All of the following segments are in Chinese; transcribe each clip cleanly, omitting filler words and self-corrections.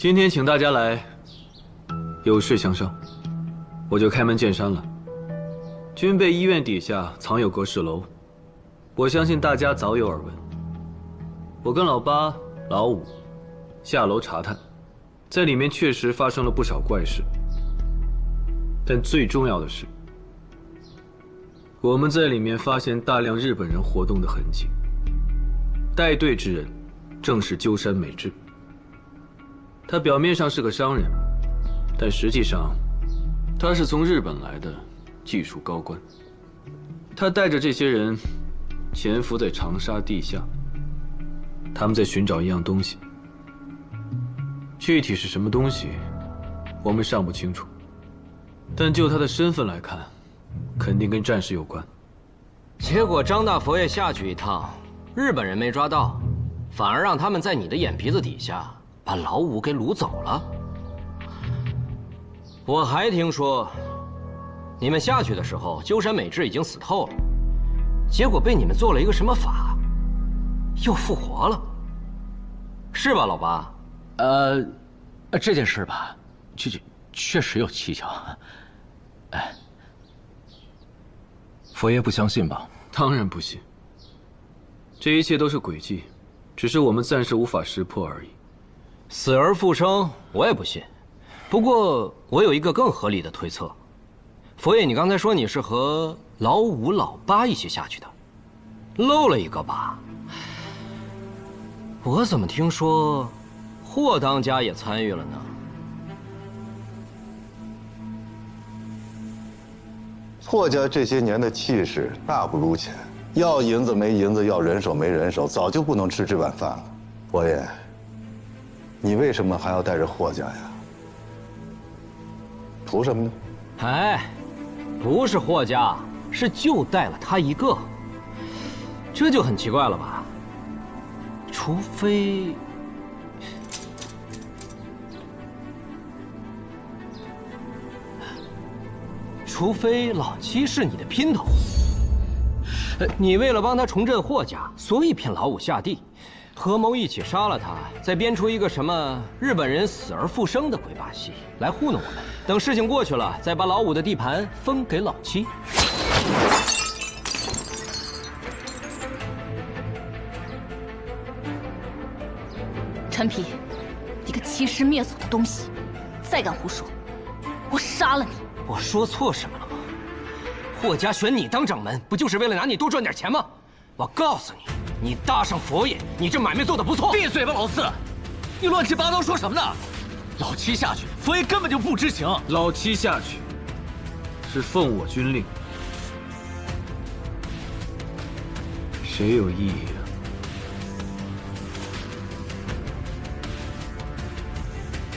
今天请大家来，有事相商，我就开门见山了。军备医院底下藏有阁侍楼，我相信大家早有耳闻。我跟老八、老五下楼查探，在里面确实发生了不少怪事。但最重要的是，我们在里面发现大量日本人活动的痕迹。带队之人正是鸠山美智。他表面上是个商人，但实际上他是从日本来的技术高官。他带着这些人潜伏在长沙地下，他们在寻找一样东西，具体是什么东西我们尚不清楚，但就他的身份来看，肯定跟战事有关。结果张大佛爷下去一趟，日本人没抓到，反而让他们在你的眼皮子底下把老五给掳走了。我还听说，你们下去的时候，鸠山美智已经死透了，结果被你们做了一个什么法，又复活了，是吧，老八？这件事吧，确实有蹊跷。哎，佛爷不相信吧？当然不信。这一切都是诡计，只是我们暂时无法识破而已。死而复生，我也不信。不过我有一个更合理的推测。佛爷，你刚才说你是和老五、老八一起下去的，漏了一个吧？我怎么听说霍当家也参与了呢？霍家这些年的气势大不如前，要银子没银子，要人手没人手，早就不能吃这碗饭了。佛爷，你为什么还要带着霍家呀？图什么呢？哎，不是霍家，是就带了他一个，这就很奇怪了吧？除非老七是你的姘头，你为了帮他重振霍家，所以骗老五下地，合谋一起杀了他，再编出一个什么日本人死而复生的鬼把戏来糊弄我们。等事情过去了，再把老五的地盘分给老七。陈皮，你个欺师灭祖的东西，再敢胡说，我杀了你！我说错什么了吗？霍家选你当掌门，不就是为了拿你多赚点钱吗？我告诉你，你搭上佛爷，你这买卖做得不错。闭嘴吧，老四！你乱七八糟说什么呢？老七下去，佛爷根本就不知情。老七下去是奉我军令，谁有异议啊？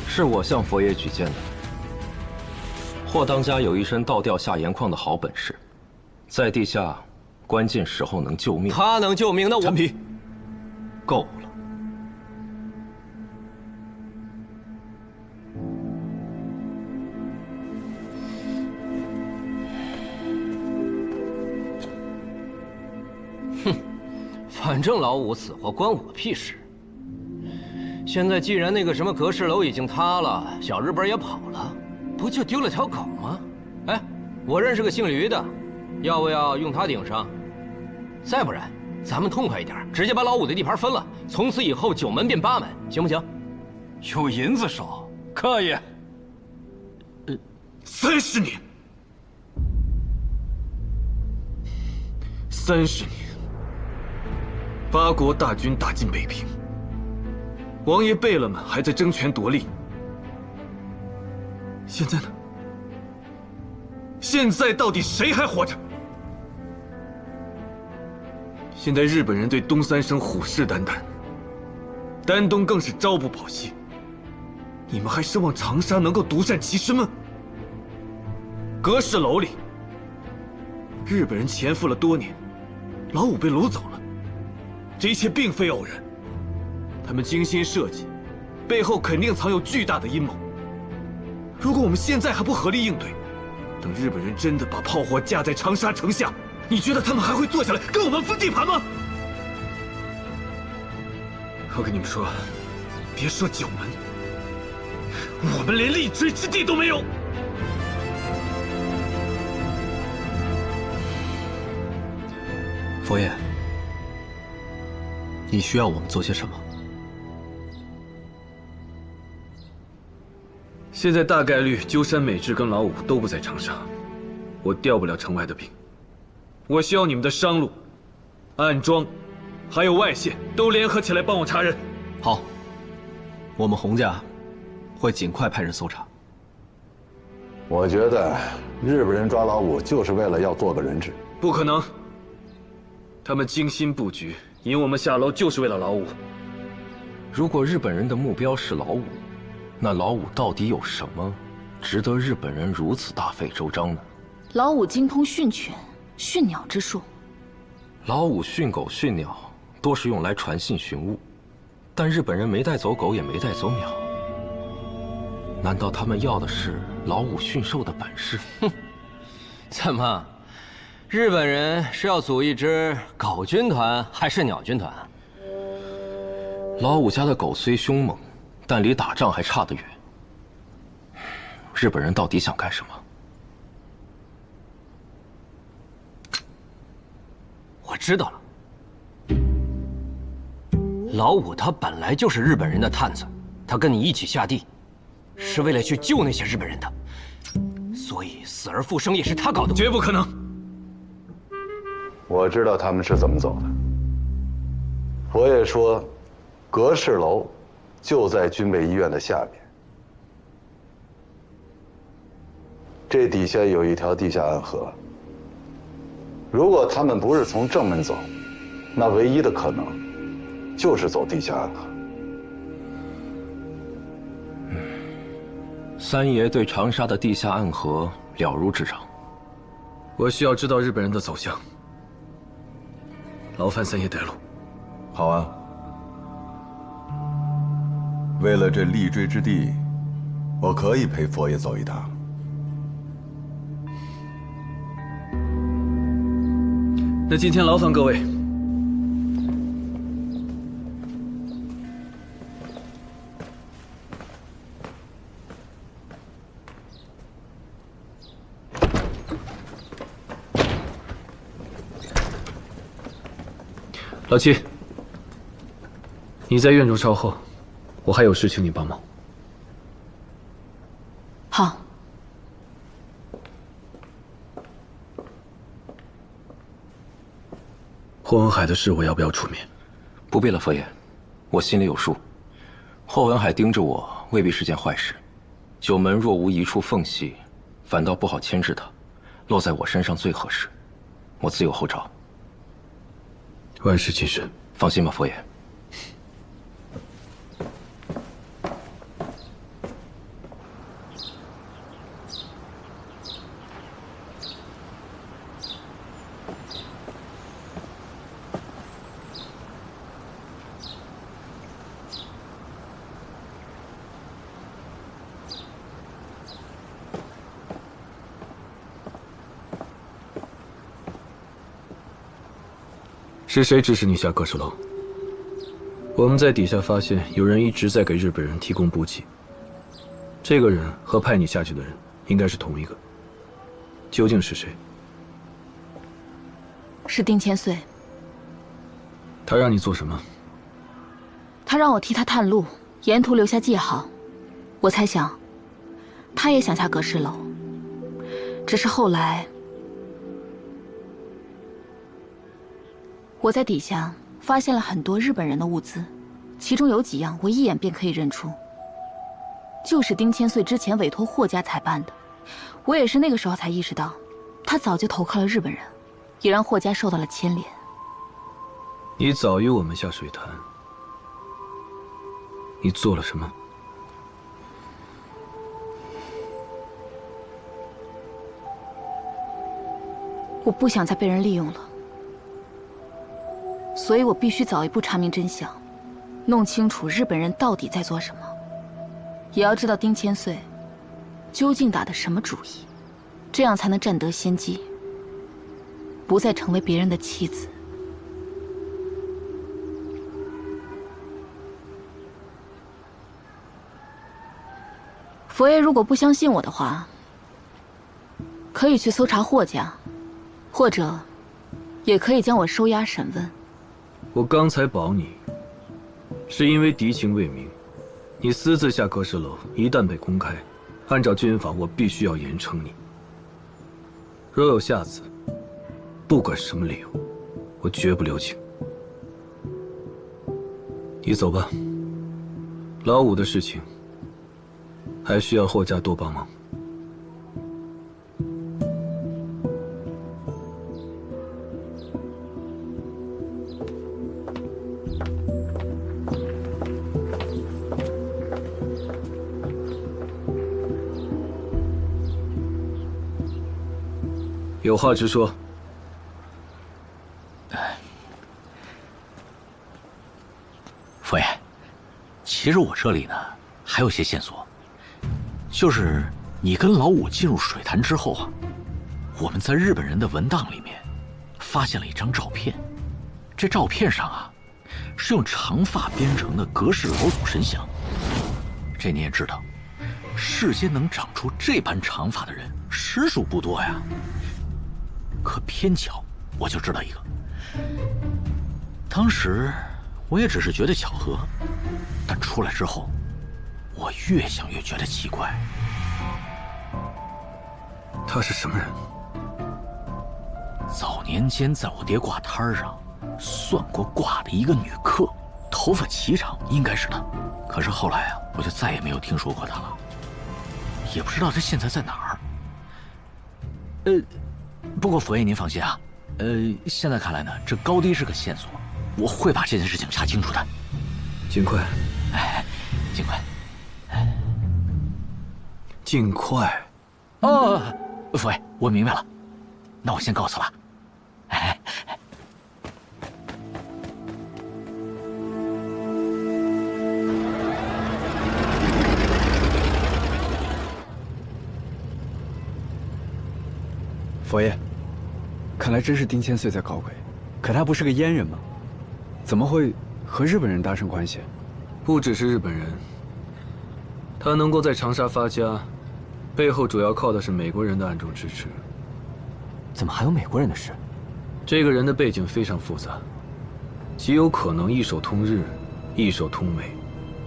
是我向佛爷举荐的。霍当家有一身倒吊下盐矿的好本事，在地下关键时候能救命。他能救命，那我……陈皮，够了。反正老五死活关我屁事。现在既然那个什么阁侍楼已经塌了，小日本也跑了，不就丢了条狗吗？哎，我认识个姓驴的，要不要用他顶上？再不然，咱们痛快一点，直接把老五的地盘分了，从此以后9门变8门，行不行？有银子收，可以。30年，30年，八国大军打进北平，王爷贝勒们还在争权夺利。现在呢？现在到底谁还活着？现在日本人对东三省虎视眈眈，丹东更是朝不保夕。你们还奢望长沙能够独善其身吗？阁侍楼里，日本人潜伏了多年，老五被掳走了，这一切并非偶然，他们精心设计，背后肯定藏有巨大的阴谋。如果我们现在还不合力应对，等日本人真的把炮火架在长沙城下，你觉得他们还会坐下来跟我们分地盘吗？我跟你们说，别说9门，我们连立锥之地都没有。佛爷，你需要我们做些什么？现在大概率鸠山美智跟老五都不在长沙，我调不了城外的兵。我需要你们的商路、暗桩，还有外线都联合起来帮我查人。好，我们洪家会尽快派人搜查。我觉得日本人抓老五就是为了要做个人质。不可能，他们精心布局，引我们下楼就是为了老五。如果日本人的目标是老五，那老五到底有什么值得日本人如此大费周章呢？老五精通训犬、训鸟之术。老五训狗训鸟，多是用来传信寻物，但日本人没带走狗，也没带走鸟。难道他们要的是老五驯兽的本事？哼，怎么，日本人是要组一支狗军团还是鸟军团？老五家的狗虽凶猛，但离打仗还差得远。日本人到底想干什么？我知道了，老五他本来就是日本人的探子，他跟你一起下地，是为了去救那些日本人的，所以死而复生也是他搞的。绝不可能！我知道他们是怎么走的。佛爷说，阁氏楼就在军备医院的下面，这底下有一条地下暗河。如果他们不是从正门走，那唯一的可能就是走地下暗河。三爷对长沙的地下暗河了如指掌。我需要知道日本人的走向，劳烦三爷带路。好啊。为了这立锥之地，我可以陪佛爷走一趟。那今天劳烦各位。老七，你在院中稍后，我还有事请你帮忙。好。霍文海的事，我要不要出面？不必了，佛爷，我心里有数。霍文海盯着我，未必是件坏事。九门若无一处缝隙，反倒不好牵制他，落在我身上最合适。我自有后招。万事谨慎。放心吧，佛爷。是谁指使你下阁氏楼？我们在底下发现有人一直在给日本人提供补给，这个人和派你下去的人应该是同一个。究竟是谁？是丁千岁。他让你做什么？他让我替他探路，沿途留下记号。我猜想，他也想下阁氏楼，只是后来我在底下发现了很多日本人的物资，其中有几样我一眼便可以认出，就是丁千岁之前委托霍家采办的。我也是那个时候才意识到，他早就投靠了日本人，也让霍家受到了牵连。你早于我们下水潭，你做了什么？我不想再被人利用了。所以我必须早一步查明真相，弄清楚日本人到底在做什么，也要知道丁千岁究竟打的什么主意，这样才能占得先机，不再成为别人的棋子。佛爷如果不相信我的话，可以去搜查霍家，或者也可以将我收押审问。我刚才保你，是因为敌情未明。你私自下阁氏楼，一旦被公开，按照军法，我必须要严惩你。若有下次，不管什么理由，我绝不留情。你走吧，老五的事情还需要霍家多帮忙。有话直说。佛爷，其实我这里呢还有些线索，就是你跟老五进入水潭之后啊，我们在日本人的文档里面发现了一张照片，这照片上啊是用长发编成的阁氏老祖神像。这你也知道，世间能长出这般长发的人实属不多呀。可偏巧我就知道一个，当时我也只是觉得巧合，但出来之后，我越想越觉得奇怪。他是什么人？早年间在我爹卦摊上算过卦的一个女客，头发颀长，应该是她。可是后来啊，我就再也没有听说过她了，也不知道她现在在哪儿。不过佛爷您放心啊，现在看来呢，这高低是个线索，我会把这件事情查清楚的。尽快。尽快。尽快。哦，佛爷，我明白了，那我先告辞了。佛爷，看来真是丁千岁在搞鬼，可他不是个阉人吗？怎么会和日本人搭上关系？不只是日本人，他能够在长沙发家，背后主要靠的是美国人的暗中支持。怎么还有美国人的事？这个人的背景非常复杂，极有可能一手通日，一手通美，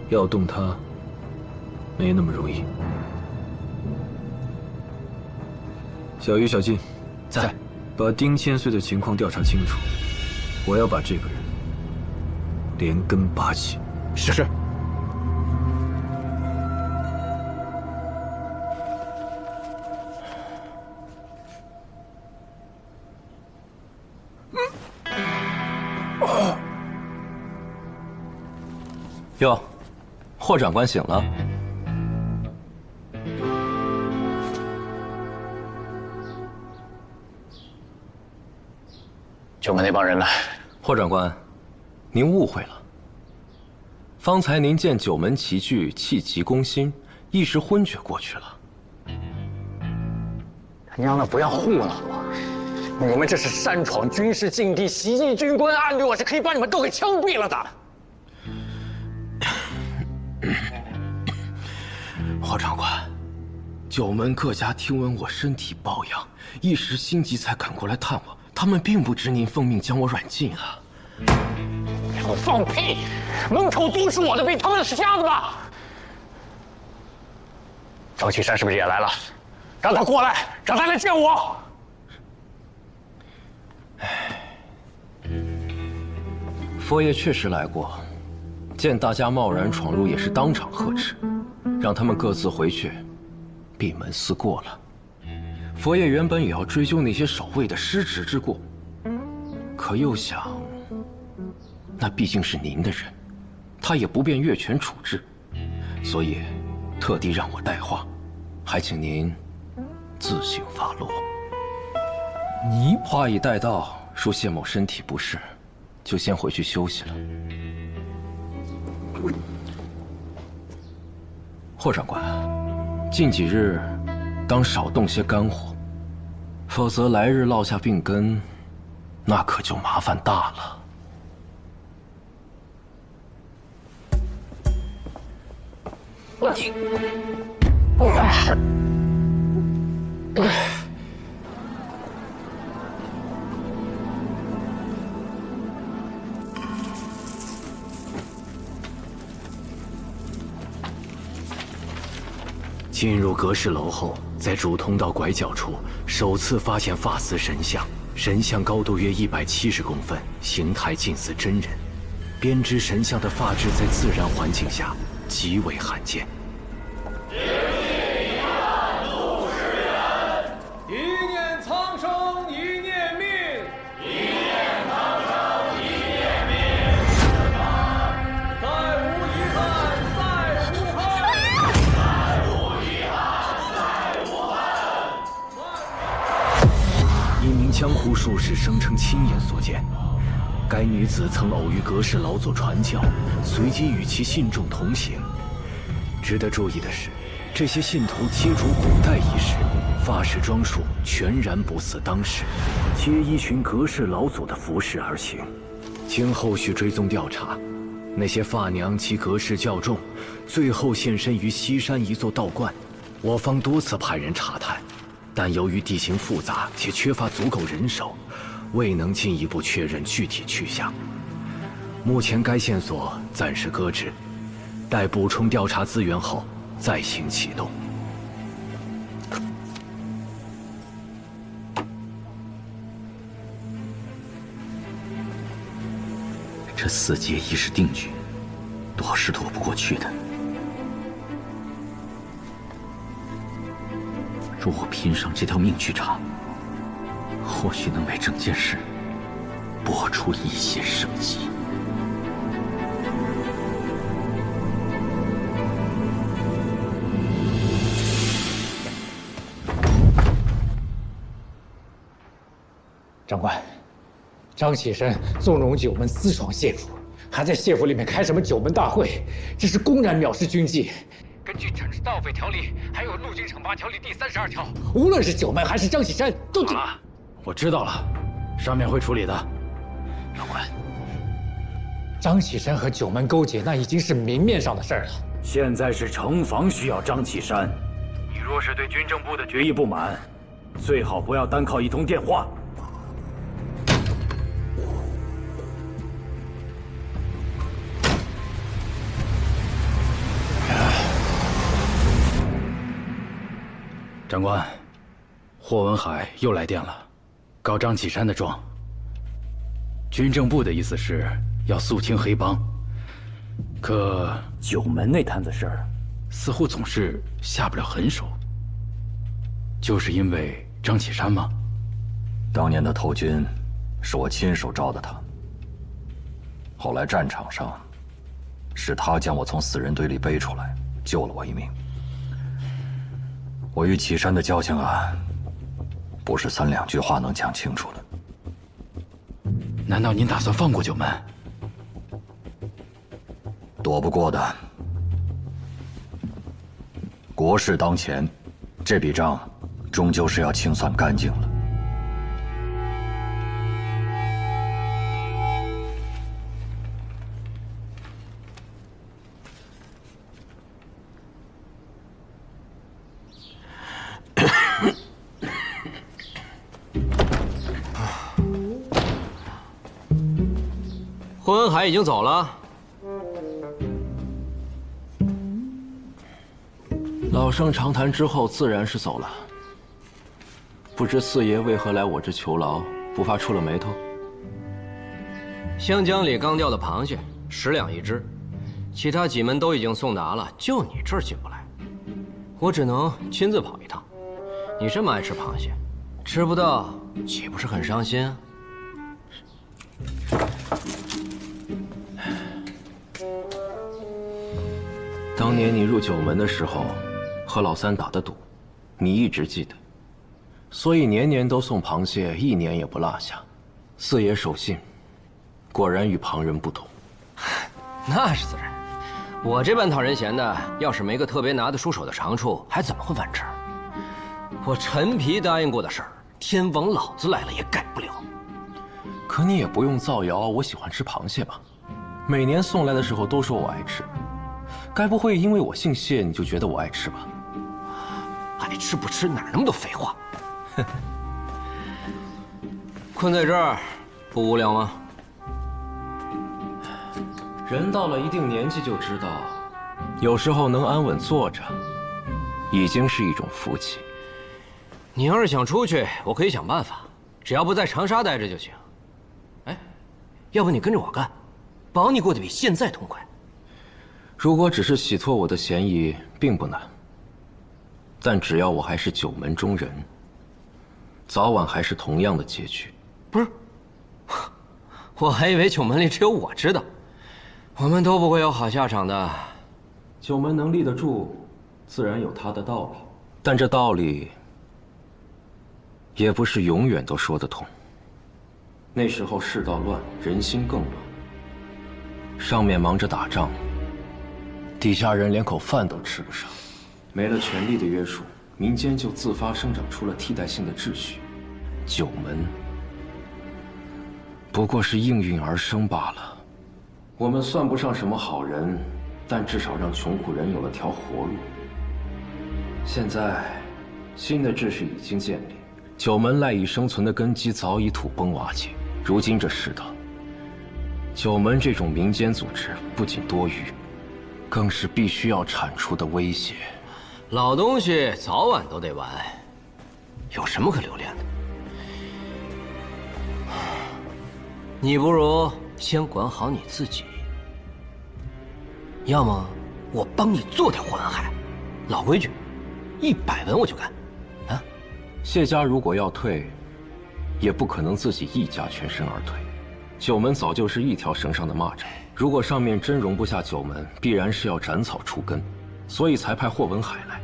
要动他，没那么容易。小鱼、小金，在，把丁千岁的情况调查清楚。我要把这个人连根拔起。是。哟，霍长官醒了。就跟那帮人来。霍长官，您误会了。方才您见九门齐聚，气急攻心，一时昏厥过去了。他娘的，不要糊弄我！你们这是擅闯军事禁地，袭击军官，按理我是可以把你们都给枪毙了的。霍长官，九门各家听闻我身体抱恙，一时心急才赶过来探我。他们并不知您奉命将我软禁啊！给我放屁！门口都是我的兵，他们是瞎子吧？赵启山是不是也来了？让他过来，让他来见我。佛爷确实来过，见大家贸然闯入，也是当场呵斥，让他们各自回去，闭门思过了。佛爷原本也要追究那些守卫的失职之过，可又想，那毕竟是您的人，他也不便越权处置，所以特地让我带话，还请您自行发落。话已带到，说谢某身体不适，就先回去休息了。霍长官，近几日当少动些肝火，否则来日落下病根，那可就麻烦大了。进入阁侍楼后，在主通道拐角处，首次发现发丝神像。神像高度约170公分，形态近似真人。编织神像的发质在自然环境下极为罕见。一念苍生，一念命；一念苍生，一念命。再无遗憾，再无憾；再无遗憾，再无憾。一名江湖术士声称亲眼所见，该女子曾偶遇阁侍老祖传教，随即与其信众同行。值得注意的是，这些信徒皆着古代衣饰，发饰装束全然不似当时，皆依循阁侍老祖的服饰而行。经后续追踪调查，那些发娘及阁侍教众，最后现身于西山一座道观。我方多次派人查探，但由于地形复杂且缺乏足够人手，未能进一步确认具体去向。目前该线索暂时搁置，待补充调查资源后再行启动。这4劫已是定局，躲是躲不过去的。若我拼上这条命去查，或许能为整件事搏出一些生机。长官，张启山纵容九门私闯谢府，还在谢府里面开什么九门大会，这是公然藐视军纪。根据惩治盗匪条例，还有陆军惩罚条例第32条，无论是九门还是张启山，都好了，我知道了，上面会处理的。长官，张启山和九门勾结，那已经是明面上的事儿了。现在是城防需要张启山，你若是对军政部的决议不满，最好不要单靠一通电话。长官，霍文海又来电了，告张启山的状。军政部的意思是要肃清黑帮，可九门那摊子事儿，似乎总是下不了狠手。就是因为张启山吗？当年的头军是我亲手招的他，后来战场上是他将我从死人堆里背出来，救了我一命。我与启山的交情啊，不是3、2句话能讲清楚的。难道您打算放过九门？躲不过的。国事当前，这笔账终究是要清算干净了。霍文海已经走了。老生常谈之后，自然是走了。不知四爷为何来我这求饶，不怕触了眉头？湘江里刚钓的螃蟹10两一只，其他几门都已经送达了，就你这儿进不来，我只能亲自跑一趟。你这么爱吃螃蟹，吃不到岂不是很伤心啊？当年你入九门的时候，和老三打的赌，你一直记得，所以年年都送螃蟹，一年也不落下。四爷守信，果然与旁人不同。那是自然，我这般讨人嫌的，要是没个特别拿得出手的长处，还怎么混饭吃？我陈皮答应过的事儿，天王老子来了也改不了。可你也不用造谣，我喜欢吃螃蟹吧？每年送来的时候都说我爱吃。该不会因为我姓谢，你就觉得我爱吃吧？爱吃不吃，哪儿那么多废话？困在这儿，不无聊吗？人到了一定年纪就知道，有时候能安稳坐着，已经是一种福气。你要是想出去，我可以想办法，只要不在长沙待着就行。哎，要不你跟着我干，保你过得比现在痛快。如果只是洗脱我的嫌疑，并不难。但只要我还是九门中人，早晚还是同样的结局。不是，我还以为九门里只有我知道，我们都不会有好下场的。九门能立得住，自然有它的道理，但这道理也不是永远都说得通。那时候世道乱，人心更乱，上面忙着打仗，底下人连口饭都吃不上。没了权力的约束，民间就自发生长出了替代性的秩序。九门不过是应运而生罢了。我们算不上什么好人，但至少让穷苦人有了条活路。现在，新的秩序已经建立，九门赖以生存的根基早已土崩瓦解。如今这世道，九门这种民间组织不仅多余，更是必须要铲除的威胁。老东西早晚都得完，有什么可留恋的？你不如先管好你自己，要么我帮你做条环海。老规矩，100文我就干。啊，谢家如果要退，也不可能自己一家全身而退。九门早就是一条绳上的蚂蚱，如果上面真容不下九门，必然是要斩草除根。所以才派霍文海来，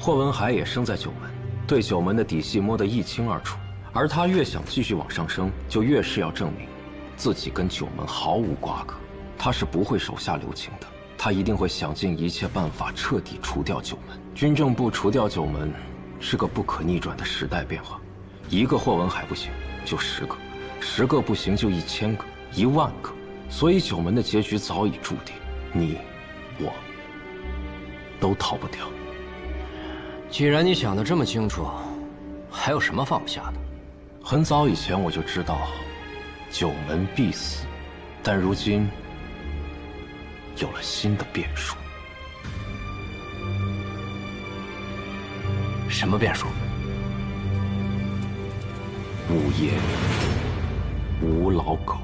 霍文海也生在九门，对九门的底细摸得一清二楚。而他越想继续往上升，就越是要证明自己跟九门毫无瓜葛。他是不会手下留情的，他一定会想尽一切办法彻底除掉九门。军政部除掉九门，是个不可逆转的时代变化。一个霍文海不行，就10个；10个不行，就1000个、10000个。所以九门的结局早已注定，你、我都逃不掉。既然你想得这么清楚，还有什么放不下的？很早以前我就知道，九门必死，但如今有了新的变数。什么变数？无业，无老狗。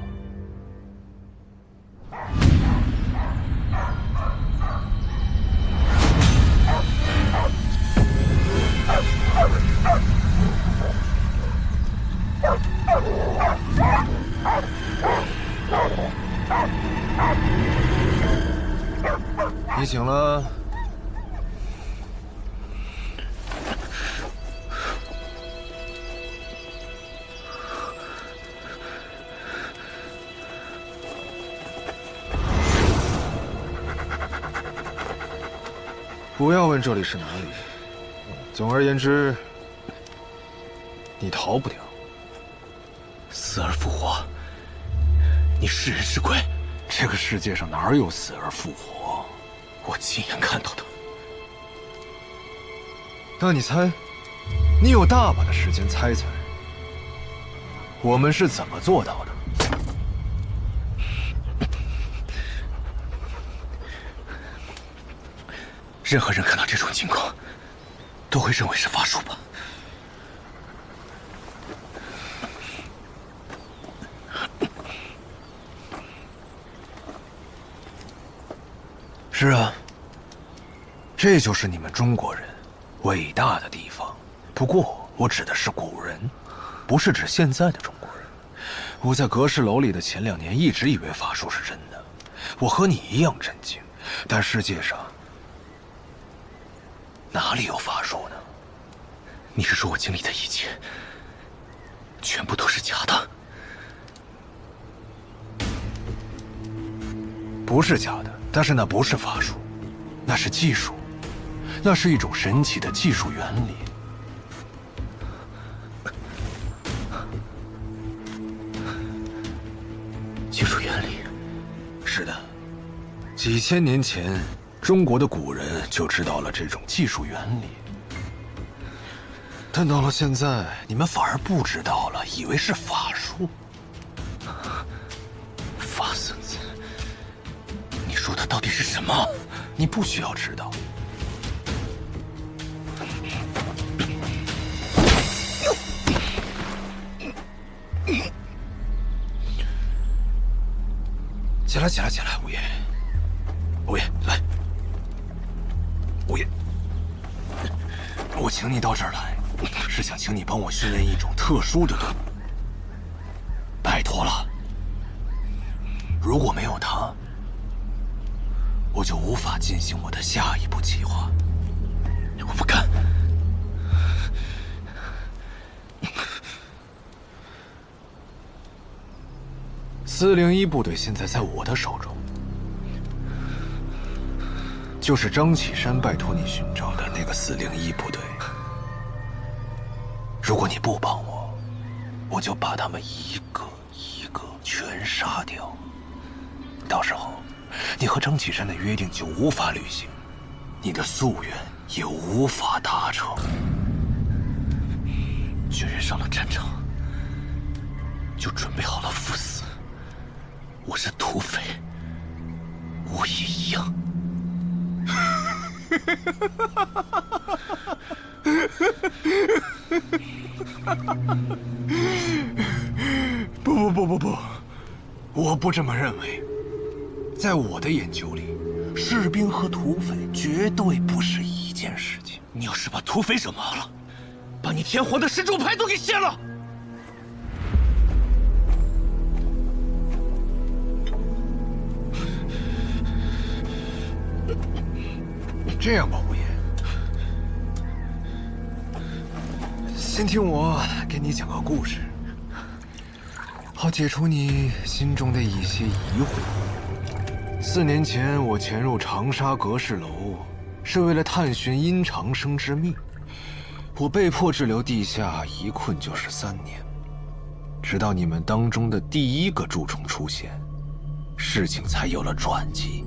你醒了。不要问这里是哪里。总而言之，你逃不掉。死而复活，你是人是鬼？这个世界上哪有死而复活？我亲眼看到的。那你猜，你有大把的时间猜猜，我们是怎么做到的？任何人看到这种情况，都会认为是法术吧？是啊，这就是你们中国人伟大的地方。不过，我指的是古人，不是指现在的中国人。我在阁氏楼里的前2年一直以为法术是真的，我和你一样震惊。但世界上哪里有法术呢？你是说我经历的一切，全部都是假的？不是假的，但是那不是法术，那是技术，那是一种神奇的技术原理。技术原理？是的，几千年前，中国的古人就知道了这种技术原理。但到了现在，你们反而不知道了，以为是法术。法孙子，你说的到底是什么？你不需要知道。起来，起来，起来，五爷，五爷，来，五爷，我请你到这儿来，是想请你帮我训练一种特殊的动物。拜托了，如果没有它，我就无法进行我的下一步计划。我不干。401部队现在在我的手中，就是张启山拜托你寻找的那个401部队。如果你不帮我，我就把他们一个一个全杀掉。到时候，你和张启山的约定就无法履行，你的夙愿也无法达成。军人上了战场，就准备好了赴死。我是土匪，我也一样。不，我不这么认为。在我的研究里，士兵和土匪绝对不是一件事情。你要是把土匪惹毛了，把你天皇的神主牌都给掀了！这样吧，五爷，先听我给你讲个故事，好解除你心中的一些疑惑。4年前，我潜入长沙阁氏楼，是为了探寻殷长生之秘。我被迫滞留地下，一困就是3年，直到你们当中的第一个蛀虫出现，事情才有了转机。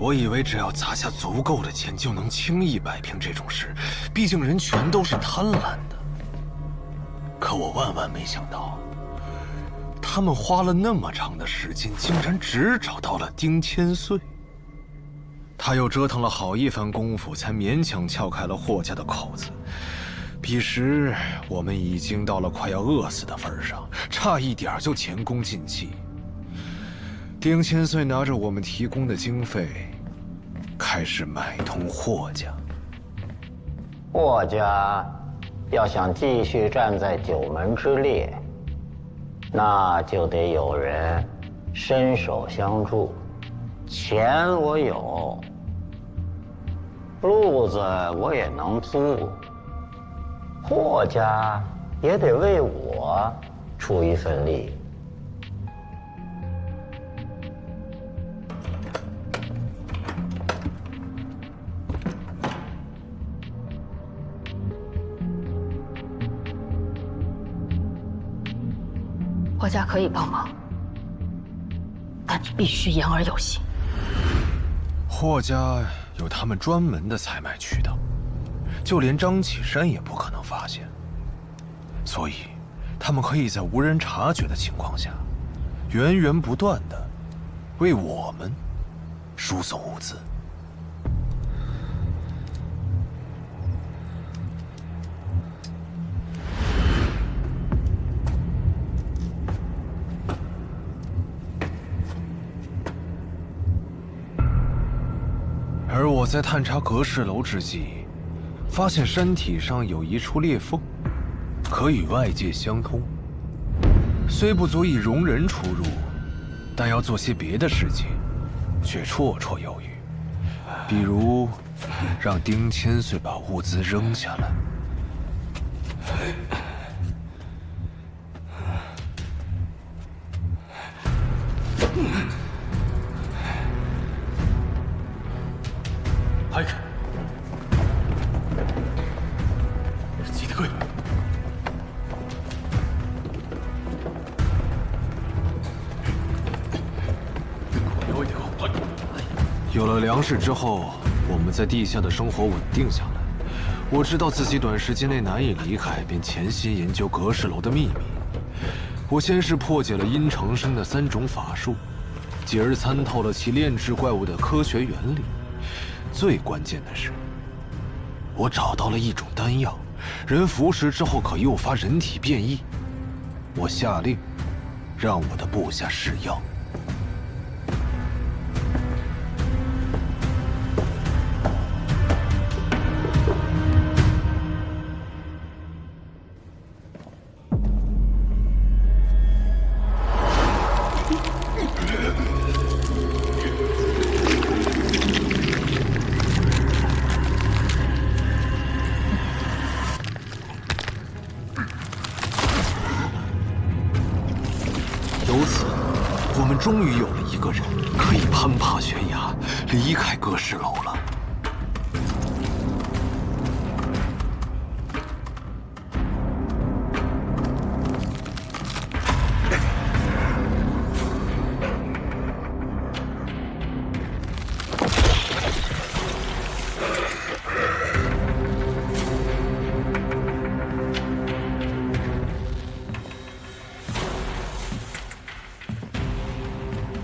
我以为只要砸下足够的钱就能轻易摆平这种事，毕竟人全都是贪婪的。可我万万没想到，他们花了那么长的时间，竟然只找到了丁千岁。他又折腾了好一番功夫，才勉强撬开了霍家的口子。彼时我们已经到了快要饿死的份上，差一点就前功尽弃。丁千岁拿着我们提供的经费，开始买通霍家。霍家要想继续站在九门之列，那就得有人伸手相助。钱我有，路子我也能租，霍家也得为我出一份力。霍家可以帮忙，但你必须言而有信。霍家有他们专门的采买渠道，就连张启山也不可能发现，所以他们可以在无人察觉的情况下，源源不断的为我们输送物资。而我在探查阁氏楼之际，发现山体上有一处裂缝，可与外界相通。虽不足以容人出入，但要做些别的事情，却绰绰有余。比如，让丁千岁把物资扔下来。排开，记得跪。有了粮食之后，我们在地下的生活稳定下来。我知道自己短时间内难以离开，便潜心研究阁氏楼的秘密。我先是破解了殷长生的3种法术，继而参透了其炼制怪物的科学原理。最关键的是，我找到了一种丹药，人服食之后可诱发人体变异。我下令，让我的部下试药。由此，我们终于有了一个人可以攀爬悬崖，离开阁氏楼了。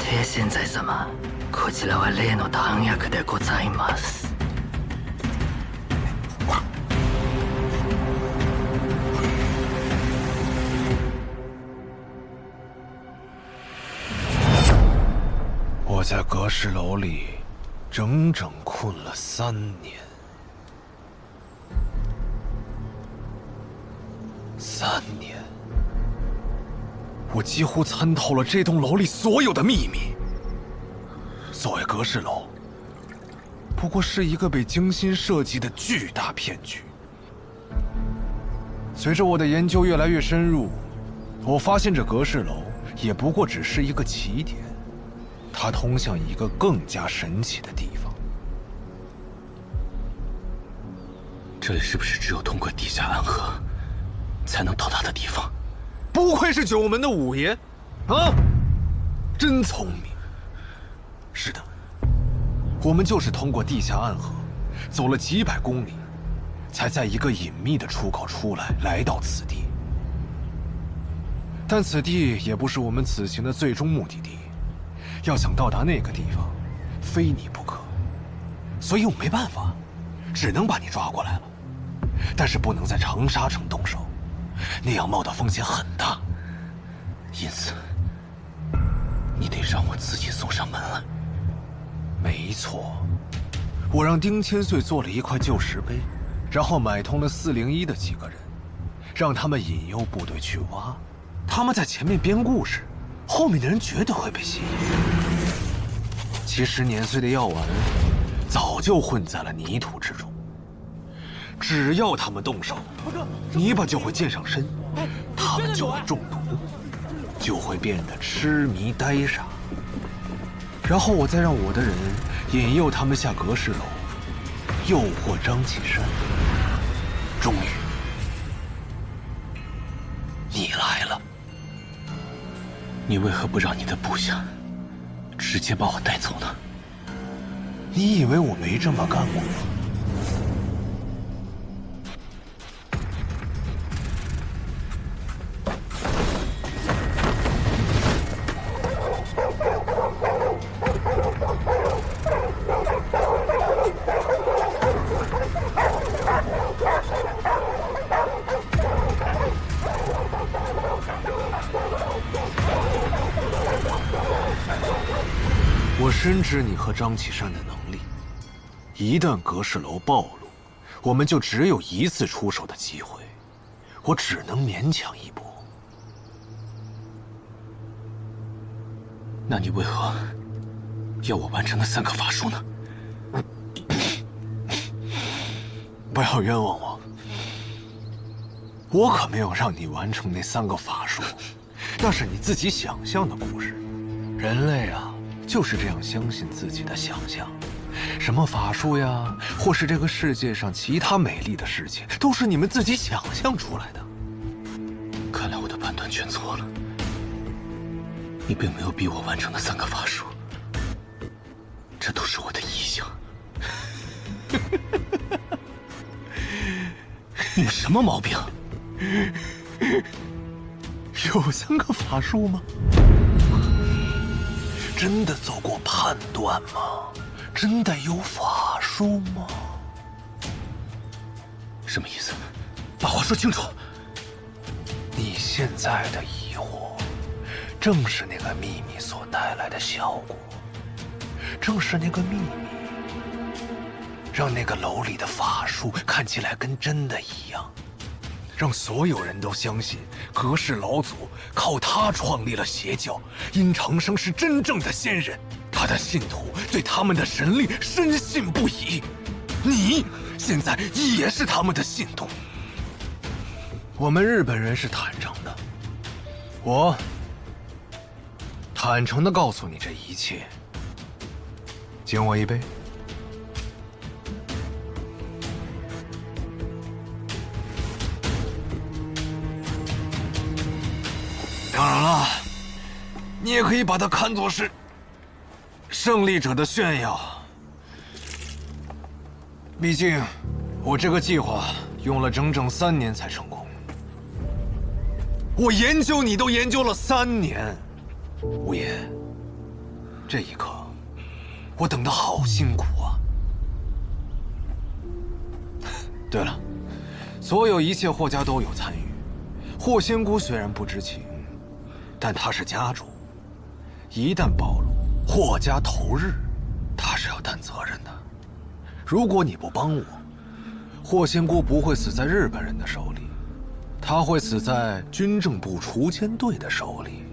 帝神在様、こちらは例の弾薬でございます。我在阁氏楼里整整困了3年，3年。我几乎参透了这栋楼里所有的秘密。所谓阁氏楼，不过是一个被精心设计的巨大骗局。随着我的研究越来越深入，我发现这阁氏楼也不过只是一个起点，它通向一个更加神奇的地方。这里是不是只有通过地下暗河才能到达的地方？不愧是9门的五爷，啊，真聪明。是的，我们就是通过地下暗河，走了几百公里，才在一个隐秘的出口出来，来到此地。但此地也不是我们此行的最终目的地，要想到达那个地方，非你不可。所以我没办法，只能把你抓过来了。但是不能在长沙城动手，那样冒的风险很大。因此，你得让我自己送上门来。没错，我让丁千岁做了一块旧石碑，然后买通了401的几个人，让他们引诱部队去挖。他们在前面编故事，后面的人绝对会被吸引。其实年岁的药丸早就混在了泥土之中，只要他们动手，泥巴就会溅上身，他们就会中毒，就会变得痴迷呆傻。然后我再让我的人引诱他们下阁氏楼，诱惑张启山。终于，你来了。你为何不让你的部下直接把我带走呢？你以为我没这么干过吗？我深知你和张启山的能力，一旦阁氏楼暴露，我们就只有一次出手的机会，我只能勉强一搏。那你为何要我完成那3个法术呢？不要冤枉我，我可没有让你完成那3个法术，那是你自己想象的故事。人类啊，就是这样相信自己的想象，什么法术呀，或是这个世界上其他美丽的世界，都是你们自己想象出来的。看来我的判断全错了，你并没有逼我完成那3个法术，这都是我的臆想。你什么毛病？有3个法术吗？真的做过判断吗？真的有法术吗？什么意思？把话说清楚。你现在的疑惑，正是那个秘密所带来的效果。正是那个秘密，让那个楼里的法术看起来跟真的一样，让所有人都相信格氏老祖靠他创立了邪教，殷长生是真正的仙人，他的信徒对他们的神力深信不疑。你现在也是他们的信徒。我们日本人是坦诚的，我坦诚地告诉你这一切。敬我一杯。当然了，你也可以把它看作是胜利者的炫耀。毕竟，我这个计划用了整整3年才成功。我研究你都研究了3年，无言。这一刻，我等得好辛苦啊！对了，所有一切霍家都有参与。霍仙姑虽然不知情，但她是家主，一旦暴露，霍家头日，她是要担责任的。如果你不帮我，霍仙姑不会死在日本人的手里，她会死在军政部锄奸队的手里。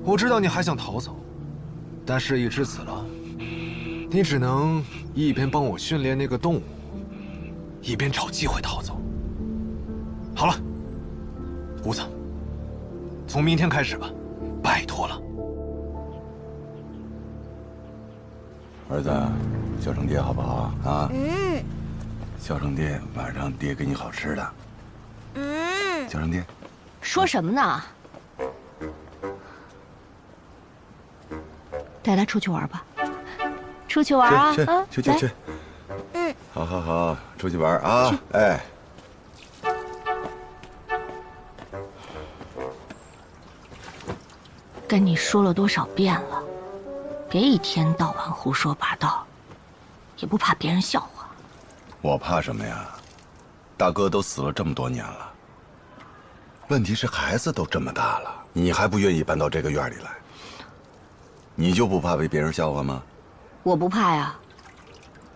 我知道你还想逃走，但事已至此了，你只能一边帮我训练那个动物，一边找机会逃走。好了，胡子，从明天开始吧，拜托了。儿子，孝顺爹好不好啊？嗯。孝顺爹，晚上爹给你好吃的。嗯。孝顺爹。说什么呢？带他出去玩吧，出去玩啊！去。嗯。好，出去玩啊！哎。跟你说了多少遍了，别一天到晚胡说八道，也不怕别人笑话。我怕什么呀？大哥都死了这么多年了。问题是孩子都这么大了，你还不愿意搬到这个院里来？你就不怕被别人笑话吗？我不怕呀，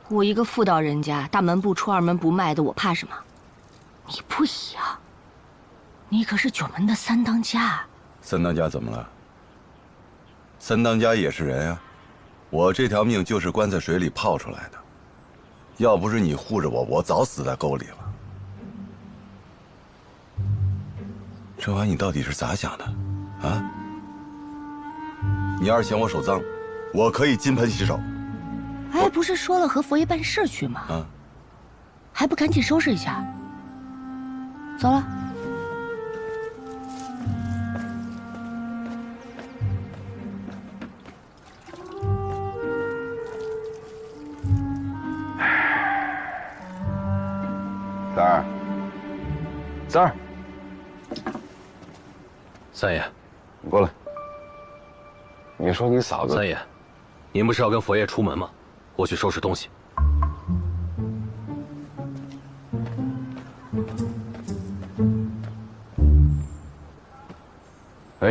我一个妇道人家，大门不出二门不迈的，我怕什么？你不一样，你可是9门的3当家。3当家怎么了？3当家也是人啊，我这条命就是棺材水里泡出来的，要不是你护着我，我早死在沟里了。这玩意你到底是咋想的，啊？你要是嫌我手脏，我可以金盆洗手。哎，不是说了和佛爷办事去吗？啊，还不赶紧收拾一下？走了。三儿，三爷，你过来。你说你嫂子……三爷，您不是要跟佛爷出门吗？我去收拾东西。哎，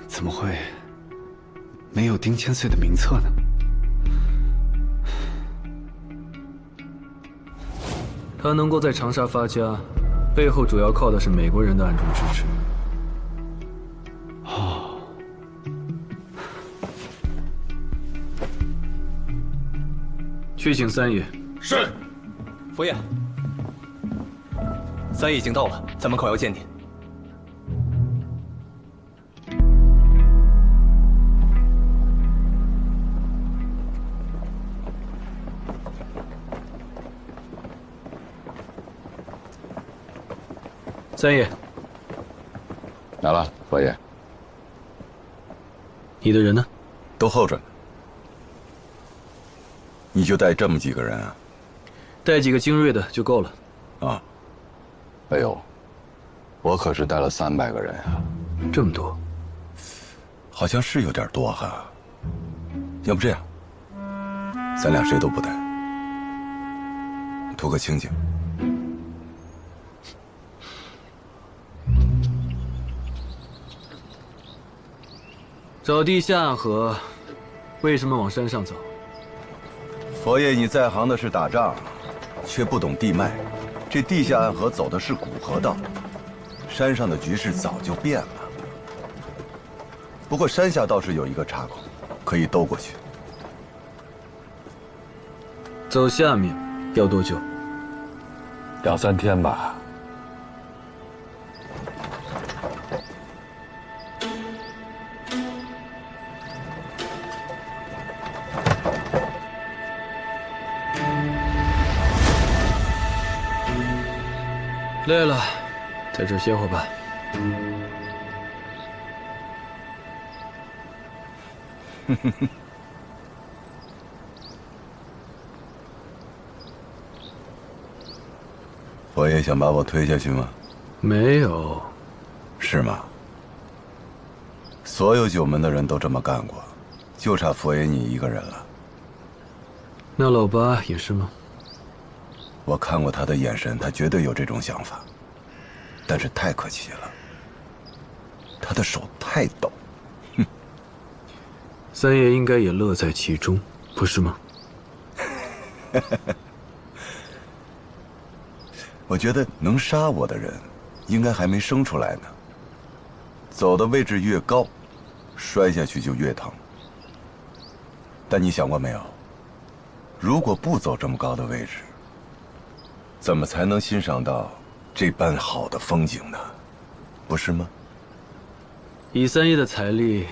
怎么会没有丁千岁的名册呢？他能够在长沙发家，背后主要靠的是美国人的暗中支持。哦，去请三爷。是。佛爷，三爷已经到了，在门口要见您。三爷，来了，佛爷。你的人呢？都候着呢。你就带这么几个人啊？带几个精锐的就够了。啊。哎呦，我可是带了300个人呀。这么多？好像是有点多哈。要不这样，咱俩谁都不带，图个清静。找地下暗河，为什么往山上走？佛爷，你在行的是打仗，却不懂地脉。这地下暗河走的是古河道，山上的局势早就变了。不过山下倒是有一个岔口，可以兜过去。走下面要多久？2、3天吧。累了，在这儿歇会吧。佛爷想把我推下去吗？没有。是吗？所有九门的人都这么干过，就差佛爷你一个人了。那老八也是吗？我看过他的眼神，他绝对有这种想法，但是太可惜了，他的手太抖。哼，三爷应该也乐在其中，不是吗？我觉得能杀我的人，应该还没生出来呢。走的位置越高，摔下去就越疼。但你想过没有，如果不走这么高的位置，怎么才能欣赏到这般好的风景呢？不是吗？以三爷的财力，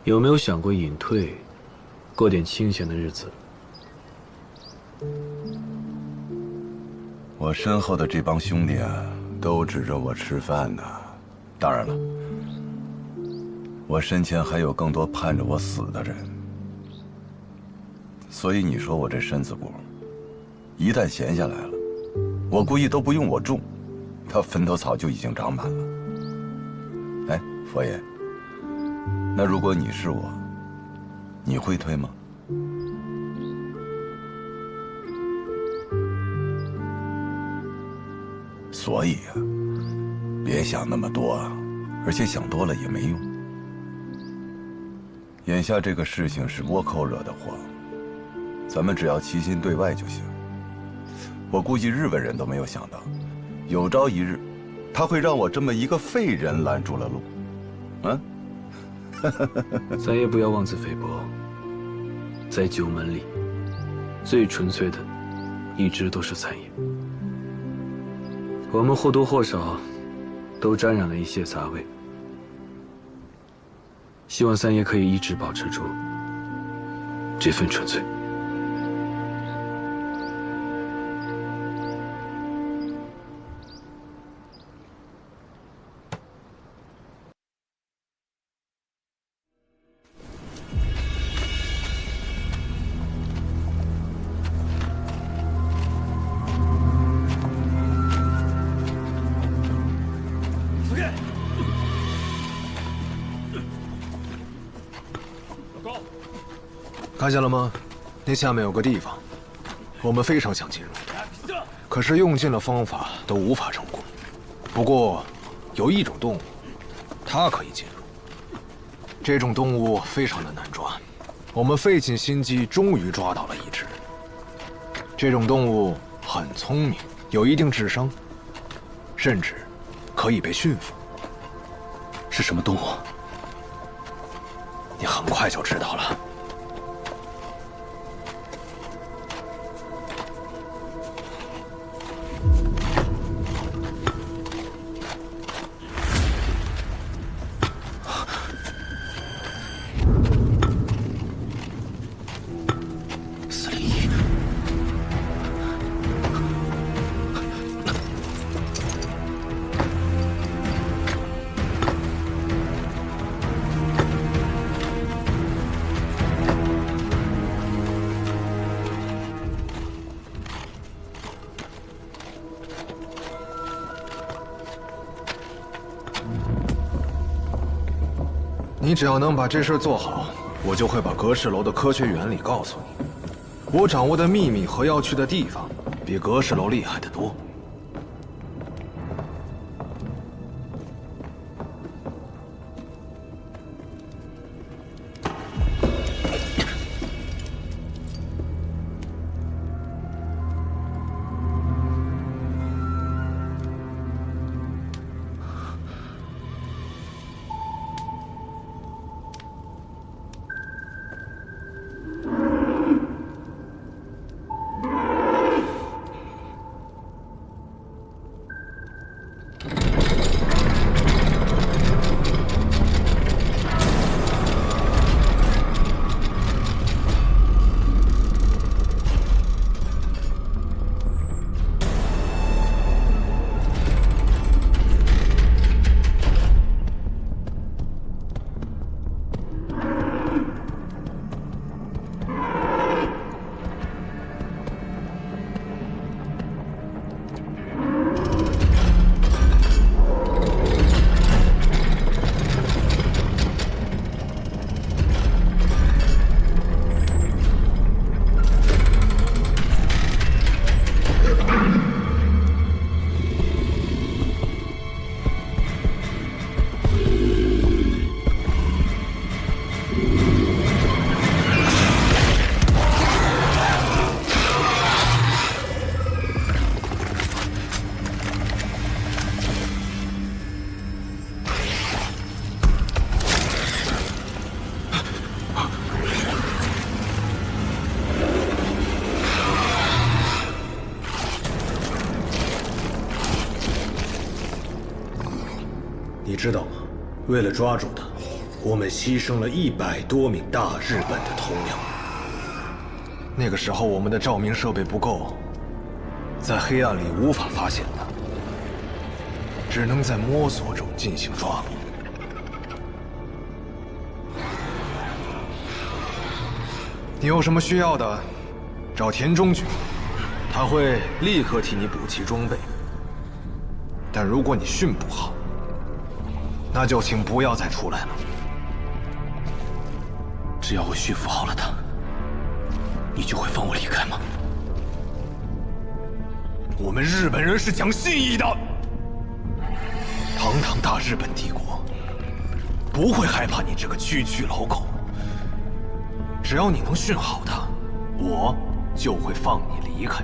有没有想过隐退，过点清闲的日子？我身后的这帮兄弟啊，都指着我吃饭呢。当然了，我身前还有更多盼着我死的人。所以你说我这身子骨，一旦闲下来了，我估计都不用我种，它坟头草就已经长满了。哎，佛爷，那如果你是我，你会退吗？所以啊，别想那么多，而且想多了也没用。眼下这个事情是倭寇惹的祸，咱们只要齐心对外就行。我估计日本人都没有想到，有朝一日，他会让我这么一个废人拦住了路。嗯，三爷不要妄自菲薄，在九门里，最纯粹的，一直都是三爷。我们或多或少都沾染了一些杂味，希望三爷可以一直保持住这份纯粹。看见了吗？那下面有个地方，我们非常想进入，可是用尽了方法都无法成功。不过，有一种动物，它可以进入。这种动物非常的难抓，我们费尽心机，终于抓到了一只。这种动物很聪明，有一定智商，甚至可以被驯服。是什么动物？你很快就知道了。你只要能把这事做好，我就会把格式楼的科学原理告诉你。我掌握的秘密和要去的地方，比格式楼厉害得多。你知道吗？为了抓住他，我们牺牲了100多名大日本的头鸟。那个时候我们的照明设备不够，在黑暗里无法发现他，只能在摸索中进行抓捕。你有什么需要的，找田中局，他会立刻替你补齐装备。但如果你训不好，那就请不要再出来了。只要我驯服好了他，你就会放我离开吗？我们日本人是讲信义的，堂堂大日本帝国不会害怕你这个区区老狗。只要你能训好他，我就会放你离开。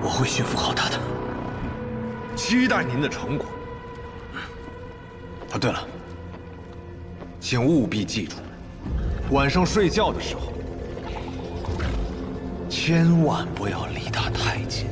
我会驯服好他的，期待您的成果。啊，对了，请务必记住，晚上睡觉的时候，千万不要离他太近。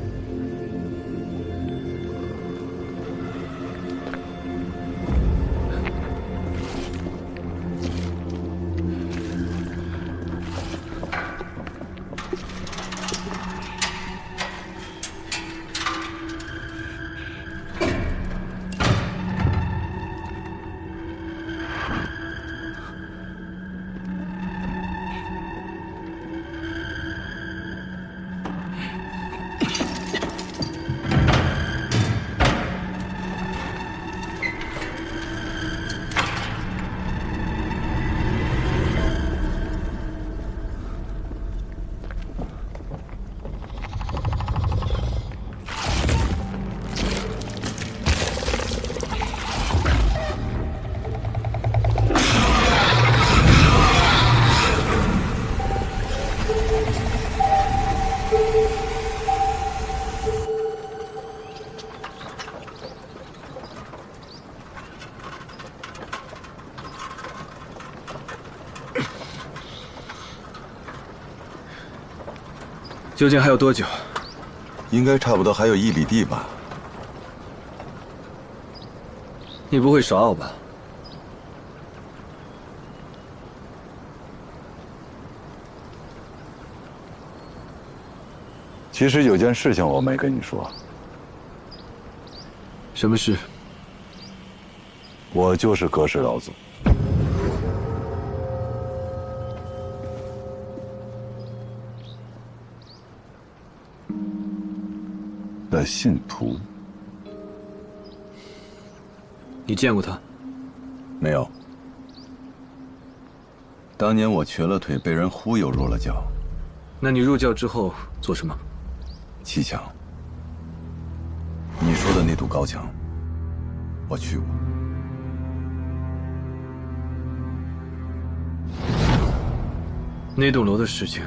究竟还有多久？应该差不多还有1里地吧。你不会耍我吧？其实有件事情我没跟你说。什么事？我就是格式老祖。的信徒。你见过他？没有。当年我瘸了腿，被人忽悠入了教。那你入教之后做什么？砌墙。你说的那堵高墙，我去过。那栋楼的事情，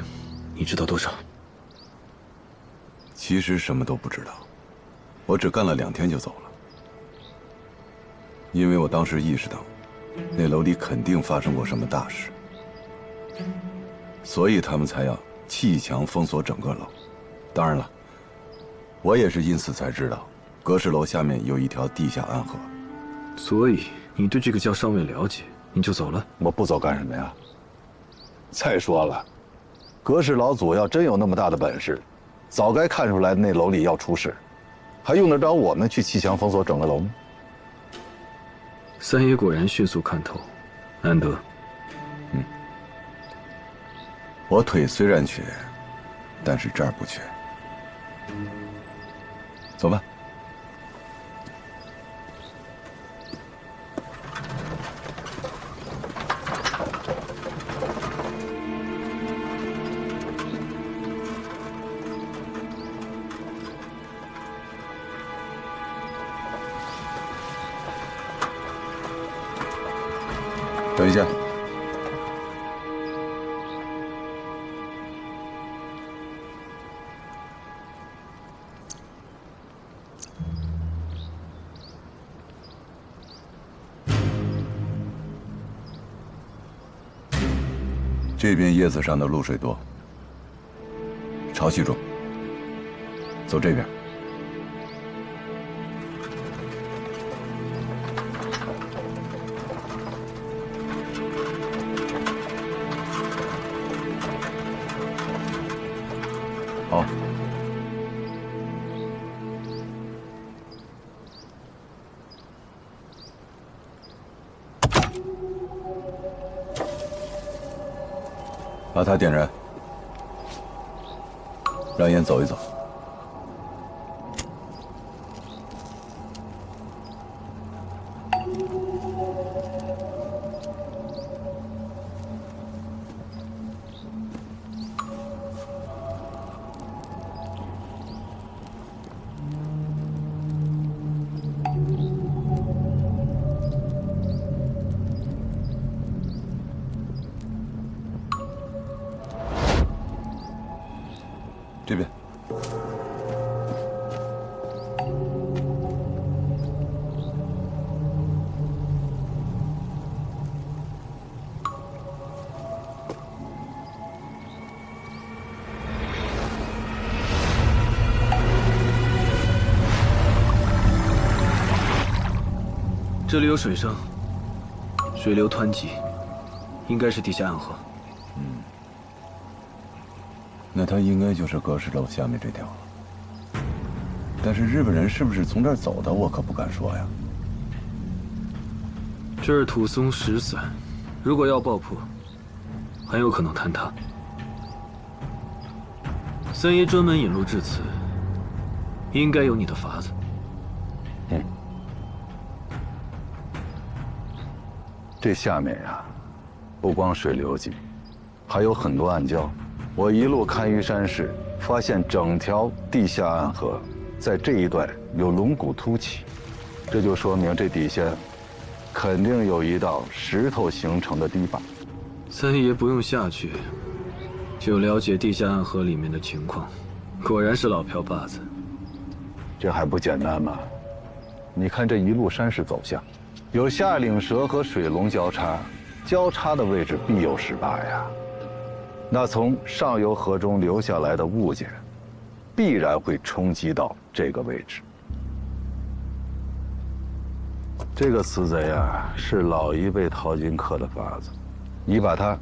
你知道多少？其实什么都不知道，我只干了2天就走了。因为我当时意识到，那楼里肯定发生过什么大事，所以他们才要砌墙封锁整个楼。当然了，我也是因此才知道，阁氏楼下面有一条地下暗河。所以你对这个教尚未了解，你就走了？我不走干什么呀？再说了，阁氏老祖要真有那么大的本事，早该看出来那楼里要出事，还用得着我们去砌墙封锁整个楼吗？三爷果然迅速看透，难得。我腿虽然瘸，但是这儿不瘸。走吧。等一下。这边叶子上的露水多，潮汐重。走这边。好。把它点燃，让烟走一走。这边。这里有水声，水流湍急，应该是地下暗河。那它应该就是阁氏楼下面这条了。但是日本人是不是从这儿走的，我可不敢说呀。这儿土松石散，如果要爆破，很有可能坍塌。三爷专门引路至此，应该有你的法子。这下面呀，不光水流急，还有很多暗礁。我一路勘于山势，发现整条地下暗河在这一段有龙骨凸起，这就说明这底下肯定有一道石头形成的堤坝。三爷不用下去，就了解地下暗河里面的情况，果然是老瓢把子。这还不简单吗？你看这一路山势走向，有下岭蛇和水龙交叉，交叉的位置必有石坝呀。那从上游河中流下来的物件，必然会冲击到这个位置。这个死贼啊，是老一辈淘金客的法子。你把他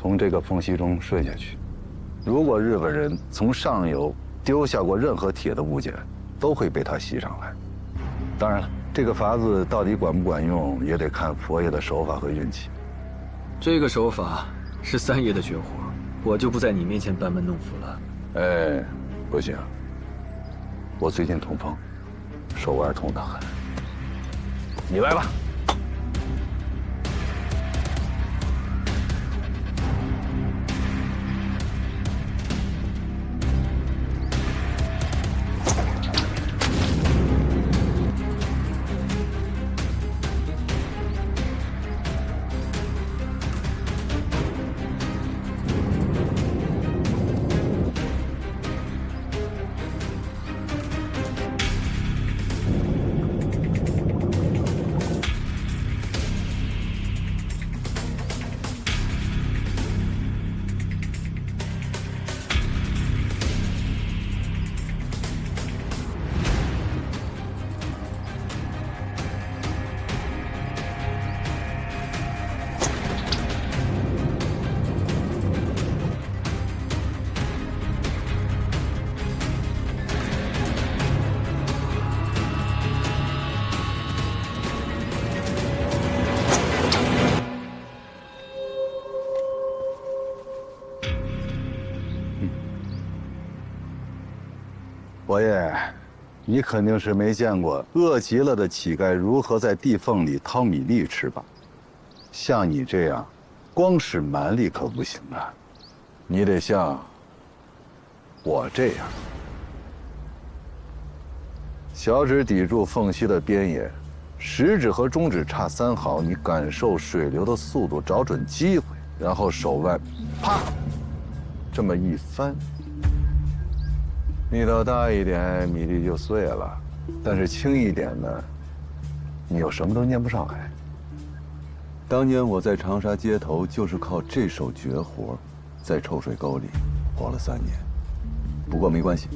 从这个缝隙中顺下去，如果日本人从上游丢下过任何铁的物件，都会被他袭上来。当然了，这个法子到底管不管用，也得看佛爷的手法和运气。这个手法是三爷的绝活，我就不在你面前班门弄斧了。哎，不行，我最近痛风，手腕痛得很。你来吧。伯爷，你肯定是没见过饿极了的乞丐如何在地缝里掏米粒吃吧？像你这样，光使蛮力可不行啊，你得像我这样，小指抵住缝隙的边沿，食指和中指差3毫，你感受水流的速度，找准机会，然后手腕，啪，这么一翻。力道大一点，米粒就碎了；但是轻一点呢，你又什么都念不上来。当年我在长沙街头就是靠这手绝活，在臭水沟里活了3年。不过没关系，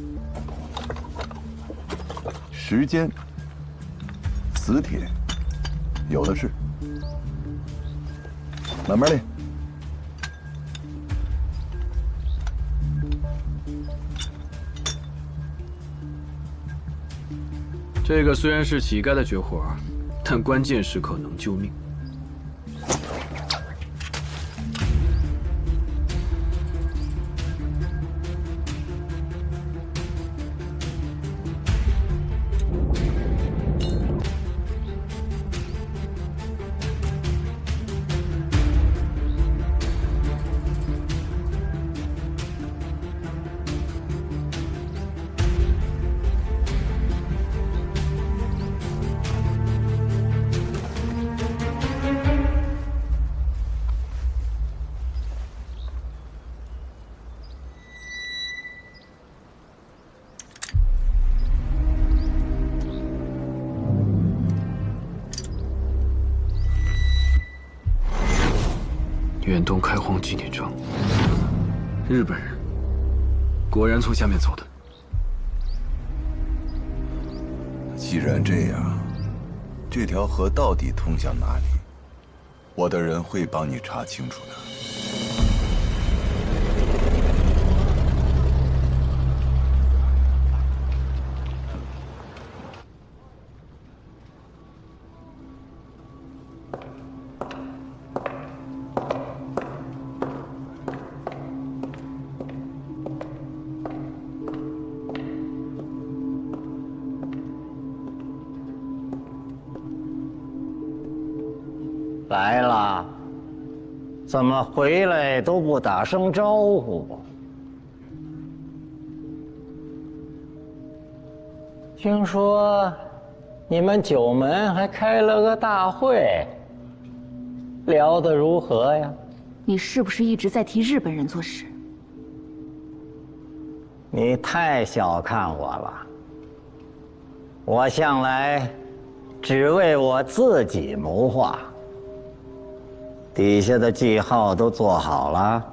时间、磁铁有的是，慢慢练。这个虽然是乞丐的绝活，但关键时刻能救命。远东开荒纪念章，日本人果然从下面走的。既然这样，这条河到底通向哪里？我的人会帮你查清楚的。来了，怎么回来都不打声招呼？听说你们九门还开了个大会，聊得如何呀？你是不是一直在替日本人做事？你太小看我了，我向来只为我自己谋划。底下的记号都做好了。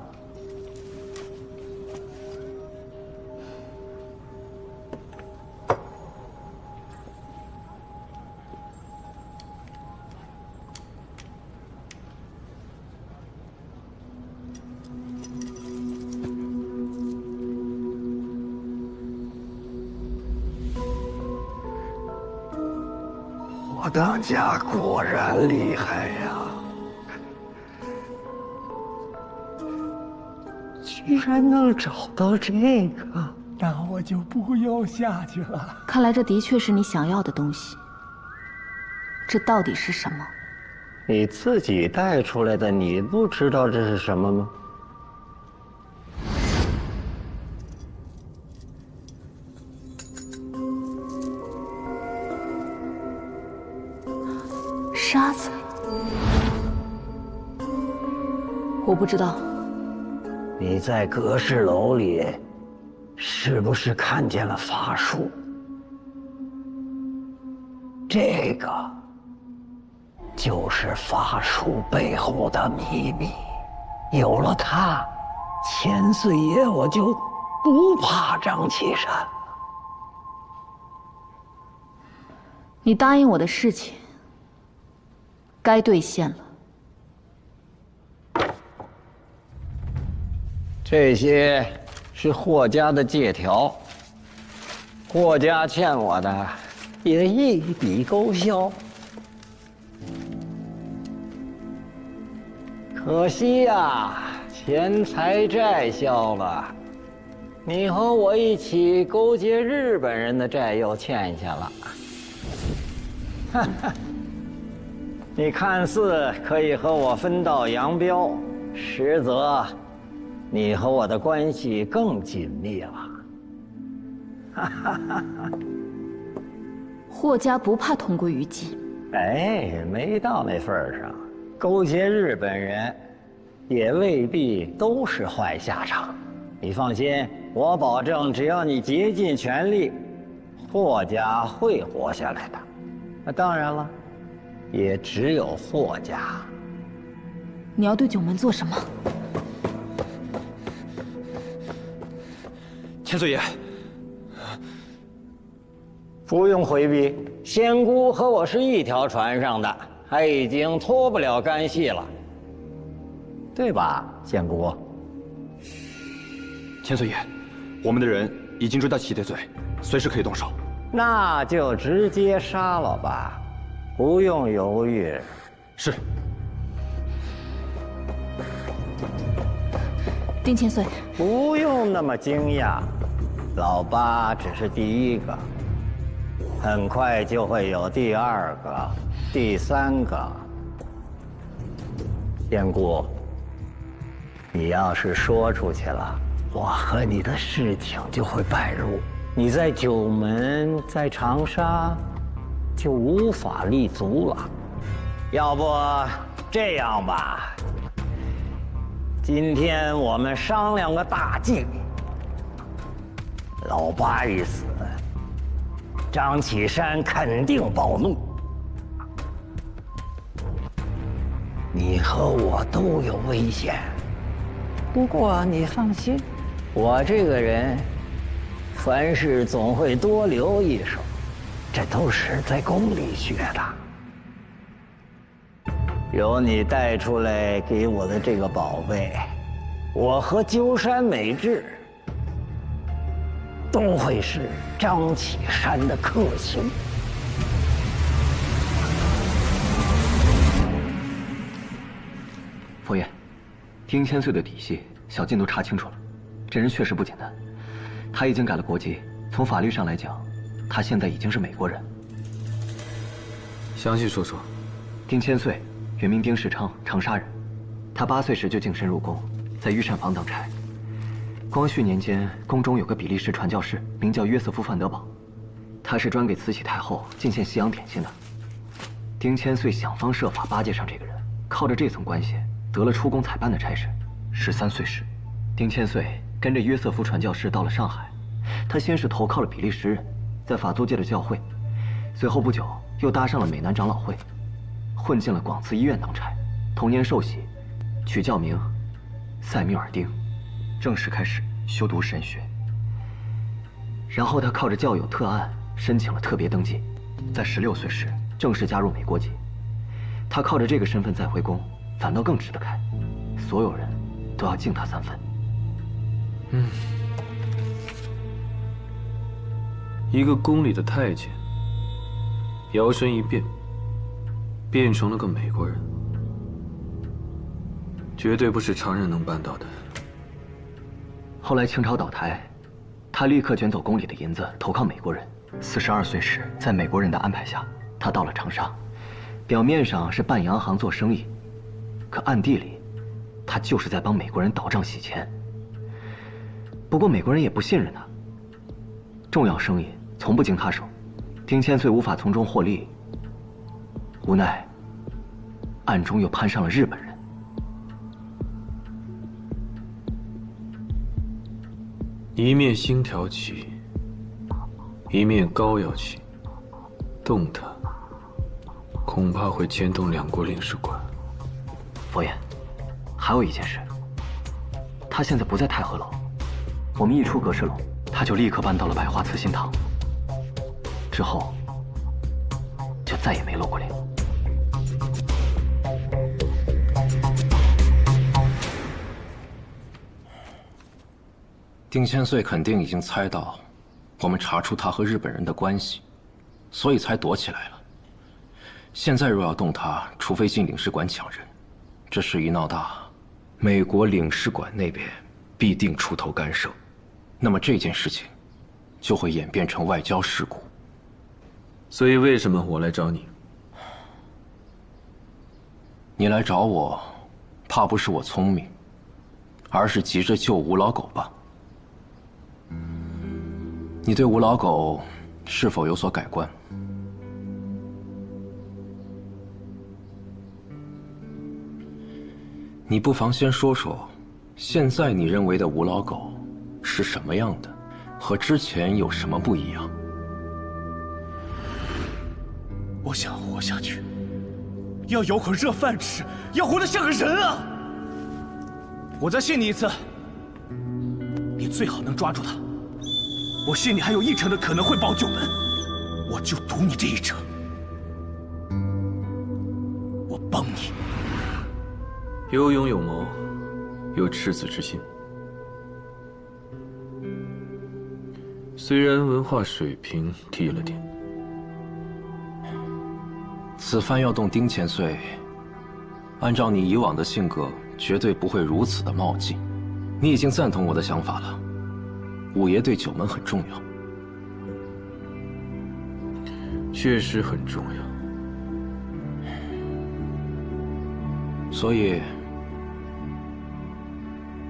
我当家果然厉害呀！居然能找到这个！那我就不要下去了。看来这的确是你想要的东西。这到底是什么？你自己带出来的，你不知道这是什么吗？沙子。我不知道。你在阁室楼里，是不是看见了法术？这个就是法术背后的秘密。有了它，千岁爷我就不怕张启山了。你答应我的事情，该兑现了。这些是霍家的借条，霍家欠我的也一笔勾销。可惜呀，钱财债消了，你和我一起勾结日本人的债又欠下了。哈哈，你看似可以和我分道扬镳，实则你和我的关系更紧密了。哈哈哈哈！霍家不怕同归于尽。哎，没到那份儿上，勾结日本人，也未必都是坏下场。你放心，我保证，只要你竭尽全力，霍家会活下来的。那当然了，也只有霍家。你要对九门做什么？千岁爷，不用回避，仙姑和我是一条船上的，还已经脱不了干系了，对吧，仙姑？千岁爷，我们的人已经追到齐贼嘴，随时可以动手。那就直接杀了吧，不用犹豫。是。丁千岁，不用那么惊讶。老八只是第一个，很快就会有第二个、第三个。仙姑，你要是说出去了，我和你的事情就会败露，你在九门、在长沙就无法立足了。要不这样吧，今天我们商量个大计。老八一死，张启山肯定暴怒，你和我都有危险。不过你放心，我这个人凡事总会多留一手，这都是在宫里学的。由你带出来给我的这个宝贝，我和鸠山美智都会是张启山的克星。佛爷，丁千岁的底细，小静都查清楚了。这人确实不简单，他已经改了国籍，从法律上来讲，他现在已经是美国人。详细说说。丁千岁，原名丁世昌，长沙人。他8岁时就净身入宫，在御膳房当差。光绪年间，宫中有个比利时传教士，名叫约瑟夫·范德堡，他是专给慈禧太后进献西洋点心的。丁千岁想方设法巴结上这个人，靠着这层关系得了出宫采办的差事。13岁时，丁千岁跟着约瑟夫传教士到了上海，他先是投靠了比利时人，在法租界的教会，随后不久又搭上了美南长老会，混进了广慈医院当差。同年受洗，取教名塞缪尔丁，正式开始修读神学。然后他靠着教友特案申请了特别登记，在16岁时正式加入美国籍。他靠着这个身份再回宫，反倒更吃得开，所有人都要敬他3分。一个宫里的太监，摇身一变，变成了个美国人，绝对不是常人能办到的。后来清朝倒台，他立刻卷走宫里的银子，投靠美国人。42岁时，在美国人的安排下，他到了长沙，表面上是办洋行做生意，可暗地里，他就是在帮美国人倒账洗钱。不过美国人也不信任他，重要生意从不经他手，丁千岁无法从中获利，无奈暗中又攀上了日本人。一面星条起，一面膏药起，动它，恐怕会牵动两国领事馆。佛爷，还有一件事，他现在不在太和楼，我们一出阁侍楼，他就立刻搬到了百花慈心堂，之后就再也没露过脸。丁千岁肯定已经猜到我们查出他和日本人的关系，所以才躲起来了。现在若要动他，除非进领事馆抢人，这事一闹大，美国领事馆那边必定出头干涉，那么这件事情就会演变成外交事故。所以为什么我来找你？你来找我，怕不是我聪明，而是急着救吴老狗吧？你对吴老狗是否有所改观？你不妨先说说，现在你认为的吴老狗是什么样的，和之前有什么不一样？我想活下去，要有口热饭吃，要活得像个人啊！我再信你一次，你最好能抓住他。我信你还有1成的可能会保九门，我就赌你这1成。我帮你。有勇有谋，有赤子之心。虽然文化水平低了点，此番要动丁千岁，按照你以往的性格，绝对不会如此的冒进。你已经赞同我的想法了。五爷对九门很重要，确实很重要。所以，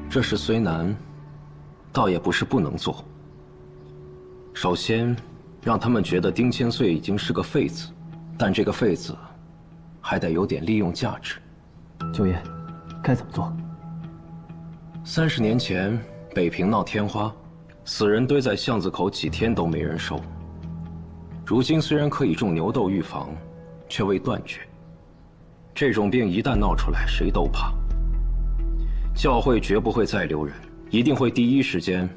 这事虽难，倒也不是不能做。首先，让他们觉得丁千岁已经是个废子，但这个废子还得有点利用价值。九爷，该怎么做？30年前，北平闹天花。死人堆在巷子口几天都没人收。如今虽然可以种牛痘预防，却未断绝。这种病一旦闹出来，谁都怕。教会绝不会再留人，一定会第一时间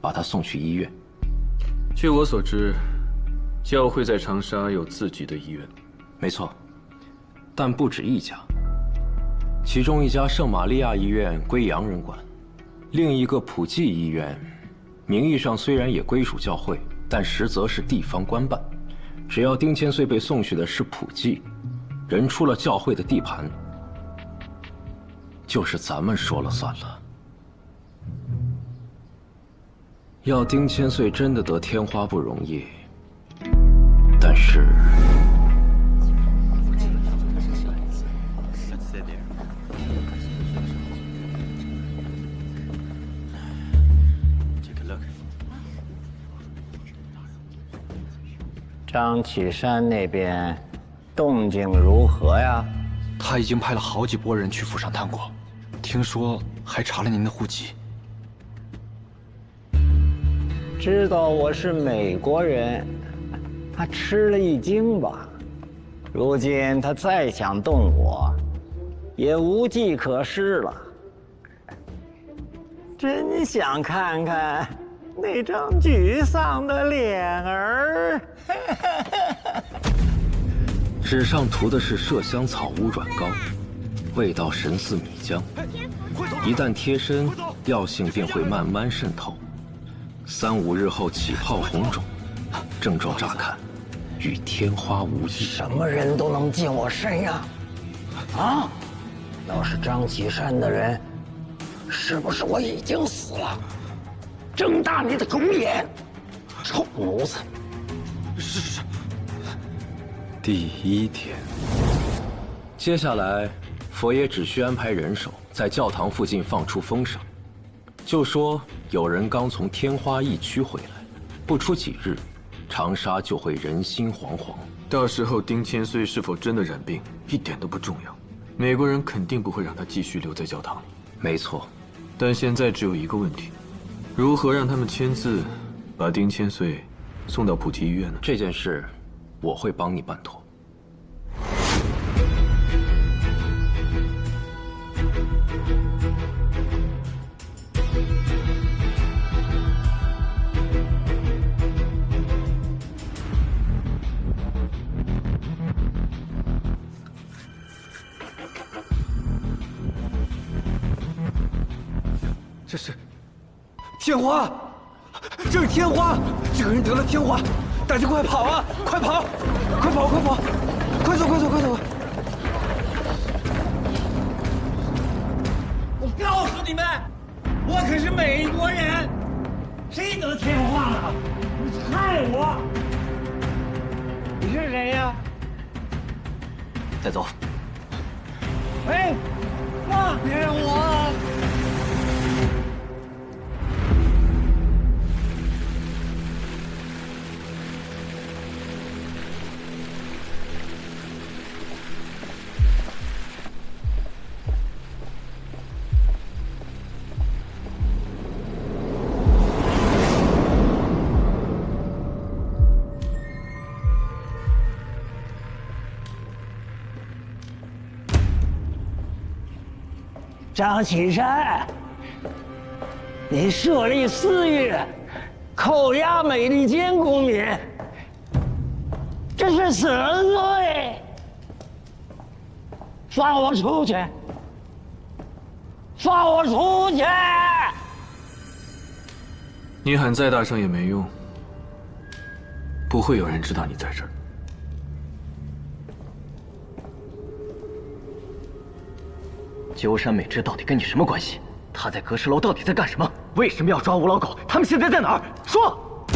把他送去医院。据我所知，教会在长沙有自己的医院。没错，但不止一家。其中一家圣玛利亚医院归洋人管，另一个普济医院。名义上虽然也归属教会，但实则是地方官办。只要丁千岁被送去的是普济，人出了教会的地盘，就是咱们说了算了。要丁千岁真的得天花不容易，但是张启山那边动静如何呀？他已经派了好几拨人去府上探过，听说还查了您的户籍。知道我是美国人，他吃了一惊吧？如今他再想动我，也无计可施了。真想看看那张沮丧的脸儿。纸上涂的是麝香草乌软膏，味道神似米浆，一旦贴身，药性便会慢慢渗透，3、5日后起泡红肿，症状乍看与天花无异。什么人都能进我身呀？啊！要是张启山的人，是不是我已经死了？睁大你的狗眼！臭奴才！是。第1天，接下来，佛爷只需安排人手在教堂附近放出风声，就说有人刚从天花疫区回来，不出几日，长沙就会人心惶惶。到时候丁千岁是否真的染病，一点都不重要。美国人肯定不会让他继续留在教堂里。没错，但现在只有一个问题：如何让他们签字，把丁千岁送到普吉医院呢？这件事，我会帮你办妥。这是天花，这是天花！这个人得了天花，大家快跑啊！快跑！快跑！快跑！快走！快走！快走！我告诉你们，我可是美国人，谁得天花了？你害我！你是谁呀？再走。哎，放开我！张启山，你设立私狱，扣押美利坚公民，这是死人罪！放我出去！放我出去！你喊再大声也没用，不会有人知道你在这儿。鸠山美枝到底跟你什么关系？他在阁师楼到底在干什么？为什么要抓吴老狗？他们现在在哪儿？说！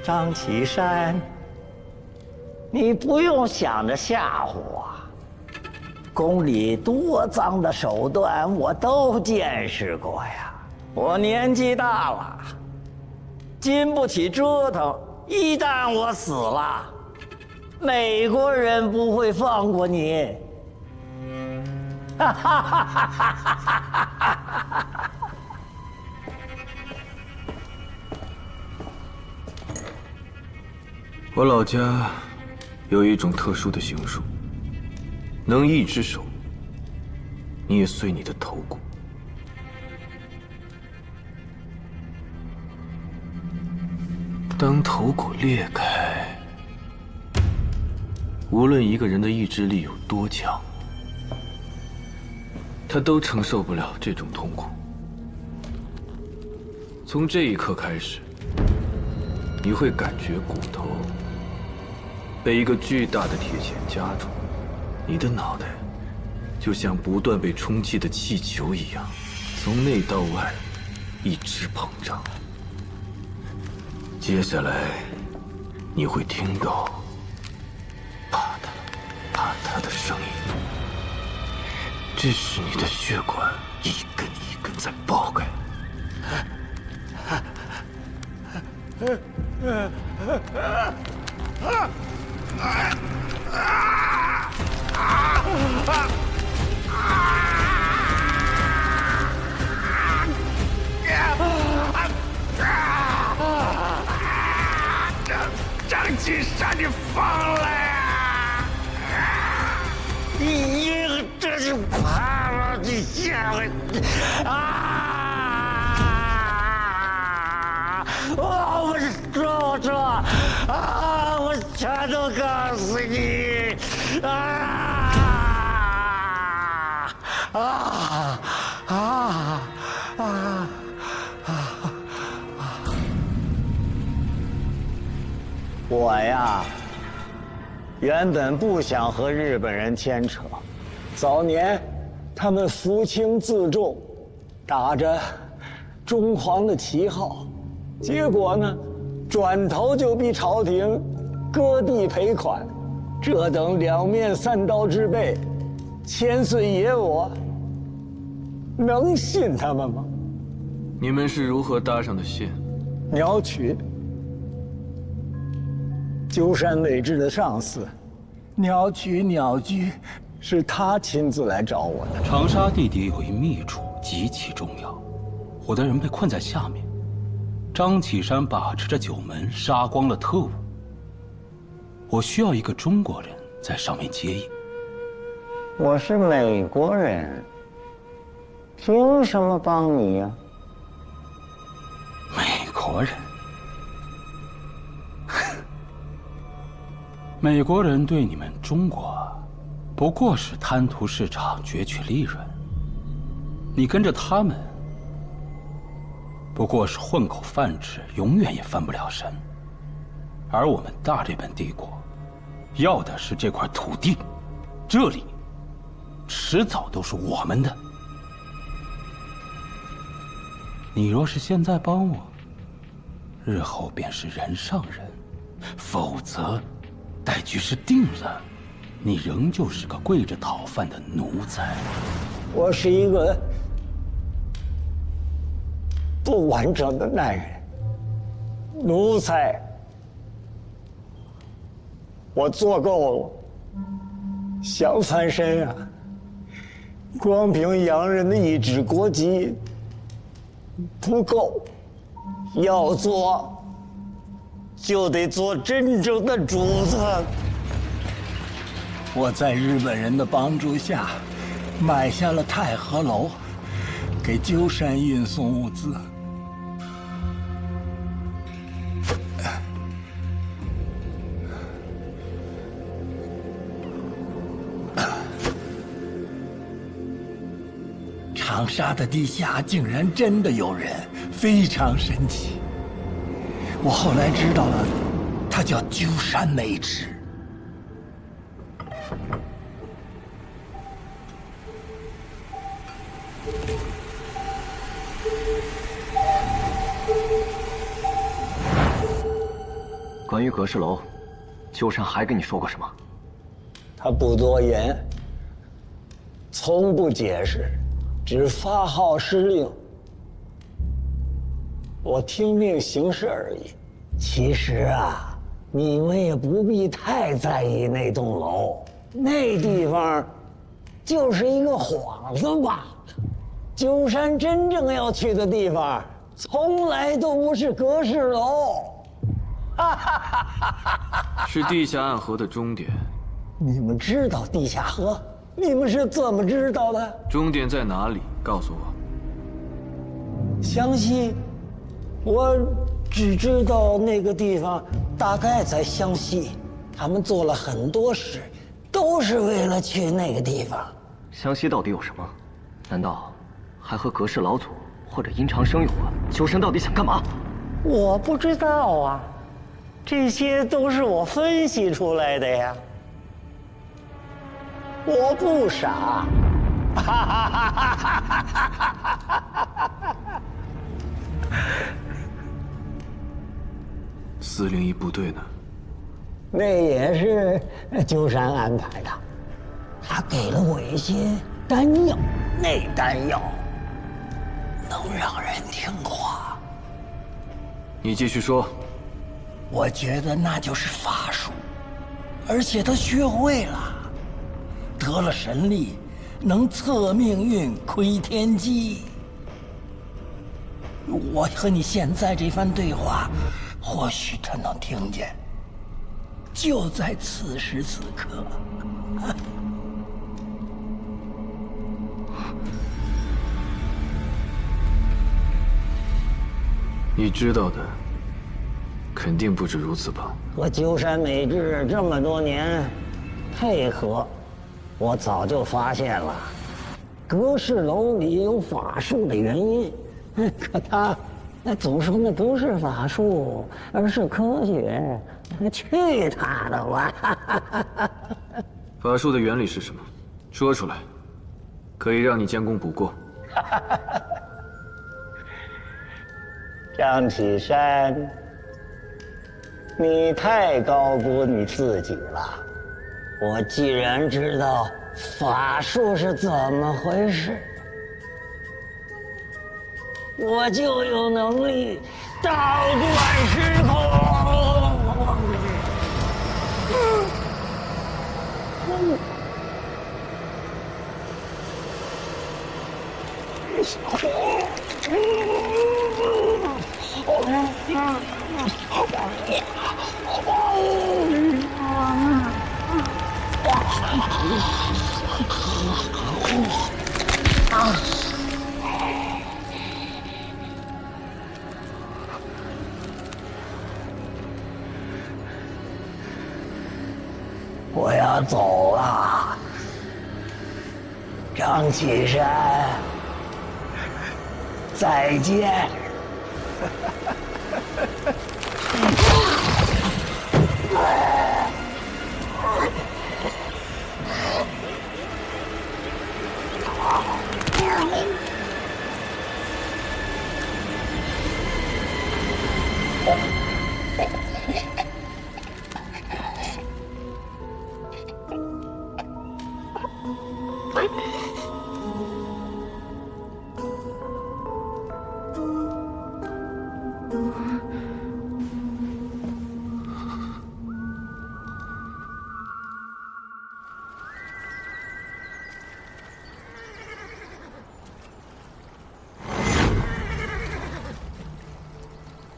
张启山，你不用想着吓唬我，宫里多脏的手段我都见识过呀。我年纪大了，经不起折腾。一旦我死了，美国人不会放过你。哈哈哈哈哈！我老家有一种特殊的刑术，能一只手捏碎你的头骨。当头骨裂开，无论一个人的意志力有多强，他都承受不了这种痛苦。从这一刻开始，你会感觉骨头被一个巨大的铁钳夹住，你的脑袋就像不断被充气的气球一样，从内到外一直膨胀。接下来，你会听到啪嗒啪嗒的声音，这是你的血管一根一根在爆开。张启山，你放了呀！你这就怕了，你下回啊！我说啊！我全都告诉你我呀，原本不想和日本人牵扯，早年他们扶轻自重，打着中皇的旗号，结果呢，转头就逼朝廷割地赔款。这等两面三刀之辈，千岁爷我能信他们吗？你们是如何搭上的线？鸟取，鸠山美智的上司，鸟取鸟居，是他亲自来找我的。长沙地底有一秘处极其重要，我的人被困在下面，张启山把持着九门，杀光了特务。我需要一个中国人在上面接应。我是美国人，凭什么帮你呀？美国人，美国人对你们中国不过是贪图市场、攫取利润，你跟着他们不过是混口饭吃，永远也翻不了身。而我们大日本帝国要的是这块土地，这里迟早都是我们的。你若是现在帮我，日后便是人上人；否则，待局势定了，你仍旧是个跪着讨饭的奴才。我是一个不完整的男人，奴才。我做够了，想翻身啊！光凭洋人的一纸国籍不够，要做就得做真正的主子。我在日本人的帮助下，买下了太和楼，给鸠山运送物资。长沙的地下竟然真的有人，非常神奇。我后来知道了，他叫鸠山美智。关于阁氏楼，鸠山还跟你说过什么？他不多言，从不解释。只发号施令，我听命行事而已。其实啊，你们也不必太在意那栋楼，那地方就是一个幌子罢了。鸠山真正要去的地方，从来都不是阁氏楼，是地下暗河的终点。你们知道地下河？你们是怎么知道的？终点在哪里？告诉我。湘西，我只知道那个地方大概在湘西。他们做了很多事，都是为了去那个地方。湘西到底有什么？难道还和阁氏老祖或者殷长生有关？鸠山到底想干嘛？我不知道啊，这些都是我分析出来的呀。我不傻，401部队呢？那也是鸠山安排的，他给了我一些丹药，那丹药能让人听话。你继续说。我觉得那就是法术，而且他学会了。得了神力，能测命运、窥天机。我和你现在这番对话，或许他能听见。就在此时此刻。你知道的，肯定不止如此吧？和鸠山美智这么多年配合。我早就发现了，阁氏楼里有法术的原因，可他总说那不是法术，而是科学。去他的吧！法术的原理是什么？说出来。可以让你将功补过。张启山，你太高估你自己了。我既然知道法术是怎么回事，我就有能力倒转时空。我要走了，张启山，再见。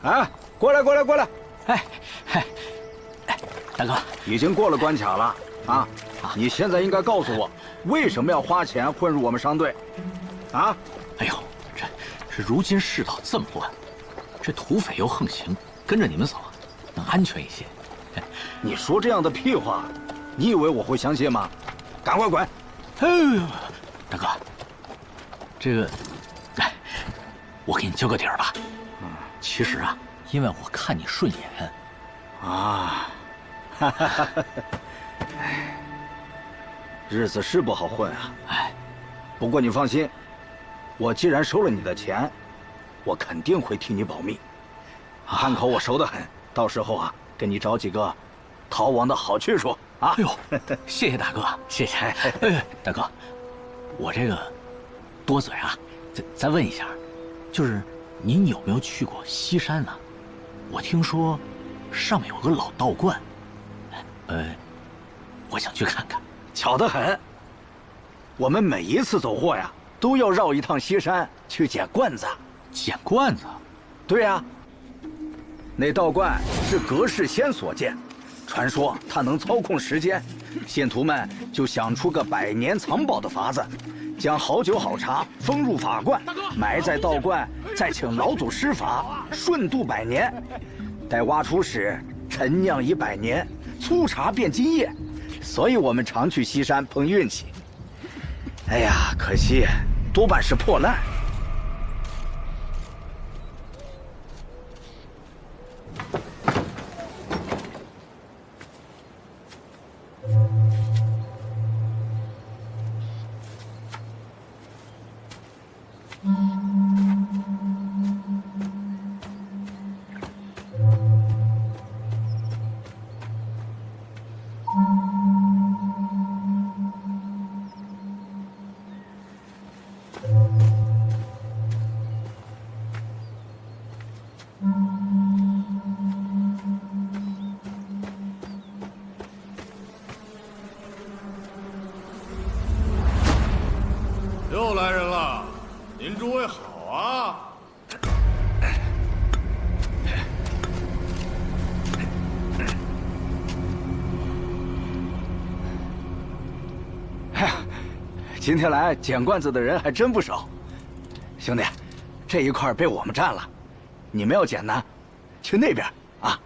哎，过来，过来，过来！哎，大哥，已经过了关卡了啊！你现在应该告诉我，为什么要花钱混入我们商队？啊！哎呦，这如今世道这么乱，这土匪又横行，跟着你们走，能安全一些。你说这样的屁话，你以为我会相信吗？赶快滚！哎呦，大哥，这个，哎，我给你交个底儿吧。其实啊，因为我看你顺眼，啊，哈哈哈！哎，日子是不好混啊。哎，不过你放心，我既然收了你的钱，我肯定会替你保密。汉口我熟得很，到时候啊，给你找几个逃亡的好去处啊。哎呦，谢谢大哥，谢谢。哎，大哥，我这个多嘴啊，再问一下，就是。您有没有去过西山呢？我听说上面有个老道观，我想去看看。巧得很，我们每一次走货呀，都要绕一趟西山去捡罐子。捡罐子？对呀。那道观是葛世仙所建，传说他能操控时间，信徒们就想出个百年藏宝的法子。将好酒好茶封入法罐，埋在道观，再请老祖施法，顺度100年。待挖出时，陈酿已100年，粗茶变金液。所以我们常去西山碰运气。哎呀，可惜多半是破烂。又来人了，您诸位好啊！哎呀，今天来捡罐子的人还真不少。兄弟，这一块被我们占了，你们要捡呢，去那边啊。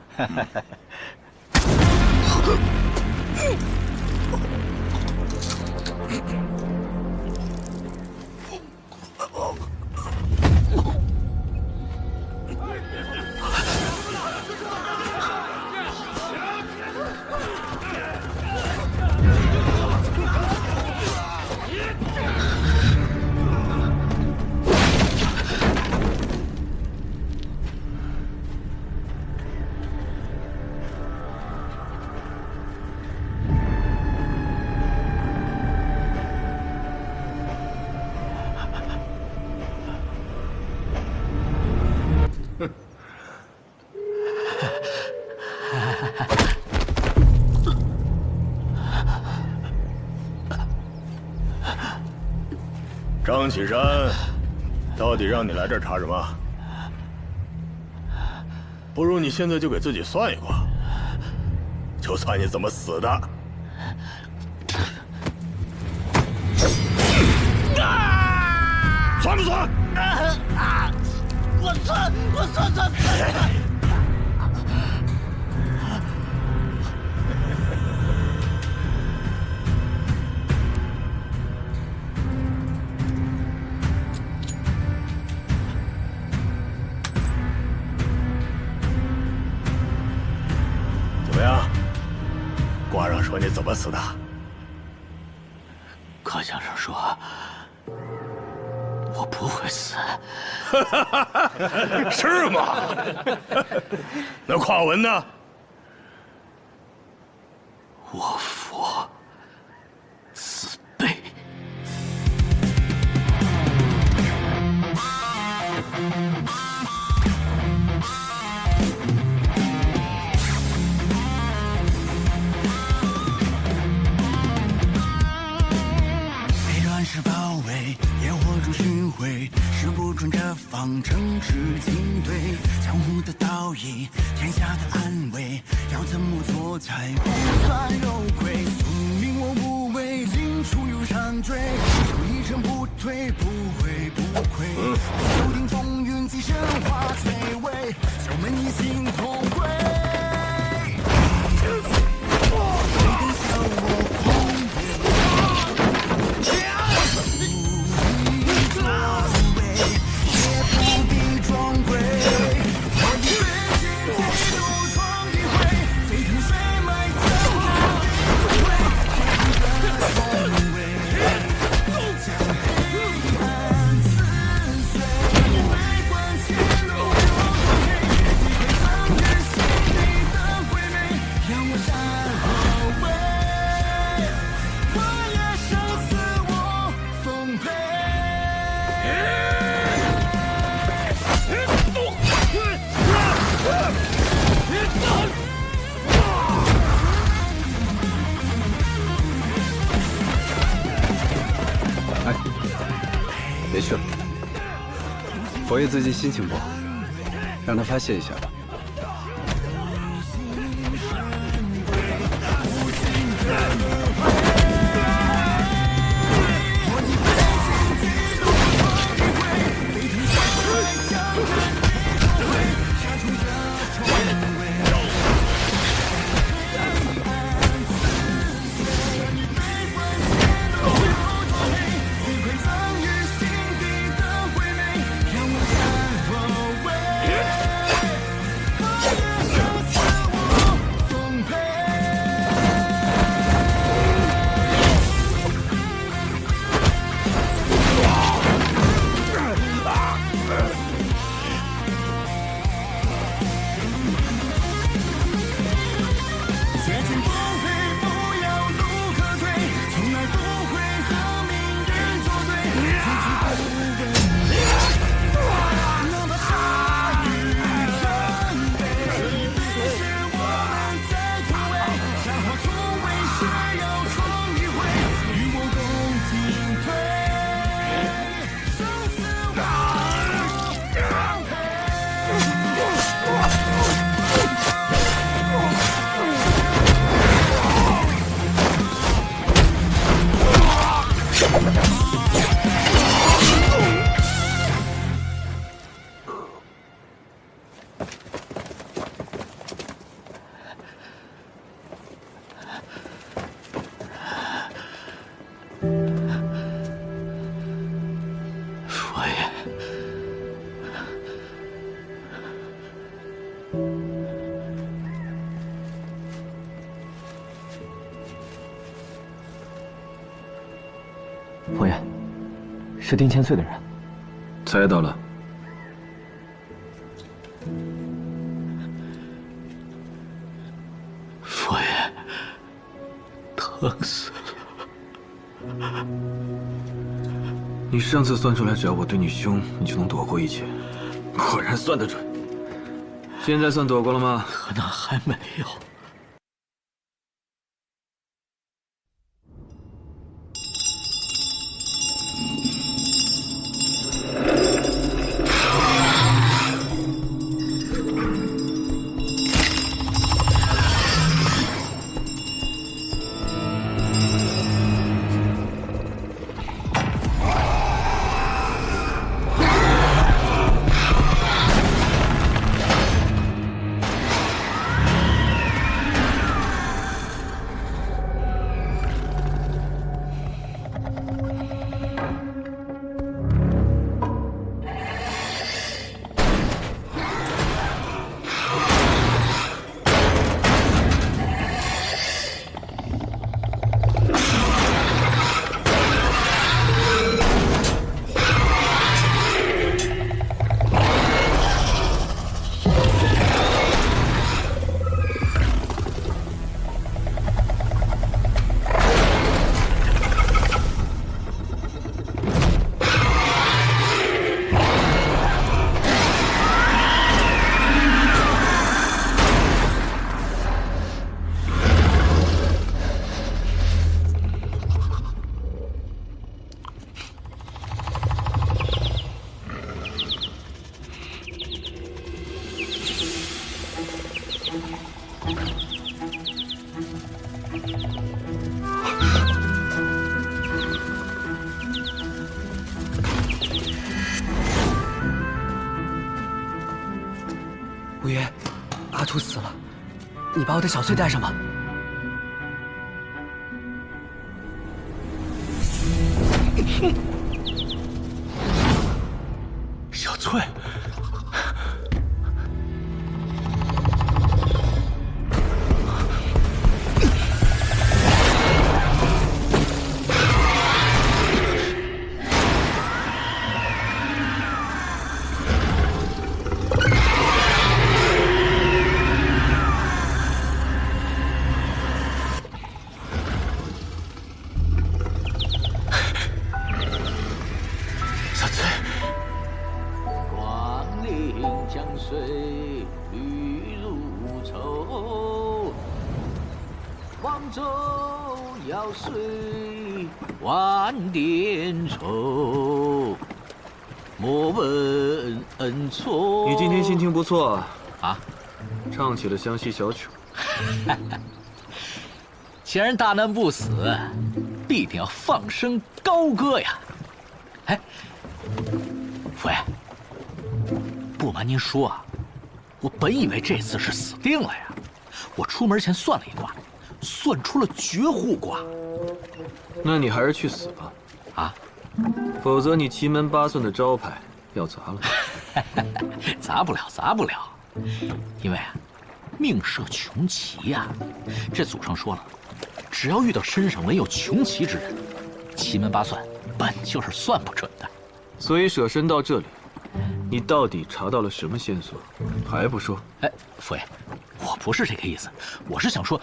张启山，到底让你来这儿查什么？不如你现在就给自己算一卦，就算你怎么死的。算不算？我算。怎么样？卦上说你怎么死的？卦象上说，我不会死。是吗？那卦文呢？我佛死背。被乱世包围，烟火中巡回，时不准这方程式进退，江湖的倒影，天下的安危，要怎么做才不算有愧？宿命我无畏，尽处有山追，有一成不退，不悔不愧。注定风云际神化摧毁，九门一心同归。别去了，佛爷最近心情不好，让他发泄一下吧。佛爷，是丁千岁的人。猜到了。佛爷，疼死了。你上次算出来，只要我对你凶，你就能躲过一劫，果然算得准。现在算躲过了吗？可能还没有。五爷，阿图死了，你把我的小翠带上吧。小翠。 万点愁，莫问恩错。你今天心情不错啊，唱起了湘西小曲。既然大难不死，必定要放声高歌呀！哎，父爷，不瞒您说啊，我本以为这次是死定了呀。我出门前算了一卦，算出了绝户卦。 那你还是去死吧，啊！否则你奇门八算的招牌要砸了。砸不了，砸不了，因为啊，命设穷奇呀。这祖上说了，只要遇到身上没有穷奇之人，奇门八算本就是算不准的。所以舍身到这里，你到底查到了什么线索？还不说？哎，父爷，我不是这个意思，我是想说，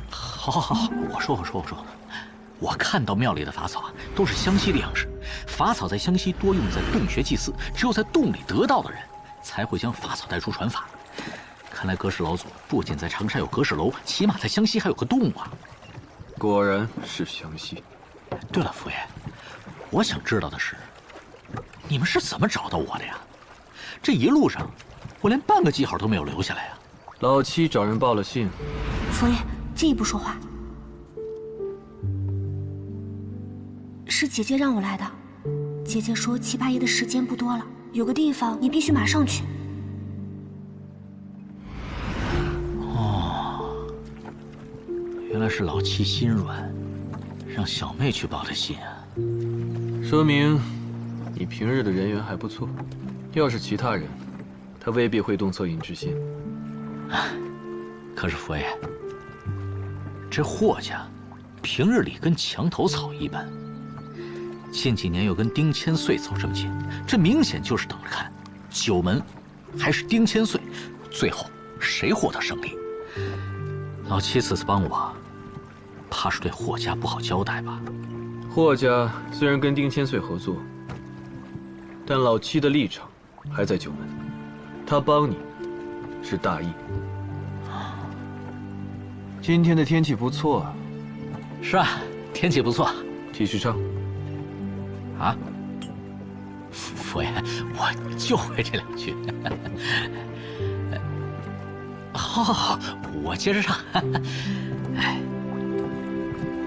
好，我说。我看到庙里的法草啊，都是湘西的样式。法草在湘西多用在洞穴祭祀，只有在洞里得到的人，才会将法草带出传法。看来阁氏老祖不仅在长沙有阁氏楼，起码在湘西还有个洞啊。果然是湘西。对了，父爷，我想知道的是，你们是怎么找到我的呀？这一路上，我连半个记号都没有留下来呀。老七找人报了信。佛爷，进一步说话。 是姐姐让我来的，姐姐说七八爷的时间不多了，有个地方你必须马上去。哦，原来是老七心软，让小妹去报的信啊。说明你平日的人缘还不错，要是其他人，他未必会动恻隐之心。可是佛爷，这霍家平日里跟墙头草一般。 近几年又跟丁千岁走这么近，这明显就是等着看九门还是丁千岁，最后谁获得胜利。老七此次帮我，怕是对霍家不好交代吧？霍家虽然跟丁千岁合作，但老七的立场还在九门，他帮你是大义。今天的天气不错啊。是啊，天气不错。继续唱。 啊，佛爷，我就会这两句。好，我接着唱。哎，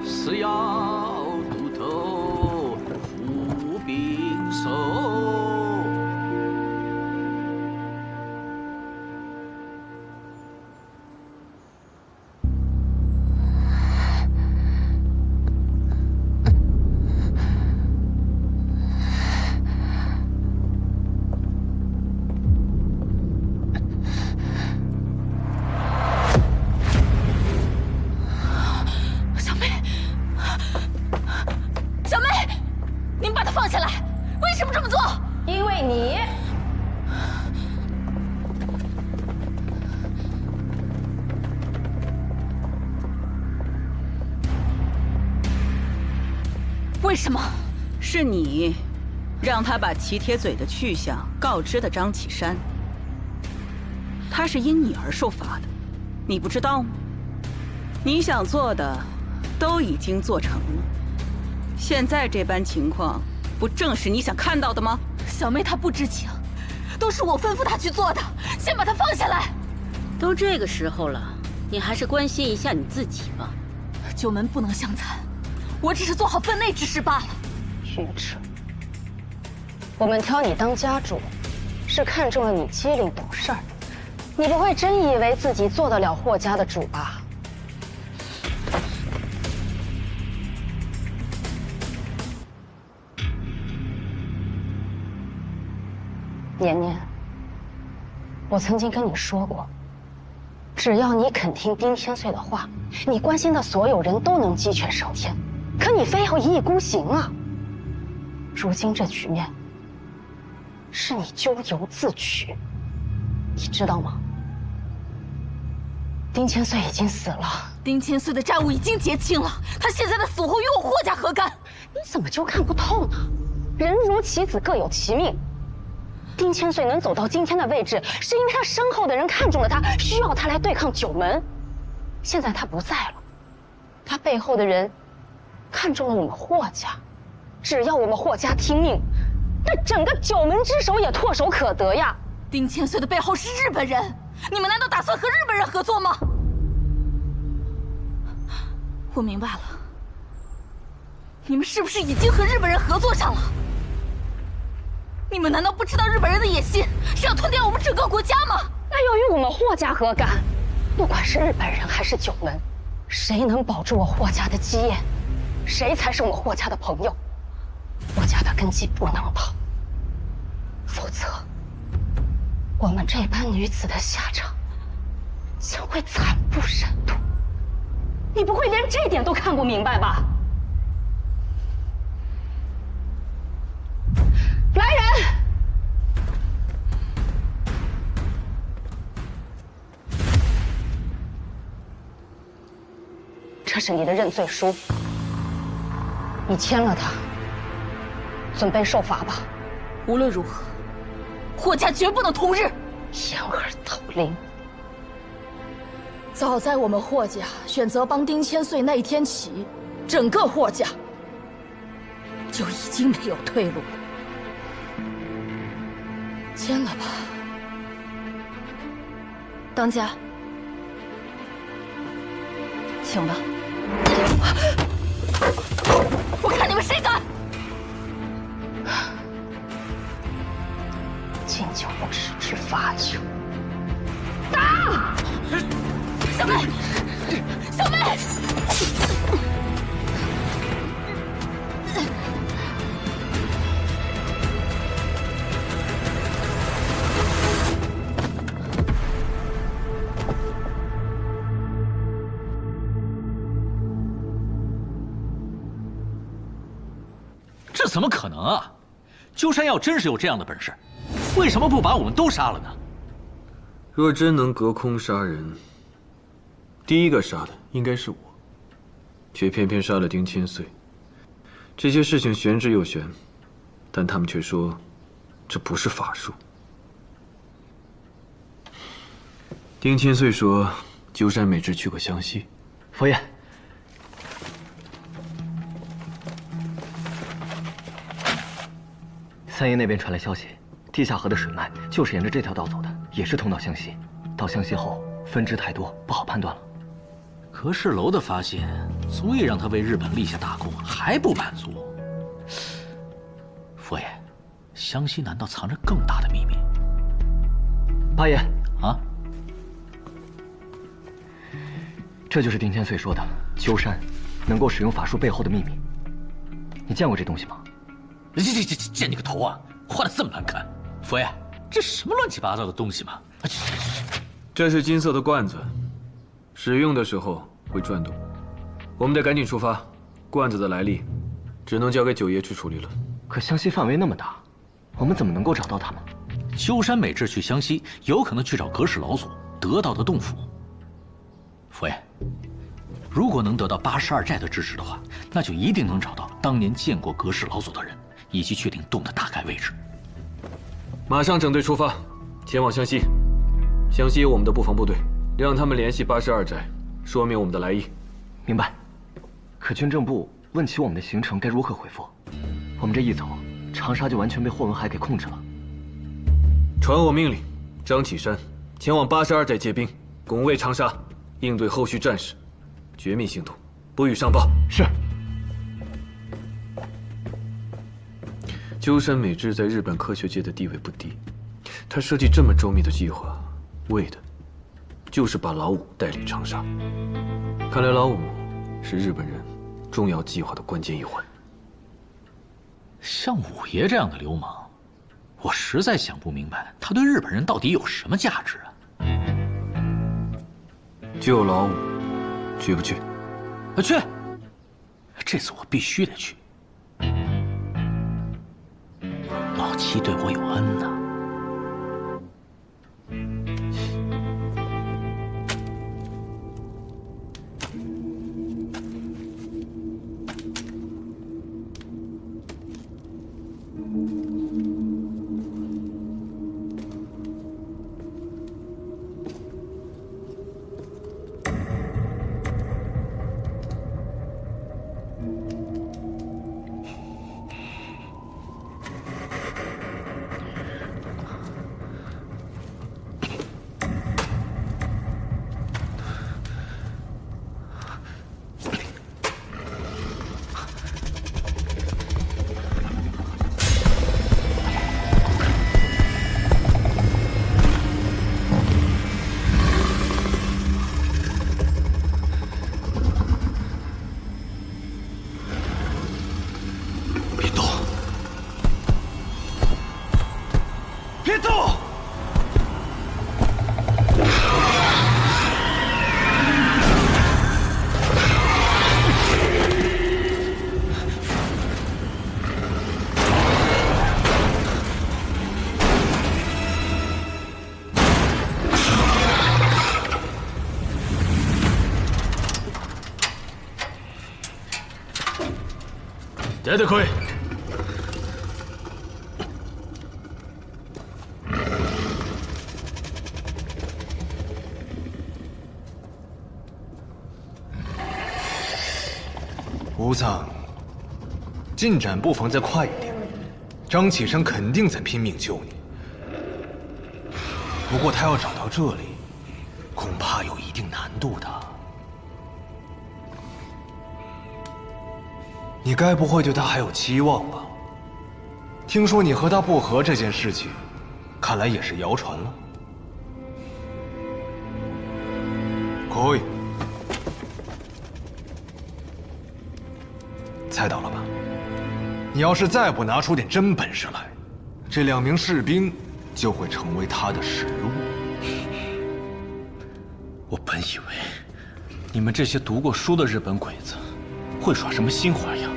是要渡头护兵手。 为什么？是你让他把齐铁嘴的去向告知的张启山。他是因你而受罚的，你不知道吗？你想做的都已经做成了，现在这般情况，不正是你想看到的吗？小妹她不知情，都是我吩咐她去做的，先把她放下来。都这个时候了，你还是关心一下你自己吧。九门不能相残，我只是做好分内之事罢了。愚蠢！我们挑你当家主，是看中了你机灵懂事儿。你不会真以为自己做得了霍家的主吧？年年，我曾经跟你说过，只要你肯听丁千岁的话，你关心的所有人都能鸡犬升天。可你非要一意孤行啊！如今这局面，是你咎由自取，你知道吗？丁千岁已经死了，丁千岁的债务已经结清了，他现在的死活与我霍家何干？你怎么就看不透呢？人如其子，各有其命。丁千岁能走到今天的位置，是因为他身后的人看中了他，需要他来对抗九门。现在他不在了，他背后的人看中了我们霍家，只要我们霍家听命，那整个九门之首也唾手可得呀。丁千岁的背后是日本人，你们难道打算和日本人合作吗？我明白了，你们是不是已经和日本人合作上了？你们难道不知道日本人的野心是要吞掉我们整个国家吗？那又与我们霍家何干？不管是日本人还是九门，谁能保住我霍家的基业，谁才是我们霍家的朋友。霍家的根基不能跑，否则我们这般女子的下场将会惨不忍睹。你不会连这点都看不明白吧？来人！这是你的认罪书，你签了它，准备受罚吧。无论如何，霍家绝不能同日。掩耳盗铃！早在我们霍家选择帮丁千岁那一天起，整个霍家就已经没有退路了。签了吧，当家，请吧。我看你们谁敢！敬酒不吃吃罚酒。打！小梅，小梅！这怎么可能啊！鸠山要真是有这样的本事，为什么不把我们都杀了呢？若真能隔空杀人，第一个杀的应该是我，却偏偏杀了丁千岁。这些事情玄之又玄，但他们却说这不是法术。丁千岁说鸠山美智去过湘西。佛爷，三爷那边传来消息，地下河的水脉就是沿着这条道走的，也是通到湘西。到湘西后分支太多，不好判断了。阁氏楼的发现足以让他为日本立下大功，还不满足？佛爷，湘西难道藏着更大的秘密？八爷啊，这就是丁千岁说的鸠山能够使用法术背后的秘密。你见过这东西吗？见你个头啊！画的这么难看，佛爷，这什么乱七八糟的东西嘛？这是金色的罐子，使用的时候会转动。我们得赶紧出发，罐子的来历只能交给九爷去处理了。可湘西范围那么大，我们怎么能够找到他们？鸠山美智去湘西，有可能去找阁氏老祖得道的洞府。佛爷，如果能得到82寨的支持的话，那就一定能找到当年见过阁氏老祖的人，以及确定洞的大概位置。马上整队出发，前往湘西。湘西有我们的布防部队，让他们联系82寨，说明我们的来意。明白。可军政部问起我们的行程该如何回复？我们这一走，长沙就完全被霍文海给控制了。传我命令，张启山前往82寨借兵，拱卫长沙，应对后续战事，绝密行动，不予上报。是。鸠山美智在日本科学界的地位不低，他设计这么周密的计划，为的就是把老五带离长沙。看来老五是日本人重要计划的关键一环。像五爷这样的流氓，我实在想不明白，他对日本人到底有什么价值啊？救老五，去不去？去，这次我必须得去。老七对我有恩呐。出てこい。吴藏，进展不妨再快一点。张启山肯定在拼命救你，不过他要找到这里，恐怕有一定难度的。你该不会对他还有期望吧？听说你和他不和这件事情，看来也是谣传了。可以。猜到了吧？你要是再不拿出点真本事来，这2名士兵就会成为他的食物。我本以为你们这些读过书的日本鬼子会耍什么新花样，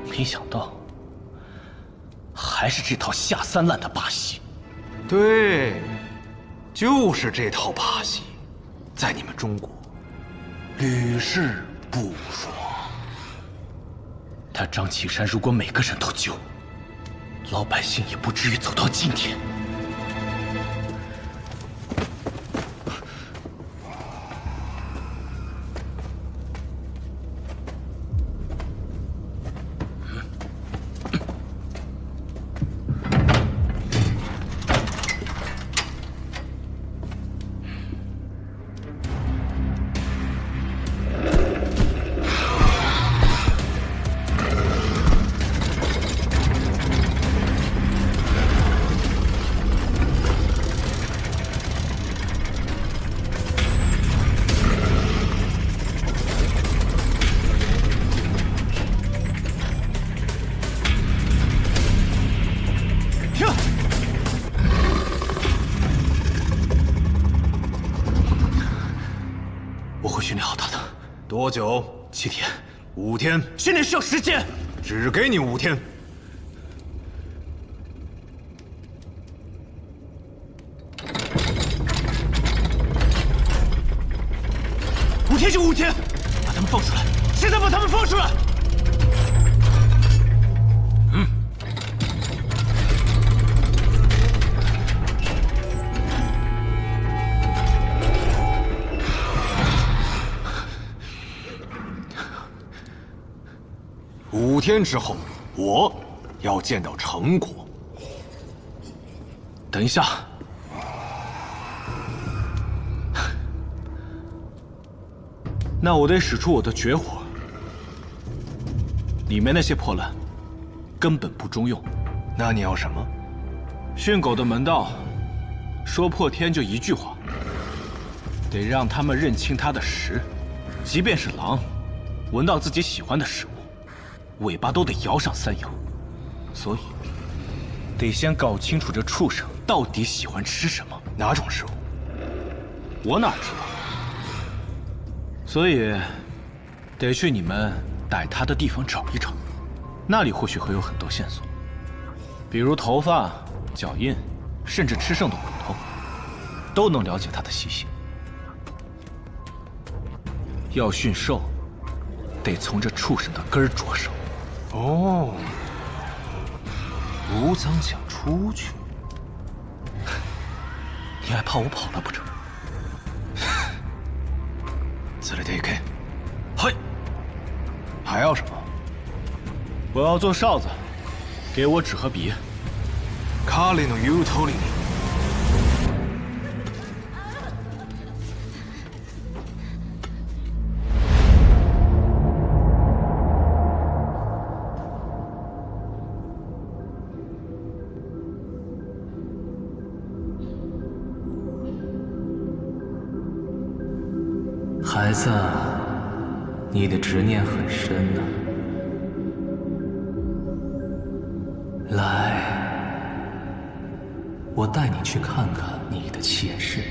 没想到还是这套下三滥的把戏。对，就是这套把戏，在你们中国屡试不爽。他张启山如果每个人都救，老百姓也不至于走到今天。多久？7天。5天。训练需要时间，只给你5天。5天就5天，把他们放出来！现在把他们放出来！5天之后，我要见到成果。等一下，那我得使出我的绝活。里面那些破烂根本不中用。那你要什么？训狗的门道，说破天就一句话，得让他们认清他的实。即便是狼，闻到自己喜欢的食物，尾巴都得摇上3摇。所以，得先搞清楚这畜生到底喜欢吃什么，哪种食物？我哪知道？所以，得去你们逮他的地方找一找，那里或许会有很多线索，比如头发、脚印，甚至吃剩的骨头，都能了解他的习性。要驯兽，得从这畜生的根儿着手。哦，吴藏想出去，你还怕我跑了不成？自力 DK， 嘿，还要什么？我要做哨子，给我纸和笔。卡里诺尤托里尼。孩子，你的执念很深呐。来，我带你去看看你的前世。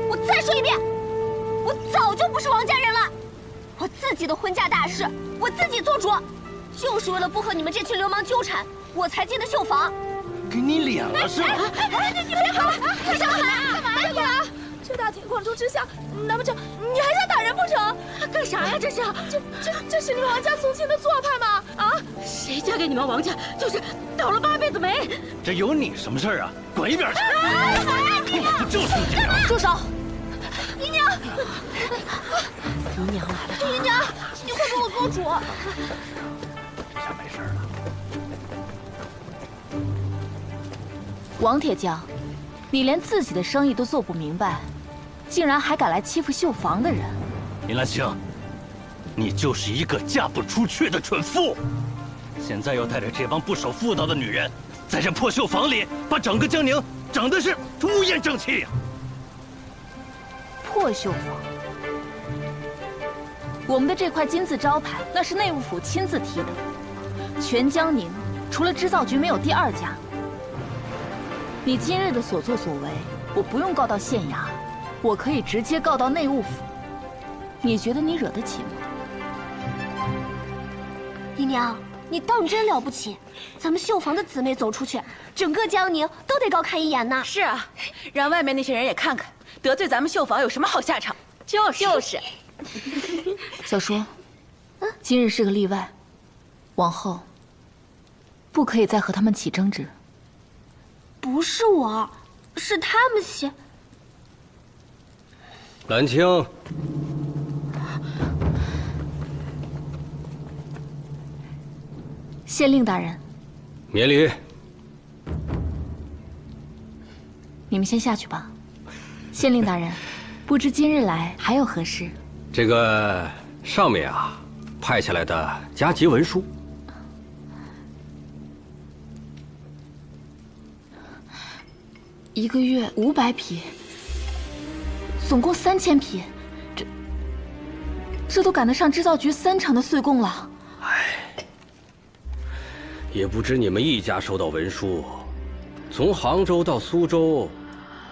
我再说一遍，我早就不是王家人了。我自己的婚嫁大事，我自己做主，就是为了不和你们这群流氓纠缠，我才进的绣坊。给你脸了是吧？你别跑！你想干嘛？干嘛呀？这大庭广众之下，难不成你还想打人不成？干啥呀？这是？这是你们王家从前的做派吗？啊！谁嫁给你们王家，就是倒了8辈子霉。这有你什么事啊？滚一边去！就是你这样！住手！姨娘，姨娘来了！姨娘，你快给我做主！先没事了。王铁匠，你连自己的生意都做不明白，竟然还敢来欺负绣坊的人！林兰青，你就是一个嫁不出去的蠢妇，现在又带着这帮不守妇道的女人，在这破绣坊里把整个江宁整的是乌烟瘴气呀！破绣坊，我们的这块金字招牌，那是内务府亲自提的，全江宁除了织造局没有第2家。你今日的所作所为，我不用告到县衙，我可以直接告到内务府。你觉得你惹得起吗？姨娘，你当真了不起！咱们绣坊的姊妹走出去，整个江宁都得高看一眼呢。是啊，让外面那些人也看看，得罪咱们绣坊有什么好下场？就是。小叔，今日是个例外，往后不可以再和他们起争执。不是我，是他们先。兰青，县令大人，免礼。你们先下去吧。县令大人，不知今日来还有何事？这个上面啊，派下来的加急文书。1个月500匹，总共3000匹，这都赶得上织造局3场的岁贡了。也不知你们一家收到文书，从杭州到苏州，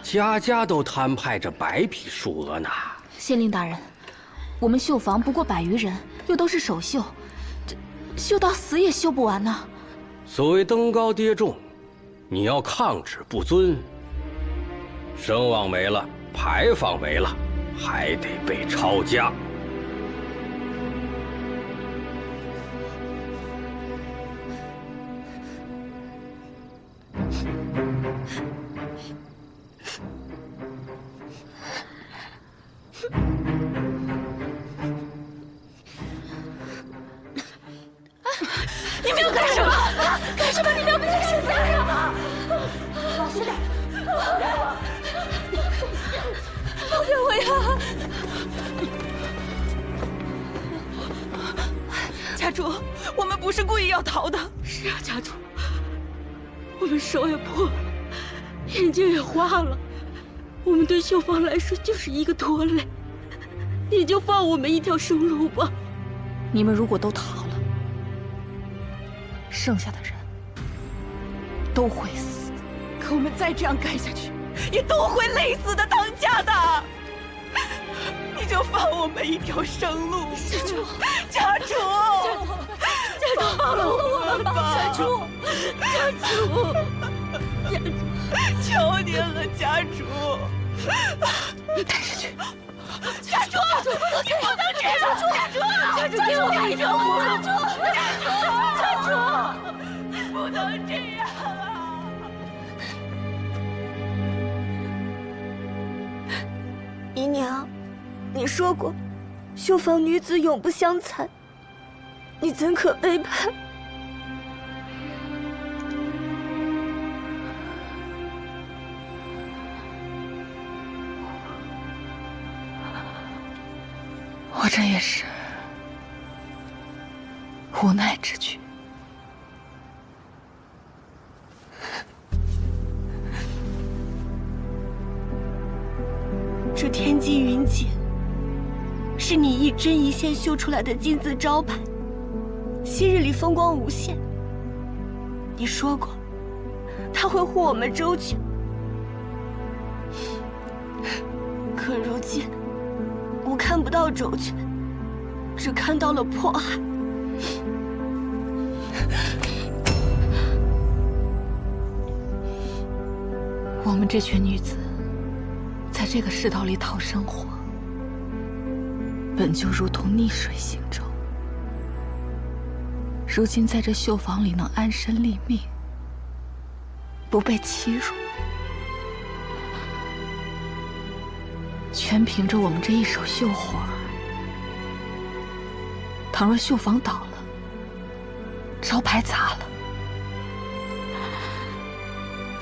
家家都摊派着100匹数额呢。县令大人，我们绣坊不过100余人，又都是首绣，这绣到死也绣不完呢。所谓登高跌重，你要抗旨不遵，声望没了，牌坊没了，还得被抄家。你们要干什么？干什么？你们要干什么？老实点！放开我呀！家主，我们不是故意要逃的。是啊，家主，我们手也破了，眼睛也花了，我们对秀芳来说就是一个拖累。你就放我们一条生路吧。你们如果都逃了，剩下的人都会死。可我们再这样干下去，也都会累死的，当家的。你就放我们一条生路，家主，家主，放了我们吧，家主，求您了，家主。带着去。家主，你不能这样！家主，给我一条活路！家主，不能这样啊！姨娘，你说过，绣坊女子永不相残，你怎可背叛？我这也是无奈之举。这天机云锦是你一针一线绣出来的金字招牌，昔日里风光无限。你说过，他会护我们周全，可如今我看不到周全，只看到了迫害。我们这群女子，在这个世道里讨生活，本就如同逆水行舟。如今在这绣坊里能安身立命，不被欺辱，全凭着我们这一手绣活儿。倘若绣坊倒了，招牌砸了，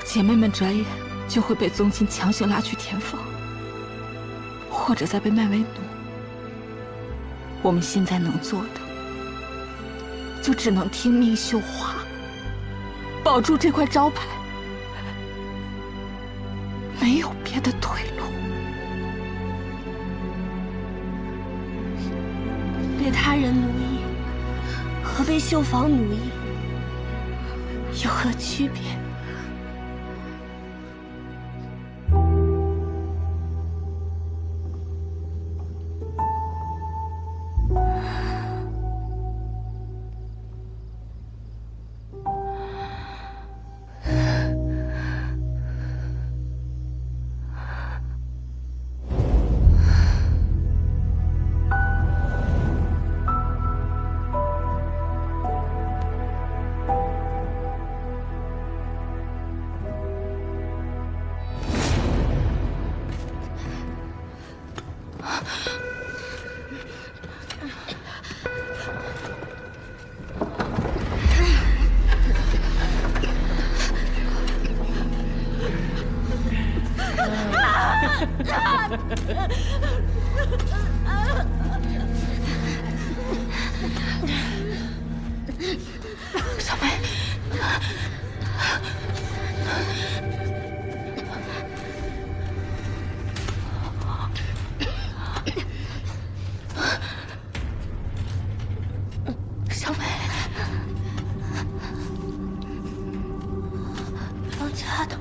姐妹们转眼就会被宗亲强行拉去填房，或者再被卖为奴。我们现在能做的，就只能听命绣花，保住这块招牌，没有别的退路。被他人奴役和被绣坊奴役有何区别？小梅，小梅，当家的。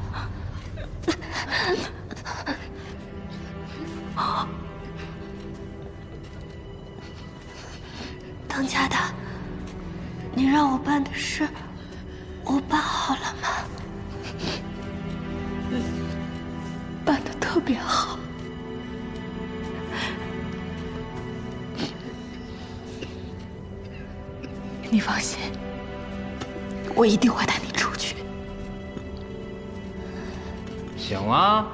当家的，你让我办的事，我办好了吗？办得特别好。你放心，我一定会带你出去。行啊。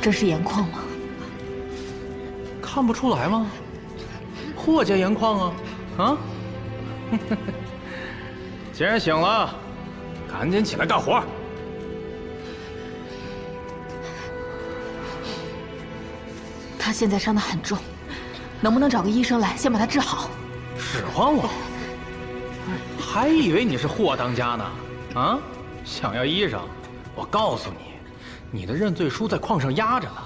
这是盐矿吗？看不出来吗？霍家盐矿啊，啊！既然醒了，赶紧起来干活。他现在伤得很重，能不能找个医生来先把他治好？使唤我？还以为你是霍当家呢，啊！想要医生，我告诉你，你的认罪书在矿上压着呢，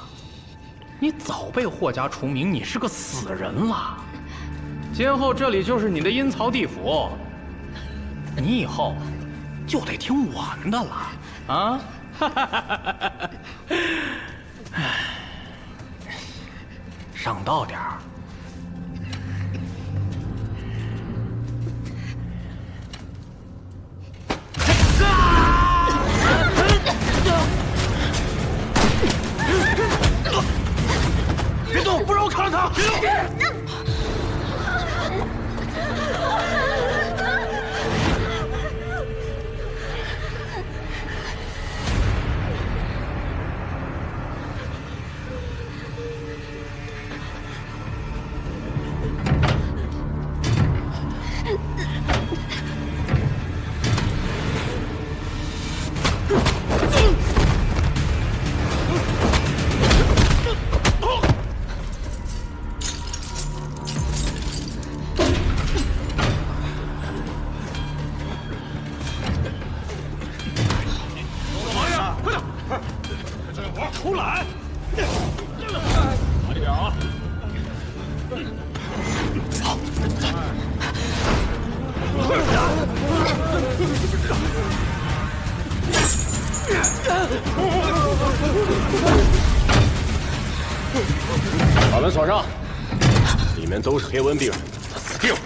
你早被霍家除名，你是个死人了。今后这里就是你的阴曹地府，你以后就得听我们的了，啊！上道点儿。别动，不让我看到他！别动！偷懒！快点啊！好。把门锁上，里面都是黑温病人，他死定了。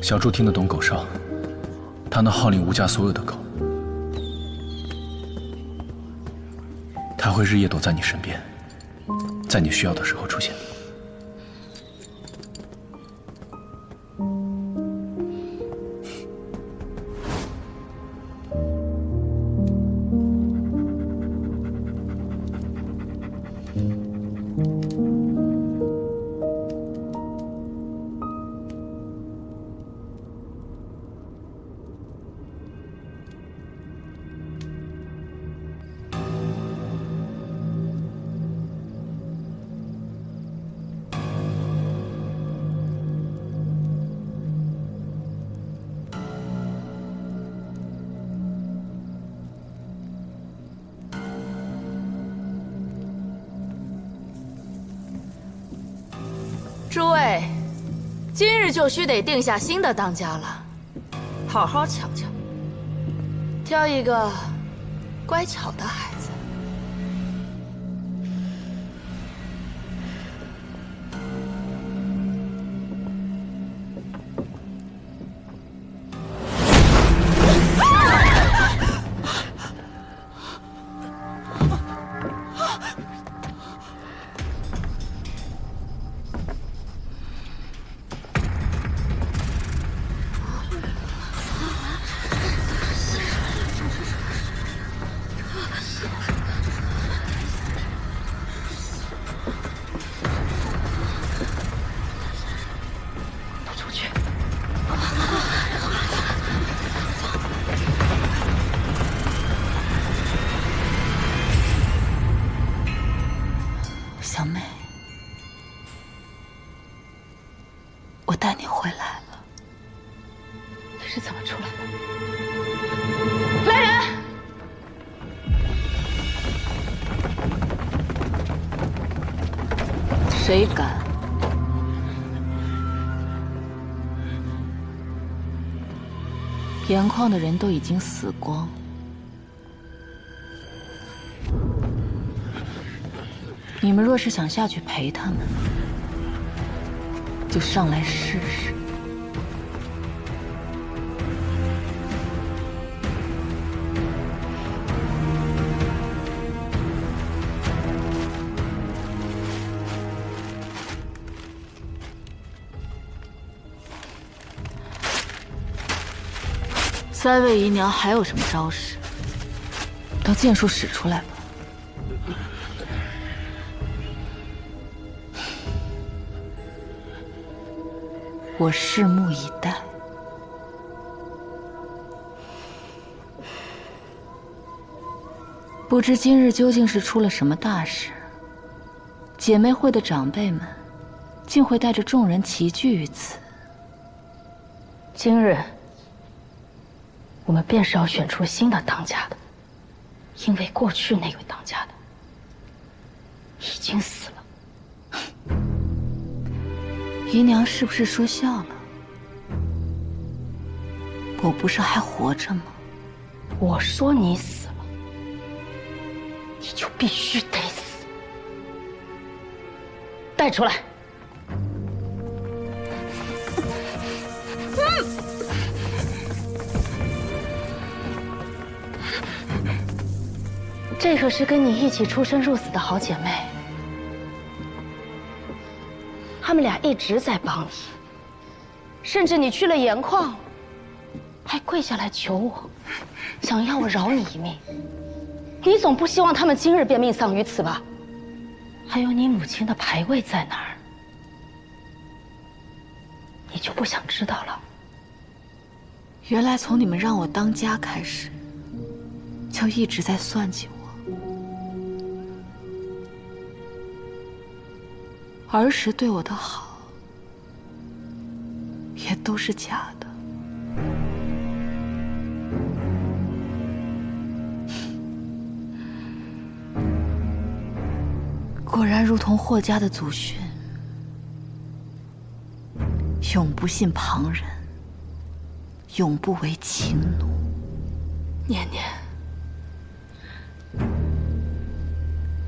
小猪听得懂狗哨，他能号令吴家所有的狗。他会日夜躲在你身边，在你需要的时候出现。诸位，今日就须得定下新的当家了，好好瞧瞧，挑一个乖巧的孩子。小妹，我带你回来了。你是怎么出来的？来人！谁敢？盐矿的人都已经死光。你们若是想下去陪他们，就上来试试。三位姨娘还有什么招式？等剑术使出来吧。我拭目以待。不知今日究竟是出了什么大事？姐妹会的长辈们竟会带着众人齐聚于此。今日，我们便是要选出新的当家的，因为过去那位当家的已经死了。姨娘是不是说笑了？我不是还活着吗？我说你死了，你就必须得死。带出来。这可是跟你一起出生入死的好姐妹。他们俩一直在帮你，甚至你去了盐矿，还跪下来求我，想要我饶你一命。你总不希望他们今日便命丧于此吧？还有你母亲的牌位在哪儿？你就不想知道了？原来从你们让我当家开始，就一直在算计我。儿时对我的好，也都是假的。果然如同霍家的祖训，永不信旁人，永不为情奴。念念，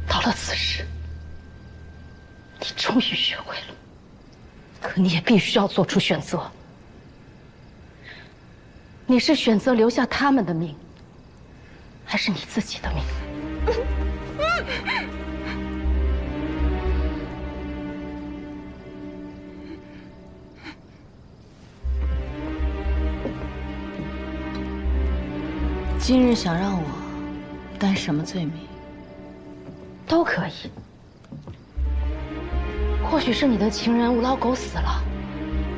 到了此时，你终于学会了，可你也必须要做出选择。你是选择留下他们的命，还是你自己的命？今日想让我担什么罪名？都可以。或许是你的情人吴老狗死了，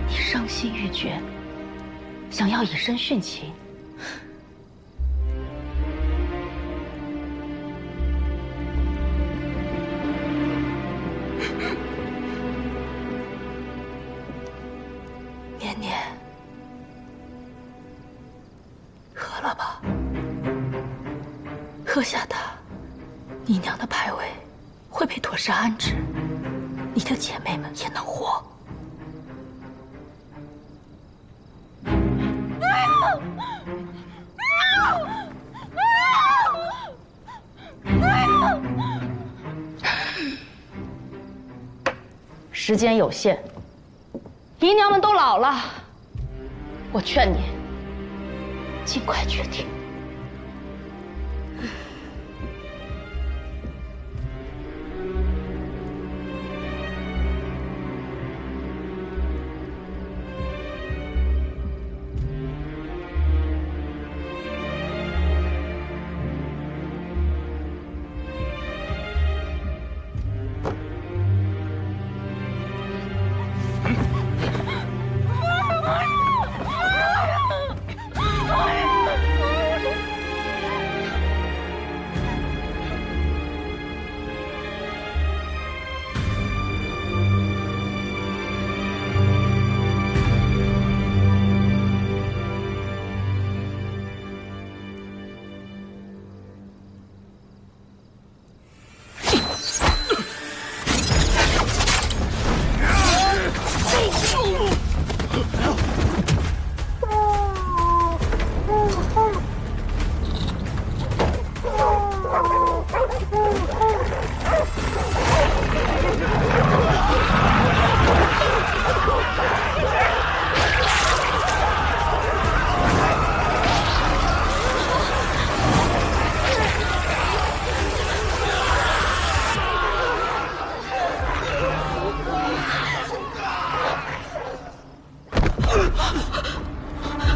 你伤心欲绝，想要以身殉情。年年，喝了吧，喝下它，你娘的牌位会被妥善安置，你的姐妹们也能活。时间有限，姨娘们都老了，我劝你尽快决定。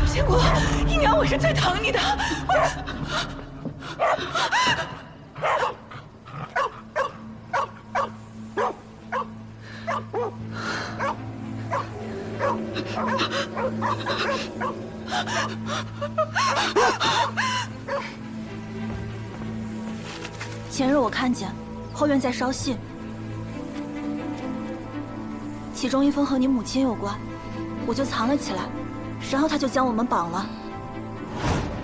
仙姑，姨娘，我是最疼你的。前日我看见后院在烧信，其中一封和你母亲有关，我就藏了起来，然后他就将我们绑了。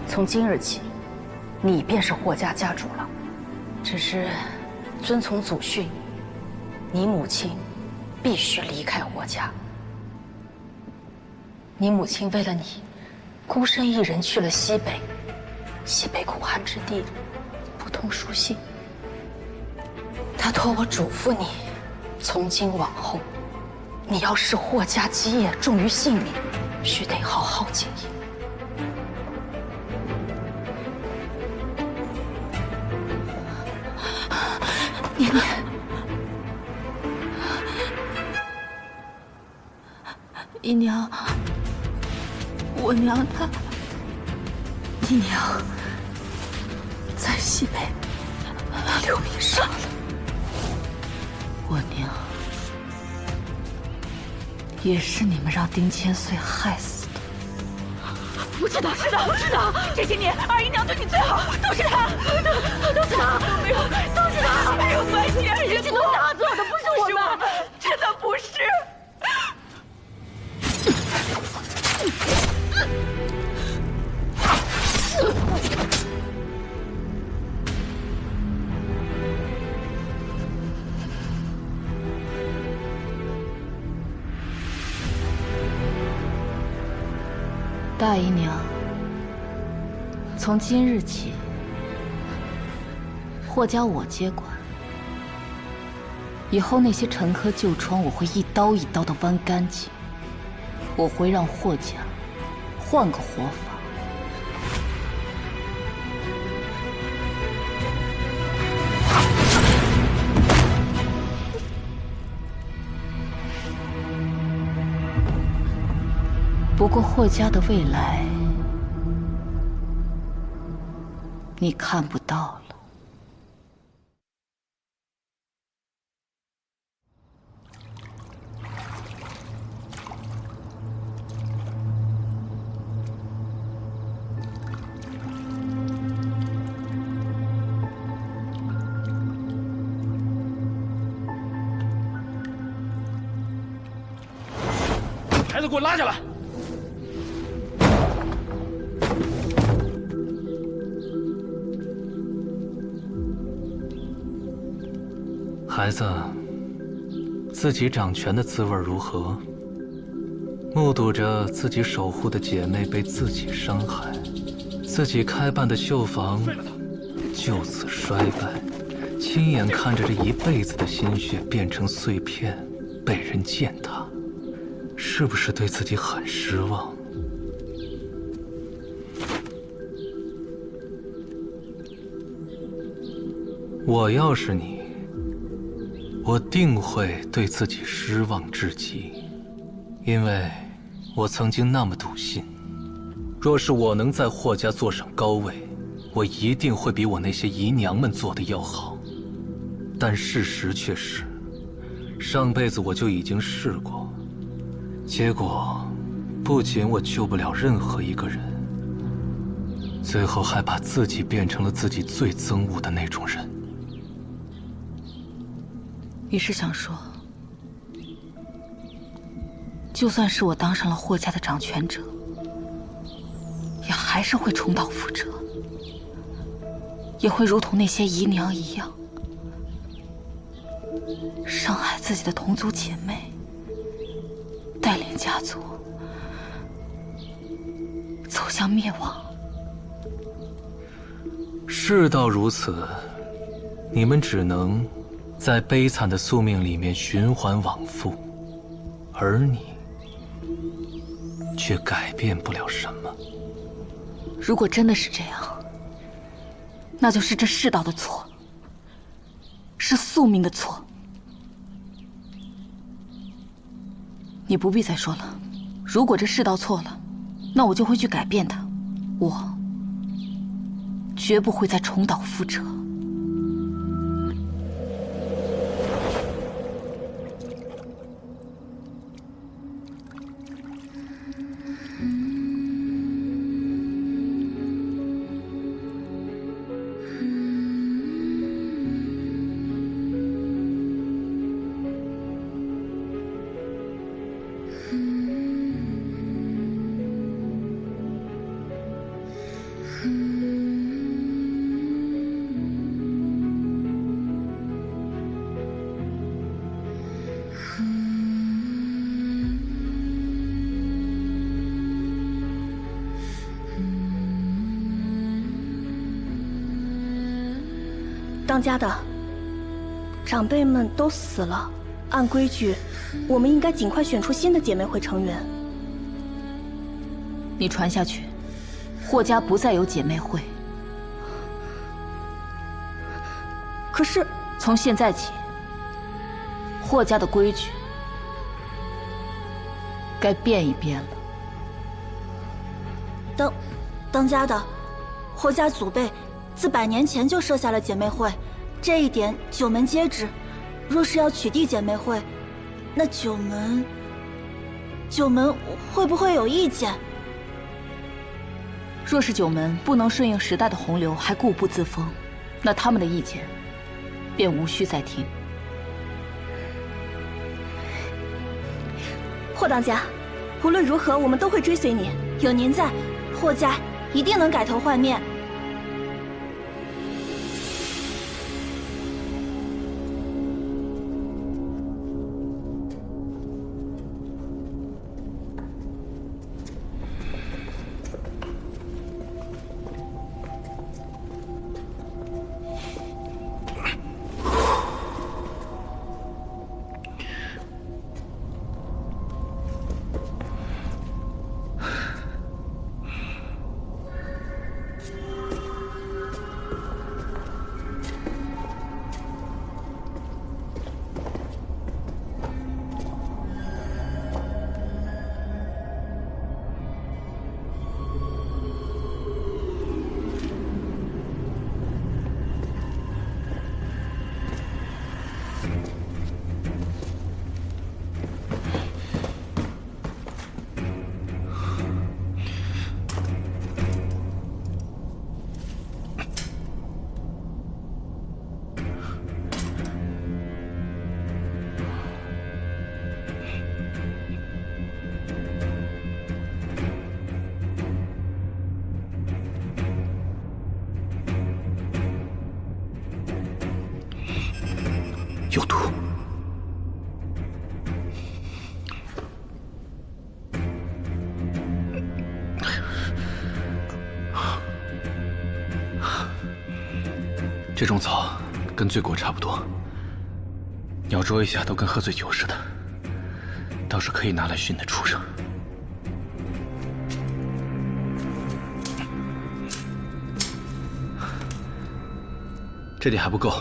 从今日起，你便是霍家家主了。只是遵从祖训，你母亲必须离开霍家。你母亲为了你，孤身一人去了西北，西北苦寒之地，不通书信。她托我嘱咐你，从今往后，你要使霍家基业重于性命，须得好好经营。年年，姨娘，我娘她，姨娘在西北流命杀了。我娘也是你们让丁千岁害死的。我知道，知道，这些年二姨娘对你最好，都是她，都是她，都是她，没有关系，事情都是她做的，不是我们，真的不是。大姨娘，从今日起，霍家我接管。以后那些陈疴旧疮，我会一刀一刀的剜干净。我会让霍家换个活法，过霍家的未来，你看不到了。孩子，给我拉下来！孩子，自己掌权的滋味如何？目睹着自己守护的姐妹被自己伤害，自己开办的绣坊就此衰败，亲眼看着这一辈子的心血变成碎片，被人践踏。是不是对自己很失望？我要是你，我定会对自己失望至极，因为我曾经那么笃信，若是我能在霍家坐上高位，我一定会比我那些姨娘们做的要好。但事实却是，上辈子我就已经试过。结果，不仅我救不了任何一个人，最后还把自己变成了自己最憎恶的那种人。你是想说，就算是我当上了霍家的掌权者，也还是会重蹈覆辙，也会如同那些姨娘一样，伤害自己的同族姐妹，带领家族走向灭亡。事到如此，你们只能在悲惨的宿命里面循环往复，而你却改变不了什么。如果真的是这样，那就是这世道的错，是宿命的错。你不必再说了，如果这世道错了，那我就会去改变它，我绝不会再重蹈覆辙。当家的，长辈们都死了，按规矩，我们应该尽快选出新的姐妹会成员。你传下去，霍家不再有姐妹会。可是，从现在起，霍家的规矩该变一变了。当家的，霍家祖辈自100年前就设下了姐妹会，这一点9门皆知。若是要取缔姐妹会，那9门会不会有意见？若是9门不能顺应时代的洪流，还固步自封，那他们的意见便无需再听。霍当家，无论如何，我们都会追随你。有您在，霍家一定能改头换面。有毒。这种草跟罪过差不多，咬啄一下都跟喝醉酒似的，倒是可以拿来熏那畜生。这点还不够，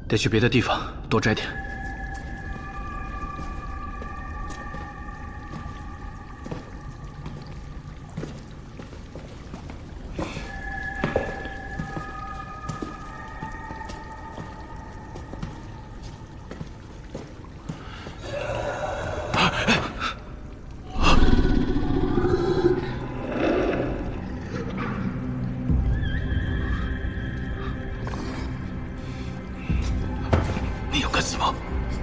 得去别的地方多摘点。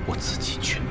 我自己去。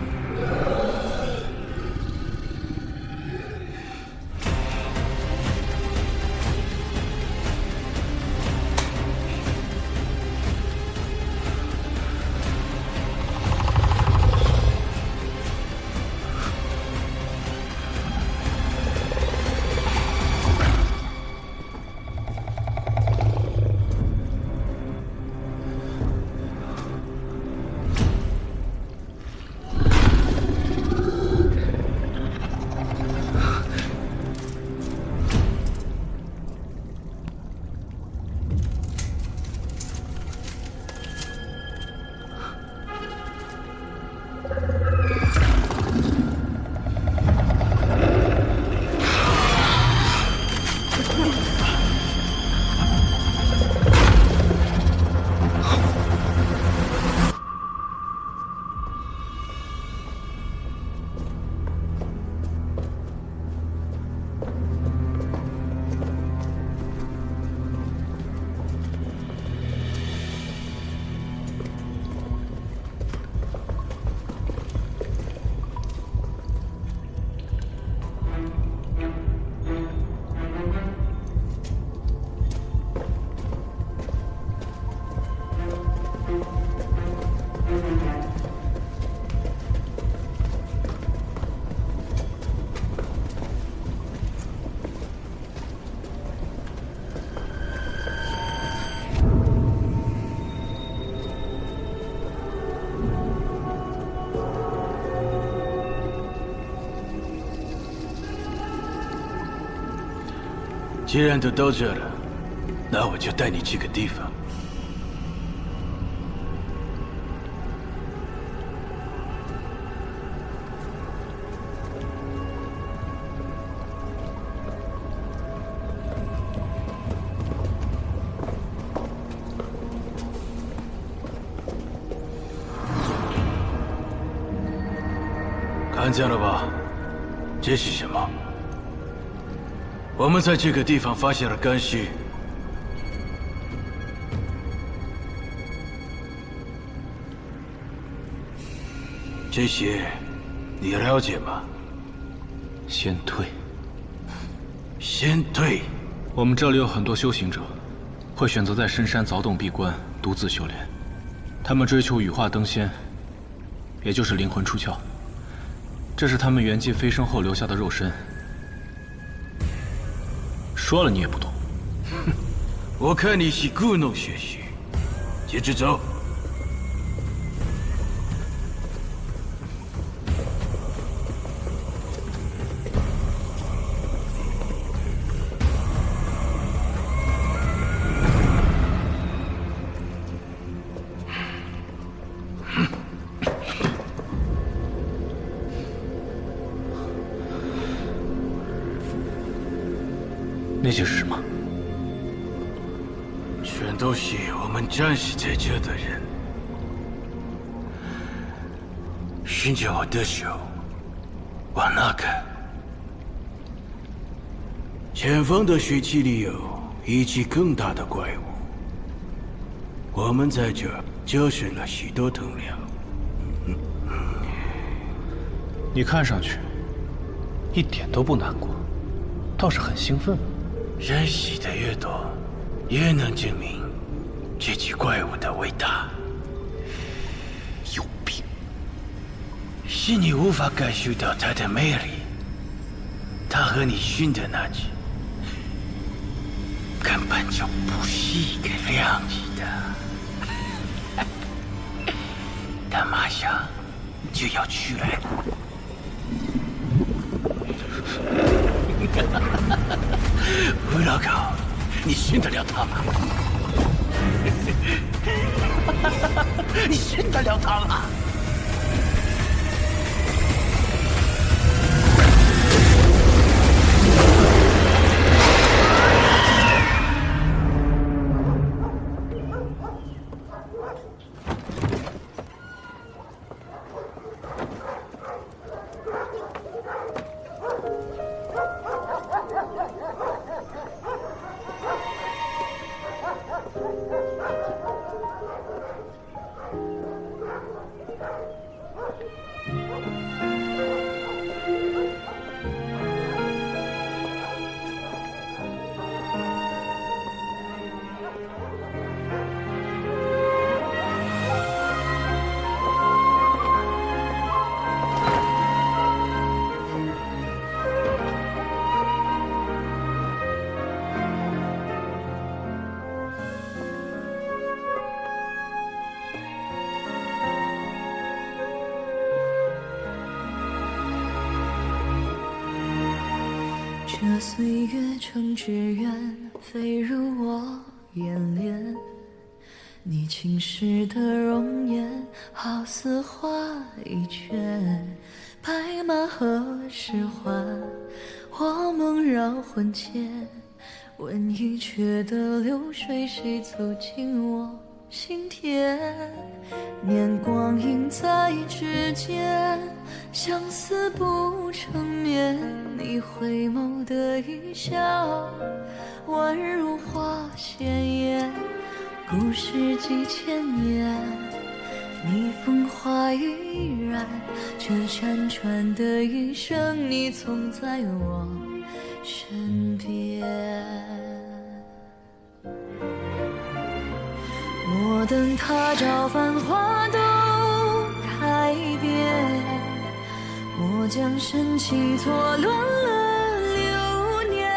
既然都到这了，那我就带你去个地方。看见了吧？这是什么？我们在这个地方发现了干尸。这些你了解吗？先退。先退。我们这里有很多修行者，会选择在深山凿洞闭关，独自修炼。他们追求羽化登仙，也就是灵魂出窍。这是他们圆寂飞升后留下的肉身。说了你也不懂。我看你是故弄玄虚。接着走。那些是什么？全都是我们暂时在这的人。顺着我的手，往那看。前方的水池里有一只更大的怪物。我们在这节省了许多能量。你看上去一点都不难过，倒是很兴奋。认识的越多，越能证明这只怪物的伟大。有是你无法感受到它的魅力。它和你熏的那只，根本就不是一个量级的。它马上就要出来了。吴老高，你熏得了它吗？你熏得了它吗？这岁月成志愿，飞入我眼帘。你青石的容颜，好似画一卷，白马何时还？我梦绕魂牵，问一阙的流水，谁走进我心田？年光阴在指尖，相思不成眠。你回眸的一笑，宛如花鲜艳，故事几千年。你风华依然，这辗转的一生，你总在我身边。莫等他朝繁华都开遍，莫将深情错乱了流年。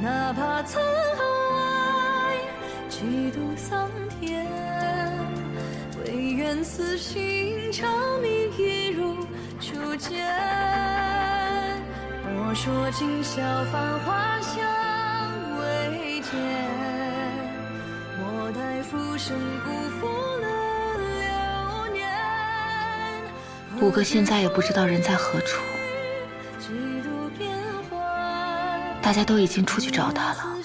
哪怕沧海几度桑田，唯愿此心长命一如初见。莫说今宵繁华相未见，莫待浮生辜负了流年。五哥现在也不知道人在何处，大家都已经出去找他了。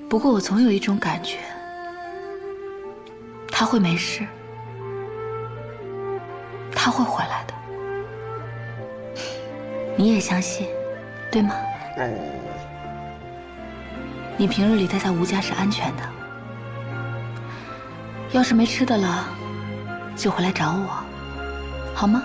不过我总有一种感觉，他会没事，他会回来的。你也相信，对吗？你平日里待在吴家是安全的，要是没吃的了，就回来找我，好吗？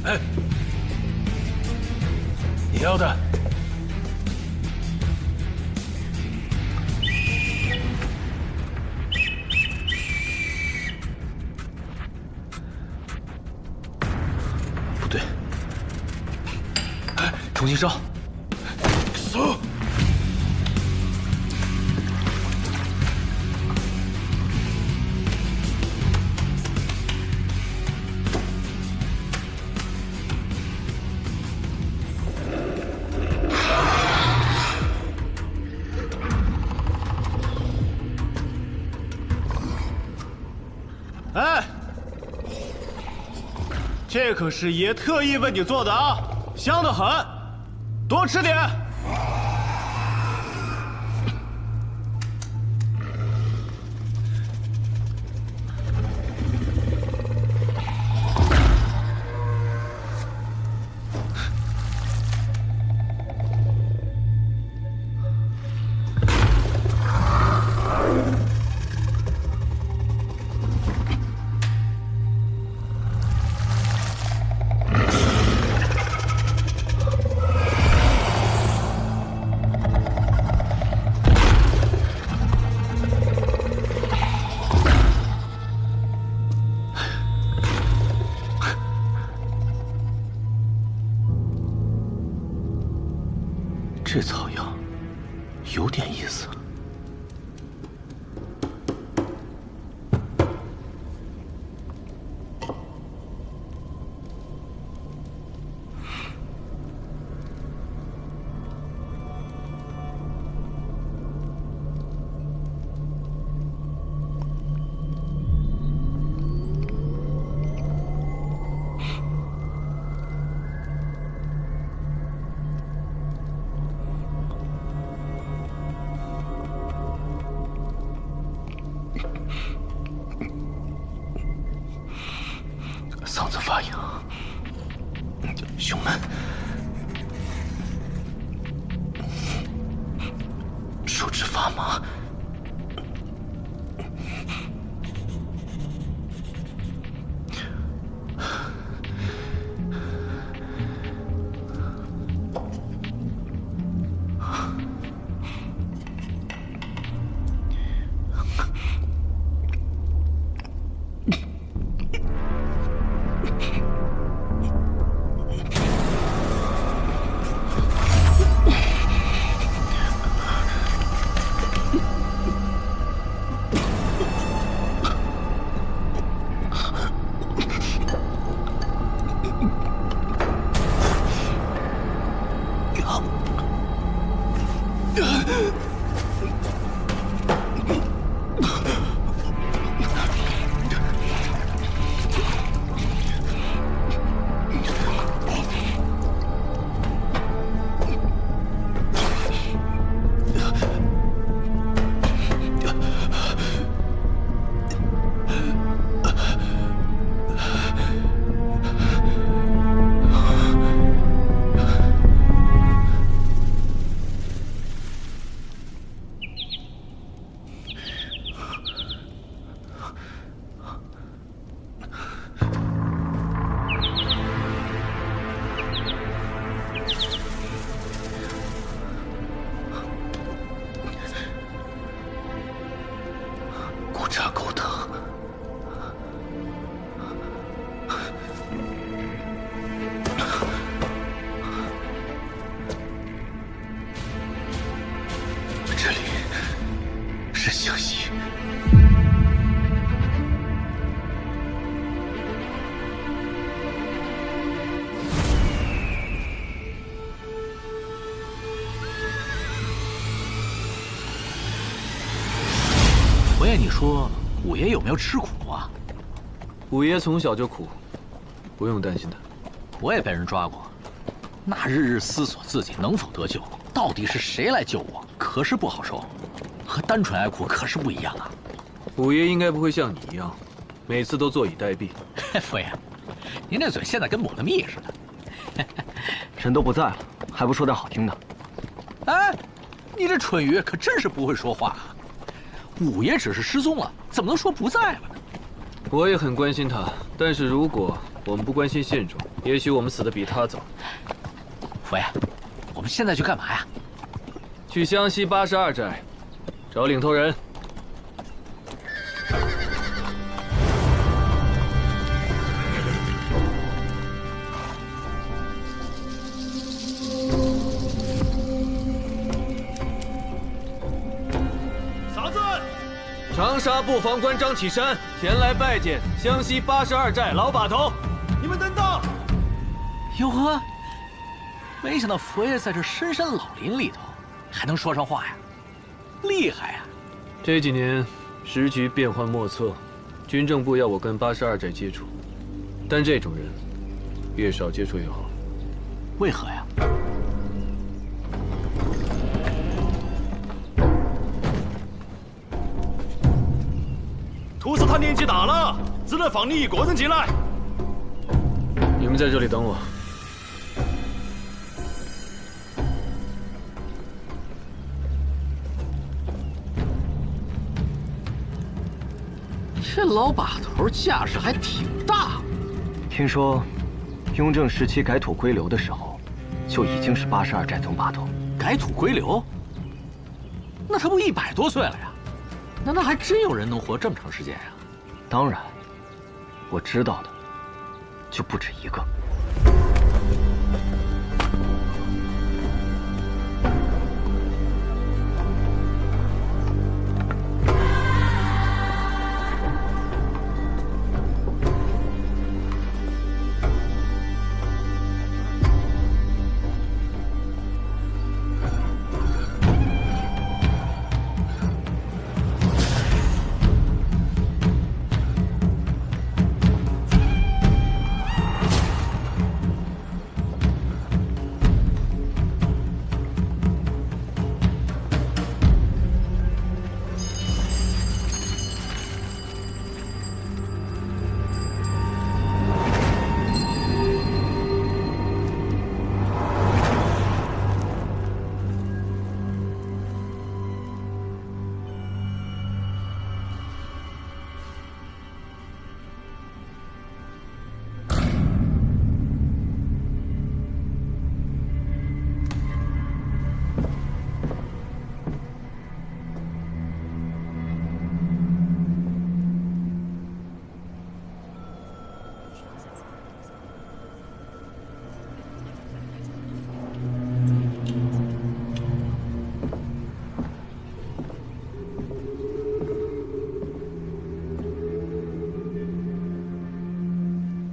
哎，你要的。不对，重新烧。走。哎，这可是爷特意为你做的啊，香得很，多吃点。这草药有点意思。嗓子发痒，胸闷，手指发麻，骨扎够疼。这里是湘西。佛爷，你说五爷有没有吃苦啊？五爷从小就苦，不用担心他。我也被人抓过，那日日思索自己能否得救，到底是谁来救我，可是不好受，和单纯爱苦可是不一样啊。五爷应该不会像你一样，每次都坐以待毙。佛爷，您这嘴现在跟抹了蜜似的。人都不在了，还不说点好听的？哎，你这蠢鱼可真是不会说话啊！五爷只是失踪了，怎么能说不在了呢？我也很关心他，但是如果我们不关心现状，也许我们死得比他早。佛爷，我们现在去干嘛呀？去湘西82寨，找领头人。嫂子，长沙布防官张启山前来拜见湘西82寨老把头。你们等等！哟呵，没想到佛爷在这深山老林里头还能说上话呀，厉害呀！这几年时局变幻莫测，军政部要我跟82寨接触，但这种人越少接触越好。为何呀？屠斯他年纪大了，只能放你一个人进来。你们在这里等我。这老把头架势还挺大。听说，雍正时期改土归流的时候，就已经是82寨总把头。改土归流？那他不100多岁了呀？难道还真有人能活这么长时间呀？当然，我知道的就不止一个。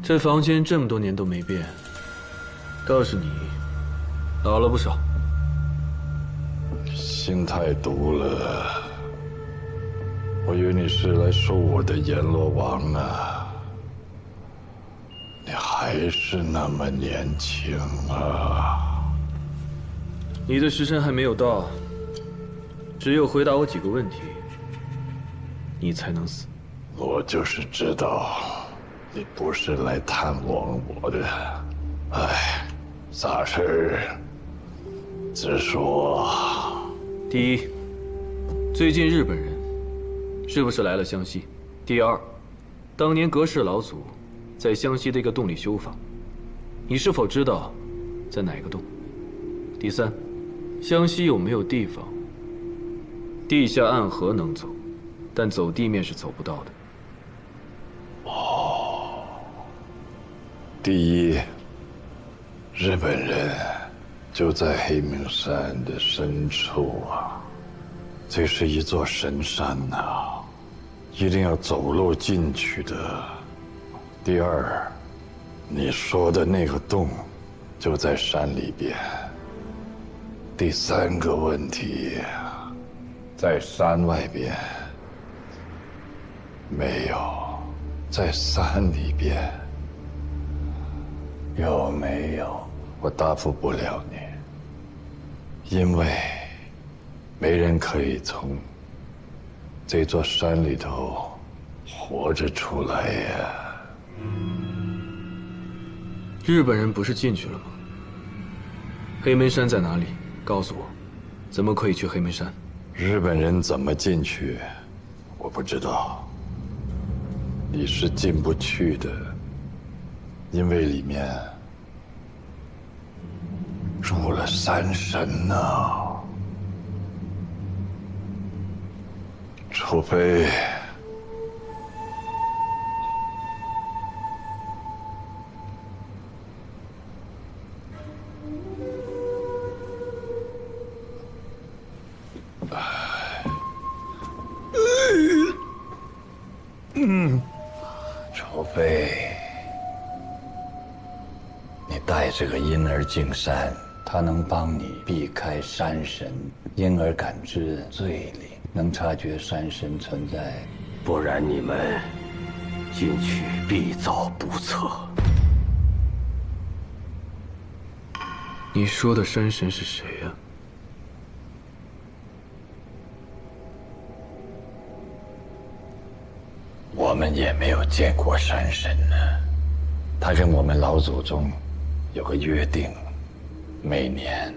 这房间这么多年都没变，倒是你老了不少。心太毒了，我以为你是来收我的阎罗王呢。你还是那么年轻啊！你的时辰还没有到，只有回答我几个问题，你才能死。我就是知道。你不是来探望我的，哎，啥事儿？直说。第一，最近日本人是不是来了湘西？第二，当年格氏老祖在湘西的一个洞里修法，你是否知道在哪个洞？第三，湘西有没有地方地下暗河能走，但走地面是走不到的？第一，日本人就在黑名山的深处啊，这是一座神山呐，一定要走路进去的。第二，你说的那个洞就在山里边。第三个问题，在山外边没有，在山里边。有没有？我答复不了你，因为没人可以从这座山里头活着出来呀。日本人不是进去了吗？黑门山在哪里？告诉我，怎么可以去黑门山？日本人怎么进去，我不知道。你是进不去的。因为里面住了山神呐，除非除非你带这个婴儿进山，它能帮你避开山神。婴儿感知罪灵，能察觉山神存在。不然你们进去必遭不测。你说的山神是谁呀？我们也没有见过山神呢。他跟我们老祖宗有个约定，每年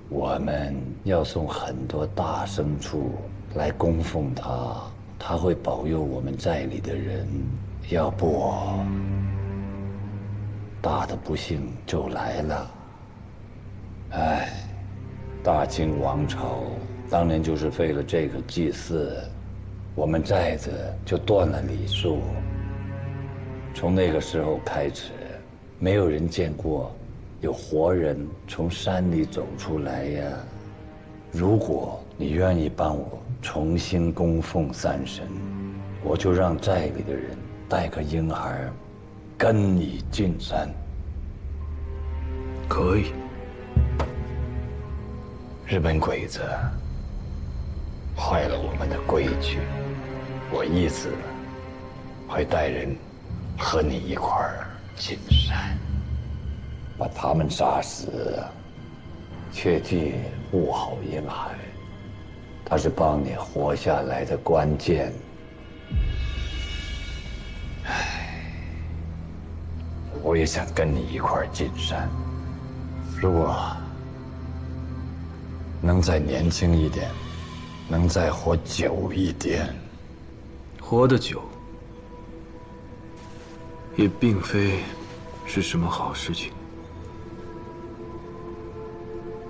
我们要送很多大牲畜来供奉他，他会保佑我们寨里的人，要不大的不幸就来了。唉，大清王朝当年就是废了这个祭祀，我们寨子就断了礼数。从那个时候开始，没有人见过有活人从山里走出来呀。如果你愿意帮我重新供奉山神，我就让寨里的人带个婴孩跟你进山。可以。日本鬼子坏了我们的规矩，我意思会带人和你一块儿进山，把他们杀死，切记护好婴孩，他是帮你活下来的关键。我也想跟你一块儿进山，如果能再年轻一点，能再活久一点，活得久也并非是什么好事情。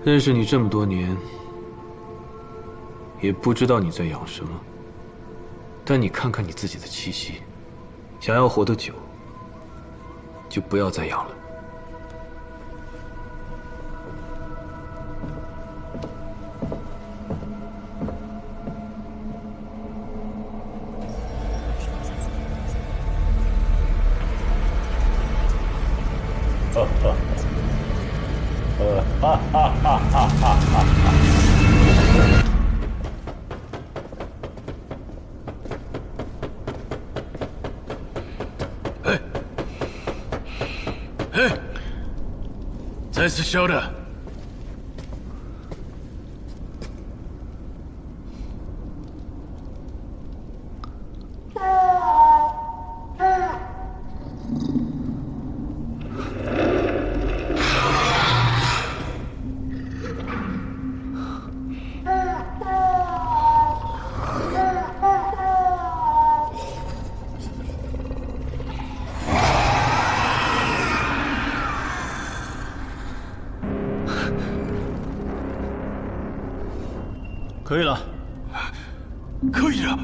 认识你这么多年，也不知道你在养什么。但你看看你自己的气息，想要活得久，就不要再养了。再次晓得。可以了，可以了。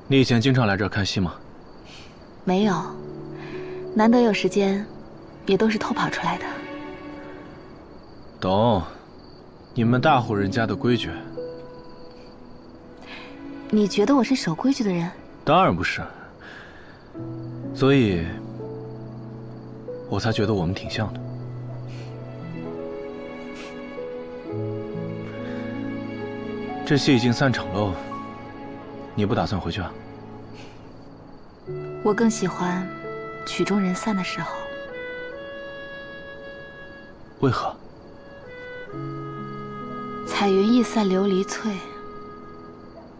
你以前经常来这儿看戏吗？没有，难得有时间，也都是偷跑出来的。懂，你们大户人家的规矩。你觉得我是守规矩的人？当然不是，所以我才觉得我们挺像的。这戏已经散场喽，你不打算回去啊？我更喜欢曲终人散的时候。为何？彩云易散琉璃脆。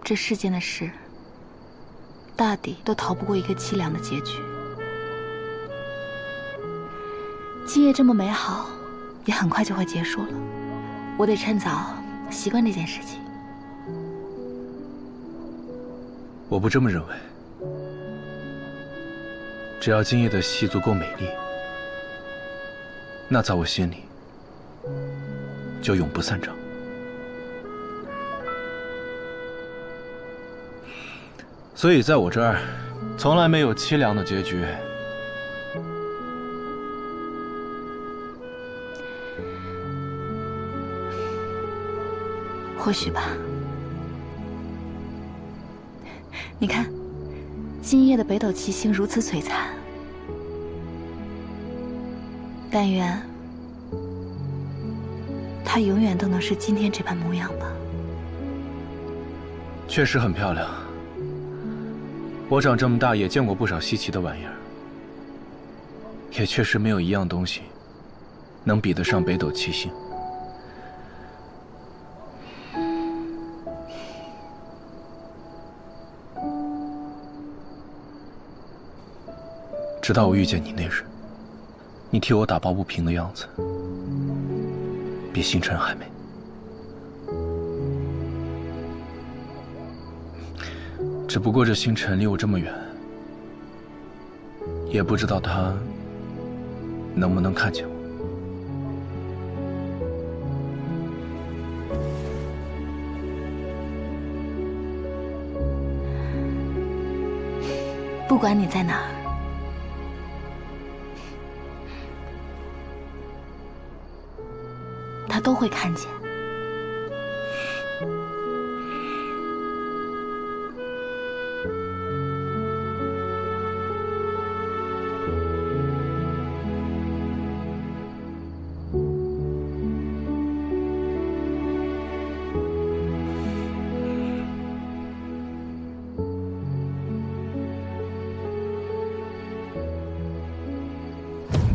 这世间的事，大抵都逃不过一个凄凉的结局。今夜这么美好，也很快就会结束了。我得趁早习惯这件事情。我不这么认为。只要今夜的戏足够美丽，那在我心里就永不散场。所以在我这儿，从来没有凄凉的结局。或许吧。你看，今夜的北斗七星如此璀璨，但愿它永远都能是今天这般模样吧。确实很漂亮。我长这么大也见过不少稀奇的玩意儿，也确实没有一样东西能比得上北斗七星。直到我遇见你那日，你替我打抱不平的样子，比星辰还美。只不过这星辰离我这么远，也不知道他能不能看见我。不管你在哪儿，他都会看见。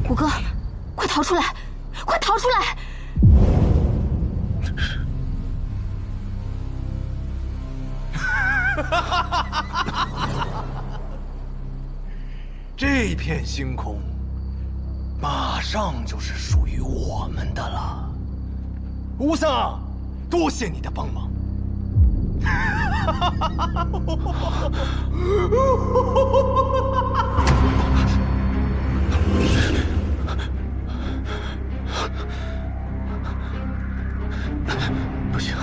五哥，快逃出来！快逃出来！这片星空，马上就是属于我们的了。吴桑，多谢你的帮忙。不行，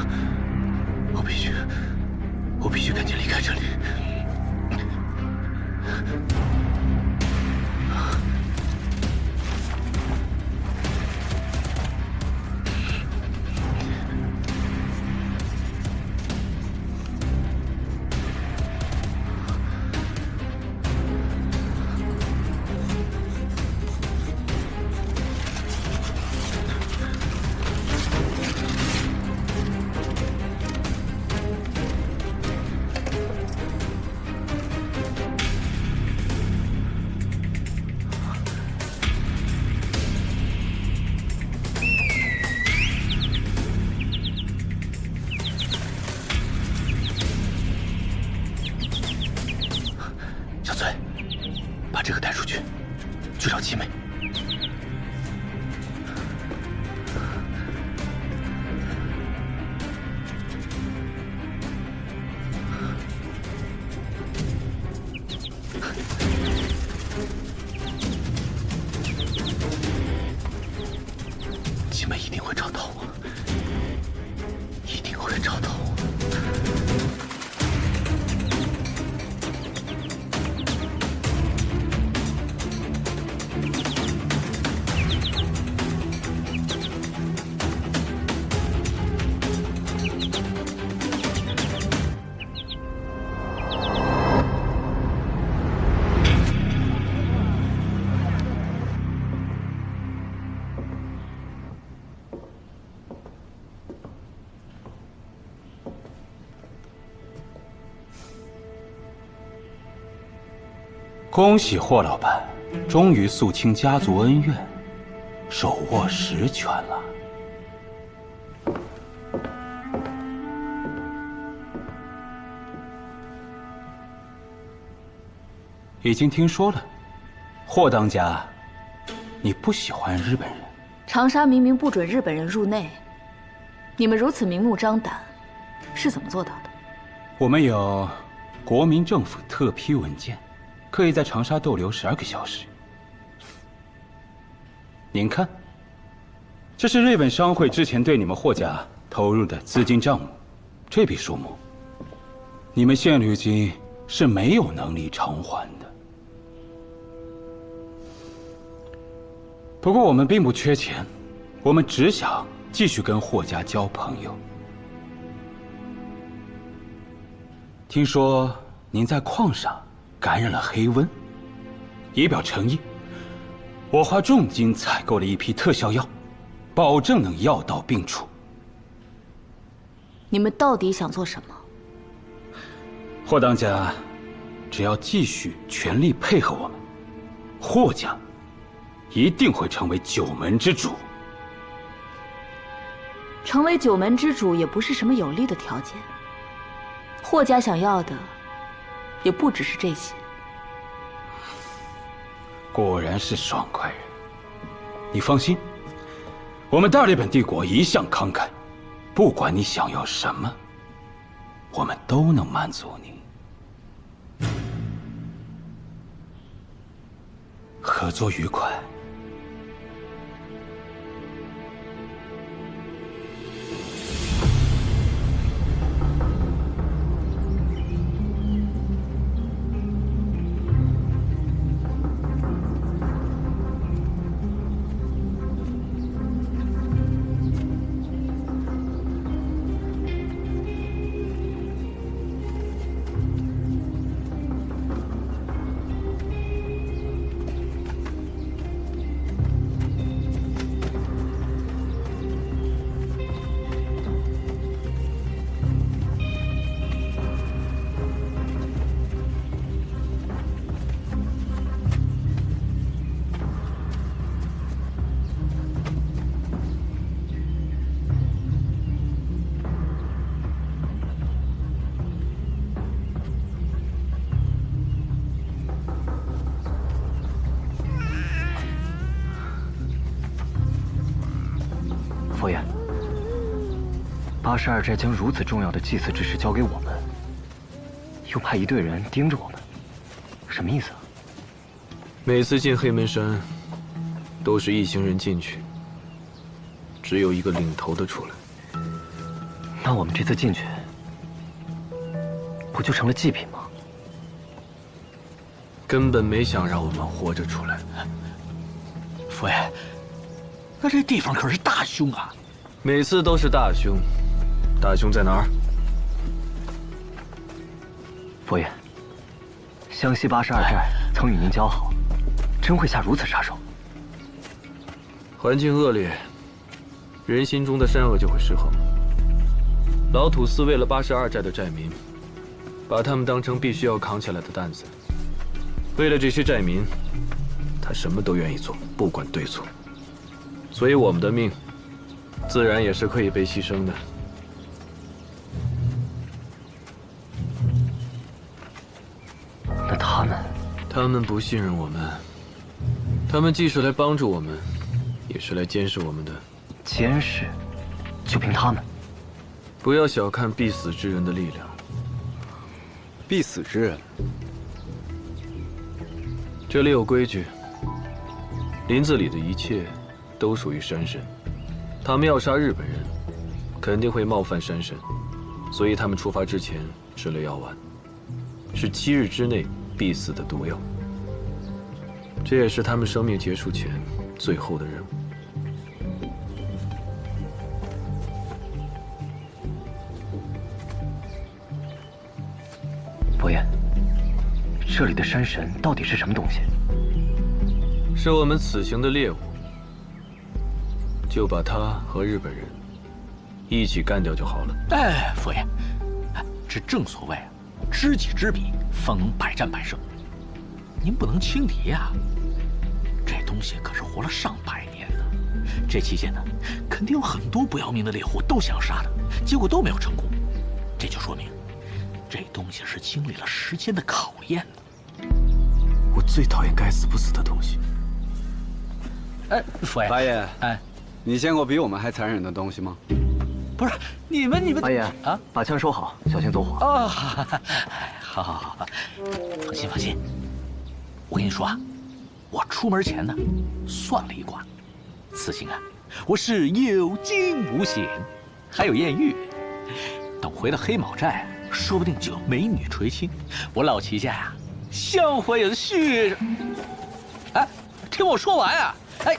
我必须赶紧离开这里。小翠，把这个带出去，去找七妹。七妹一定会找到我，一定会找到我。恭喜霍老板，终于肃清家族恩怨，手握实权了。已经听说了，霍当家，你不喜欢日本人。长沙明明不准日本人入内，你们如此明目张胆，是怎么做到的？我们有国民政府特批文件。可以在长沙逗留12个小时。您看，这是瑞本商会之前对你们霍家投入的资金账目，这笔数目，你们现如今是没有能力偿还的。不过我们并不缺钱，我们只想继续跟霍家交朋友。听说您在矿上感染了黑瘟，以表诚意，我花重金采购了一批特效药，保证能药到病除。你们到底想做什么？霍当家，只要继续全力配合我们，霍家一定会成为9门之主。成为9门之主也不是什么有利的条件。霍家想要的也不只是这些。果然是爽快人。你放心，我们大日本帝国一向慷慨，不管你想要什么，我们都能满足你。合作愉快。佛爷，82寨将如此重要的祭祀之事交给我们，又派一队人盯着我们，什么意思啊？每次进黑门山，都是一行人进去，只有一个领头的出来。那我们这次进去，不就成了祭品吗？根本没想让我们活着出来。佛爷，那这地方可是大凶啊！每次都是大凶，大凶在哪儿？佛爷，湘西82寨曾与您交好，真会下如此杀手？环境恶劣，人心中的善恶就会失衡。老土司为了82寨的寨民，把他们当成必须要扛起来的担子。为了这些寨民，他什么都愿意做，不管对错。所以我们的命，自然也是可以被牺牲的。那他们不信任我们，他们既是来帮助我们，也是来监视我们的。监视？就凭他们？不要小看必死之人的力量。必死之人？这里有规矩，林子里的一切都属于山神。他们要杀日本人，肯定会冒犯山神，所以他们出发之前吃了药丸，是7日之内必死的毒药。这也是他们生命结束前最后的任务。佛爷，这里的山神到底是什么东西？是我们此行的猎物，就把他和日本人一起干掉就好了。哎，佛爷，这正所谓知己知彼，方能百战百胜。您不能轻敌呀！这东西可是活了上百年的，这期间呢，肯定有很多不要命的猎户都想杀他，结果都没有成功。这就说明，这东西是经历了时间的考验的。我最讨厌该死不死的东西。哎，佛爷，八爷，哎，你见过比我们还残忍的东西吗？不是，你们，八爷啊，把枪收好，小心走火。哦，好，好，好，放心，放心。我跟你说啊，我出门前呢，算了一卦，此行啊，我是有惊无险，还有艳遇。等回到黑卯寨，说不定就有美女垂青，我老齐家呀，香火也是续着。哎，听我说完啊！哎。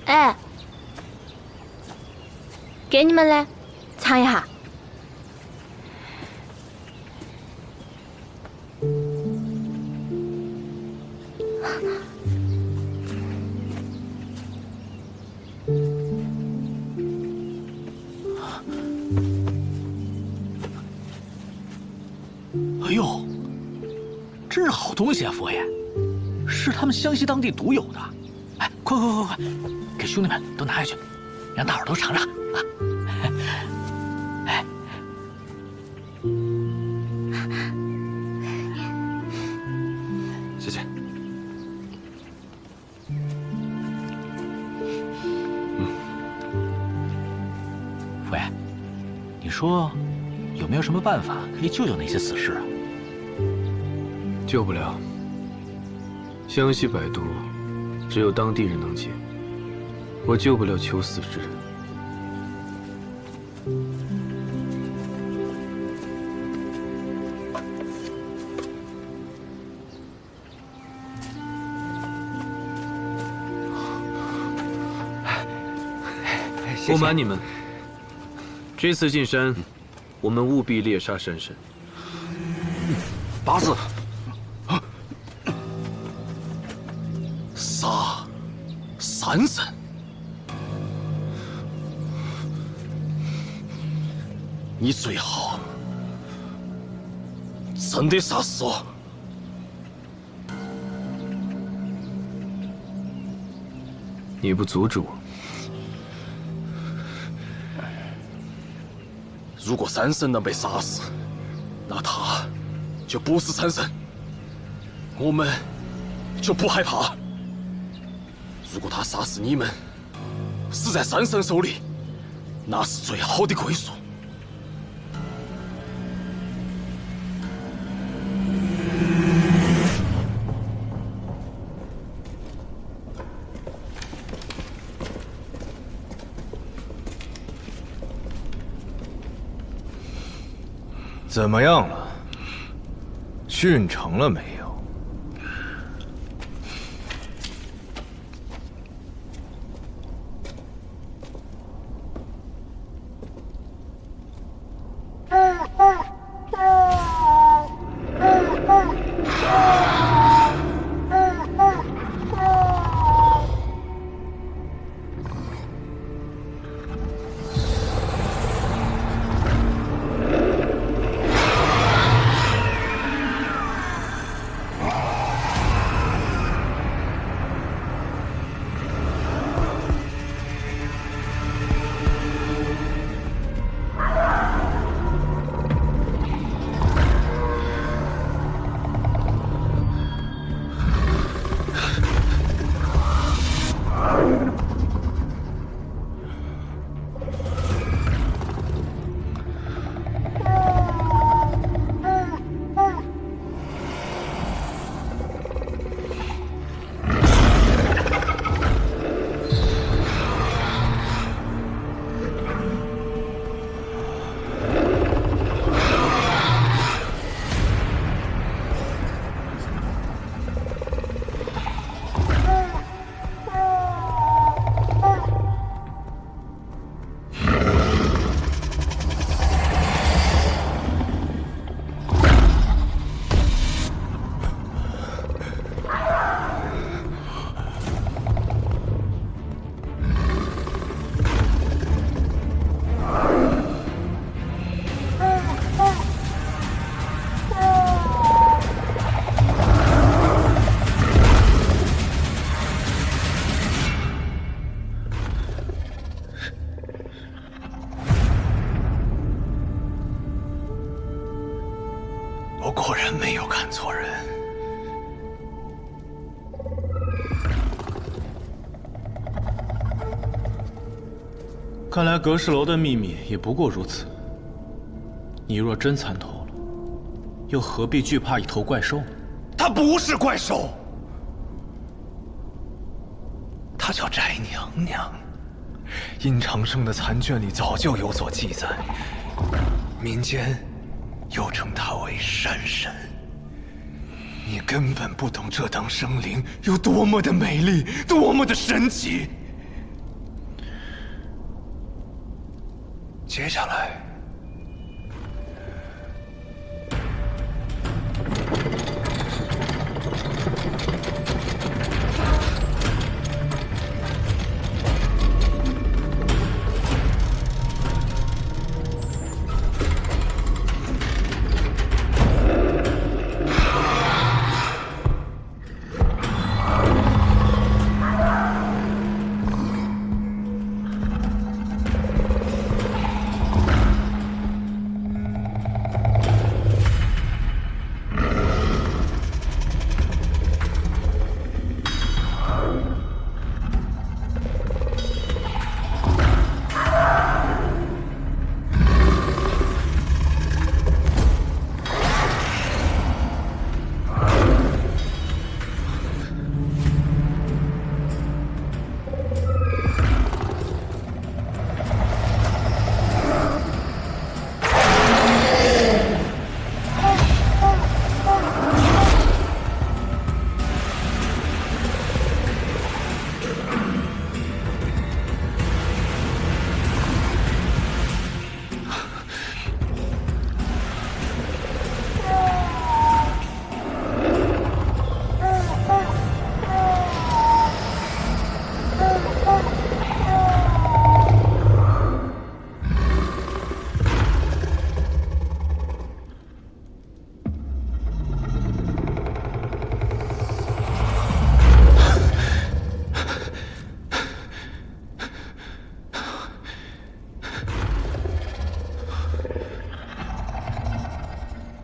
哎，给你们嘞，尝一下。哎呦，真是好东西啊，佛爷，是他们湘西当地独有的。哎，快快快快，给兄弟们都拿下去，让大伙儿都尝尝啊！哎，谢谢。佛爷，你说有没有什么办法可以救救那些死士啊？救不了。湘西百毒，只有当地人能解。我救不了求死之人。不瞒你们，这次进山，我们务必猎杀山神。八字，杀山神，你最好真得杀死我。你不阻止我。 如果山神能被杀死，那他就不是山神，我们就不害怕。如果他杀死你们，死在山神手里，那是最好的归宿。怎么样了？训成了没有？看来阁氏楼的秘密也不过如此。你若真参透了，又何必惧怕一头怪兽呢？它不是怪兽，它叫翟娘娘。殷长生的残卷里早就有所记载，民间又称她为山神。你根本不懂这等生灵有多么的美丽，多么的神奇。接下来，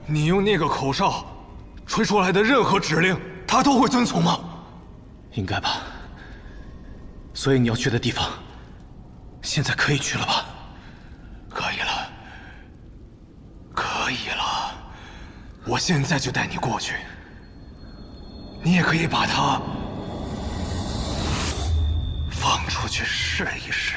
你用那个口哨吹出来的任何指令，他都会遵从吗？应该吧。所以你要去的地方，现在可以去了吧？可以了，可以了，我现在就带你过去。你也可以把它放出去试一试。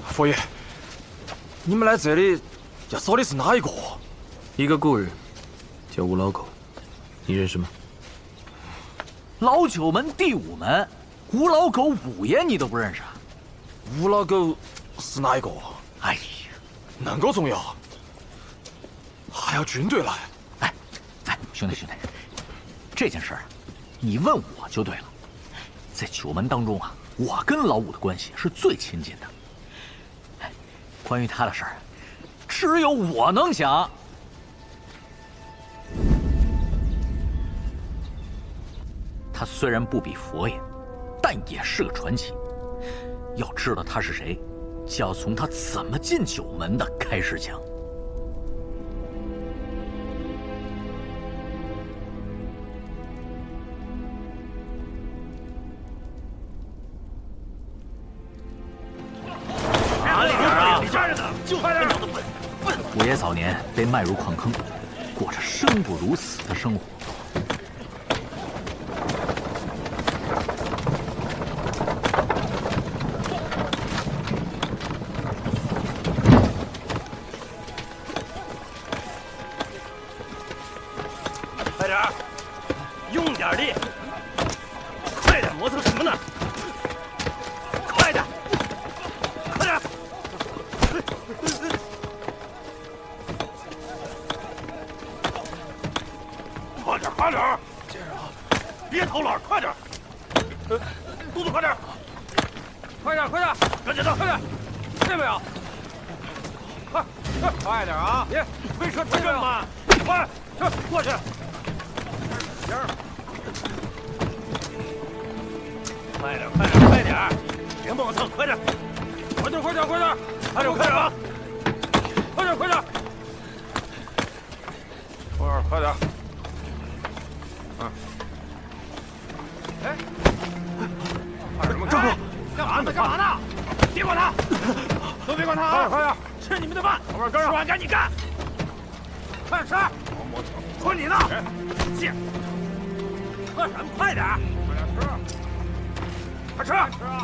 佛爷，你们来这里要找的是哪一个？一个故人，叫吴老狗，你认识吗？老九门第5门，吴老狗五爷你都不认识啊？吴老狗是哪一个？哎呀，那个重要，还要军队来。哎，兄弟，这件事儿，你问我就对了。在九门当中啊，我跟老五的关系是最亲近的。关于他的事儿，只有我能想。他虽然不比佛爷，但也是个传奇。要知道他是谁，就要从他怎么进九门的开始讲。五爷早年被卖入矿坑，过着生不如死的生活。快点，用点力，快点，磨蹭什么呢？快点，快点！快点！接着啊！别偷懒，快点！嘟嘟，快点！快点！赶紧的，快点！听见没有？快点啊！别推车推这么慢，快，去过去！行。快点！别磨蹭，快点！快点，快点，快点！快点，快点！快点，快点！快点！哎，看什么看？干嘛呢？干嘛呢？别管他，都别管他啊！快点，吃你们的饭，后边跟上，吃完赶紧干！快点吃！说你呢，贱！喝什么？快点！快吃！快吃！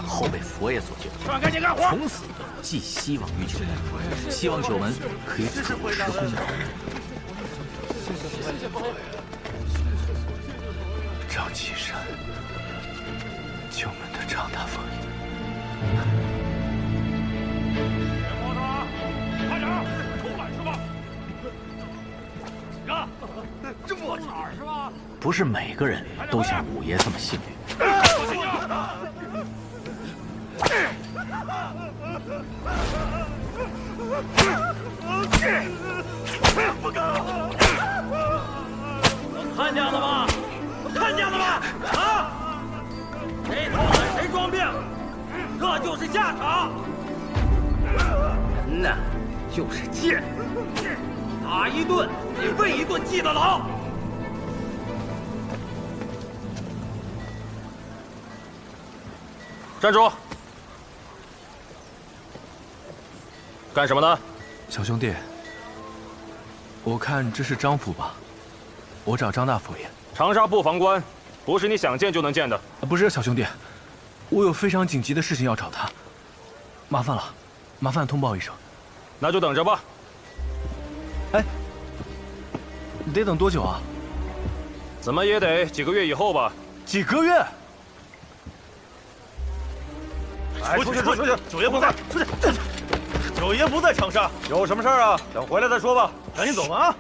后被佛爷所救，吃完赶紧干活。从此寄希望于九门，希望九门可以主持公道。张启山，九门的张大佛爷。别摸他，快点，出来是吧？干！这么惨是吧？不是每个人都像五爷这么幸运。看见了吗？看见了吗？啊！谁偷懒谁装病，这就是下场。人呐，就是贱，打一顿比喂一顿记得牢。站住！干什么呢？小兄弟，我看这是张府吧？我找张大佛爷。长沙布防官，不是你想见就能见的。不是，小兄弟，我有非常紧急的事情要找他，麻烦了，麻烦通报一声。那就等着吧。哎，你得等多久啊？怎么也得几个月以后吧。几个月？出去！九爷不在，出去！九爷不在长沙，有什么事儿啊？等回来再说吧。赶紧走吧啊！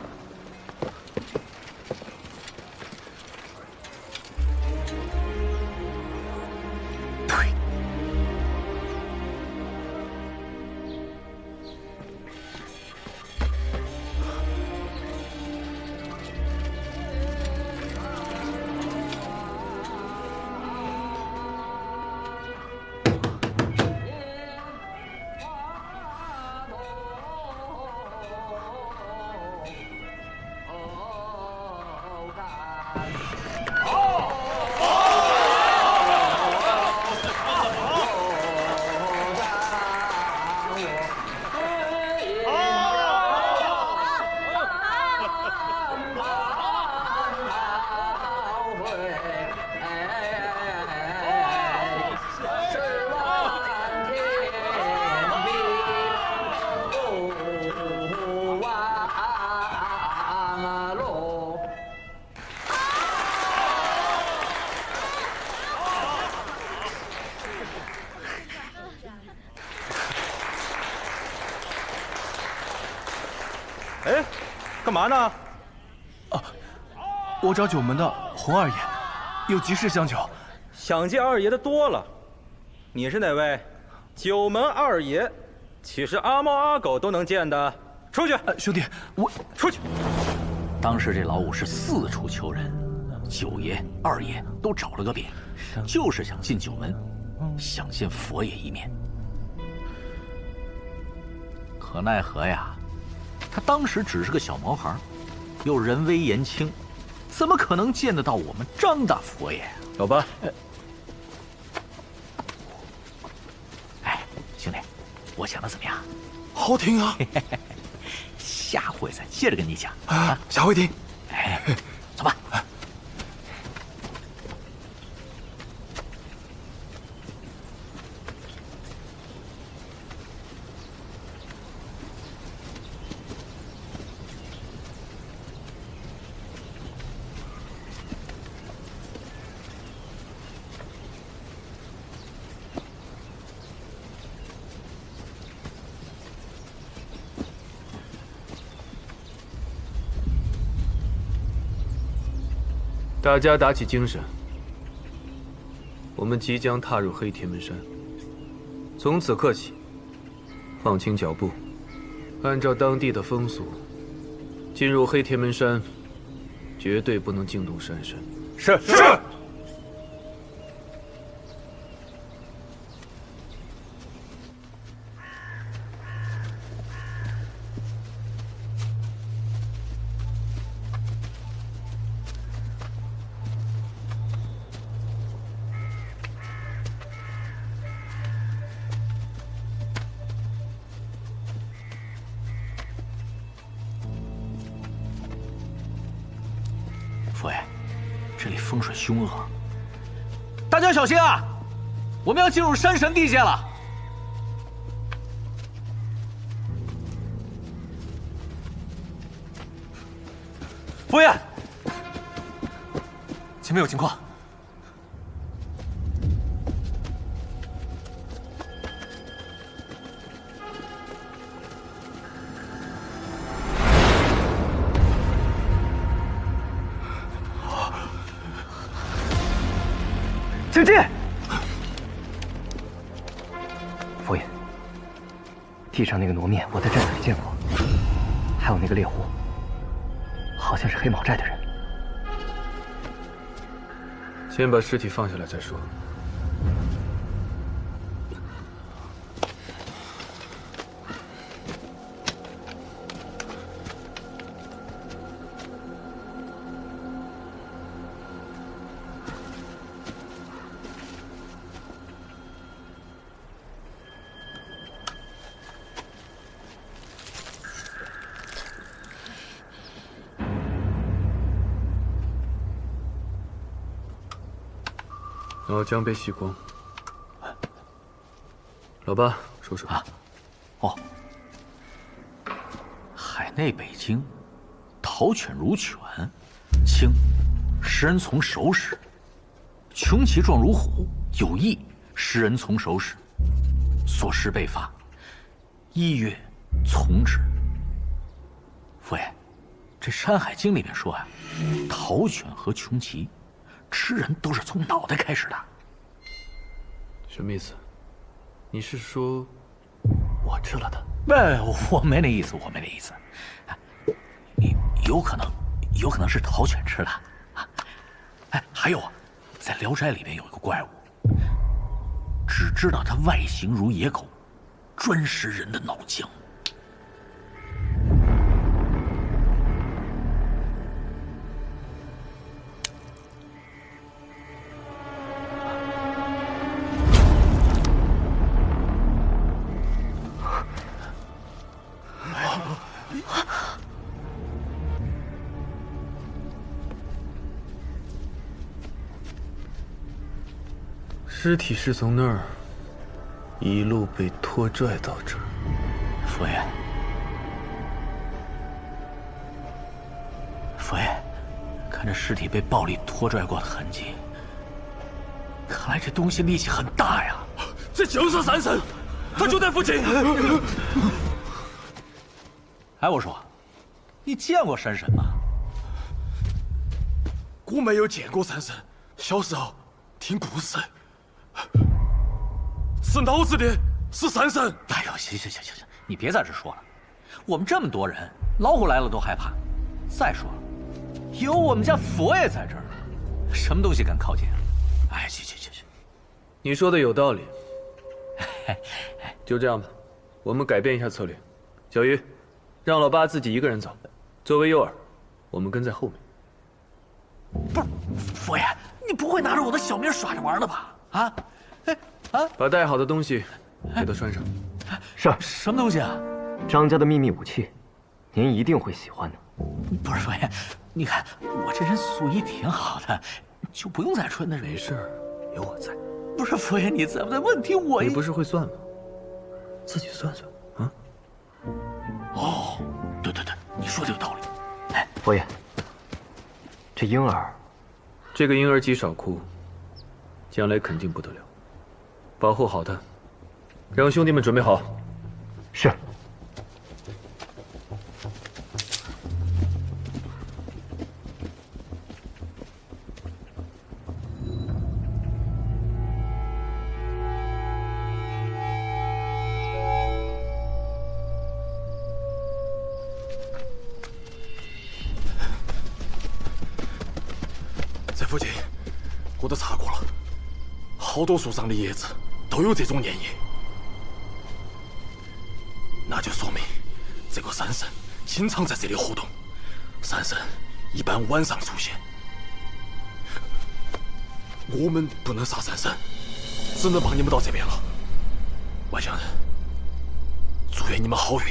对。哎，干嘛呢？啊，我找九门的洪二爷，有急事相求。想见二爷的多了，你是哪位？九门二爷，岂是阿猫阿狗都能见的？出去！兄弟，我出去。当时这老五是四处求人，九爷、二爷都找了个遍，就是想进九门，想见佛爷一面。可奈何呀，他当时只是个小毛孩，又人微言轻，怎么可能见得到我们张大佛爷？走吧。哎，兄弟，我想的怎么样？好听啊！下回再接着跟你讲啊，下回听。哎，走吧。大家打起精神，我们即将踏入黑天门山。从此刻起，放轻脚步，按照当地的风俗，进入黑天门山，绝对不能惊动山神。是。这里风水凶恶，大家小心啊！我们要进入山神地界了。夫人，前面有情况。请进。佛爷，地上那个傩面我在镇子里见过，还有那个猎户，好像是黑毛寨的人。先把尸体放下来再说。脑浆被洗光。老八，说说啊。哦，海内北京，讨犬如犬；清，食人从手使；穷奇壮如虎，有意食人从手使。所施被罚，1月从之。父爷，这《山海经》里面说啊，讨犬和穷奇，吃人都是从脑袋开始的。什么意思？你是说我吃了他？不，我没那意思，我没那意思。有可能是讨犬吃的啊。哎，还有啊，在《聊斋》里面有一个怪物，只知道它外形如野狗，专食人的脑浆。尸体是从那儿一路被拖拽到这儿。佛爷，佛爷，看这尸体被暴力拖拽过的痕迹，看来这东西力气很大呀。这就是山神，他就在附近。哎，我说，你见过山神吗？我没有见过山神，小时候听故事。吃脑子的是山神。哎呦，行，你别在这说了，我们这么多人，老虎来了都害怕。再说了，有我们家佛爷在这儿，什么东西敢靠近？哎，行，你说的有道理。就这样吧，我们改变一下策略。小鱼，让老八自己一个人走，作为诱饵，我们跟在后面。不是，佛爷，你不会拿着我的小命耍着玩的吧？啊？把带好的东西给他拴上。是。什么东西啊？张家的秘密武器，您一定会喜欢的。不是佛爷，你看我这人素衣挺好的，就不用再穿那。没事，有我在。不是佛爷，你再问题我……你不是会算吗？自己算算啊。哦，对，你说的有道理。哎，佛爷，这婴儿，这个婴儿极少哭，将来肯定不得了。保护好他，让兄弟们准备好。是。在附近，我都查过了，好多树上的叶子都有这种粘液，那就说明这个山神经常在这里活动。山神一般晚上出现，我们不能杀山神，只能帮你们到这边了。外乡人，祝愿你们好运。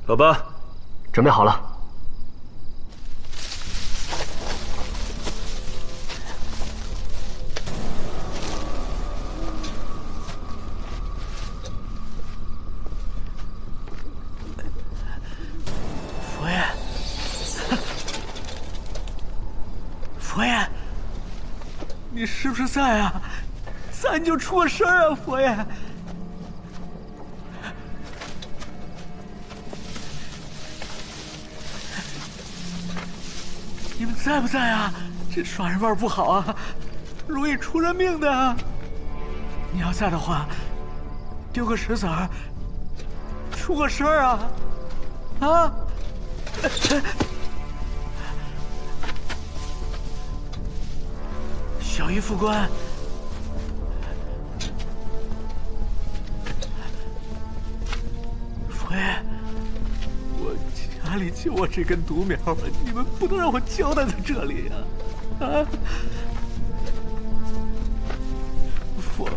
好吧，准备好了。佛爷，佛爷，你是不是在啊？咱就出个事儿啊，佛爷！你们在不在啊？这耍人腕不好啊，容易出人命的啊！你要在的话，丢个石子儿，出个事儿啊！啊！小姨副官，佛爷，我家里就我这根独苗啊，你们不能让我交代在这里呀！啊！佛。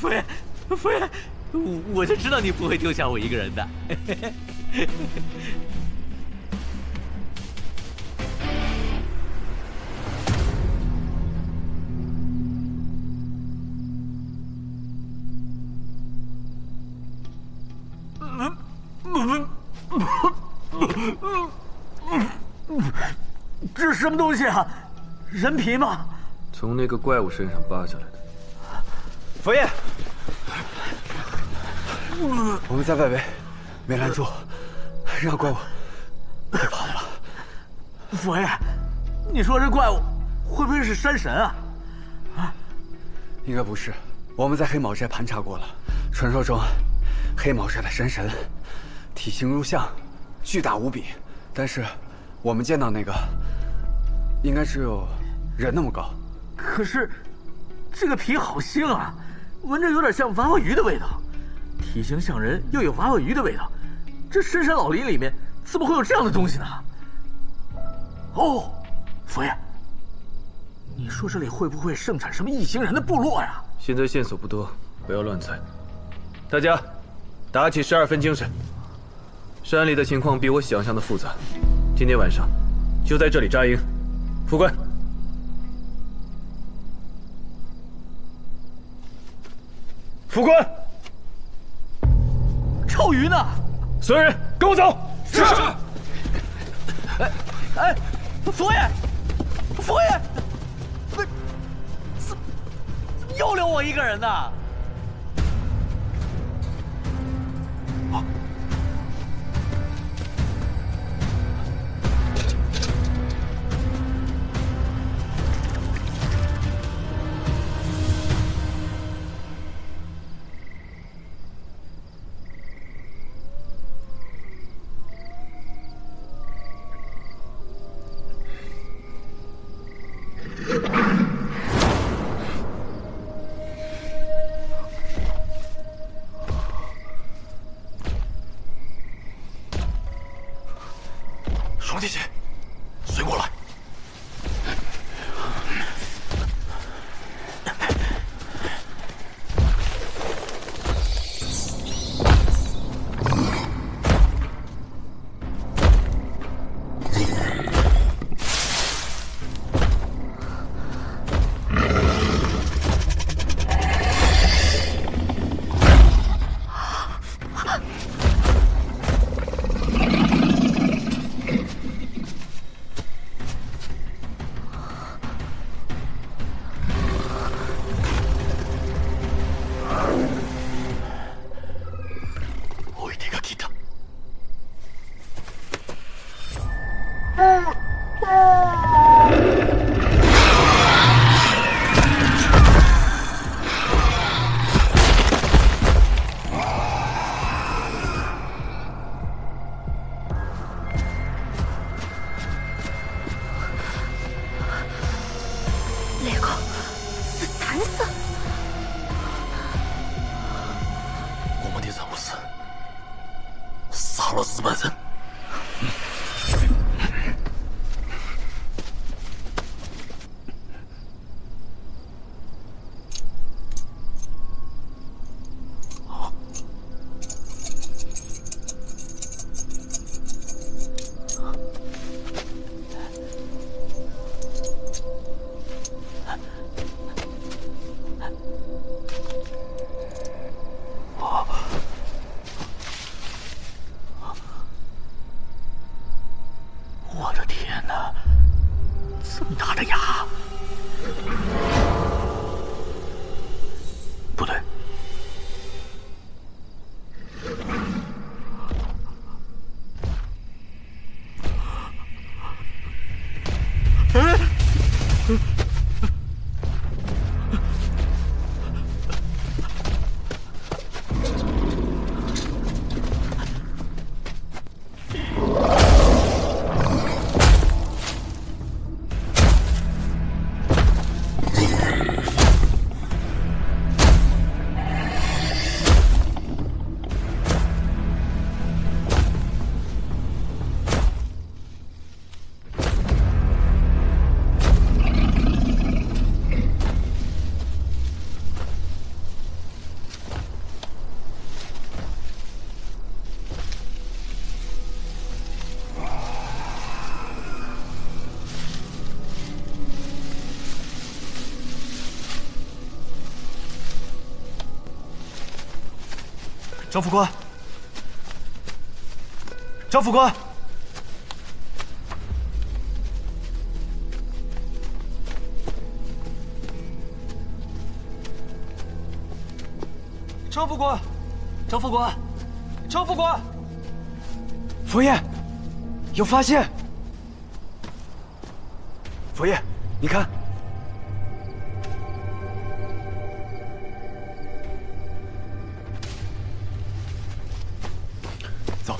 佛爷，佛爷，我就知道你不会丢下我一个人的。这是什么东西啊？人皮吗？从那个怪物身上扒下来的。佛爷，我们在外围没拦住，让怪物给跑了。佛爷，你说这怪物会不会是山神啊？啊，应该不是。我们在黑毛寨盘查过了，传说中黑毛寨的山神体型如象，巨大无比，但是我们见到那个应该只有人那么高。可是这个皮好腥啊！闻着有点像娃娃鱼的味道，体型像人，又有娃娃鱼的味道。这深山老林里面怎么会有这样的东西呢？哦，佛爷，你说这里会不会盛产什么异形人的部落呀？现在线索不多，不要乱猜。大家打起12分精神。山里的情况比我想象的复杂，今天晚上就在这里扎营。副官。副官，臭鱼呢？所有人跟我走。是。哎，佛爷，佛爷，怎么又留我一个人呢？双姐姐，随我来。那个是蚕丝。我们的任务是杀了日本人。我的天哪，这么大的牙！不对，张副官，张副官，张副官，张副官，张副官，佛爷，有发现！佛爷，你看。 走。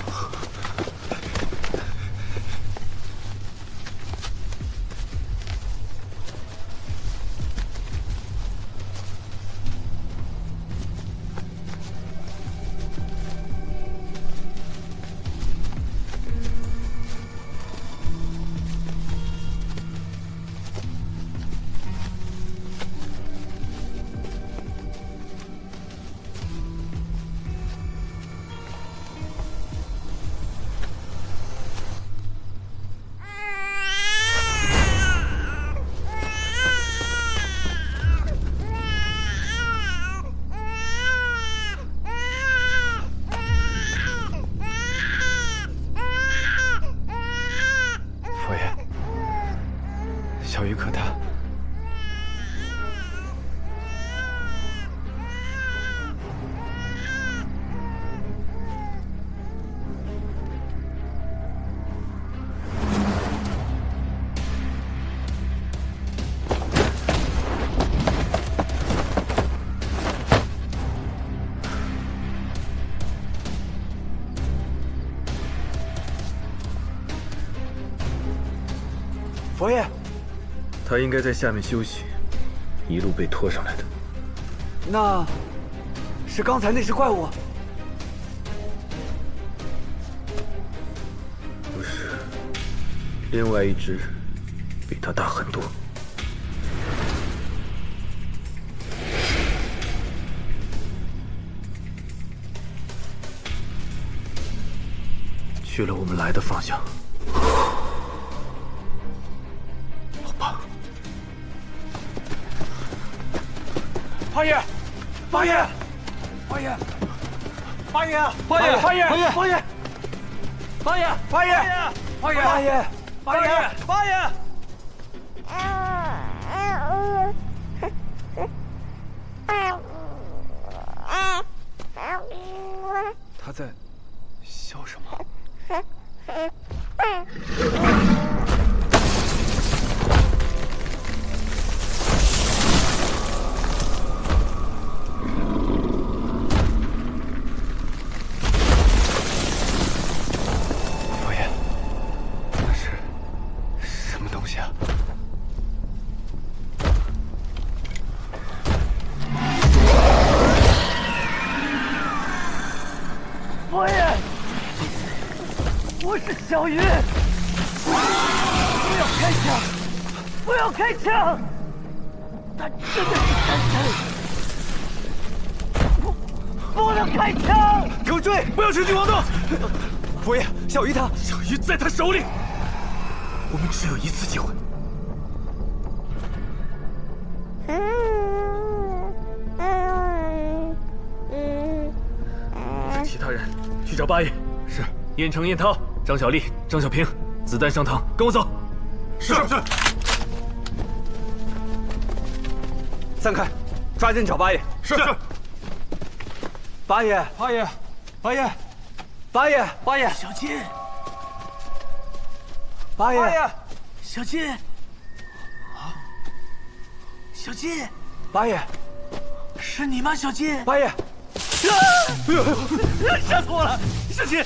小鱼可他。佛爷。 他应该在下面休息，一路被拖上来的。那，是刚才那只怪物？不是，另外一只比他大很多。去了我们来的方向。 八爷，八爷，八爷，八爷，八爷，八爷，八爷，八爷，八爷，八爷，八爷，八爷，八爷，他在笑什么？ 什么东小鱼，不要开枪！不要开枪！他真的是山神！不能开枪！给我追！不要轻举妄动！佛爷，小鱼他，小鱼在他手里，我们只有一次机会。其他人去找八爷。是。燕城、燕涛、张小丽、张小平，子弹上膛，跟我走。是。散开，抓紧找八爷。是。八爷，八爷，八爷，八爷，八爷，小金，八爷，小金，小金，八爷，是你吗？小金，八爷，吓死我了！小金，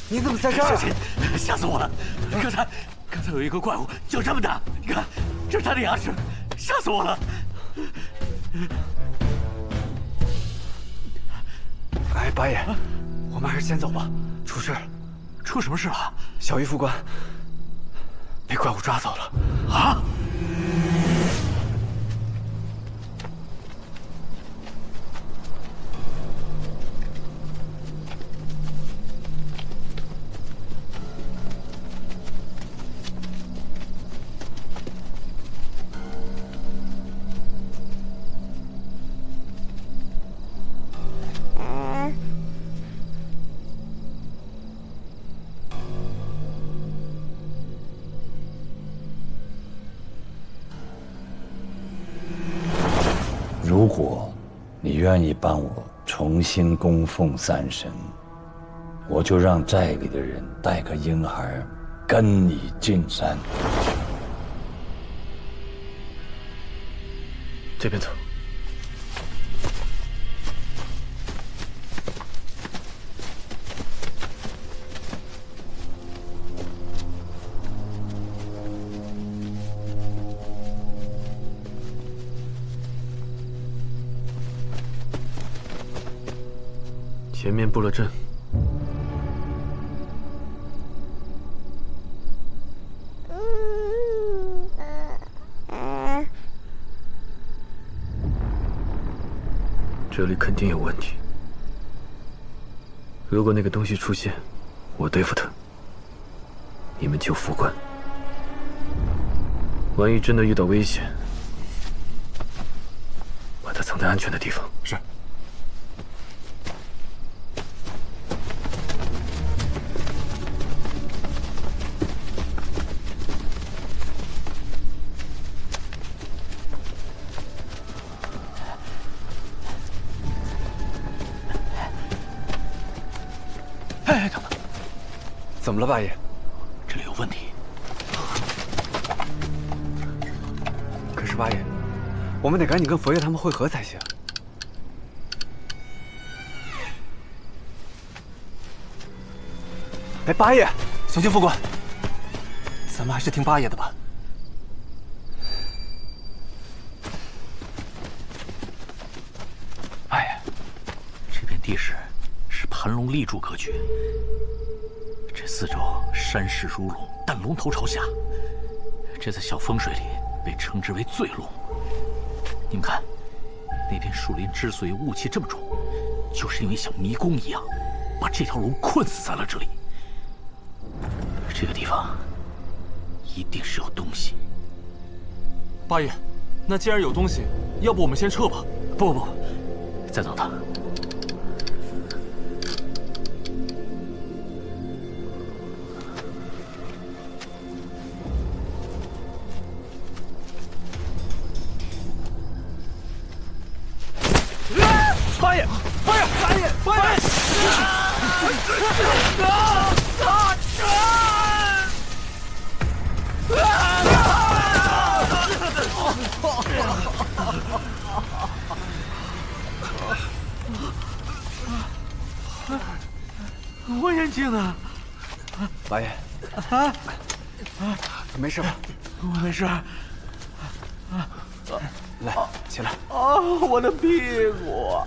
你怎么在这儿？小金，吓死我了！刚才有一个怪物，就这么大，你看，这是他的牙齿，吓死我了！哎，八爷，我们还是先走吧。出事了，出什么事了？小鱼副官被怪物抓走了。啊！如果你愿意帮我重新供奉三神，我就让寨里的人带个婴孩跟你进山。这边走。前面布了阵，这里肯定有问题。如果那个东西出现，我对付他，你们救副官。万一真的遇到危险，把他藏在安全的地方。是。哎，等等，怎么了，八爷？这里有问题。可是八爷，我们得赶紧跟佛爷他们会合才行。哎，八爷，小心副官，咱们还是听八爷的吧。八爷，这片地势是盘龙立柱格局，这四周山势如龙，但龙头朝下，这在小风水里被称之为醉龙。你们看，那片树林之所以雾气这么重，就是因为像迷宫一样，把这条龙困死在了这里。这个地方一定是有东西。八爷，那既然有东西，要不我们先撤吧？不，再等等。八爷，八爷，八爷，八爷！我眼睛呢？八爷，没事吧？我没事。来，起来。我的屁股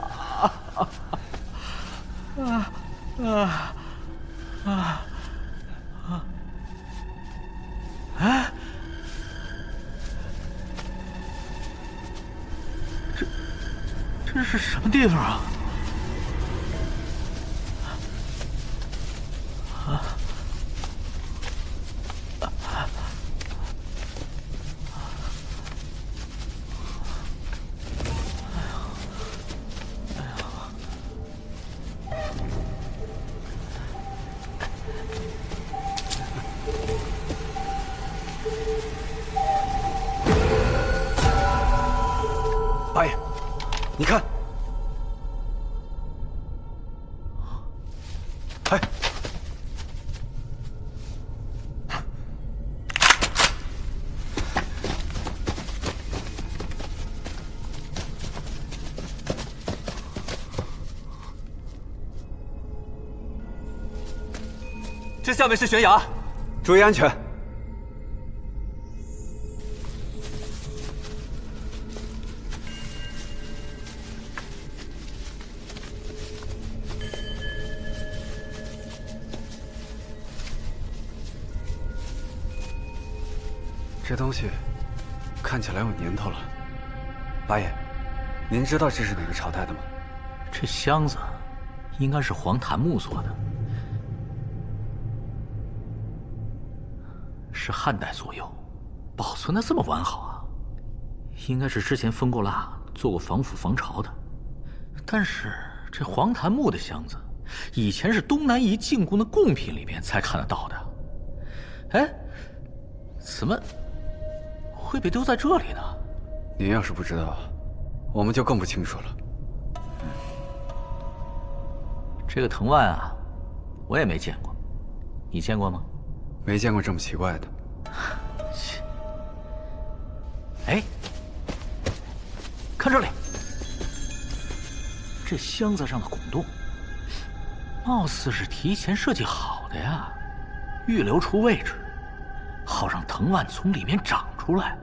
这是什么地方啊？八爷，你看，哎，这下面是悬崖，注意安全。这东西看起来有年头了。八爷，您知道这是哪个朝代的吗？这箱子应该是黄檀木做的，是汉代左右，保存的这么完好啊！应该是之前封过蜡，做过防腐防潮的。但是这黄檀木的箱子，以前是东南夷进贡的贡品里面才看得到的。哎，怎么会被丢在这里呢？您要是不知道，我们就更不清楚了。这个藤蔓啊，我也没见过，你见过吗？没见过这么奇怪的。哎，看这里，这箱子上的孔洞，貌似是提前设计好的呀，预留出位置，好让藤蔓从里面长出来。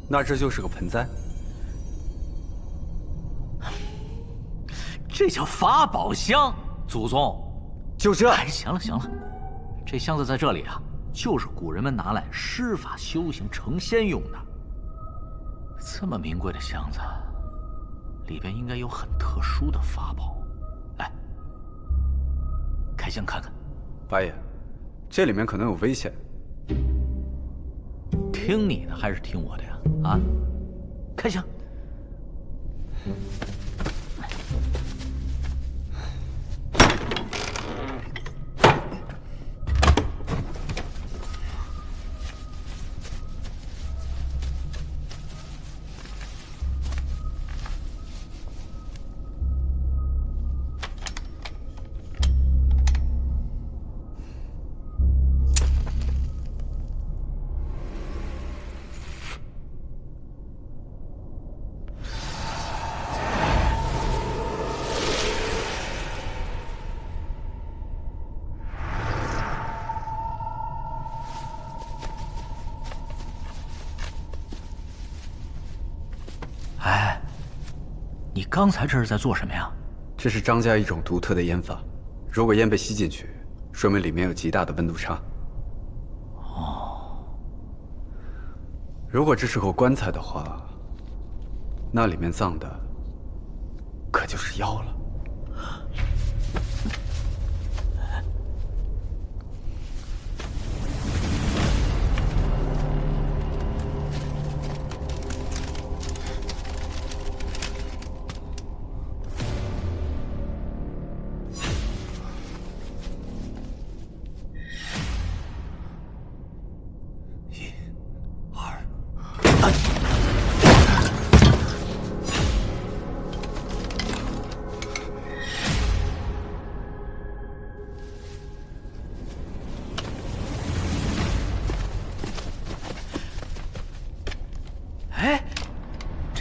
那这就是个盆栽。这叫法宝箱，祖宗。就这？哎，行了行了，这箱子在这里啊，就是古人们拿来施法修行成仙用的。这么名贵的箱子，里边应该有很特殊的法宝。哎，开箱看看。八爷，这里面可能有危险。听你的还是听我的呀？啊，开箱。你刚才这是在做什么呀？这是张家一种独特的烟法，如果烟被吸进去，说明里面有极大的温度差。哦，如果这是口棺材的话，那里面葬的可就是妖了。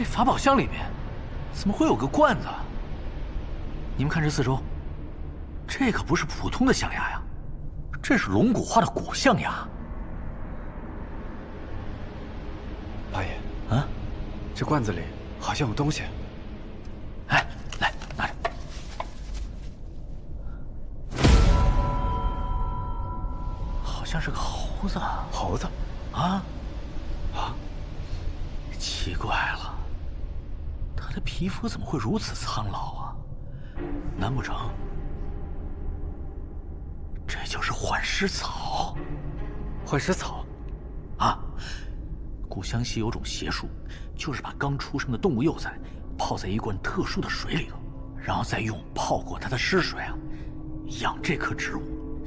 法宝箱里面怎么会有个罐子？你们看这四周，这可不是普通的象牙呀，这是龙骨化的古象牙。八爷，啊，这罐子里好像有东西。哎，来拿着。好像是个猴子。猴子？啊？奇怪了，他的皮肤怎么会如此苍老啊？难不成这就是幻尸草？幻尸草？啊！古湘西有种邪术，就是把刚出生的动物幼崽泡在一罐特殊的水里头，然后再用泡过它的尸水啊，养这棵植物，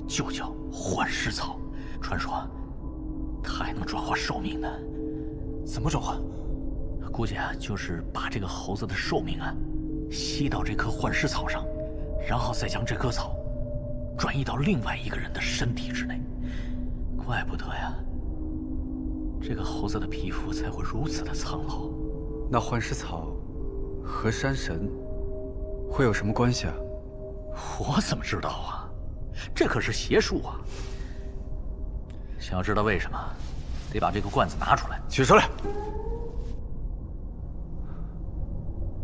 就叫幻尸草。传说它还能转化寿命呢。怎么转换？估计啊，就是把这个猴子的寿命啊吸到这棵幻尸草上，然后再将这棵草转移到另外一个人的身体之内。怪不得呀，这个猴子的皮肤才会如此的苍老。那幻尸草和山神会有什么关系啊？我怎么知道啊？这可是邪术啊！想要知道为什么，得把这个罐子拿出来。取出来，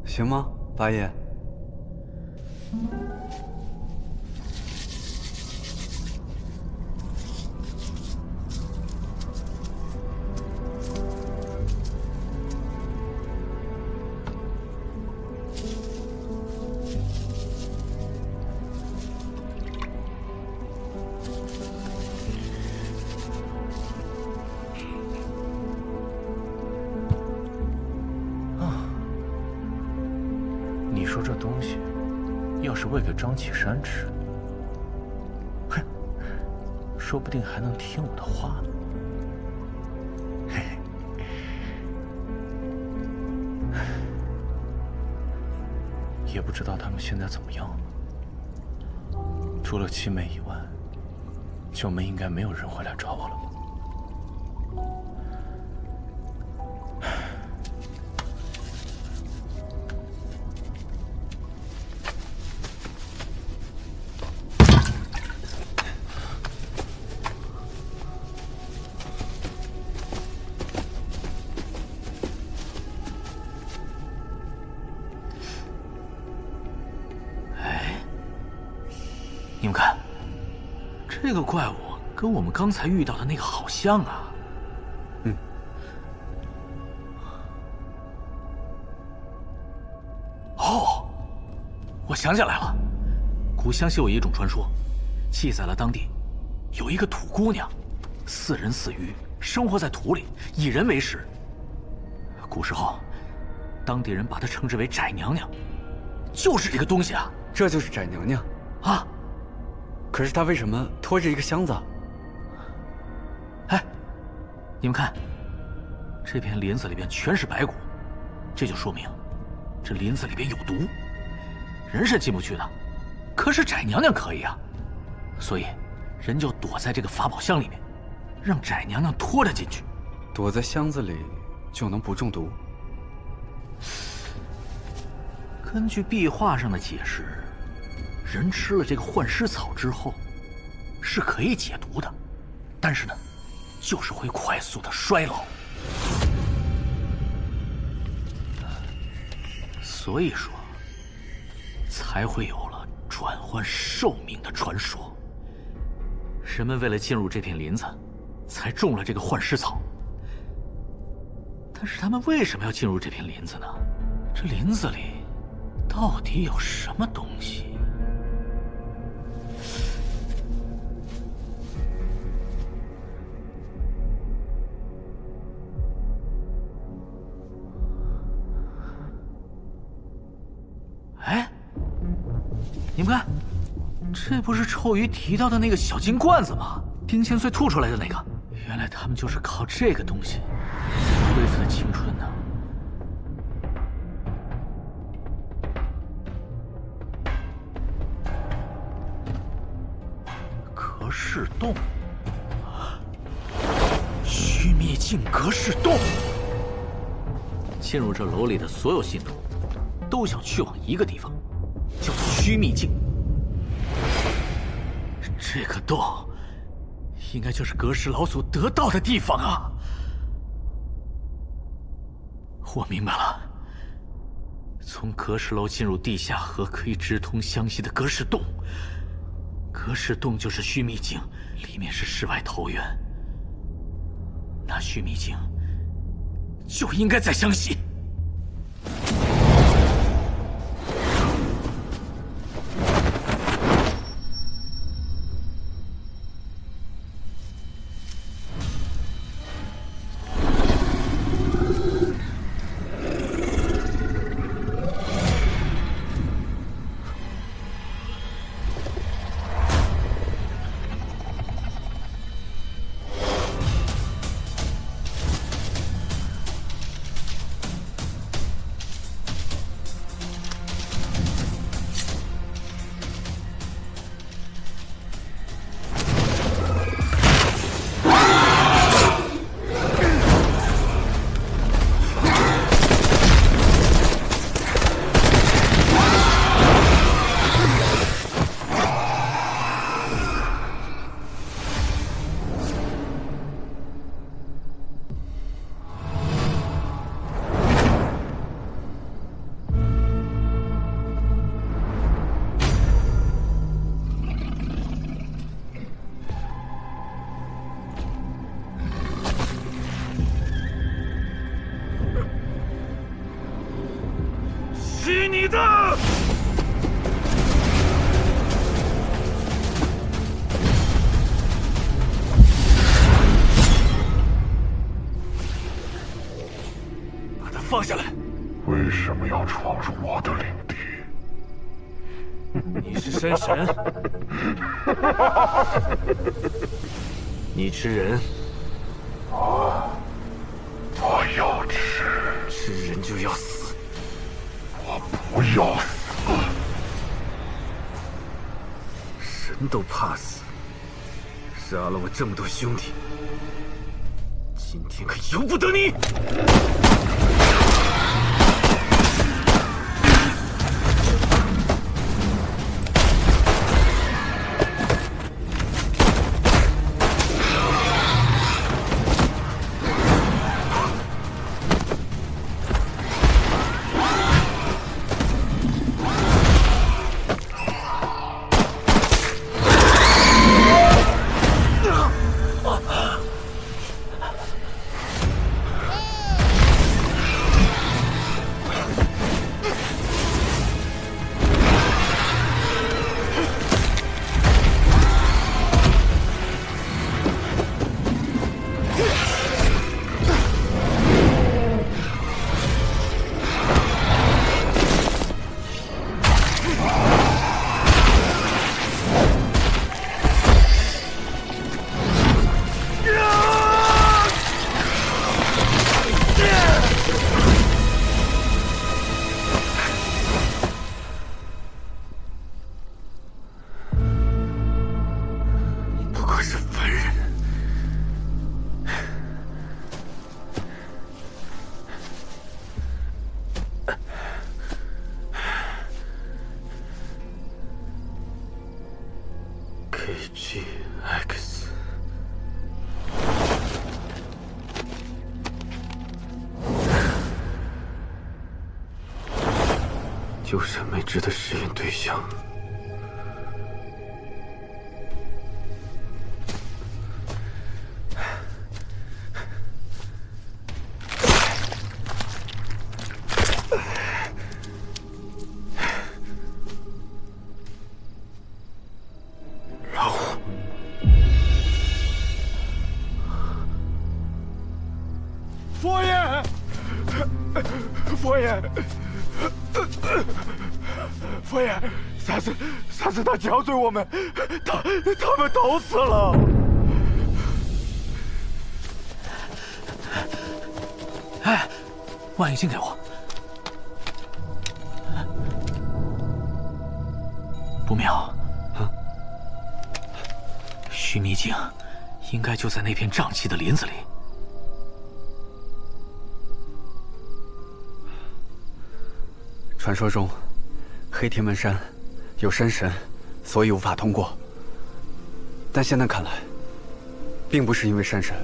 行吗，八爷？你说这东西要是喂给张启山吃，哼，说不定还能听我的话呢。嘿嘿，也不知道他们现在怎么样了。除了七妹以外，九门应该没有人会来找我了吧？你们看，这个怪物跟我们刚才遇到的那个好像啊。嗯。哦，我想起来了，古湘西有一种传说，记载了当地有一个土姑娘，4人4鱼，生活在土里，以人为食。古时候，当地人把她称之为翟娘娘，就是这个东西啊。这就是翟娘娘啊。可是他为什么拖着一个箱子？哎，你们看，这片林子里边全是白骨，这就说明这林子里边有毒，人是进不去的，可是翟娘娘可以啊，所以人就躲在这个法宝箱里面，让翟娘娘拖着进去。躲在箱子里就能不中毒？根据壁画上的解释，人吃了这个幻尸草之后，是可以解毒的，但是呢，就是会快速的衰老。所以说，才会有了转换寿命的传说。人们为了进入这片林子，才种了这个幻尸草。但是他们为什么要进入这片林子呢？这林子里到底有什么东西？哎，你们看，这不是臭鱼提到的那个小金罐子吗？丁千岁吐出来的那个，原来他们就是靠这个东西恢复的青春呢。隔世洞，须弥境隔世洞。进入这楼里的所有信徒，都想去往一个地方，叫须弥境。这个洞，应该就是隔世老祖得道的地方啊！我明白了，从隔世楼进入地下河，可以直通湘西的隔世洞。隔世洞就是须弥境，里面是世外桃源。那须弥境就应该在湘西。是你的！把他放下来！为什么要闯入我的领地？你是山神，你吃人。我要吃，吃人就要死。我不要死。神都怕死，杀了我这么多兄弟，今天可由不得你！KGX， 旧审美值的实验对象。佛爷，佛爷，佛爷，萨斯他嚼碎我们，他们都死了。哎，望远镜给我。不妙，须弥镜应该就在那片瘴气的林子里。传说中，黑天门山有山神，所以无法通过。但现在看来，并不是因为山神，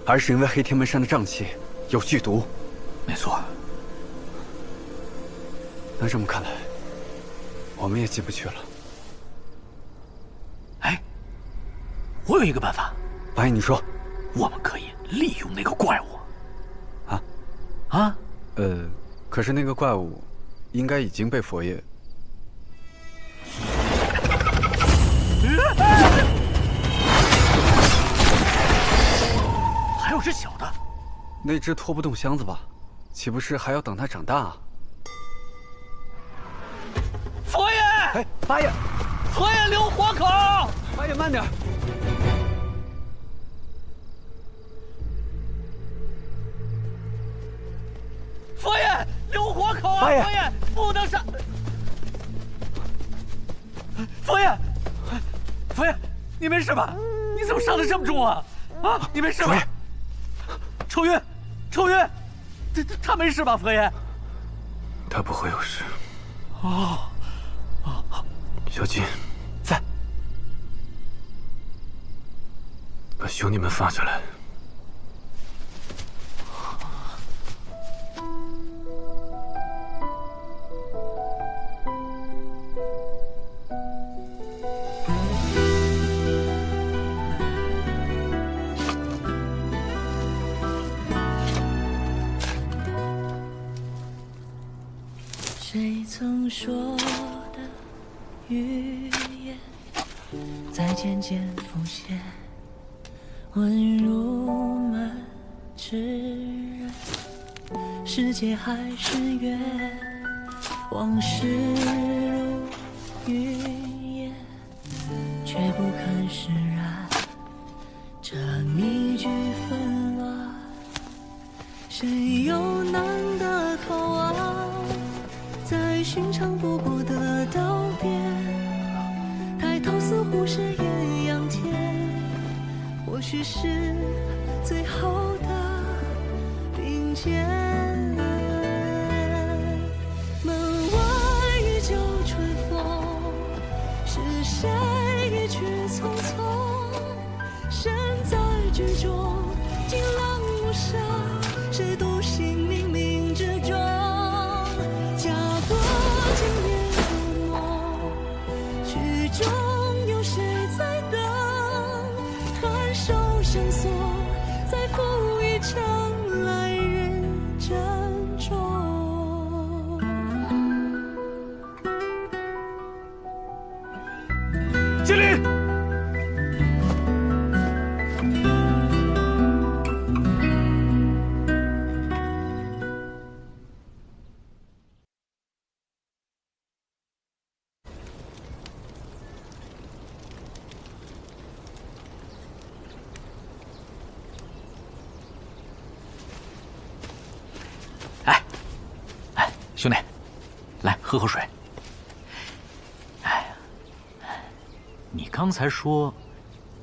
而是因为黑天门山的瘴气有剧毒。没错。那这么看来，我们也进不去了。哎，我有一个办法。八爷，你说，我们可以利用那个怪物。啊？啊？可是那个怪物，应该已经被佛爷。还有只小的，那只拖不动箱子吧？岂不是还要等它长大啊？佛爷！哎，八爷！佛爷留活口！八爷慢点。佛爷留活口啊！八爷，佛爷不能杀。佛爷，佛爷，你没事吧？你怎么伤得这么重啊？啊，你没事吧？抽晕，抽晕，他没事吧？佛爷，他不会有事。哦，小金在，把兄弟们放下来。谁曾说的语言，在渐渐浮现，温如满纸人。世界还是远，往事如云烟，却不肯释然这谜句纷乱。谁又难得口岸？在寻常不过的道别，抬头似乎是艳阳天，或许是最后的并肩。门外依旧春风，是谁一去匆匆？身在局中，惊浪无声，谁独行冥冥之中？家国今夜的梦，曲中有谁在等？看手相送，再赴一场来日珍重。敬礼。兄弟，来喝口水。哎，你刚才说，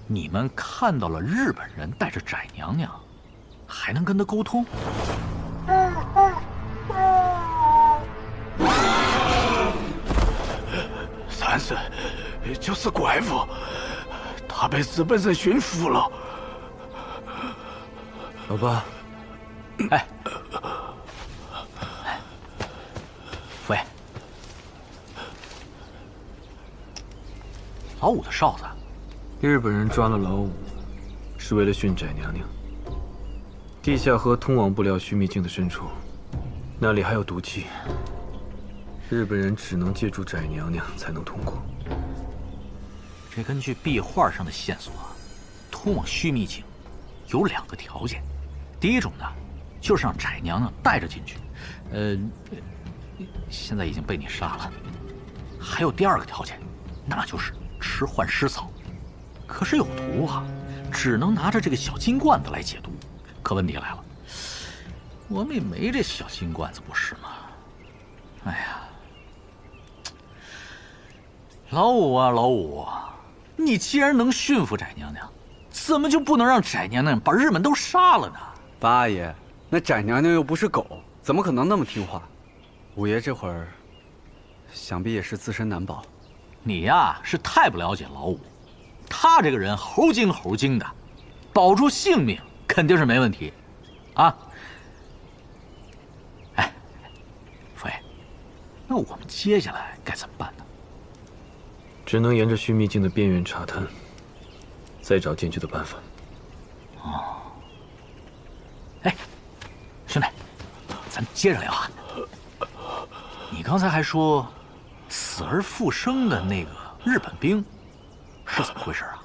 你们看到了日本人带着翟娘娘，还能跟她沟通？三岁，就是怪物，他被日本人驯服了。老爸，哎。喂，老五的哨子，日本人抓了老五，是为了训翟娘娘。地下河通往不了须弥境的深处，那里还有毒气，日本人只能借助翟娘娘才能通过。这根据壁画上的线索，通往须弥境有2个条件。第一种呢，就是让翟娘娘带着进去，现在已经被你杀了。还有第2个条件，那就是吃幻尸草。可是有毒啊，只能拿着这个小金罐子来解毒。可问题来了，我们也没这小金罐子，不是吗？哎呀，老五啊，老五，你既然能驯服翟娘娘，怎么就不能让翟娘娘把日本都杀了呢？八爷，那翟娘娘又不是狗，怎么可能那么听话？五爷这会儿，想必也是自身难保。你呀，是太不了解老五，他这个人猴精猴精的，保住性命肯定是没问题，啊。哎，父爷，那我们接下来该怎么办呢？只能沿着须弥境的边缘查探，再找进去的办法。哦。哎，兄弟，接着聊啊。你刚才还说死而复生的那个日本兵是怎么回事啊？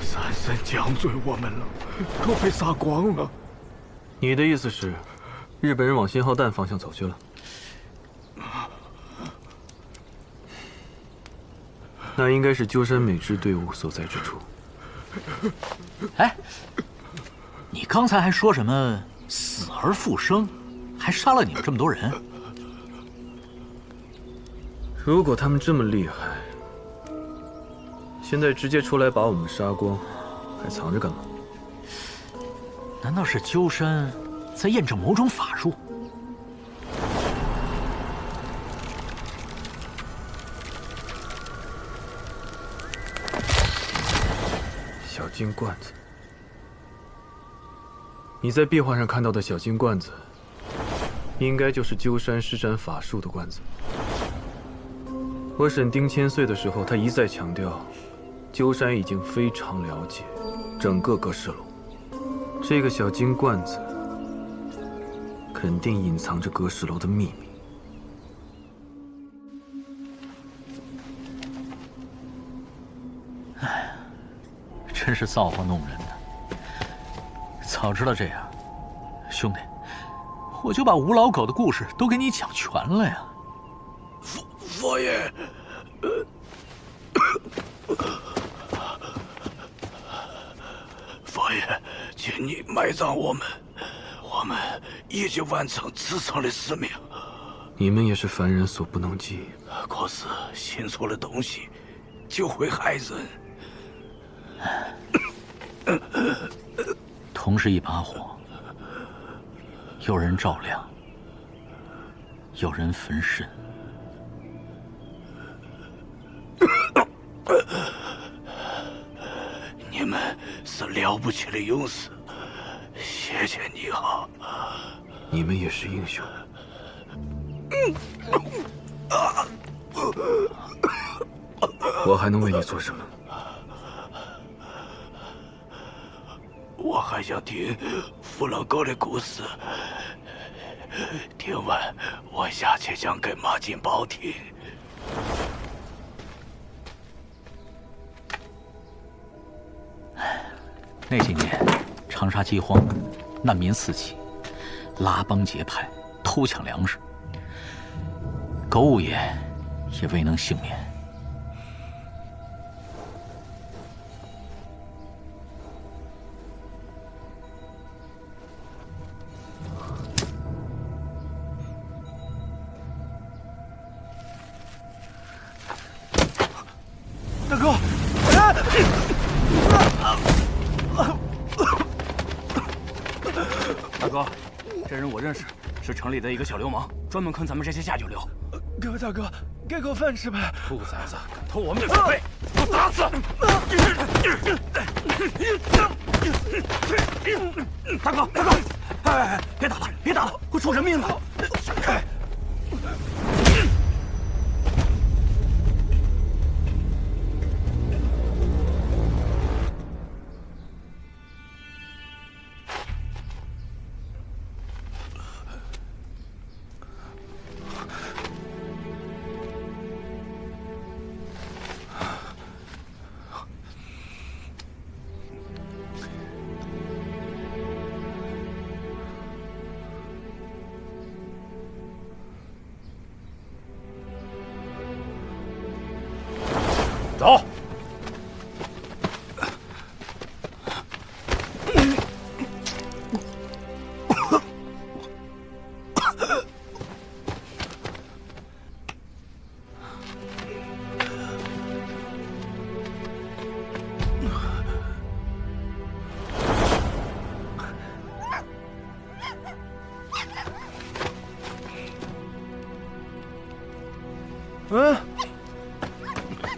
三神降罪我们了，都被杀光了。你的意思是，日本人往信号弹方向走去了？那应该是鸠山美智队伍所在之处。哎，你刚才还说什么死而复生，还杀了你们这么多人？如果他们这么厉害，现在直接出来把我们杀光，还藏着干嘛？难道是鸠山在验证某种法术？小金罐子，你在壁画上看到的小金罐子，应该就是鸠山施展法术的罐子。我审丁千岁的时候，他一再强调，鸠山已经非常了解整个阁世楼。这个小金罐子肯定隐藏着阁世楼的秘密。哎，真是造化弄人呢。早知道这样，兄弟，我就把吴老狗的故事都给你讲全了呀。佛爷，佛爷，请你埋葬我们，我们已经完成此生的使命。你们也是凡人所不能及。可是信错了东西，就会害人。同是一把火，有人照亮，有人焚身。你们是了不起的勇士，谢谢你啊！你们也是英雄。我还能为你做什么？我还想听弗朗哥的故事，听完我下去讲给马金宝听。那几年，长沙饥荒，难民四起，拉帮结派，偷抢粮食，狗五爷也未能幸免。大哥，大哥，这人我认识，是城里的一个小流氓，专门坑咱们这些下九流。各位大哥，给口饭吃呗！兔崽子，敢偷我们的饭费，给我打死！大哥，大哥，哎，别打了，别打了，会出人命的！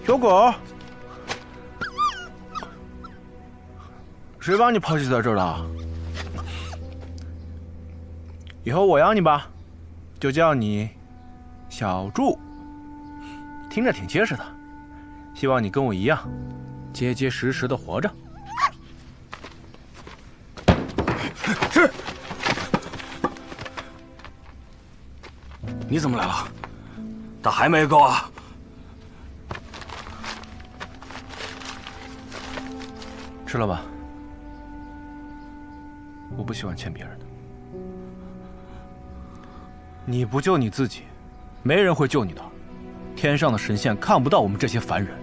小狗，谁把你抛弃在这儿的？以后我养你吧，就叫你小柱，听着挺结实的。希望你跟我一样，结结实实的活着。是。你怎么来了？打还没够啊？吃了吧，我不喜欢欠别人的。你不救你自己，没人会救你的。天上的神仙看不到我们这些凡人。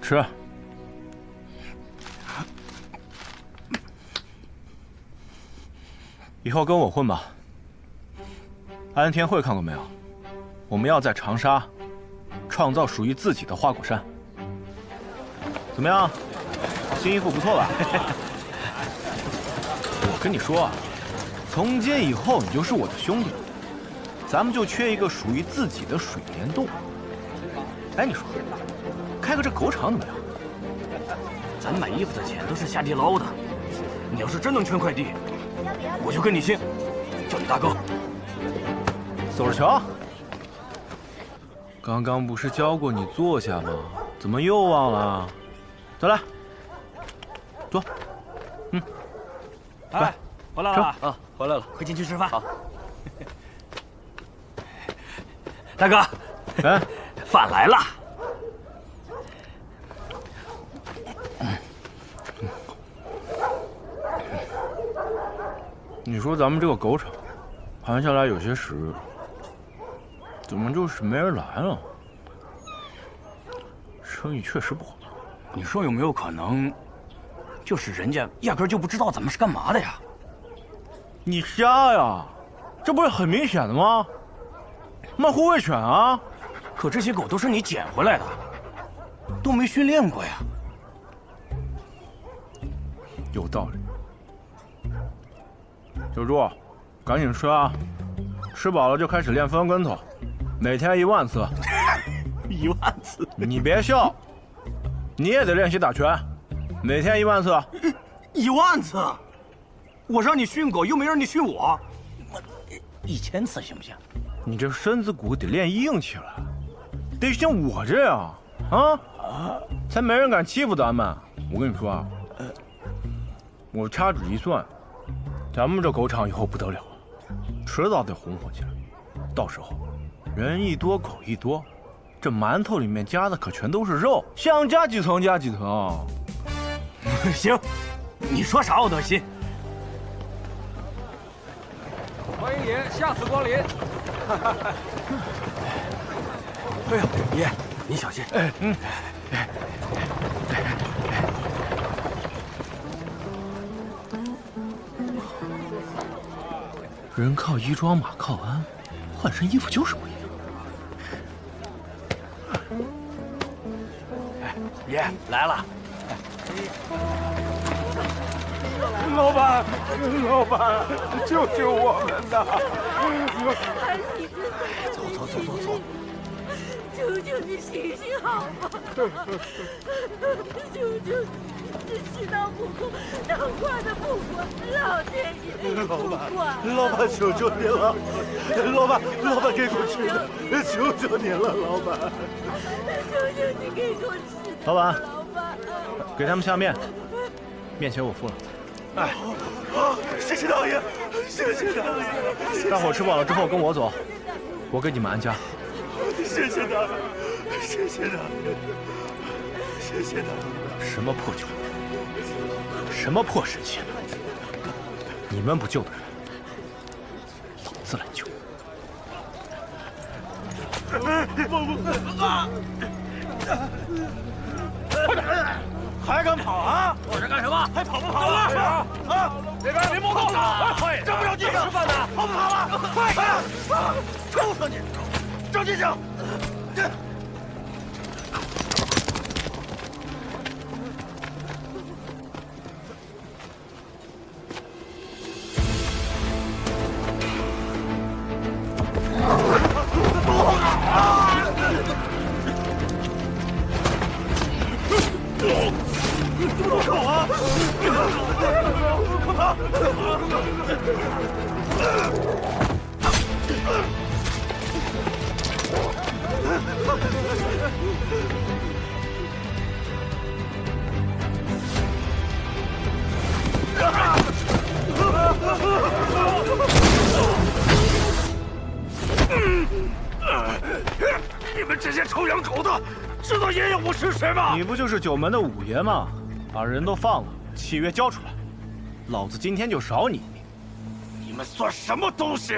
吃。以后跟我混吧。安天会看过没有？我们要在长沙创造属于自己的花果山。怎么样？新衣服不错吧？我跟你说啊，从今以后你就是我的兄弟了。咱们就缺一个属于自己的水帘洞。哎，你说，开个这狗场怎么样？咱买衣服的钱都是下地捞的，你要是真能圈块地，我就跟你姓，叫你大哥。走着瞧。刚刚不是教过你坐下吗？怎么又忘了？再来，坐。哎，回来了啊！回来了，快进去吃饭。好。大哥，哎，饭来了。你说咱们这个狗场盘下来有些时日，怎么就是没人来了？生意确实不好做。你说有没有可能，就是人家压根就不知道咱们是干嘛的呀？你瞎呀？这不是很明显的吗？卖护卫犬啊！可这些狗都是你捡回来的，都没训练过呀。有道理。小柱，赶紧吃啊！吃饱了就开始练翻跟头，每天1万次。1万次？你别笑，你也得练习打拳，每天1万次。1万次？我让你训狗，又没让你训我，1000次行不行？你这身子骨得练硬起来，得像我这样啊，才没人敢欺负咱们。我跟你说啊，我掐指一算，咱们这狗场以后不得了了，迟早得红火起来。到时候人一多狗一多，这馒头里面夹的可全都是肉，想加几层加几层。行，你说啥我都信。欢迎爷下次光临。哎呀，爷，您小心。人靠衣装，马靠鞍，换身衣服就是不一样。爷来了。老板，老板，救救我们呐！走走走走走。求求你行行好吗？求求你，世道不公，当官的不管，老天爷不管。老板，求求你了！老板给我吃的，求求你了，老板！求求你给我吃的。老板，老板，给他们下面，面钱我付了。哎，谢谢大爷，谢谢大爷！大伙吃饱了之后跟我走，我给你们安家。谢谢大爷，谢谢大爷，谢谢大爷！什么破酒，什么破神仙，你们不救的人，老子来救！快点！还敢跑啊！躲着干什么？还跑不跑了？啊！这边别冒动了！快，着不着急吃饭呢？跑不跑了？快点！抽死你！着急醒！你们这些臭洋口子，知道爷爷我是谁吗？你不就是九门的五爷吗？把人都放了，契约交出来，老子今天就饶你一命。你们算什么东西，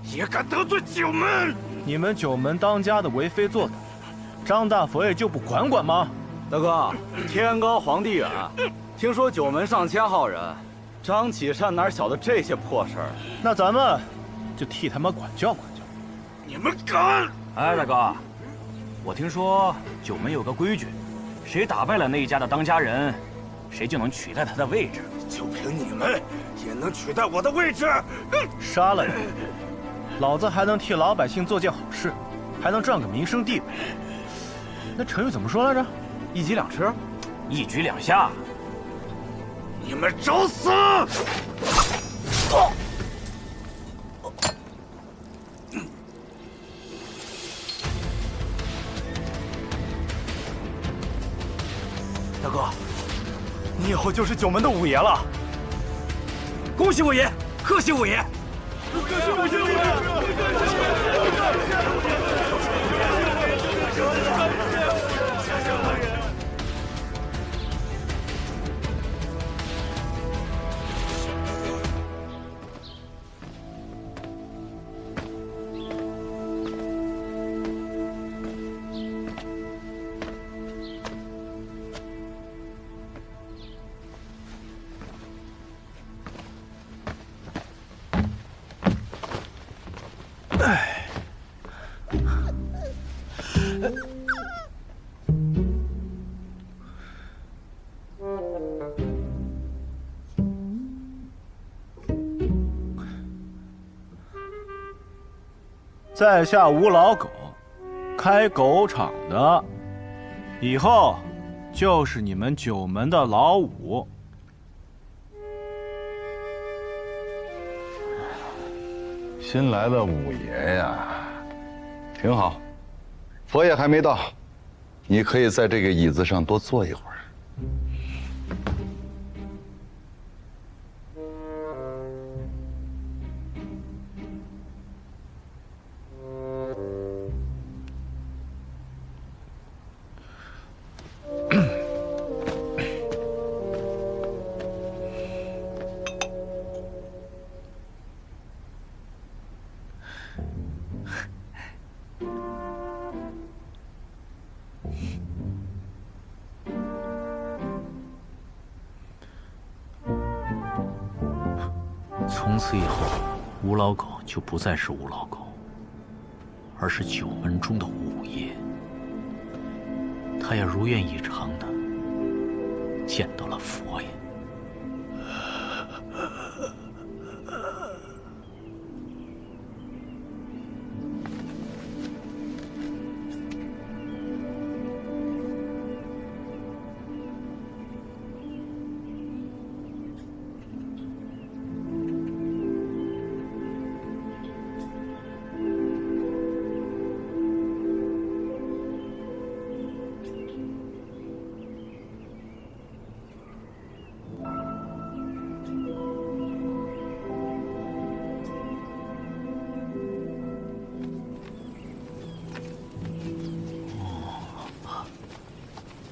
也敢得罪九门？你们九门当家的为非作歹，张大佛爷就不管管吗？大哥，天高皇帝远，听说九门上千号人，张启善哪晓得这些破事儿？那咱们就替他们管教管教。你们敢！哎，大哥，我听说九门有个规矩，谁打败了那一家的当家人，谁就能取代他的位置。就凭你们也能取代我的位置？杀了人，老子还能替老百姓做件好事，还能赚个名声地位。那成语怎么说来着？一鸡两吃，一举两下。你们找死！大哥，你以后就是九门的五爷了。恭喜五爷，贺喜五爷！贺喜五爷！在下吴老狗，开狗场的，以后就是你们九门的老五。新来的五爷呀，挺好。佛爷还没到，你可以在这个椅子上多坐一会儿。从此以后，吴老狗就不再是吴老狗，而是九门中的五爷。他也如愿以偿的见到了佛爷。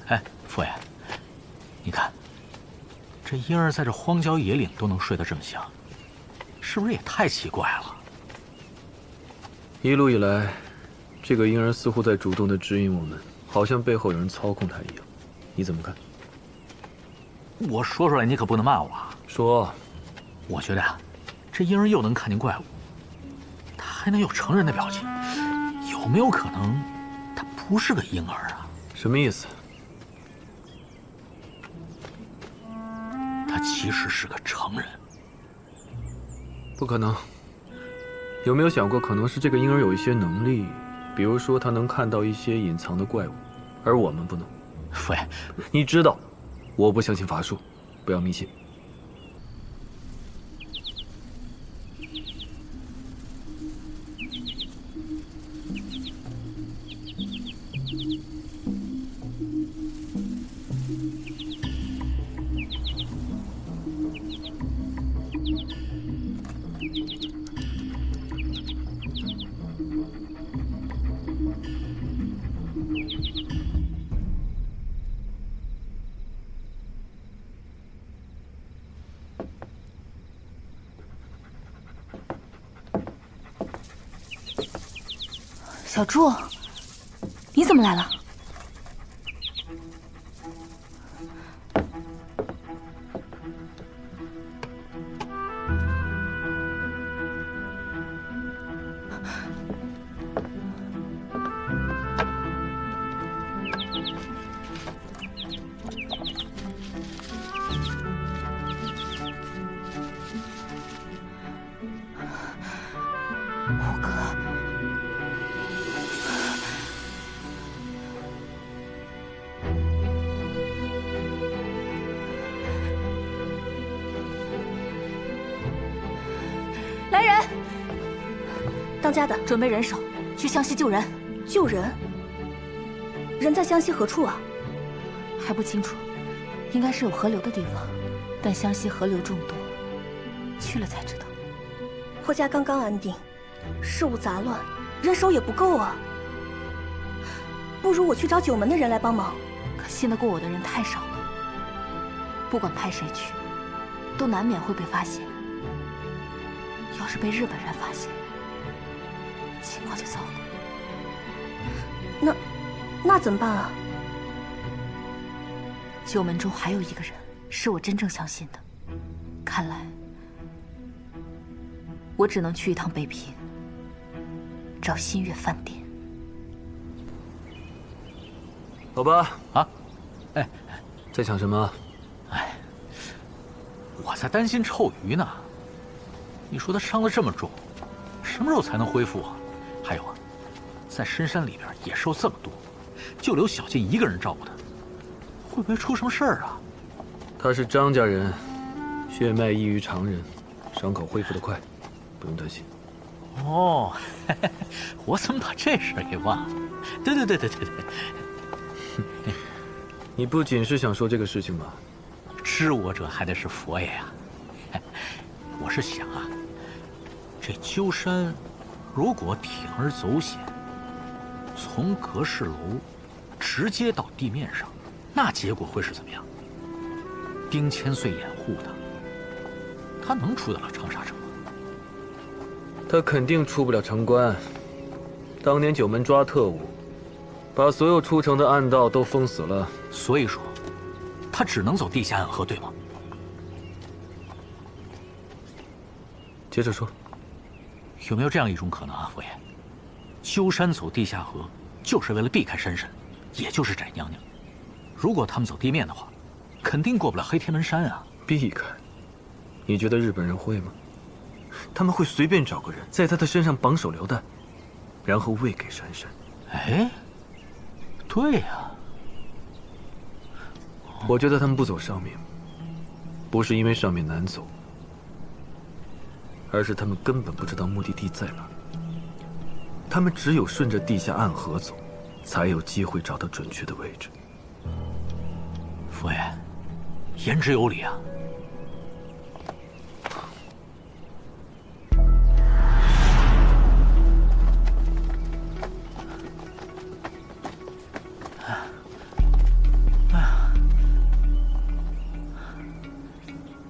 哎，佛爷，你看，这婴儿在这荒郊野岭都能睡得这么香，是不是也太奇怪了？一路以来，这个婴儿似乎在主动地指引我们，好像背后有人操控他一样。你怎么看？我说出来你可不能骂我啊！说，我觉得啊，这婴儿又能看见怪物，他还能有成人的表情，有没有可能他不是个婴儿啊？什么意思？他其实是个成人。不可能。有没有想过，可能是这个婴儿有一些能力，比如说他能看到一些隐藏的怪物，而我们不能。喂，你知道，我不相信法术，不要迷信。小柱，你怎么来了？来人！当家的，准备人手，去湘西救人。救人？人在湘西何处啊？还不清楚，应该是有河流的地方，但湘西河流众多，去了才知道。霍家刚刚安定，事务杂乱，人手也不够啊。不如我去找九门的人来帮忙。可信得过我的人太少了，不管派谁去，都难免会被发现。要是被日本人发现，情况就糟了。那怎么办啊？九门中还有一个人是我真正相信的，看来我只能去一趟北平，找新月饭店。老八啊，哎，在想什么？哎，我在担心臭鱼呢。你说他伤得这么重，什么时候才能恢复啊？还有啊，在深山里边野兽这么多，就留小静一个人照顾他，会不会出什么事儿啊？他是张家人，血脉异于常人，伤口恢复得快，不用担心。哦，我怎么把这事儿给忘了？对。你不仅是想说这个事情吧？知我者还得是佛爷呀！我是想啊，这鸠山如果铤而走险，从阁室楼直接到地面上，那结果会是怎么样？丁千岁掩护他能出得了长沙城吗？他肯定出不了城关。当年九门抓特务，把所有出城的暗道都封死了。所以说，他只能走地下暗河，对吗？接着说，有没有这样一种可能啊，佛爷？鸠山走地下河，就是为了避开山神，也就是翟娘娘。如果他们走地面的话，肯定过不了黑天门山啊。避开？你觉得日本人会吗？他们会随便找个人，在他的身上绑手榴弹，然后喂给山神。哎，对呀。我觉得他们不走上面，不是因为上面难走，而是他们根本不知道目的地在哪。他们只有顺着地下暗河走，才有机会找到准确的位置。佛爷，言之有理啊。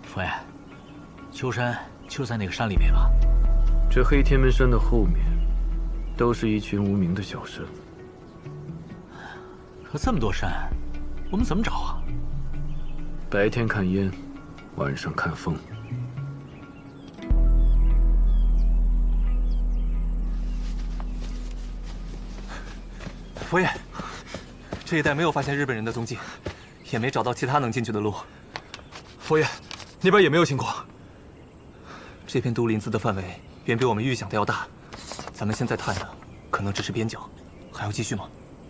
佛爷，鸠山就在那个山里面吧？这黑天门山的后面，都是一群无名的小山。可这么多山，我们怎么找啊？白天看烟，晚上看风。佛爷，这一带没有发现日本人的踪迹，也没找到其他能进去的路。佛爷，那边也没有情况。这片都林子的范围远比我们预想的要大，咱们现在探的可能只是边角，还要继续吗？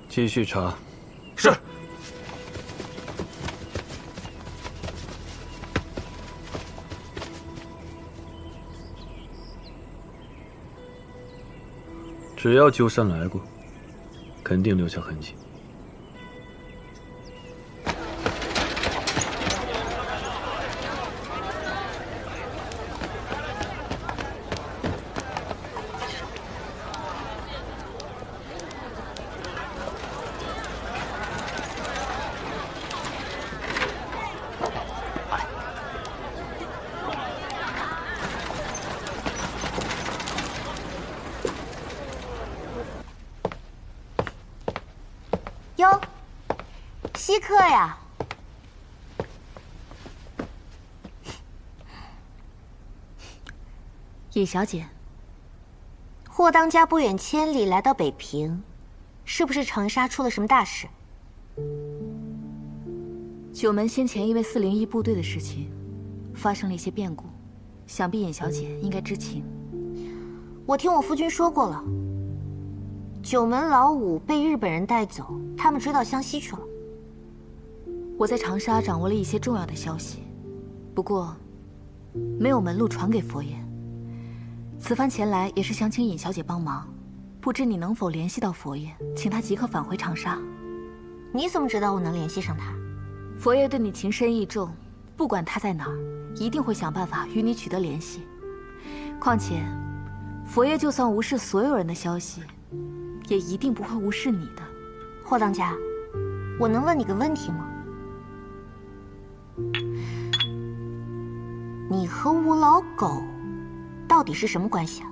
继续查。是。只要鸠山来过，肯定留下痕迹。客呀！尹小姐，霍当家不远千里来到北平，是不是长沙出了什么大事？九门先前因为401部队的事情，发生了一些变故，想必尹小姐应该知情。我听我夫君说过了，九门老五被日本人带走，他们追到湘西去了。我在长沙掌握了一些重要的消息，不过没有门路传给佛爷。此番前来也是想请尹小姐帮忙，不知你能否联系到佛爷，请他即刻返回长沙。你怎么知道我能联系上他？佛爷对你情深意重，不管他在哪儿，一定会想办法与你取得联系。况且，佛爷就算无视所有人的消息，也一定不会无视你的。霍当家，我能问你个问题吗？你和吴老狗到底是什么关系啊？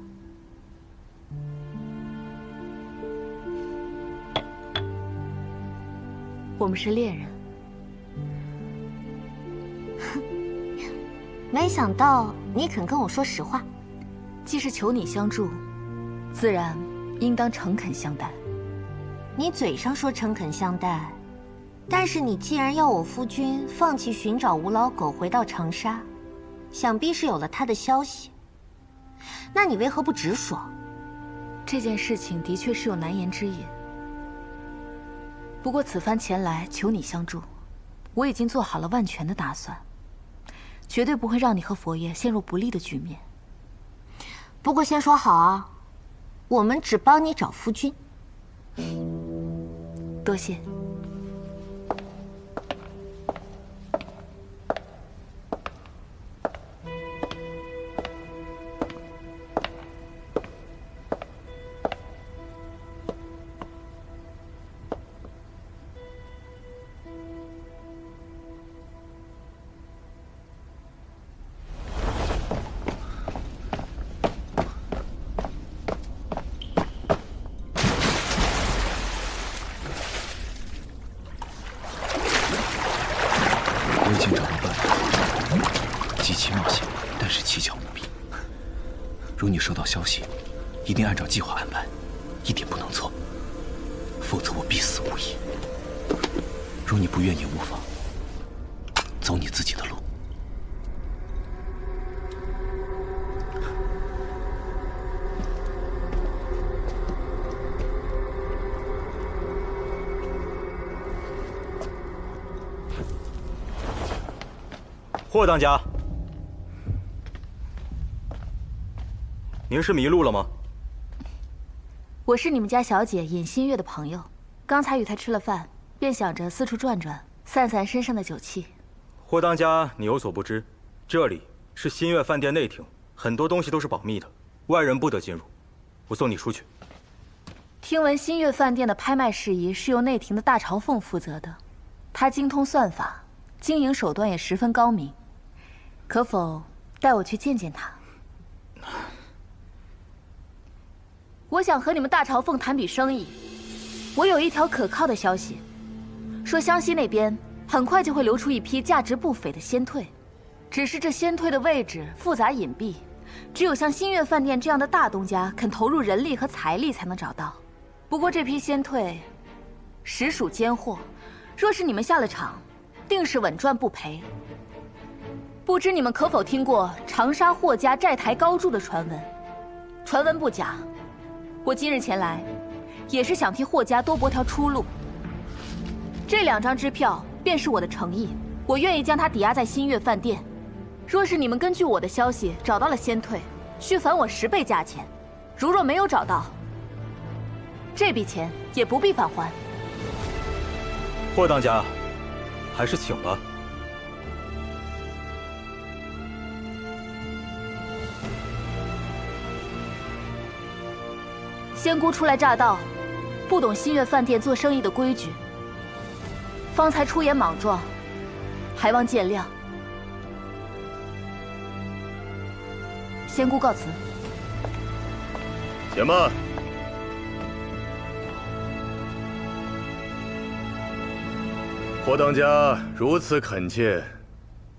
我们是恋人。没想到你肯跟我说实话。既是求你相助，自然应当诚恳相待。你嘴上说诚恳相待，但是你既然要我夫君放弃寻找吴老狗回到长沙，想必是有了他的消息。那你为何不直说？这件事情的确是有难言之隐。不过此番前来求你相助，我已经做好了万全的打算，绝对不会让你和佛爷陷入不利的局面。不过先说好啊，我们只帮你找夫君。多谢。我已经找到办法，极其冒险，但是蹊跷无比。如你收到消息，一定按照计划安排，一点不能错，否则我必死无疑。如你不愿也无妨，走你自己的路。霍当家，您是迷路了吗？我是你们家小姐尹新月的朋友，刚才与她吃了饭，便想着四处转转，散散身上的酒气。霍当家，你有所不知，这里是新月饭店内庭，很多东西都是保密的，外人不得进入。我送你出去。听闻新月饭店的拍卖事宜是由内廷的大朝凤负责的，他精通算法，经营手段也十分高明。可否带我去见见他？我想和你们大朝凤谈笔生意。我有一条可靠的消息，说湘西那边很快就会流出一批价值不菲的仙退，只是这仙退的位置复杂隐蔽，只有像新月饭店这样的大东家肯投入人力和财力才能找到。不过这批仙退实属奸货，若是你们下了场，定是稳赚不赔。不知你们可否听过长沙霍家债台高筑的传闻？传闻不假，我今日前来，也是想替霍家多搏条出路。这2张支票便是我的诚意，我愿意将它抵押在新月饭店。若是你们根据我的消息找到了仙退，需返我10倍价钱；如若没有找到，这笔钱也不必返还。霍当家，还是请吧。仙姑初来乍到，不懂新月饭店做生意的规矩，方才出言莽撞，还望见谅。仙姑告辞。且慢。霍当家如此恳切，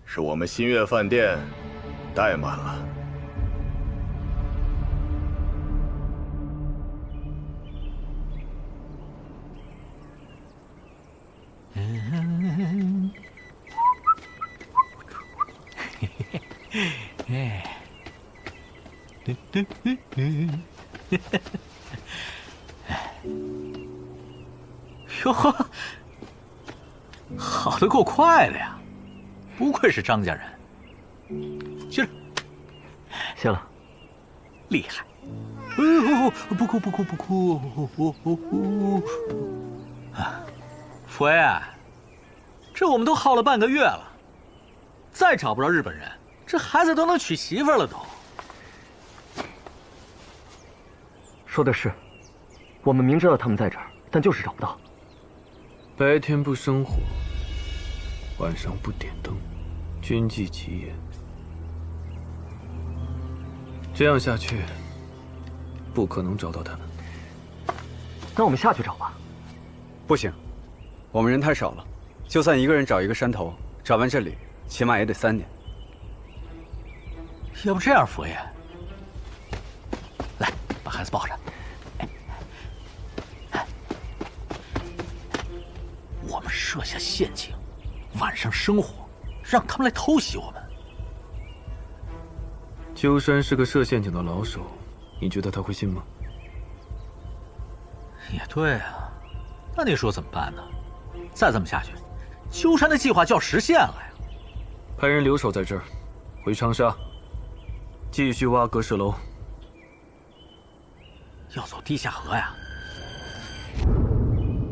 是我们新月饭店怠慢了。哟呵，好的够快的呀，不愧是张家人。接着，谢了。厉害。不哭。佛爷，这我们都耗了半个月了，再找不着日本人，这孩子都能娶媳妇了都。说的是，我们明知道他们在这儿，但就是找不到。白天不生火，晚上不点灯，军纪极严。这样下去，不可能找到他们。那我们下去找吧。不行，我们人太少了，就算一个人找一个山头，找完这里起码也得3年。要不这样，佛爷，来把孩子抱着。我们设下陷阱，晚上生火，让他们来偷袭我们。鸠山是个设陷阱的老手，你觉得他会信吗？也对啊，那你说怎么办呢？再这么下去，鸠山的计划就要实现了呀。派人留守在这儿，回长沙，继续挖阁室楼。要走地下河呀？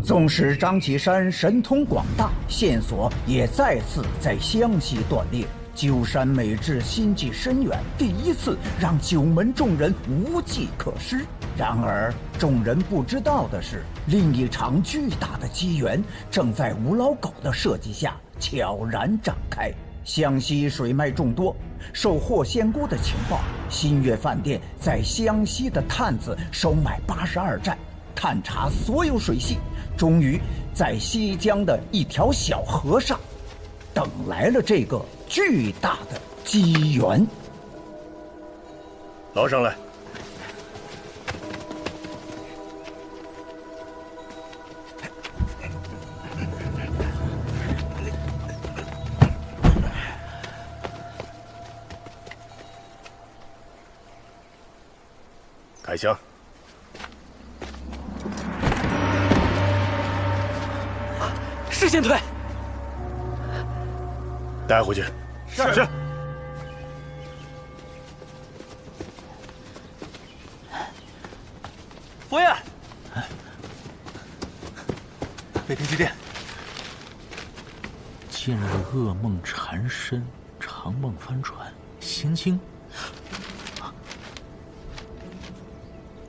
纵使张启山神通广大，线索也再次在湘西断裂。鸠山美智心计深远，第一次让九门众人无计可施。然而，众人不知道的是，另一场巨大的机缘正在吴老狗的设计下悄然展开。湘西水脉众多，受霍仙姑的情报，新月饭店在湘西的探子收买82寨，探查所有水系，终于在西江的一条小河上，等来了这个巨大的机缘。捞上来。开枪！是先退。带回去。是。佛爷，北平急电。近日噩梦缠身，长梦翻转，心惊。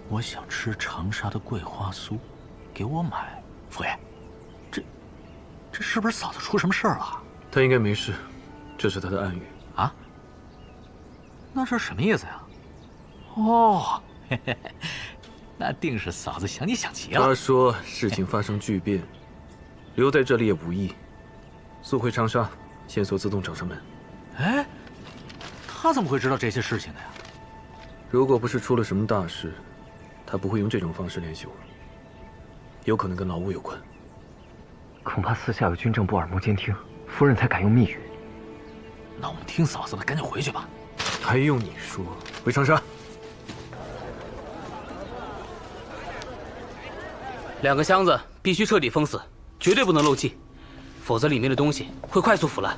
我想吃长沙的桂花酥，给我买。佛爷，这是不是嫂子出什么事儿了？他应该没事，这是他的暗语啊。那是什么意思呀？哦，嘿嘿，那定是嫂子想你想急了。他说事情发生巨变，留在这里也无益，速回长沙，线索自动找上门。哎，他怎么会知道这些事情的呀？如果不是出了什么大事，他不会用这种方式联系我，有可能跟老吴有关。恐怕私下有军政部耳目监听，夫人才敢用密语。那我们听嫂子的，赶紧回去吧。还用你说？回长沙。 2个箱子必须彻底封死，绝对不能漏气，否则里面的东西会快速腐烂。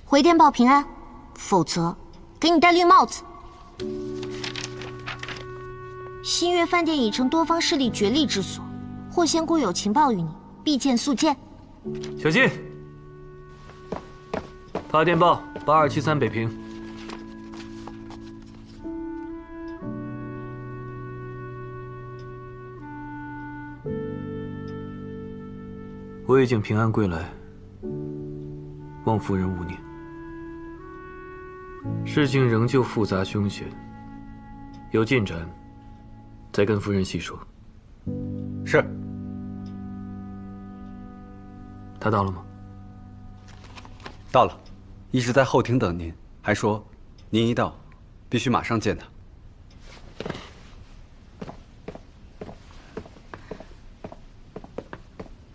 回电报平安，否则给你戴绿帽子。新月饭店已成多方势力角力之所，霍仙姑有情报与你，必见速见。小心！发电报8273北平。我已经平安归来，望夫人勿念。事情仍旧复杂凶险，有进展再跟夫人细说。是。他到了吗？到了，一直在后厅等您，还说您一到，必须马上见他。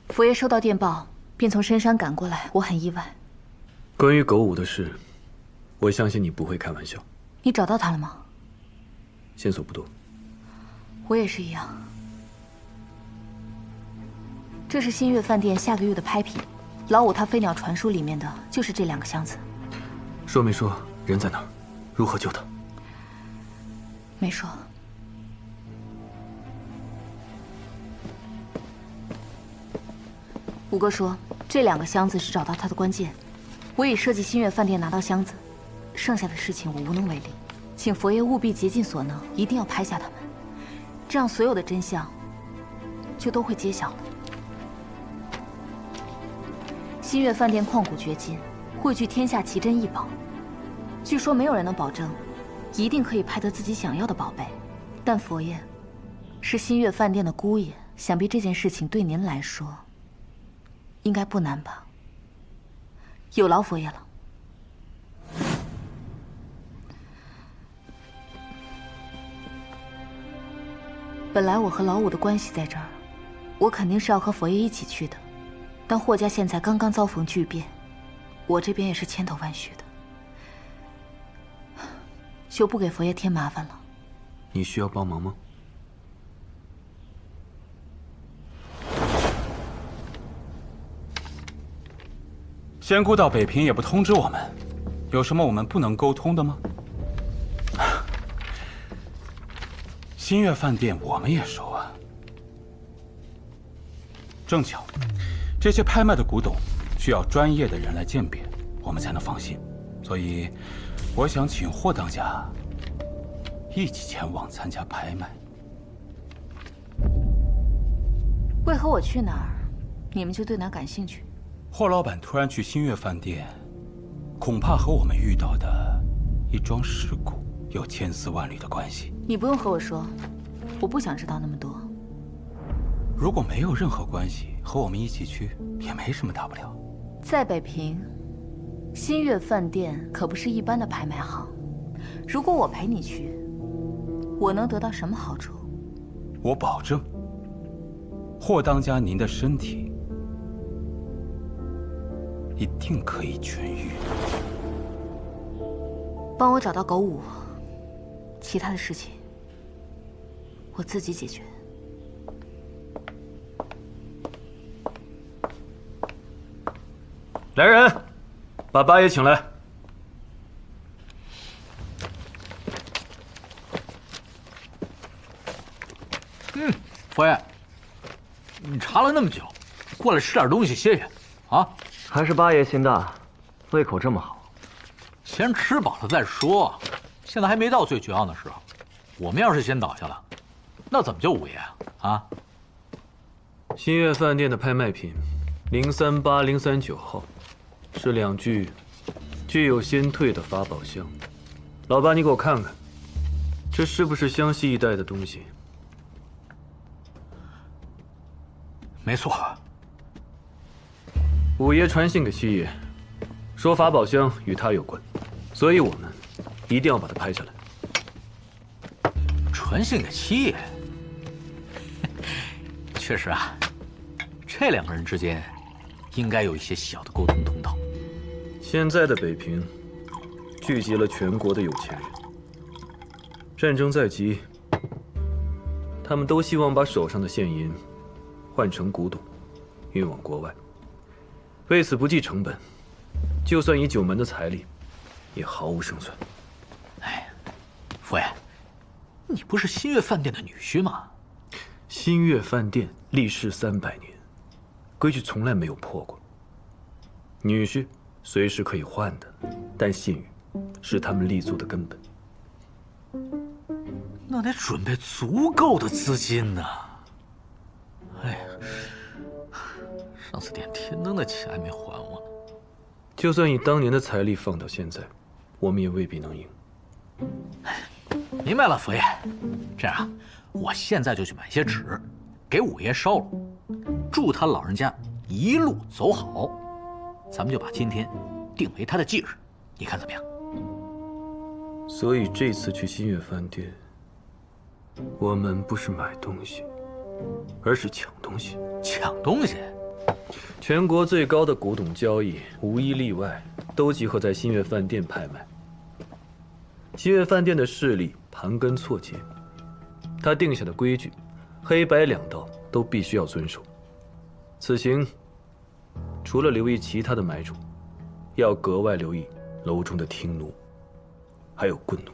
佛爷收到电报，便从深山赶过来，我很意外。关于狗武的事，我相信你不会开玩笑。你找到他了吗？线索不多。我也是一样。这是新月饭店下个月的拍品，老五他飞鸟传书里面的就是这2个箱子。说没说人在哪儿？如何救他？没说。五哥说，这2个箱子是找到他的关键。我已设计新月饭店拿到箱子，剩下的事情我无能为力，请佛爷务必竭尽所能，一定要拍下他们，这样所有的真相就都会揭晓了。新月饭店旷古绝今，汇聚天下奇珍异宝，据说没有人能保证一定可以拍得自己想要的宝贝，但佛爷是新月饭店的姑爷，想必这件事情对您来说应该不难吧？有劳佛爷了。本来我和老五的关系在这儿，我肯定是要和佛爷一起去的。但霍家现在刚刚遭逢巨变，我这边也是千头万绪的，就不给佛爷添麻烦了。你需要帮忙吗？仙姑到北平也不通知我们，有什么我们不能沟通的吗？新月饭店我们也熟啊。正巧，这些拍卖的古董需要专业的人来鉴别，我们才能放心。所以，我想请霍当家一起前往参加拍卖。为何我去哪儿，你们就对哪儿感兴趣？霍老板突然去新月饭店，恐怕和我们遇到的一桩事故有千丝万缕的关系。你不用和我说，我不想知道那么多。如果没有任何关系，和我们一起去也没什么大不了。在北平，新月饭店可不是一般的拍卖行。如果我陪你去，我能得到什么好处？我保证，霍当家您的身体一定可以痊愈。帮我找到狗武，其他的事情我自己解决。来人，把八爷请来。佛爷，你查了那么久，过来吃点东西歇歇啊？还是八爷心大，胃口这么好。先吃饱了再说，现在还没到最绝望的时候。我们要是先倒下了，那怎么救五爷啊？啊？新月饭店的拍卖品038、039号，是2具具有仙退的法宝箱。老八，你给我看看，这是不是湘西一带的东西？没错。五爷传信给七爷，说法宝箱与他有关，所以我们一定要把它拍下来。传信给七爷，确实啊，这2个人之间应该有一些小的沟通通道。现在的北平聚集了全国的有钱人，战争在即，他们都希望把手上的现银换成古董，运往国外。为此不计成本，就算以九门的财力，也毫无胜算。哎，佛爷，你不是新月饭店的女婿吗？新月饭店立世300年，规矩从来没有破过。女婿随时可以换的，但信誉是他们立足的根本。那得准备足够的资金呢。哎呀，上次点天灯的钱还没还我呢。就算以当年的财力放到现在，我们也未必能赢。明白了，佛爷。这样啊，我现在就去买些纸，给五爷烧了，祝他老人家一路走好。咱们就把今天定为他的忌日，你看怎么样？所以这次去新月饭店，我们不是买东西，而是抢东西。抢东西？全国最高的古董交易，无一例外，都集合在新月饭店拍卖。新月饭店的势力盘根错节，他定下的规矩，黑白两道都必须要遵守。此行，除了留意其他的买主，要格外留意楼中的听奴，还有棍奴。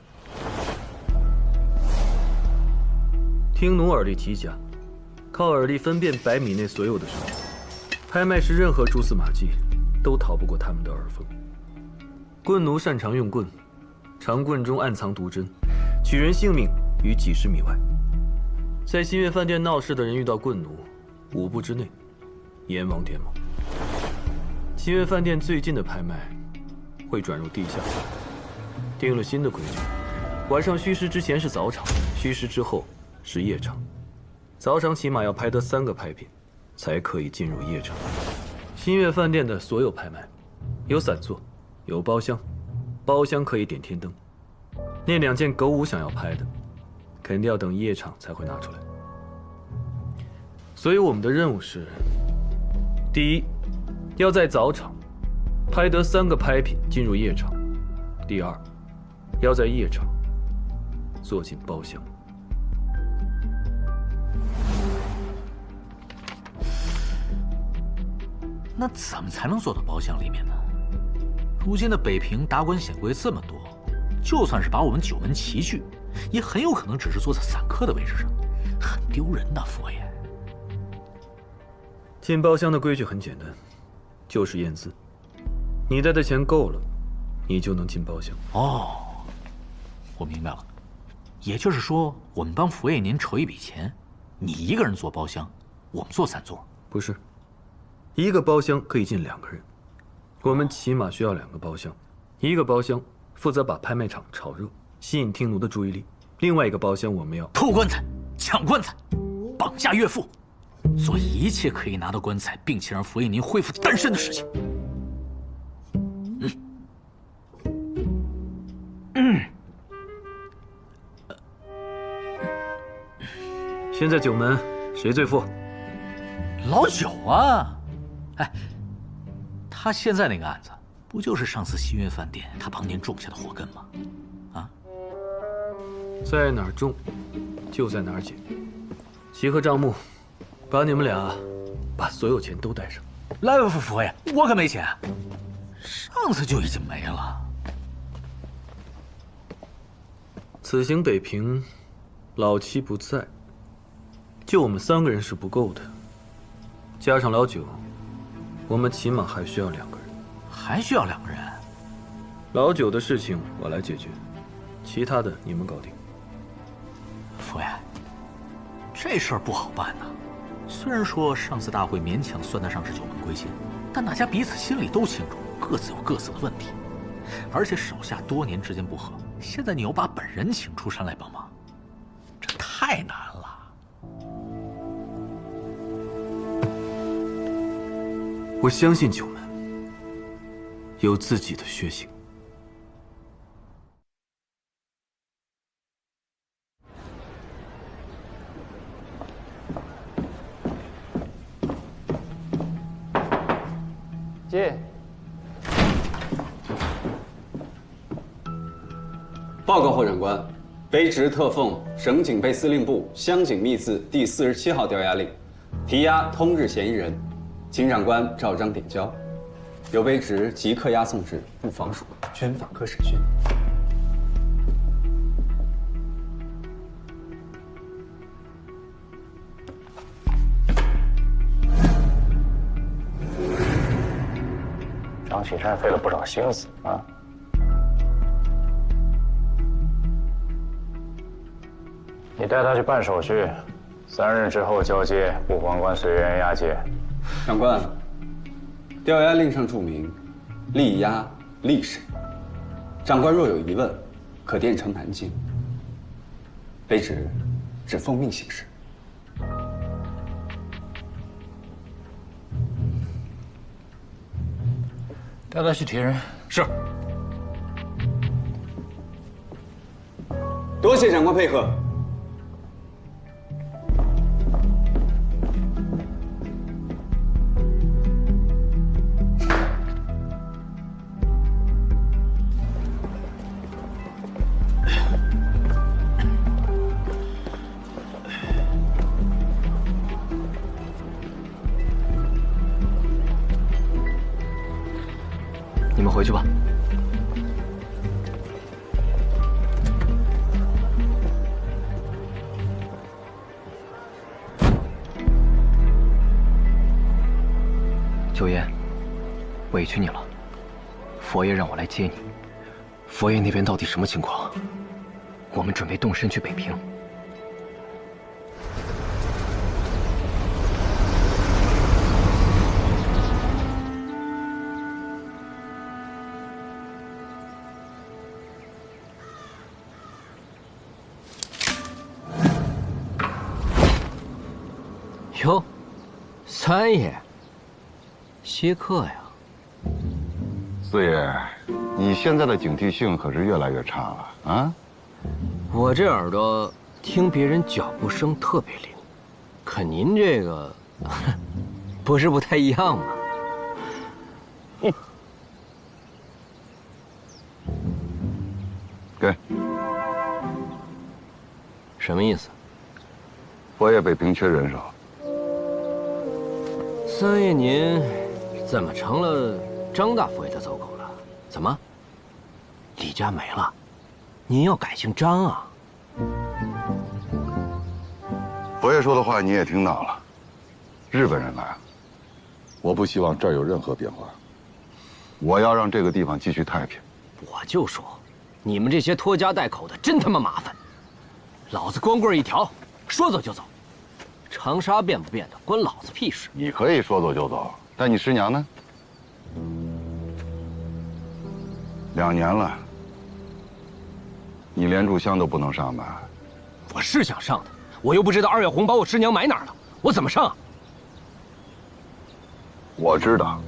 听奴耳力极佳，靠耳力分辨100米内所有的事物。拍卖时任何蛛丝马迹，都逃不过他们的耳风。棍奴擅长用棍，长棍中暗藏毒针，取人性命于几十米外。在新月饭店闹事的人遇到棍奴，5步之内，阎王点卯。新月饭店最近的拍卖会转入地下，定了新的规矩：晚上虚实之前是早场，虚实之后是夜场。早场起码要拍得3个拍品，才可以进入夜场。新月饭店的所有拍卖，有散座，有包厢，包厢可以点天灯。那2件狗舞想要拍的，肯定要等夜场才会拿出来。所以我们的任务是：第一，要在早场拍得3个拍品进入夜场；第二，要在夜场坐进包厢。那怎么才能坐到包厢里面呢？如今的北平达官显贵这么多，就算是把我们9门齐聚，也很有可能只是坐在散客的位置上，很丢人的，佛爷。进包厢的规矩很简单，就是验资。你带的钱够了，你就能进包厢。哦，我明白了。也就是说，我们帮佛爷您筹一笔钱，你一个人坐包厢，我们坐散座。不是，一个包厢可以进2个人，我们起码需要2个包厢。一个包厢负责把拍卖场炒热，吸引听奴的注意力；另外一个包厢我们要偷棺材、抢棺材、绑架岳父，做一切可以拿到棺材，并且让佛爷您恢复单身的事情。现在9门谁最富？老九啊！哎，他现在那个案子，不就是上次新月饭店他帮您种下的祸根吗？啊，在哪儿种，就在哪儿解。集合账目，把你们俩把所有钱都带上。来，佛爷，我可没钱，上次就已经没了。此行北平，老七不在，就我们3个人是不够的，加上老九，我们起码还需要2个人。还需要2个人？老九的事情我来解决，其他的你们搞定。佛爷，这事儿不好办呐。虽然说上次大会勉强算得上是9门归心，但大家彼此心里都清楚，各自有各自的问题，而且手下多年之间不和，现在你又把本人请出山来帮忙，这太难了。我相信9门有自己的血性。接。报告霍长官，卑职特奉省警备司令部乡警密字第47号调押令，提押通日嫌疑人，请长官照章点交，由卑职即刻押送至布防署军法科审讯。启山费了不少心思啊。你带他去办手续，3日之后交接，不皇冠随员押解。长官，调押令上注明，立押立审。长官若有疑问，可电呈南京。卑职只奉命行事。带他去提人。是。多谢长官配合。你们回去吧。九爷，委屈你了。佛爷让我来接你。佛爷那边到底什么情况？我们准备动身去北平。哟，三爷，稀客呀！四爷，你现在的警惕性可是越来越差了啊！我这耳朵听别人脚步声特别灵，可您这个不是不太一样吗？给。什么意思？佛爷北平缺人手。三爷您怎么成了张大佛爷的走狗了？怎么，李家没了？您要改姓张啊？佛爷说的话你也听到了，日本人来了，我不希望这儿有任何变化。我要让这个地方继续太平。我就说，你们这些拖家带口的真他妈麻烦！老子光棍一条，说走就走。长沙变不变的，关老子屁事！你可以说走就走，但你师娘呢？2年了，你连炷香都不能上吧？我是想上的，我又不知道2月红把我师娘埋哪儿了，我怎么上啊？我知道。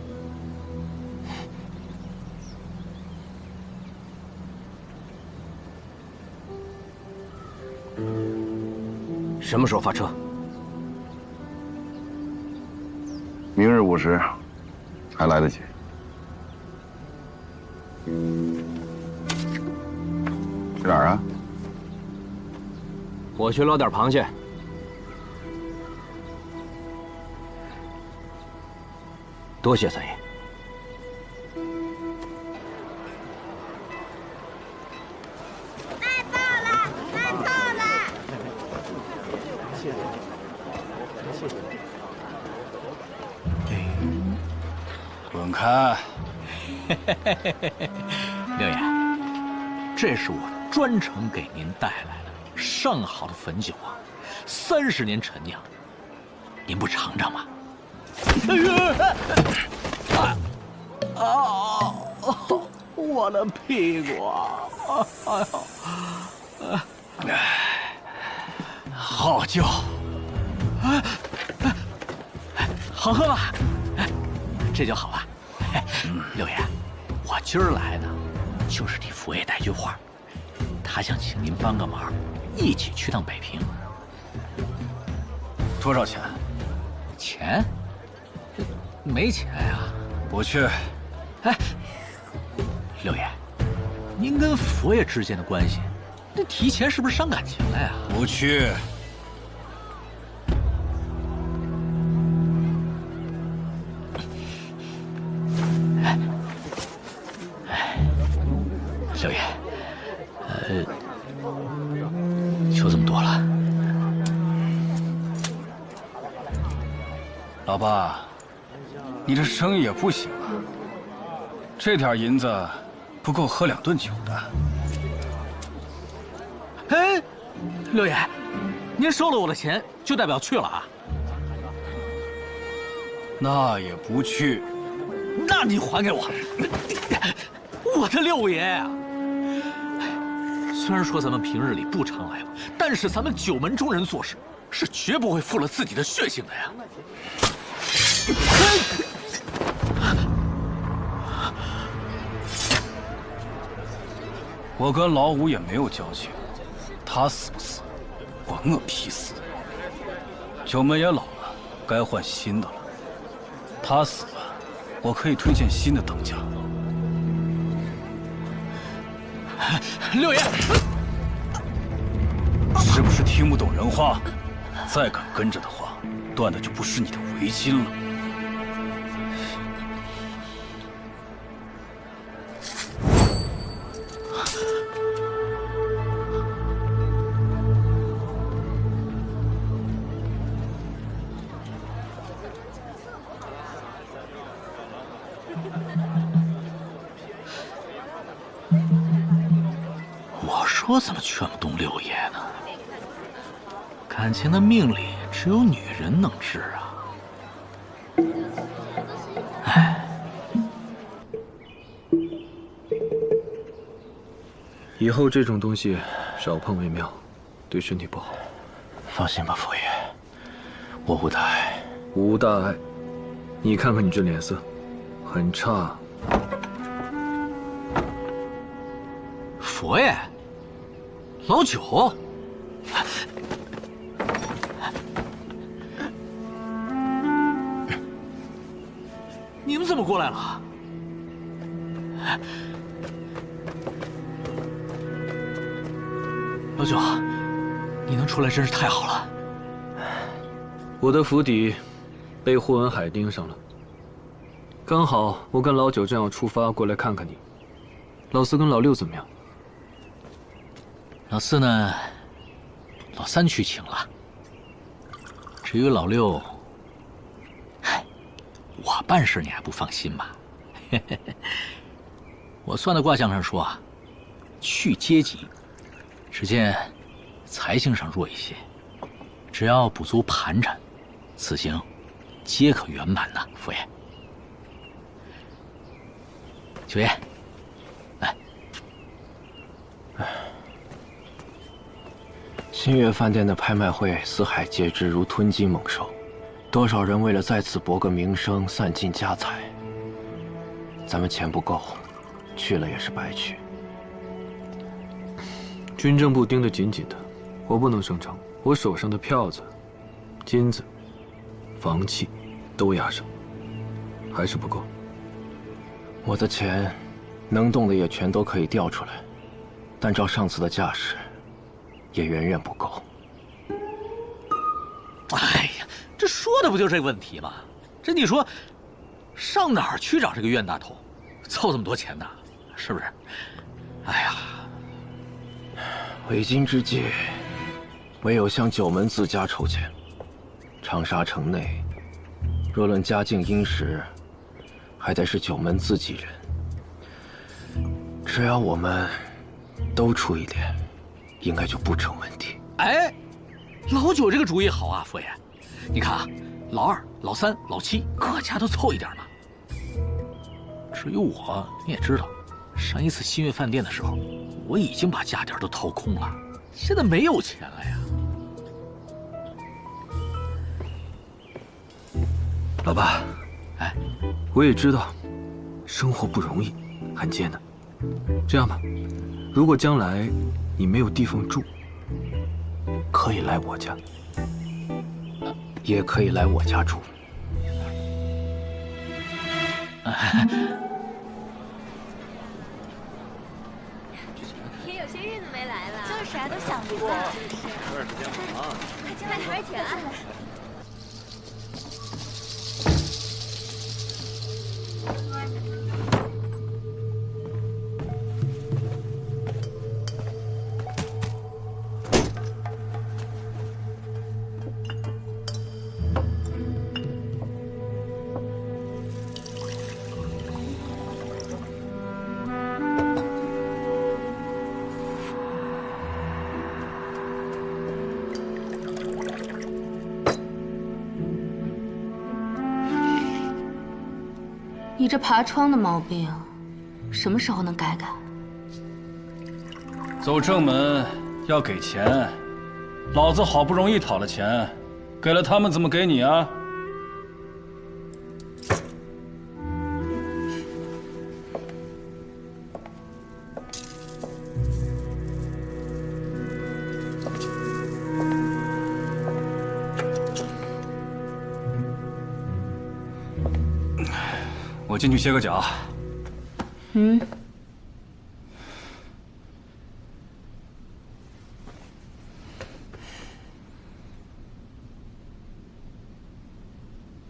什么时候发车？明日5时，还来得及。去哪儿啊？我去捞点螃蟹。多谢三爷。滚开！六爷，这是我专程给您带来的上好的汾酒啊，30年陈酿，您不尝尝吗？我的屁股啊！哎呦，好酒，好喝吧？这就好了。六爷，我今儿来呢，就是替佛爷带句话，他想请您帮个忙，一起去趟北平。多少钱？钱？没钱呀。不去。哎，六爷，您跟佛爷之间的关系，这提钱是不是伤感情了呀？不去。六爷，就这么多了。老爸，你这生意也不行啊。这点银子不够喝2顿酒的。哎，六爷，您收了我的钱，就代表去了啊？那也不去。那你还给我，我的六爷啊！虽然说咱们平日里不常来往，但是咱们九门中人做事是绝不会负了自己的血性的呀。我跟老五也没有交情，他死不死，关我屁事。九门也老了，该换新的了。他死了，我可以推荐新的当家。六爷，是不是听不懂人话？再敢跟着的话，断的就不是你的围巾了。我说怎么劝不动六爷呢？感情的命理只有女人能治啊！哎，以后这种东西少碰为妙，对身体不好。放心吧，佛爷，我无大碍。无大碍。你看看你这脸色，很差。佛爷，老九，你们怎么过来了？老九，你能出来真是太好了。我的府邸被霍文海盯上了，刚好我跟老九正要出发过来看看你。老四跟老六怎么样？老四呢？老三去请了。至于老六，嗨，我办事你还不放心吗？我算的卦象上说啊，去阶级，只见财星上弱一些，只要补足盘缠，此行皆可圆满呐，佛爷。九爷，来。新月饭店的拍卖会，四海皆知如吞金猛兽，多少人为了在此博个名声，散尽家财。咱们钱不够，去了也是白去。军政部盯得紧紧的，我不能声张，我手上的票子、金子、房契都押上，还是不够。我的钱，能动的也全都可以调出来，但照上次的架势，也远远不够。哎呀，这说的不就这个问题吗？这你说，上哪儿去找这个冤大头，凑这么多钱呢？是不是？哎呀，为今之计，唯有向九门自家筹钱。长沙城内，若论家境殷实，还得是九门自己人。只要我们都出一点，应该就不成问题。哎，老九这个主意好啊，佛爷。你看啊，老二、老三、老七各家都凑一点嘛。至于我，你也知道，上一次新月饭店的时候，我已经把家底儿都掏空了，现在没有钱了呀。老爸，哎，我也知道，生活不容易，很艰难。这样吧，如果将来你没有地方住，可以来我家，也可以来我家住。也有些日子没来了，就是啊，都想不过。有点时间了啊！快进来，快进来。你这爬窗的毛病，什么时候能改改？走正门要给钱，老子好不容易讨了钱，给了他们怎么给你啊？我进去歇个脚。嗯。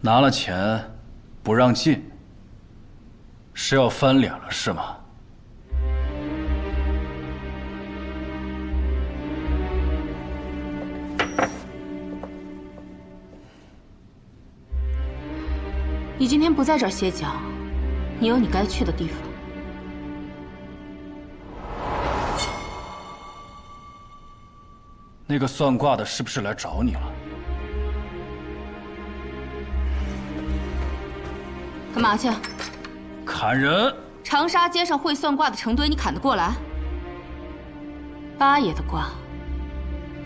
拿了钱不让进，是要翻脸了是吗？你今天不在这儿歇脚，你有你该去的地方。那个算卦的是不是来找你了？干嘛去？砍人！长沙街上会算卦的成堆，你砍得过来？八爷的卦，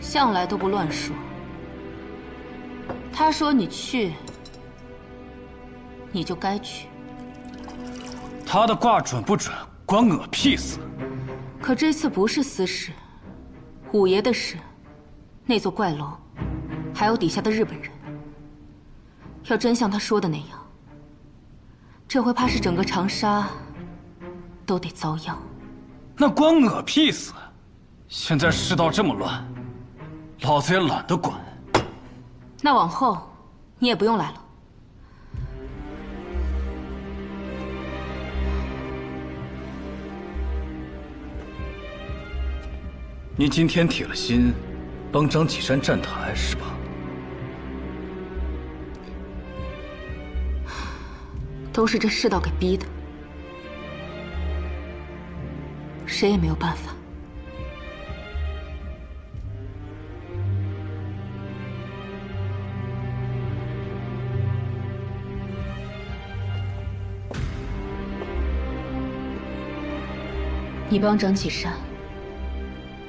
向来都不乱说。他说你去，你就该去。他的卦准不准，关我屁事！可这次不是私事，五爷的事，那座怪楼，还有底下的日本人，要真像他说的那样，这回怕是整个长沙都得遭殃。那关我屁事！现在世道这么乱，老子也懒得管。那往后你也不用来了。你今天铁了心帮张启山站台是吧？都是这世道给逼的，谁也没有办法。你帮张启山，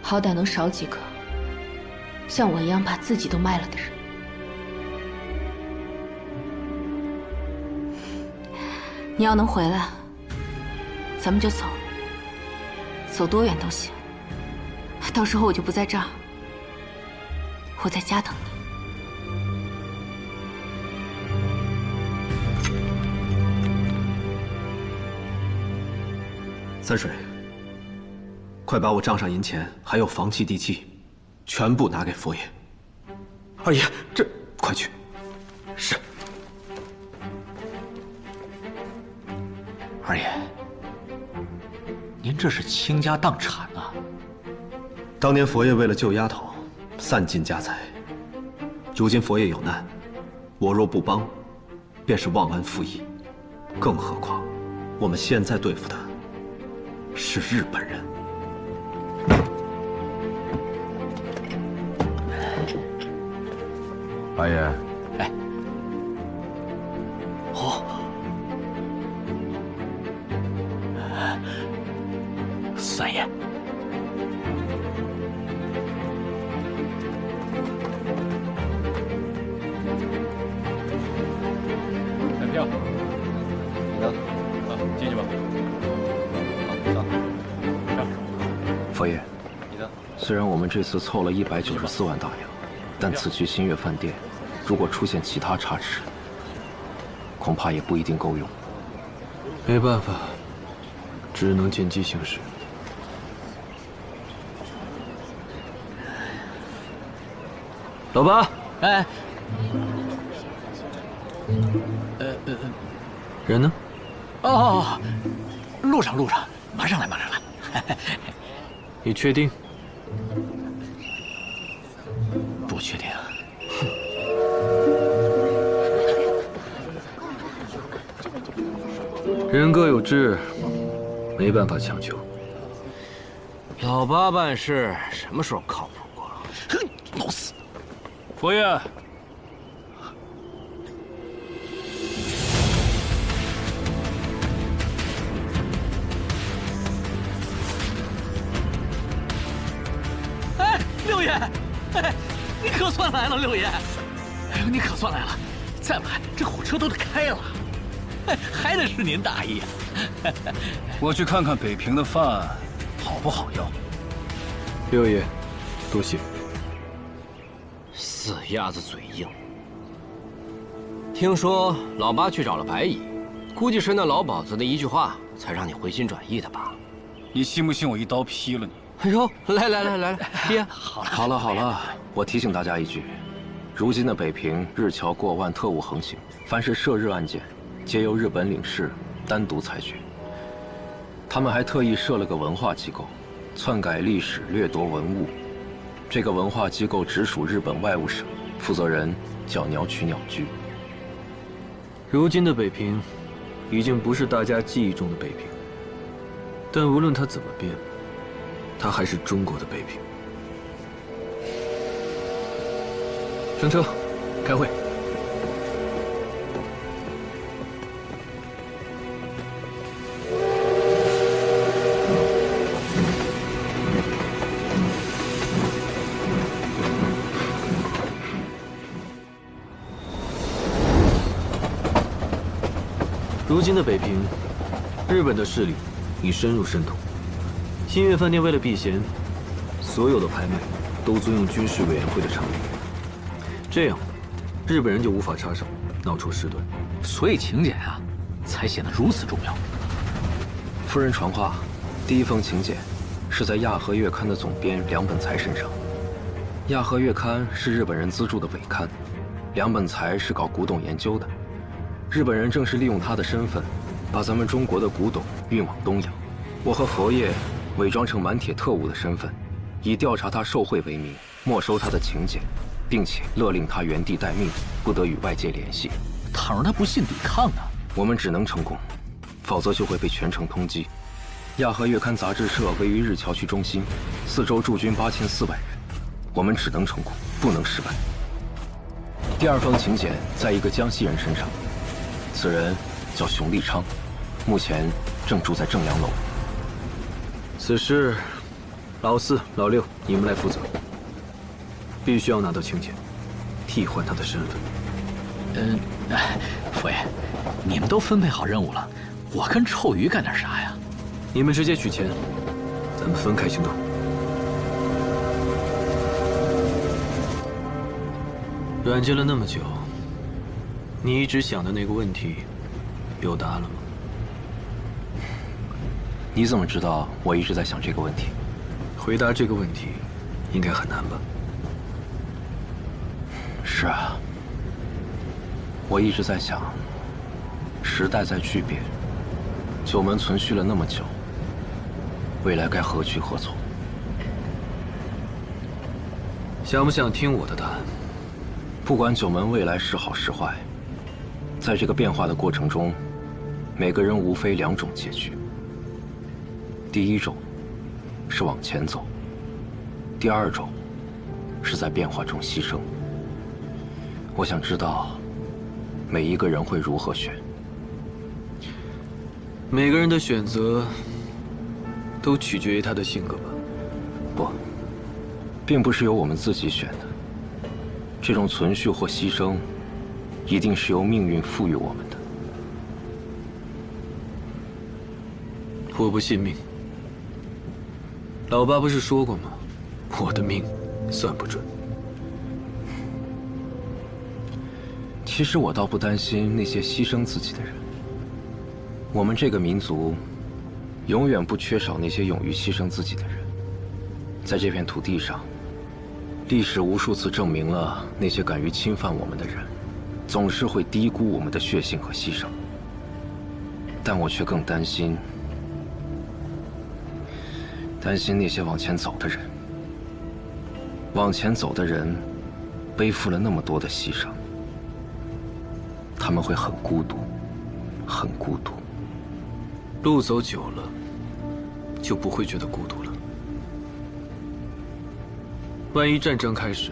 好歹能少几个像我一样把自己都卖了的人。你要能回来，咱们就走，走多远都行。到时候我就不在这儿，我在家等你。三水，快把我账上银钱还有房契地契，全部拿给佛爷。二爷，这快去。是。二爷，您这是倾家荡产啊！当年佛爷为了救丫头，散尽家财。如今佛爷有难，我若不帮，便是忘恩负义。更何况，我们现在对付的是日本人。八爷，哎，哦，三爷，买票。好，进去吧。佛爷，虽然我们这次凑了194万大洋，但此去新月饭店，如果出现其他差池，恐怕也不一定够用。没办法，只能见机行事。老八，哎，人呢？哦，路上，马上来。你确定？不确定。人各有志，没办法强求。老八办事什么时候靠谱过？老死！佛爷，哎，你可算来了，六爷！哎呦，你可算来了！再不来，这火车都得开了。哎，还得是您大意啊！我去看看北平的饭好不好要。六爷，多谢。死鸭子嘴硬。听说老八去找了白姨，估计是那老鸨子的一句话才让你回心转意的吧？你信不信我一刀劈了你？哎呦，来，爹，好了，我提醒大家一句，如今的北平日侨过万，特务横行，凡是涉日案件，皆由日本领事单独裁决。他们还特意设了个文化机构，篡改历史、掠夺文物。这个文化机构直属日本外务省，负责人叫鸟取鸟居。如今的北平，已经不是大家记忆中的北平，但无论它怎么变，它还是中国的北平。上车，开会。如今的北平，日本的势力已深入深土。新月饭店为了避嫌，所有的拍卖都尊用军事委员会的常理，这样日本人就无法插手，闹出事端。所以请柬啊，才显得如此重要。夫人传话，第一封请柬是在《亚和月刊》的总编梁本才身上。《亚和月刊》是日本人资助的伪刊，梁本才是搞古董研究的。日本人正是利用他的身份，把咱们中国的古董运往东洋。我和佛爷伪装成满铁特务的身份，以调查他受贿为名，没收他的请柬，并且勒令他原地待命，不得与外界联系。倘若他不信抵抗呢？我们只能成功，否则就会被全城通缉。亚和月刊杂志社位于日侨区中心，四周驻军8400人，我们只能成功，不能失败。第二封请柬在一个江西人身上。此人叫熊立昌，目前正住在正阳楼。此事，老四、老六，你们来负责。必须要拿到请柬，替换他的身份。佛爷，你们都分配好任务了，我跟臭鱼干点啥呀？你们直接取钱，咱们分开行动。软禁了那么久。你一直想的那个问题，有答案了吗？你怎么知道我一直在想这个问题？回答这个问题，应该很难吧？是啊，我一直在想，时代在巨变，九门存续了那么久，未来该何去何从？想不想听我的答案？不管九门未来是好是坏。在这个变化的过程中，每个人无非两种结局。第一种是往前走，第二种是在变化中牺牲。我想知道每一个人会如何选。每个人的选择都取决于他的性格吧？不，并不是由我们自己选的。这种存续或牺牲一定是由命运赋予我们的。我不信命。老八不是说过吗？我的命算不准。其实我倒不担心那些牺牲自己的人。我们这个民族，永远不缺少那些勇于牺牲自己的人。在这片土地上，历史无数次证明了，那些敢于侵犯我们的人，总是会低估我们的血性和牺牲。但我却更担心那些往前走的人。往前走的人，背负了那么多的牺牲，他们会很孤独，很孤独。路走久了，就不会觉得孤独了。万一战争开始，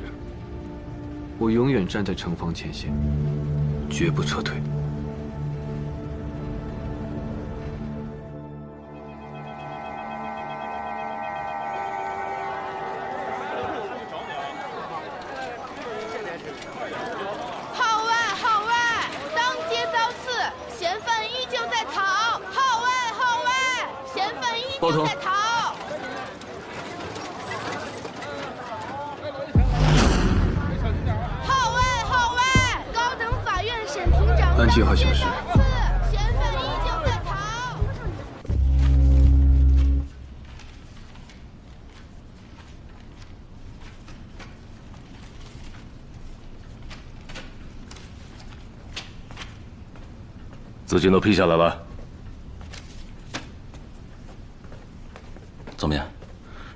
我永远站在城防前线，绝不撤退。包头。号外，号外！高等法院审庭长按计划行事。嫌犯依旧在逃。资金都批下来了。怎么样？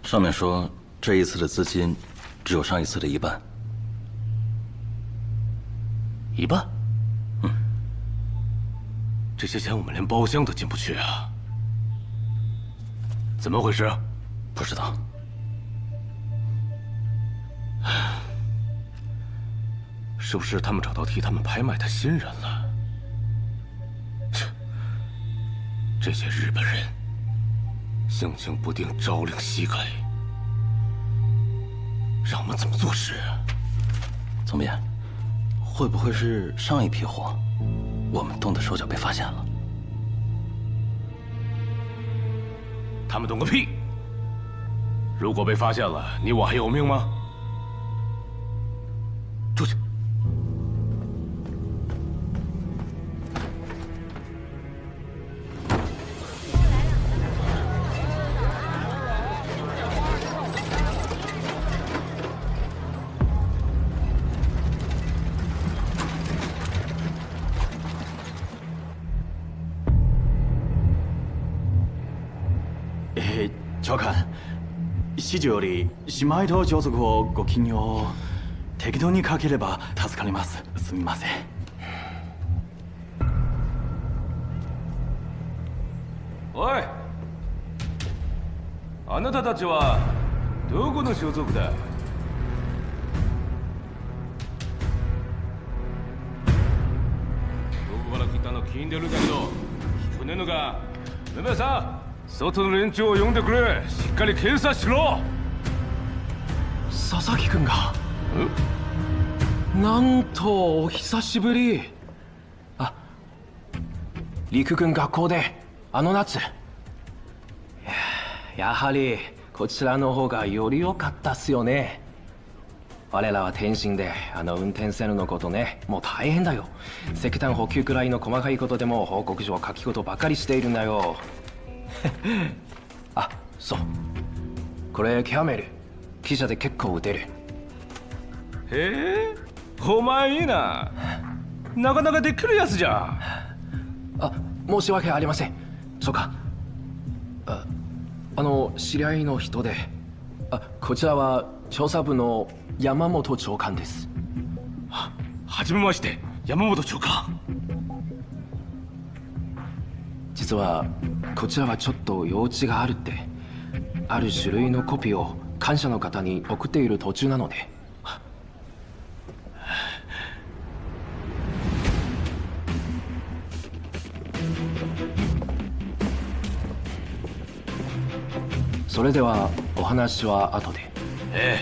上面说这一次的资金只有上一次的一半。一半？这些钱我们连包厢都进不去啊！怎么回事？不知道。是不是他们找到替他们拍卖的新人了？这些日本人性情不定，朝令夕改，让我们怎么做事啊？怎么样？会不会是上一批货，我们动的手脚被发现了？他们动个屁！如果被发现了，你我还有命吗？出去！長官、指示より姉妹と上属をご記入を適当にかければ助かります。すみません。おい、あなたたちはどこの所属だ？どこから来たの聞いてるんだけど聞こえねえのか？梅宮さん、外の連中を呼んでくれ。しっかり検査しろ。佐々木君が。なんとお久しぶり。あ、陸軍学校であの夏。やはりこちらの方がより良かったっすよね。我らは天津で運転セルのことね、もう大変だよ。石炭補給くらいの細かいことでも報告書を書き事ばかりしているんだよ。あ、そう、これキャメル、記者で結構打てる。へえ、お前いいな。なかなかできるやつじゃん。あ、申し訳ありません。そうか、知り合いの人で、こちらは調査部の山本長官です。はじめまして、山本長官。実はこちらはちょっと用事があるって、ある種類のコピーを感謝の方に送っている途中なので。それではお話は後で。え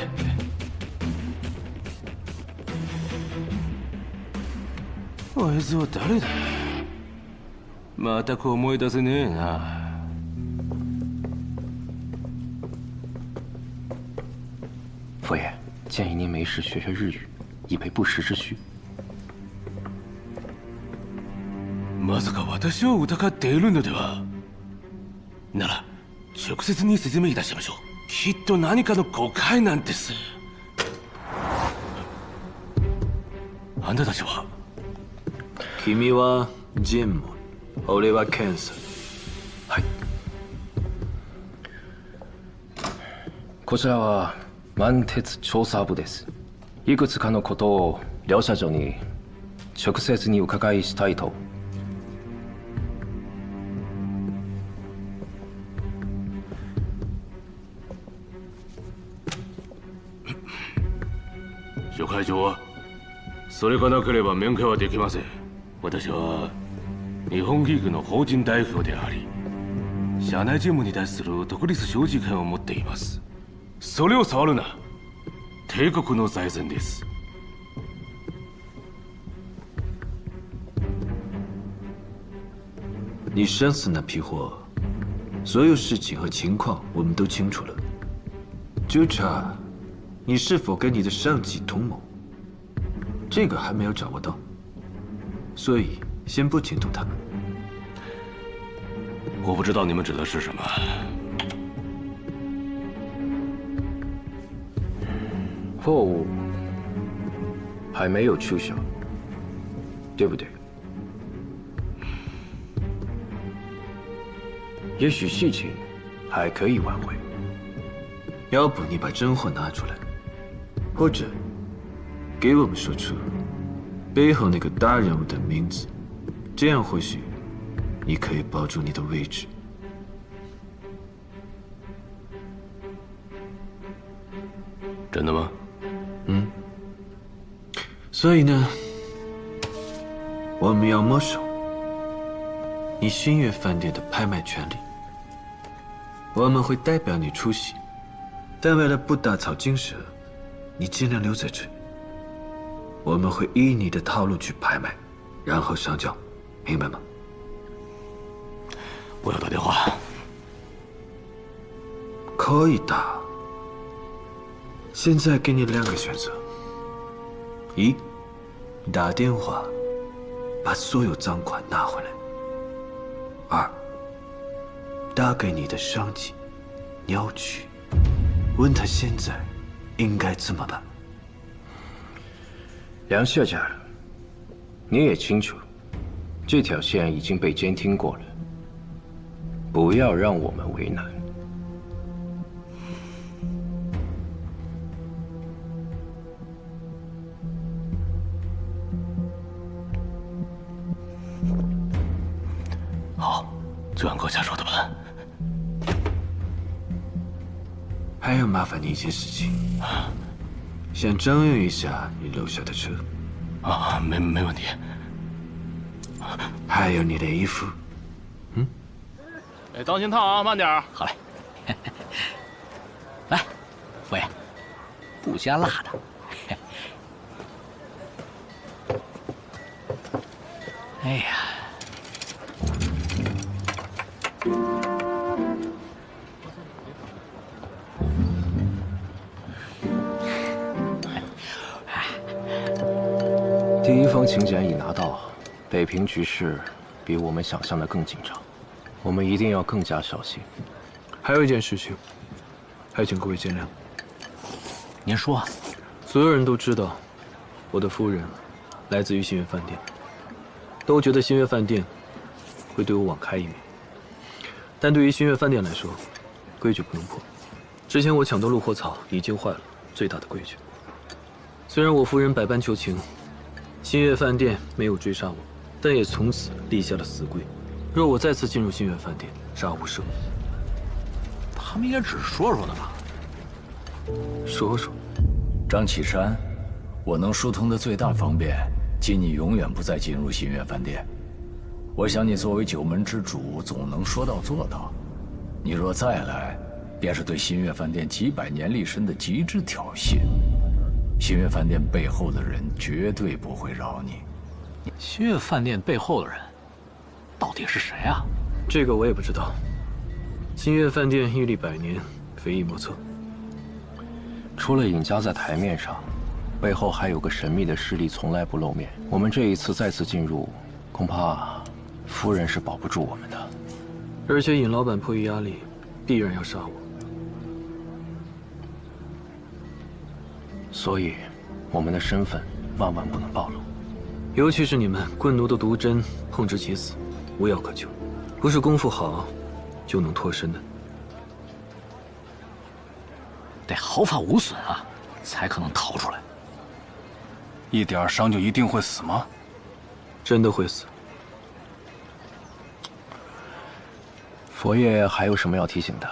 え。あいつは誰だ？全く思い出せねえな。佛爷，建议您没事学学日语，以备不时之需。まさか私を疑っているのでは？なら直接に説明いたしましょう。きっと何かの誤解なんです。あんたたちは？君はジンモン、俺はケンさん。はい。こちらは満鉄調査部です。いくつかのことを両社長に直接に伺いしたいと。諸会長は？それがなければ面会はできません。私は日本ギグの法人代表であり、社内事務に対する独立承持権を持っています。それを触るな。帝国の財産です。你生死那批货，所有事情和情况我们都清楚了，就差你是否跟你的上级同谋，这个还没有掌握到，所以先不惊动他们。我不知道你们指的是什么。货物还没有出销，对不对？也许事情还可以挽回。要不你把真货拿出来，或者给我们说出背后那个大人物的名字，这样或许你可以保住你的位置。真的吗？嗯。所以呢，我们要没收你新月饭店的拍卖权利。我们会代表你出席，但为了不打草惊蛇，你尽量留在这里。我们会依你的套路去拍卖，然后上交，明白吗？我要打电话。可以打。现在给你2个选择：一，打电话把所有赃款拿回来；二，打给你的上级鸟取，问他现在应该怎么办。梁小姐，你也清楚，这条线已经被监听过了，不要让我们为难。好，就按高家说的办。还要麻烦你一件事情，想征用一下你楼下的车。啊，没问题。还有你的衣服。哎，当心烫啊，慢点儿。好嘞。来，佛爷，不加辣的。哎呀。第一封请柬已拿到，北平局势比我们想象的更紧张，我们一定要更加小心。还有一件事情，还请各位见谅。您说，所有人都知道，我的夫人来自于新月饭店，都觉得新月饭店会对我网开一面。但对于新月饭店来说，规矩不能破。之前我抢夺鹿火草已经坏了最大的规矩。虽然我夫人百般求情，新月饭店没有追杀我，但也从此立下了死规：若我再次进入新月饭店，杀无赦。他们也只是说说的吧？说说。张启山，我能疏通的最大方便，即你永远不再进入新月饭店。我想你作为九门之主，总能说到做到。你若再来，便是对新月饭店几百年立身的极致挑衅。新月饭店背后的人绝对不会饶你。新月饭店背后的人，到底是谁啊？这个我也不知道。新月饭店屹立100年，非议莫测。除了尹家在台面上，背后还有个神秘的势力从来不露面。我们这一次再次进入，恐怕夫人是保不住我们的。而且尹老板迫于压力，必然要杀我。所以，我们的身份万万不能暴露。尤其是你们棍奴的毒针，碰之即死，无药可救，不是功夫好就能脱身的。得毫发无损啊，才可能逃出来。一点伤就一定会死吗？真的会死。佛爷还有什么要提醒的？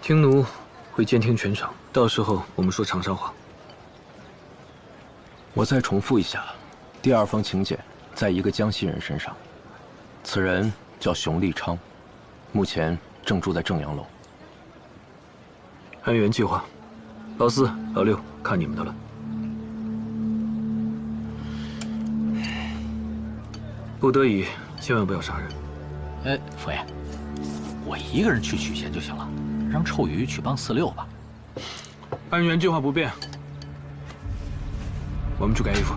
听奴会监听全场，到时候我们说长沙话。我再重复一下，第2封请柬在一个江西人身上，此人叫熊立昌，目前正住在正阳楼。按原计划，老4、老6，看你们的了。不得已，千万不要杀人。佛爷，我一个人去取钱就行了，让臭鱼去帮46吧。按原计划不变，我们去改衣服。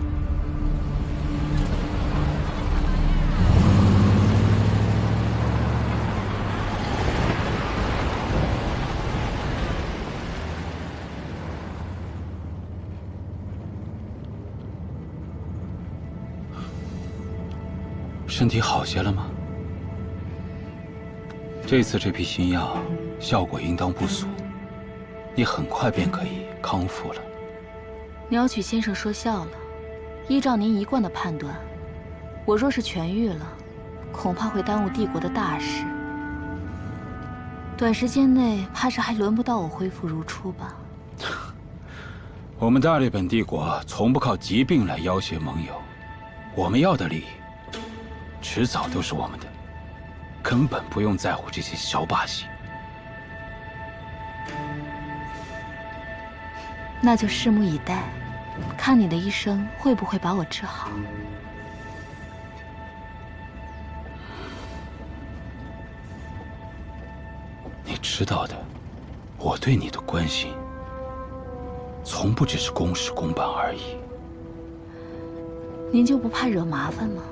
身体好些了吗？这次这批新药效果应当不俗，你很快便可以康复了。鸟取先生说笑了，依照您一贯的判断，我若是痊愈了，恐怕会耽误帝国的大事。短时间内怕是还轮不到我恢复如初吧。我们大日本帝国从不靠疾病来要挟盟友，我们要的利益迟早都是我们的，根本不用在乎这些小把戏。那就拭目以待，看你的医生会不会把我治好。你知道的，我对你的关心，从不只是公事公办而已。您就不怕惹麻烦吗？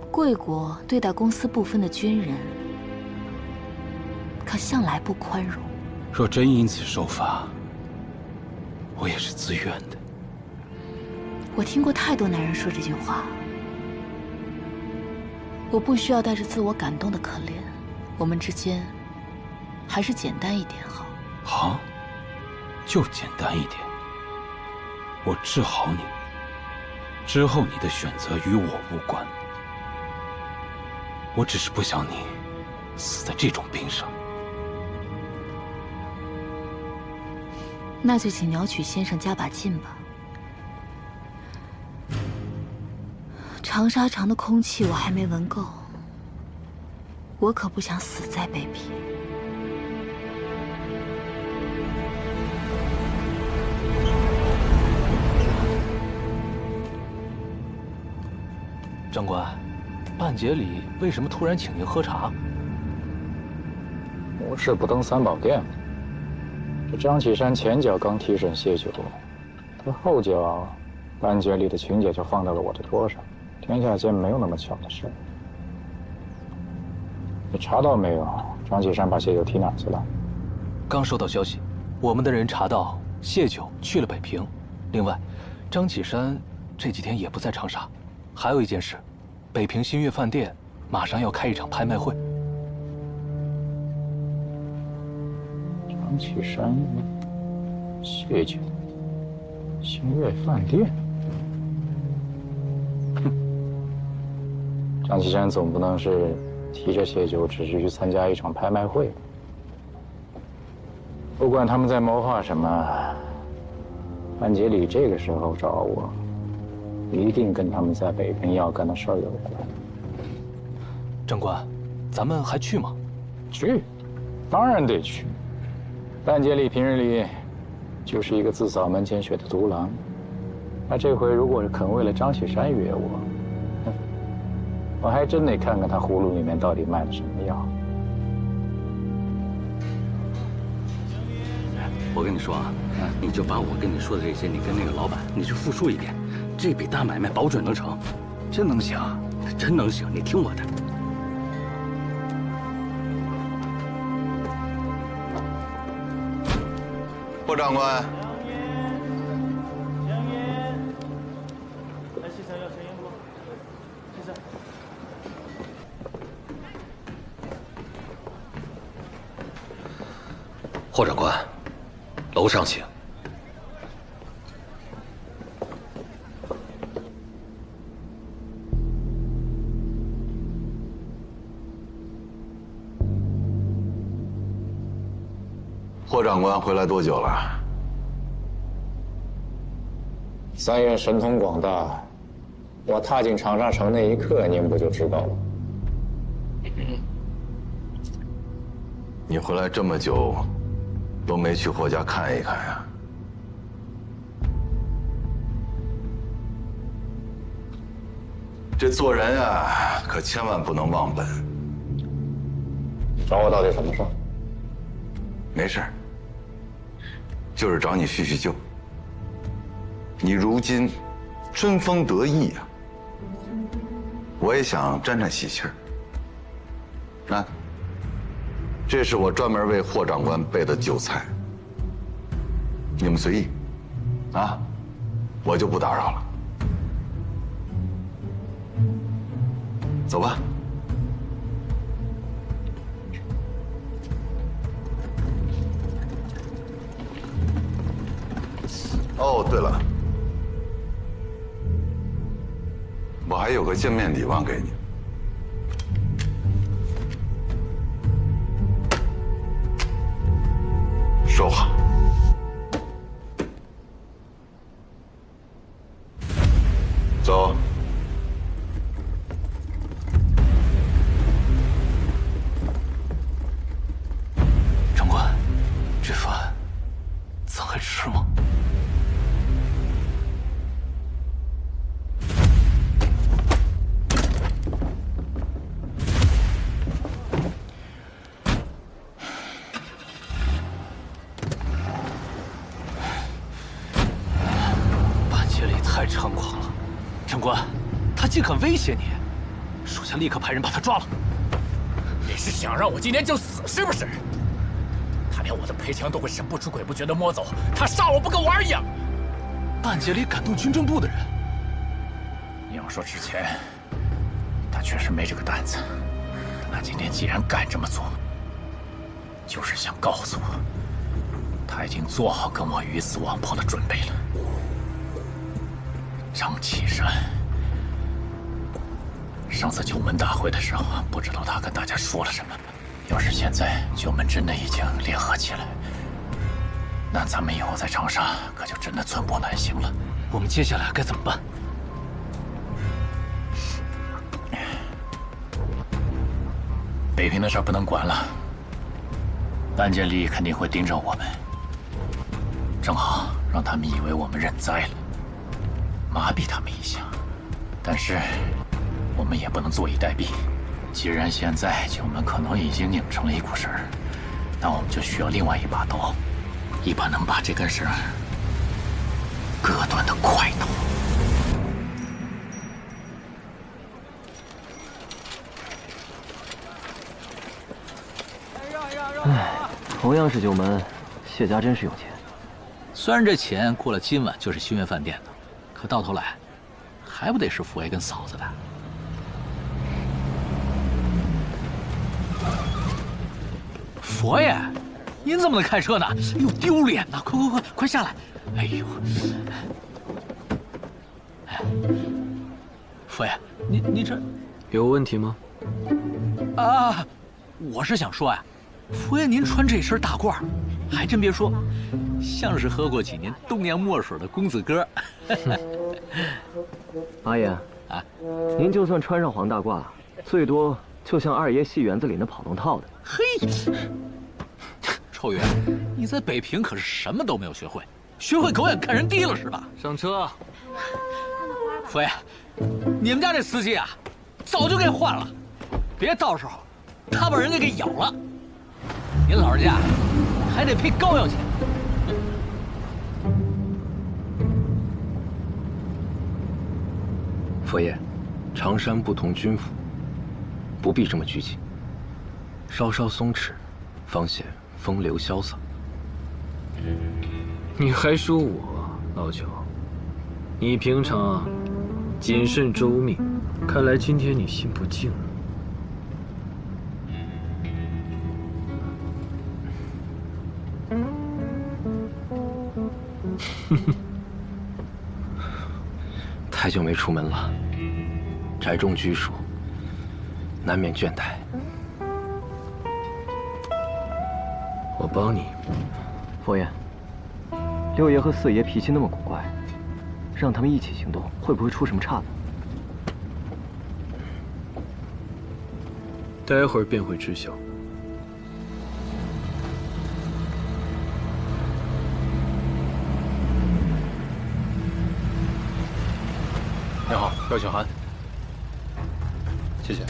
贵国对待公私不分的军人，可向来不宽容。若真因此受罚，我也是自愿的。我听过太多男人说这句话，我不需要带着自我感动的可怜。我们之间，还是简单一点好。好，就简单一点。我治好你，之后你的选择与我无关。我只是不想你死在这种病上。那就请鸟取先生加把劲吧。长沙城的空气我还没闻够，我可不想死在北平。长官，半节里为什么突然请您喝茶？无事不登三宝殿。这张启山前脚刚提审谢九，他后脚，半节里的请柬就放到了我的桌上。天下间没有那么巧的事。你查到没有？张启山把谢九提哪儿去了？刚收到消息，我们的人查到谢九去了北平。另外，张启山这几天也不在长沙。还有一件事，北平新月饭店马上要开一场拍卖会。张启山、谢九、新月饭店。张启山总不能是提着谢九只是去参加一场拍卖会。不管他们在谋划什么，半节里这个时候找我，一定跟他们在北平要干的事儿有关。长官，咱们还去吗？去，当然得去。半节里平日里就是一个自扫门前雪的独狼，那这回如果是肯为了张启山约我，我还真得看看他葫芦里面到底卖的什么药。我跟你说啊，你就把我跟你说的这些，你跟那个老板，你去复述一遍，这笔大买卖保准能成。真能行？真能行，你听我的。霍长官。霍长官，楼上请。霍长官回来多久了三爷神通广大，我踏进长沙城那一刻，您不就知道了？你回来这么久，都没去霍家看一看呀？这做人啊，可千万不能忘本。找我到底什么事儿？没事儿，就是找你叙叙旧。你如今春风得意呀，我也想沾沾喜气儿。那，这是我专门为霍长官备的酒菜，你们随意，啊，我就不打扰了。走吧。哦，对了，我还有个见面礼忘给你。收好。走。长官，这饭咱还吃吗？竟敢威胁你，属下立刻派人把他抓了。你是想让我今天就死是不是？他连我的配枪都会神不知鬼不觉地摸走，他杀我不跟玩一样。半截里感动军政部的人，你要说之前，他确实没这个胆子。那今天既然敢这么做，就是想告诉我，他已经做好跟我鱼死网破的准备了。张启山。上次九门大会的时候，不知道他跟大家说了什么。要是现在九门真的已经联合起来，那咱们以后在长沙可就真的寸步难行了。我们接下来该怎么办？北平的事不能管了，半剑离肯定会盯着我们，正好让他们以为我们认栽了，麻痹他们一下。但是。我们也不能坐以待毙。既然现在九门可能已经拧成了一股绳儿，那我们就需要另外一把刀，一把能把这根绳割断的快刀。唉，同样是九门，谢家真是有钱。虽然这钱过了今晚就是新月饭店的，可到头来，还不得是佛爷跟嫂子的。佛爷，您怎么能开车呢？哎呦，丢脸呐！快下来！哎呦，佛爷，你这有问题吗？啊，我是想说呀，佛爷您穿这身大褂，还真别说，像是喝过几年东洋墨水的公子哥。阿爷啊，您就算穿上黄大褂，最多就像二爷戏园子里那跑龙套的。嘿。臭元，你在北平可是什么都没有学会，学会狗眼看人低了是吧？上车。佛爷，你们家这司机啊，早就该换了，别到时候他把人家给咬了，您老人家还得赔膏药钱。佛爷，长山不同军府，不必这么拘谨，稍稍松弛，方显风流潇洒。你还说我，老九，你平常谨慎周密，看来今天你心不静。太久没出门了，宅中居属，难免倦怠。我帮你。佛爷，六爷和四爷脾气那么古怪，让他们一起行动，会不会出什么岔子？待会儿便会知晓。你好，廖雪涵。谢谢。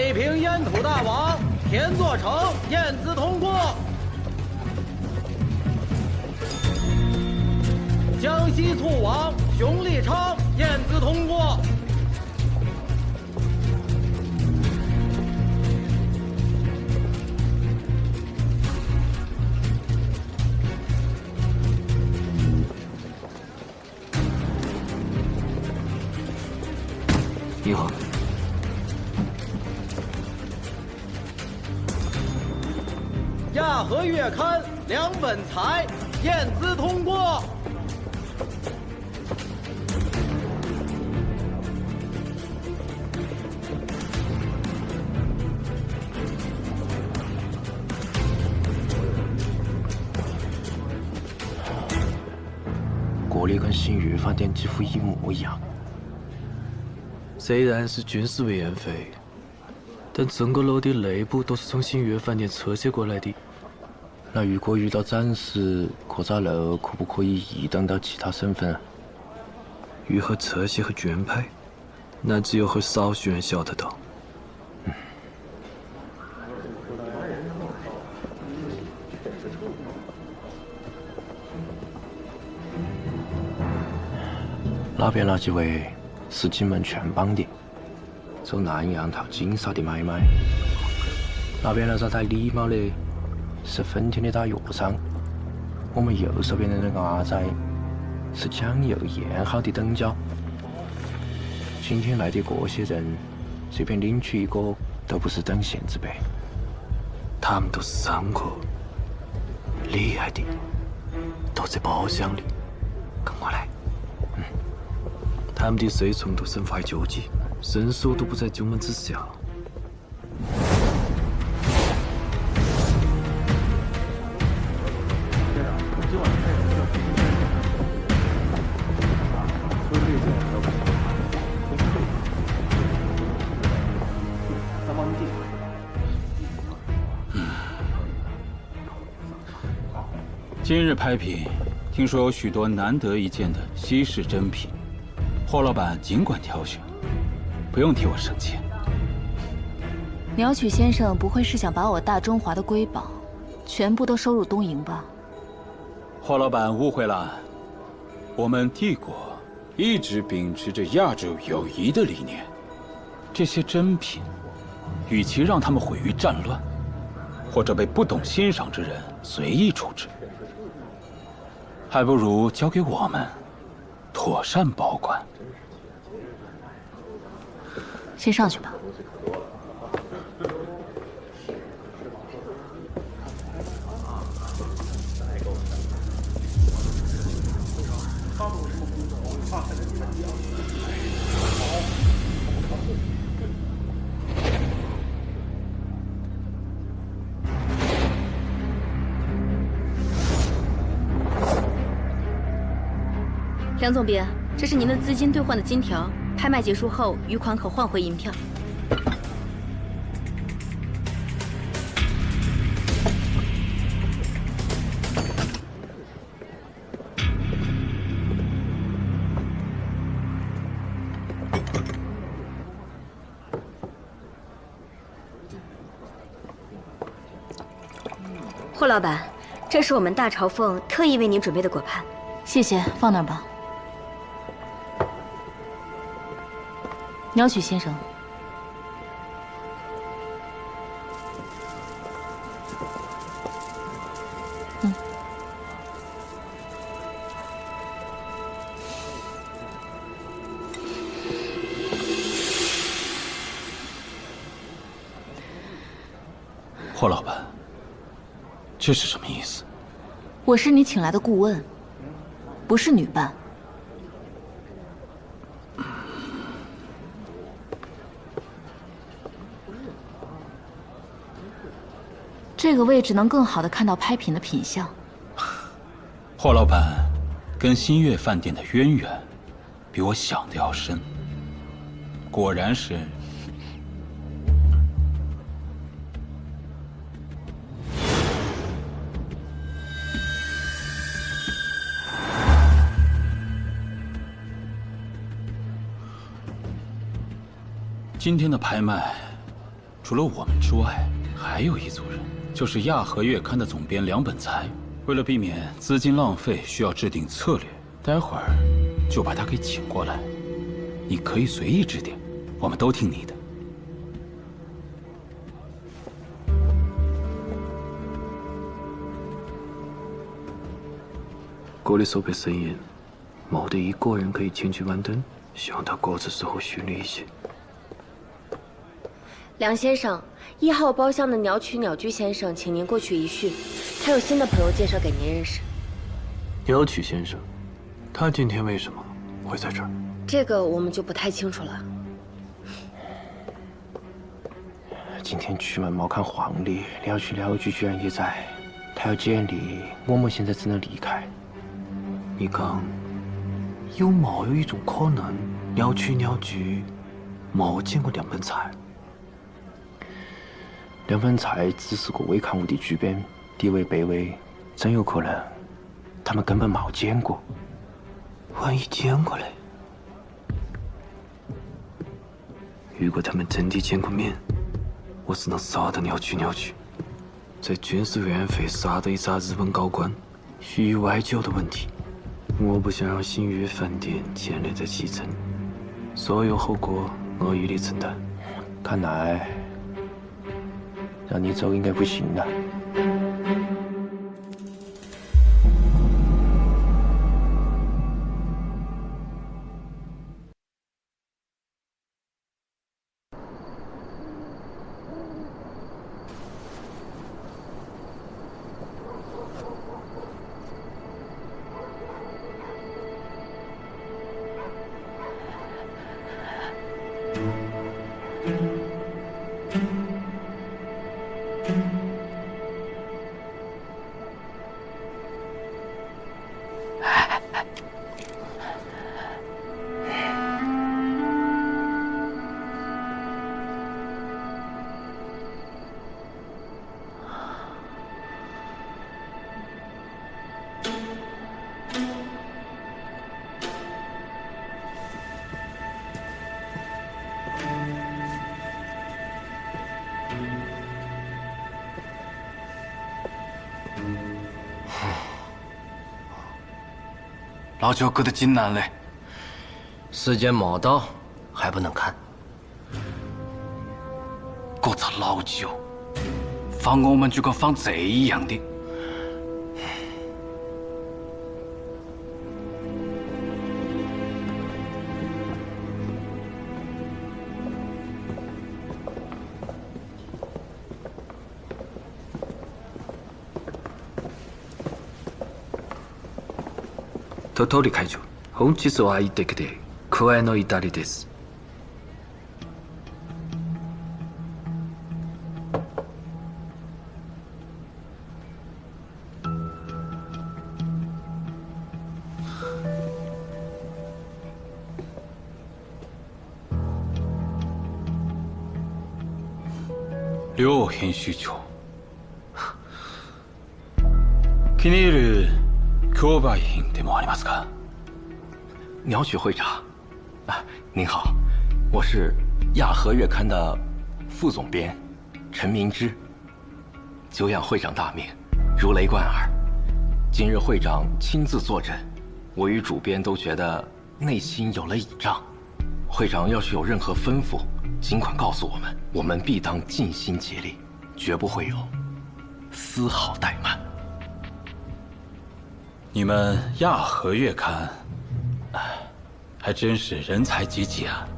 北平烟土大王田作成验资通过。江西醋王熊立昌验资通过。你好。亚河月刊梁本才验资通过。国力跟新月饭店几乎一模一样。虽然是军事委员会，但整个楼的内部都是从新月饭店撤卸过来的。那如果遇到战事，这座楼可不可以移动到其他省份啊？如何撤卸和捐派，那只有很少数人晓得到。那边那几位是金门全帮的，做南洋淘金沙的买卖。那边那个戴礼帽的是丰田的大药商，我们右手边的那个阿仔是蒋友燕号的董家。今天来的这些人，随便领取一个都不是等闲之辈。他们都是生活厉害的，都在包厢里。跟我来。他们的随从都身怀绝技，身手都不在九门之下。今日拍品，听说有许多难得一见的稀世珍品。霍老板尽管挑选，不用替我生气。鸟取先生不会是想把我大中华的瑰宝全部都收入东瀛吧？霍老板误会了，我们帝国一直秉持着亚洲友谊的理念。这些珍品，与其让他们毁于战乱，或者被不懂欣赏之人随意处置，还不如交给我们，妥善保管。先上去吧。梁总编，这是您的资金兑换的金条，拍卖结束后余款可换回银票。霍老板，这是我们大朝凤特意为您准备的果盘，谢谢，放那儿吧。鸟取先生，霍老板，这是什么意思？我是你请来的顾问，不是女伴。这个位置能更好的看到拍品的品相。霍老板跟新月饭店的渊源，比我想的要深。果然是。今天的拍卖，除了我们之外，还有一组人，就是亚和月刊的总编梁本才。为了避免资金浪费，需要制定策略。待会儿就把他给请过来，你可以随意制定，我们都听你的。国立收费森严，没得一个人可以前去晚登，希望他过子时候顺利一些。梁先生，1号包厢的鸟取鸟居先生，请您过去一叙。他有新的朋友介绍给您认识。鸟取先生，他今天为什么会在这儿？这个我们就不太清楚了。今天出门没看黄历，鸟取鸟居居然也在。他要见你，我们现在只能离开。你讲，有没有一种可能，鸟取鸟居没见过梁本才？梁本才只是个微刊物的主编，地位卑微，真有可能他们根本没见过。万一见过嘞？如果他们真的见过面，我只能杀到鸟取鸟居，在军事委员会杀到一茬日本高官，虚外交的问题。我不想让新月饭店牵连在其中，所有后果我一力承担。看来让你走应该不行了。老九搁得紧难嘞，时间没到，还不能看。这个老九，放我们就跟放贼一样的。偷偷的开除。本日は相手で加えの至りです。両編集長、気に入る競売品でもありますか？鸟取会长，您好，我是亚和月刊的副总编陈明之。久仰会长大名，如雷贯耳。今日会长亲自坐镇，我与主编都觉得内心有了倚仗。会长要是有任何吩咐，尽管告诉我们，我们必当尽心竭力，绝不会有丝毫怠慢。你们亚和月刊，还真是人才济济啊！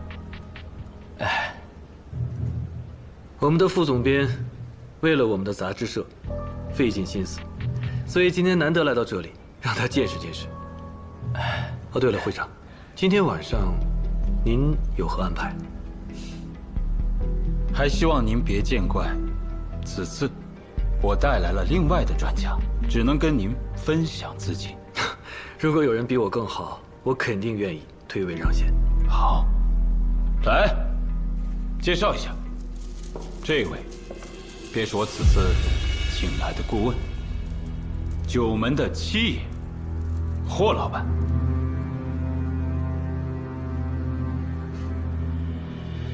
我们的副总编为了我们的杂志社费尽心思，所以今天难得来到这里，让他见识见识。哦，对了，会长，今天晚上您有何安排？还希望您别见怪，此次我带来了另外的专家，只能跟您分享自己。如果有人比我更好，我肯定愿意推诿让贤。好，来介绍一下，这位便是我此次请来的顾问，九门的七爷霍老板。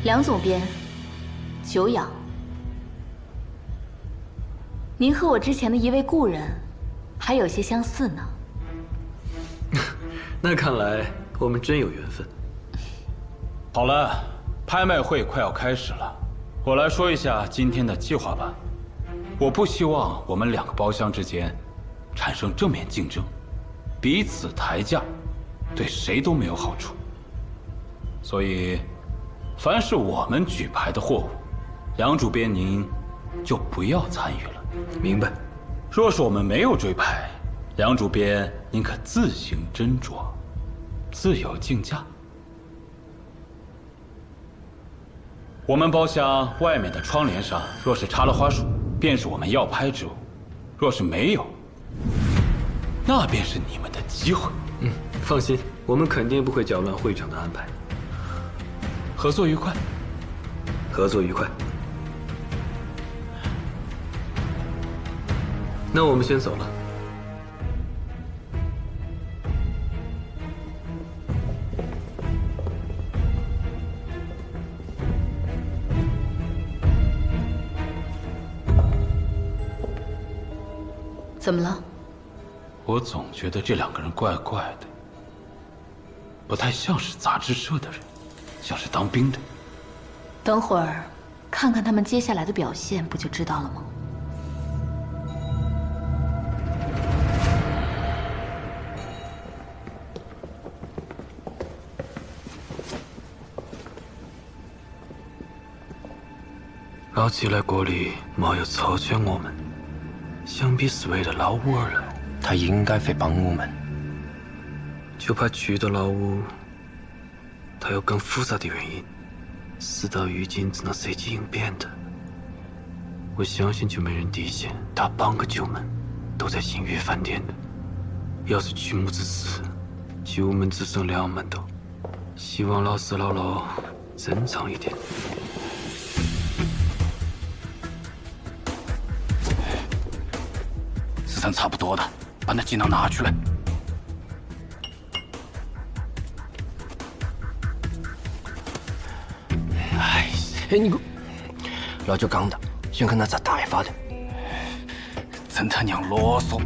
梁总编，久仰。您和我之前的一位故人，还有些相似呢。那看来我们真有缘分。好了，拍卖会快要开始了，我来说一下今天的计划吧。我不希望我们2个包厢之间产生正面竞争，彼此抬价，对谁都没有好处。所以，凡是我们举牌的货物，梁主编您就不要参与了。明白。若是我们没有追牌，梁主编您可自行斟酌，自由竞价。我们包厢外面的窗帘上若是插了花束，便是我们要拍之物；若是没有，那便是你们的机会。放心，我们肯定不会搅乱会场的安排。合作愉快。合作愉快。那我们先走了。怎么了？我总觉得这2个人怪怪的，不太像是杂志社的人，像是当兵的。等会儿看看他们接下来的表现，不就知道了吗？绕起来国里没有操劝我们，想必是为了老五而来。他应该会帮我们，就怕去到老五，他有更复杂的原因。事到如今只能随机应变的。我相信就没人底线，他半个九门都在新月饭店的。要是曲目之时，九门只剩2门头。希望老四老老正常一点。子弹差不多的，把那技能拿出来。哎，你个老就讲的，想跟他咋大一发的，真他娘啰嗦！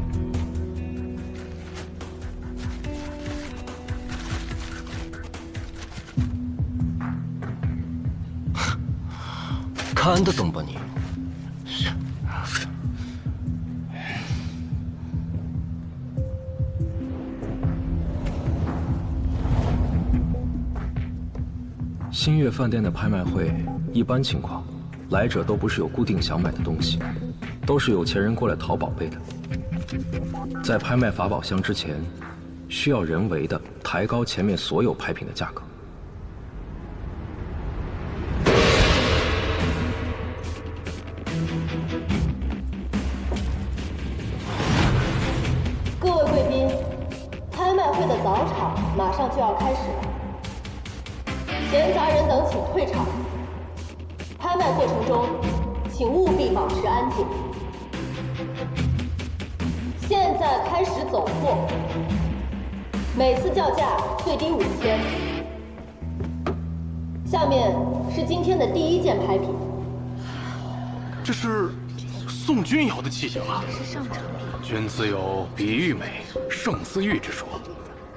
看得懂吧你？新月饭店的拍卖会，一般情况，来者都不是有固定想买的东西，都是有钱人过来淘宝贝的。在拍卖法宝箱之前，需要人为的抬高前面所有拍品的价格。各位贵宾，拍卖会的早场马上就要开始了。闲杂人等请退场。拍卖过程中，请务必保持安静。现在开始走货，每次叫价最低5000。下面是今天的第1件拍品。这是宋君瑶的器型啊！君子有比玉美胜似玉之说。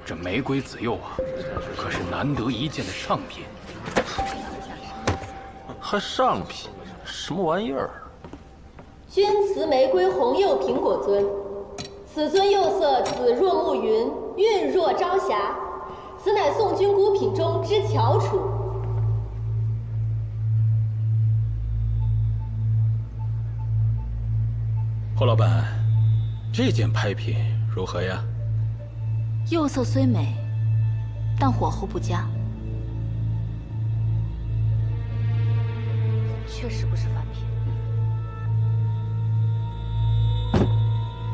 这玫瑰紫釉啊，可是难得一见的上品。还上品？什么玩意儿？钧瓷玫瑰红釉苹果尊，此尊釉色紫若暮云，韵若朝霞，此乃宋君孤品中之翘楚。霍老板，这件拍品如何呀？釉色虽美，但火候不佳，确实不是凡品。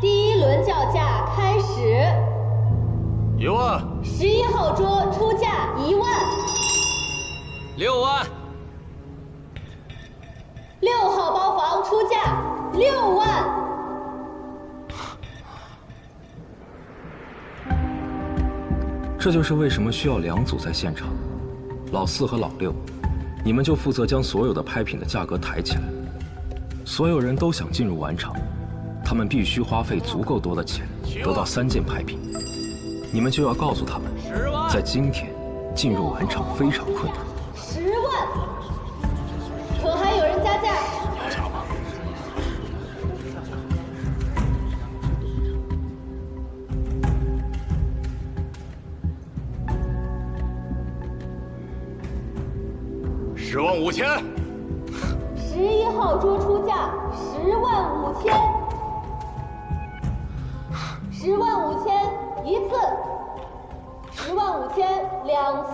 第1轮叫价开始。1万。11号桌出价1万。6万。6号包房出价6万。这就是为什么需要2组在现场，老4和老6，你们就负责将所有的拍品的价格抬起来。所有人都想进入晚场，他们必须花费足够多的钱得到3件牌品。你们就要告诉他们，在今天进入晚场非常困难。10万，可还有人加价？10万5千。11号桌出价10万5千，10万5千1次，10万5千2次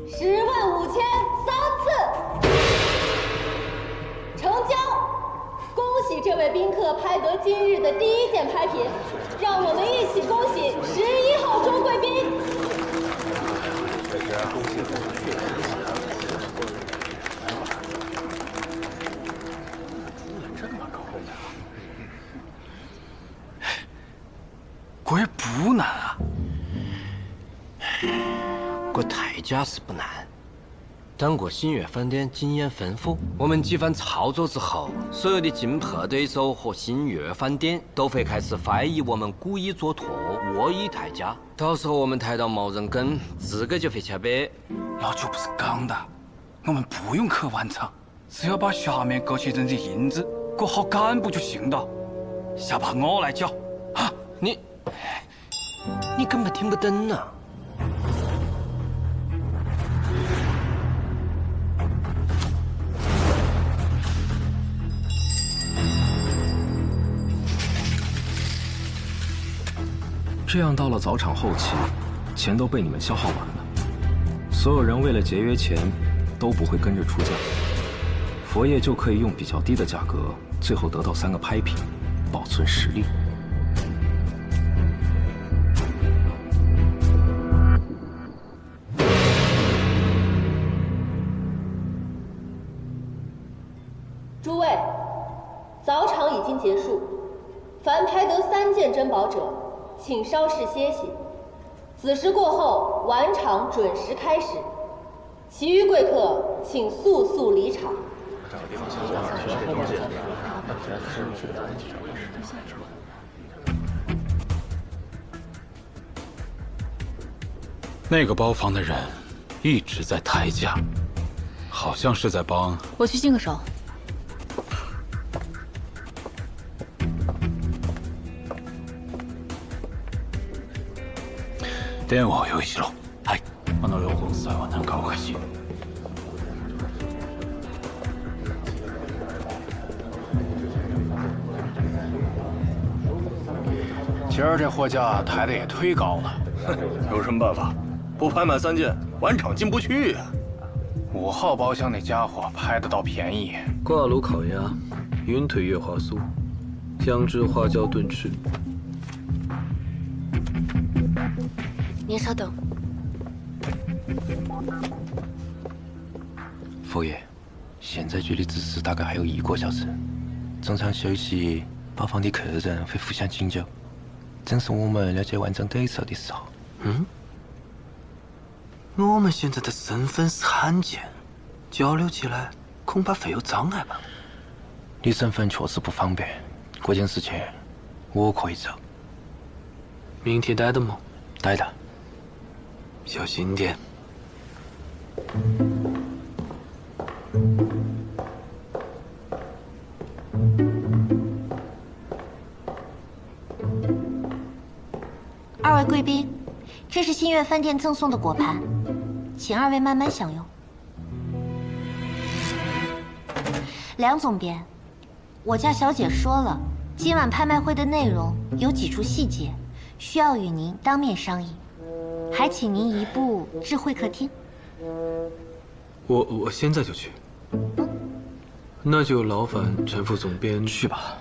，10万5千3次，成交！恭喜这位宾客拍得今日的第1件拍品，让我们一起恭喜11号桌贵宾。这也不难啊，这台价是不难。等过星月饭店经验丰富，我们几番操作之后，所有的竞拍对手和星月饭店都会开始怀疑我们故意做托、恶意抬价。到时候我们抬到没人跟，自个就会吃瘪。老舅不是讲的，我们不用去晚场，只要把下面这些人的银子过好干部就行了。下把我来缴啊！你根本听不懂啊！这样到了早场后期，钱都被你们消耗完了，所有人为了节约钱，都不会跟着出价，佛爷就可以用比较低的价格，最后得到3个拍品，保存实力。诸位，早场已经结束，凡拍得3件珍宝者，请稍事歇息。子时过后，晚场准时开始。其余贵客请速速离场。那个包房的人一直在抬价，好像是在帮。我去净个手。電話を用意しろ。はい。両軍祭は何かおかしい。今儿这货价抬的也忒高了。有什么办法？不拍满3件，晚场进不去呀。5号包厢那家伙拍得倒便宜。挂炉烤鸭，云腿月华酥，姜汁花椒炖翅。您稍等。佛爷，现在距离子时大概还有1个小时，中场休息，包房的客人会互相请教，正是我们了解完整对手的时候。我们现在的身份是罕见，交流起来恐怕会有障碍吧？你身份确实不方便，这件事情我可以做。明天待的吗？待的。小心点。2位贵宾，这是星月饭店赠送的果盘，请2位慢慢享用。梁总编，我家小姐说了，今晚拍卖会的内容有几处细节，需要与您当面商议，还请您移步至会客厅。我现在就去。那就劳烦陈副总编去吧。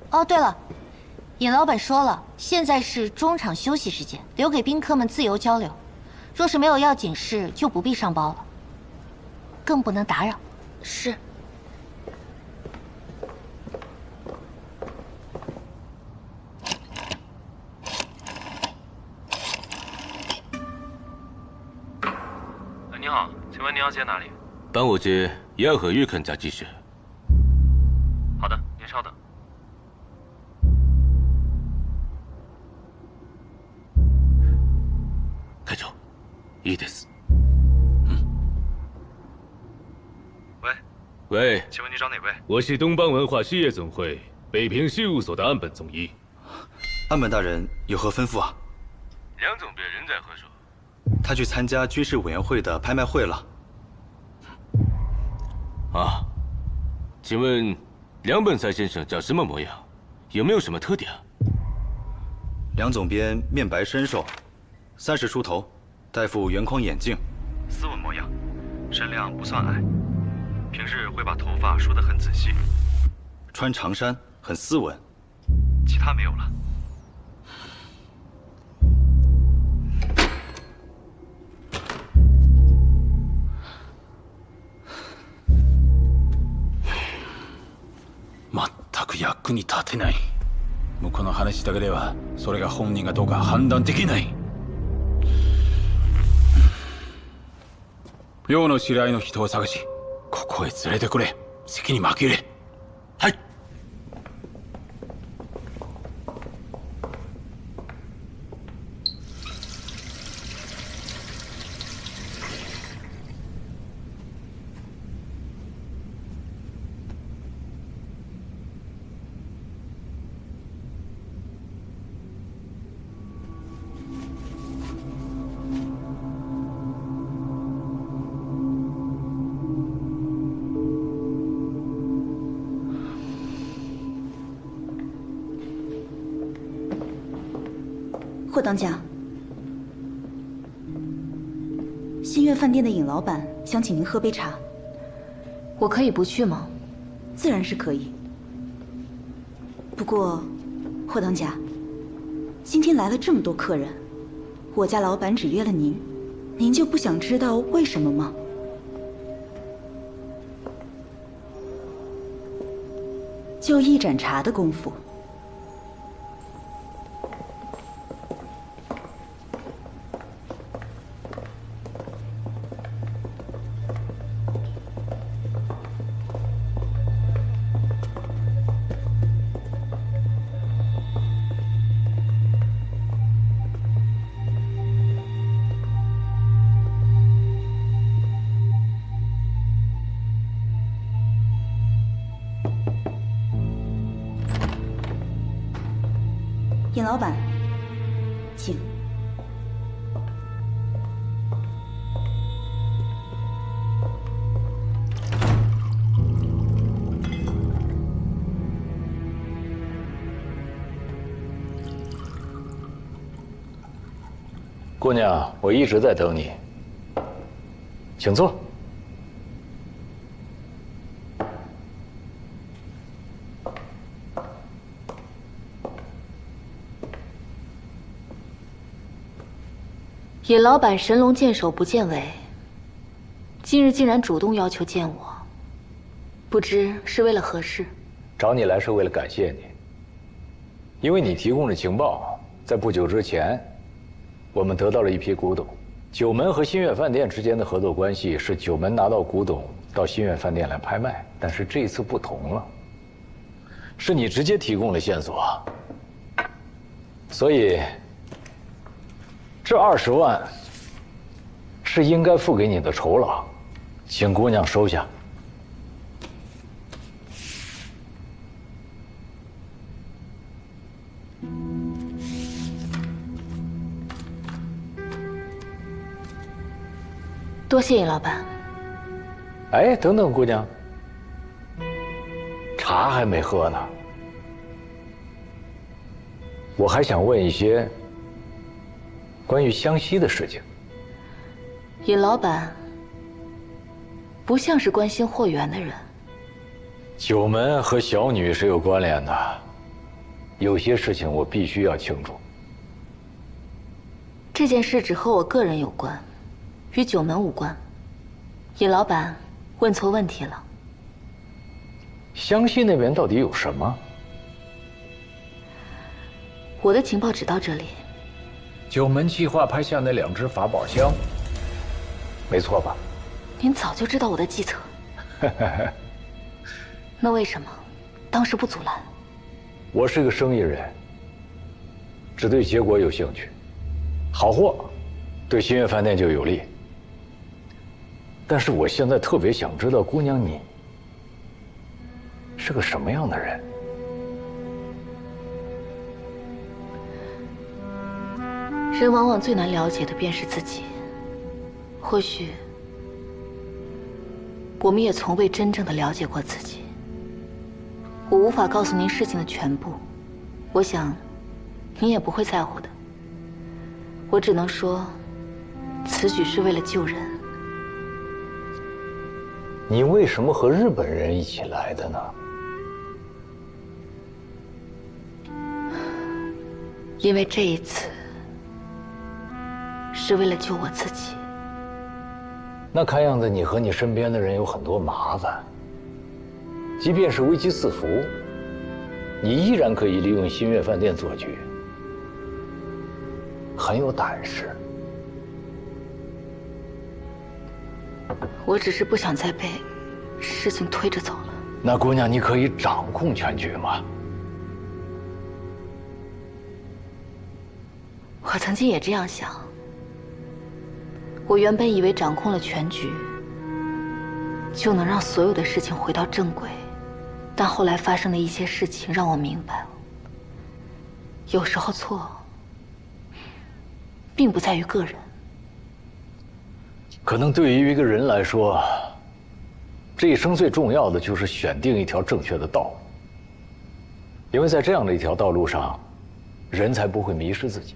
哦，对了，尹老板说了，现在是中场休息时间，留给宾客们自由交流。若是没有要紧事，就不必上包了，更不能打扰。是。你好，请问您要接哪里？帮我接亚和月刊杂技社。好的，您稍等。会長、いいです。喂，请问你找哪位？我是东邦文化事业总会北平事务所的岸本总一。岸本大人有何吩咐啊？梁总编人在何处？他去参加军事委员会的拍卖会了。啊，请问梁本才先生长什么模样？有没有什么特点啊？梁总编面白身瘦，30出头，戴副圆框眼镜，斯文模样，身量不算矮。平日会把头发梳得很仔细，穿长衫，很斯文，其他没有了。全く役に立てない。もうこの話だけではそれが本人がどうか判断できない。寮の知り合いの人を探し、ここへ連れてくれ。席に紛れ。はい。霍当家，新月饭店的尹老板想请您喝杯茶。我可以不去吗？自然是可以。不过，霍当家，今天来了这么多客人，我家老板只约了您，您就不想知道为什么吗？就一盏茶的功夫。尹老板，请。姑娘，我一直在等你，请坐。尹老板神龙见首不见尾，今日竟然主动要求见我，不知是为了何事？找你来是为了感谢你，因为你提供的情报，在不久之前，我们得到了一批古董。九门和新月饭店之间的合作关系是九门拿到古董到新月饭店来拍卖，但是这一次不同了，是你直接提供了线索，所以。这20万是应该付给你的酬劳，请姑娘收下。多谢尹老板。哎，等等，姑娘，茶还没喝呢，我还想问一些。关于湘西的事情，尹老板不像是关心货源的人。九门和小女是有关联的，有些事情我必须要清楚。这件事只和我个人有关，与九门无关。尹老板问错问题了。湘西那边到底有什么？我的情报只到这里。九门计划拍下那2只法宝箱，没错吧？您早就知道我的计策，那为什么当时不阻拦？我是个生意人，只对结果有兴趣。好货对新月饭店就有利。但是我现在特别想知道，姑娘你是个什么样的人？人往往最难了解的便是自己。或许我们也从未真正的了解过自己。我无法告诉您事情的全部，我想您也不会在乎的。我只能说，此举是为了救人。你为什么和日本人一起来的呢？因为这一次是为了救我自己。那看样子你和你身边的人有很多麻烦。即便是危机四伏，你依然可以利用新月饭店做局，很有胆识。我只是不想再被事情推着走了。那姑娘，你可以掌控全局吗？我曾经也这样想。我原本以为掌控了全局，就能让所有的事情回到正轨，但后来发生的一些事情让我明白，有时候错并不在于个人。可能对于一个人来说，这一生最重要的就是选定一条正确的道路，因为在这样的一条道路上，人才不会迷失自己。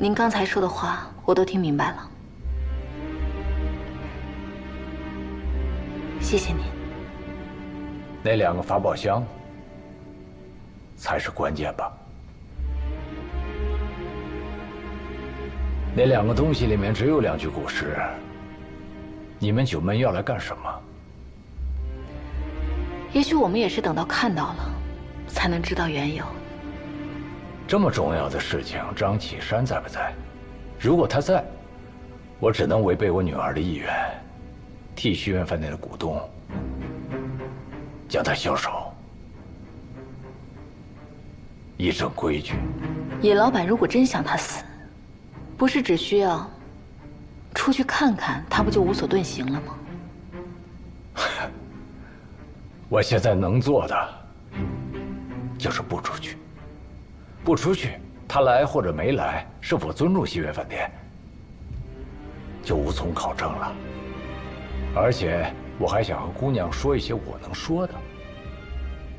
您刚才说的话，我都听明白了，谢谢您。那2个法宝箱才是关键吧？那2个东西里面只有2句古诗。你们九门要来干什么？也许我们也是等到看到了，才能知道缘由。这么重要的事情，张启山在不在？如果他在，我只能违背我女儿的意愿，替虚苑饭店的股东将他销售，以正规矩。尹老板如果真想他死，不是只需要出去看看，他不就无所遁形了吗？我现在能做的就是不出去。不出去，他来或者没来，是否尊重新月饭店，就无从考证了。而且我还想和姑娘说一些我能说的。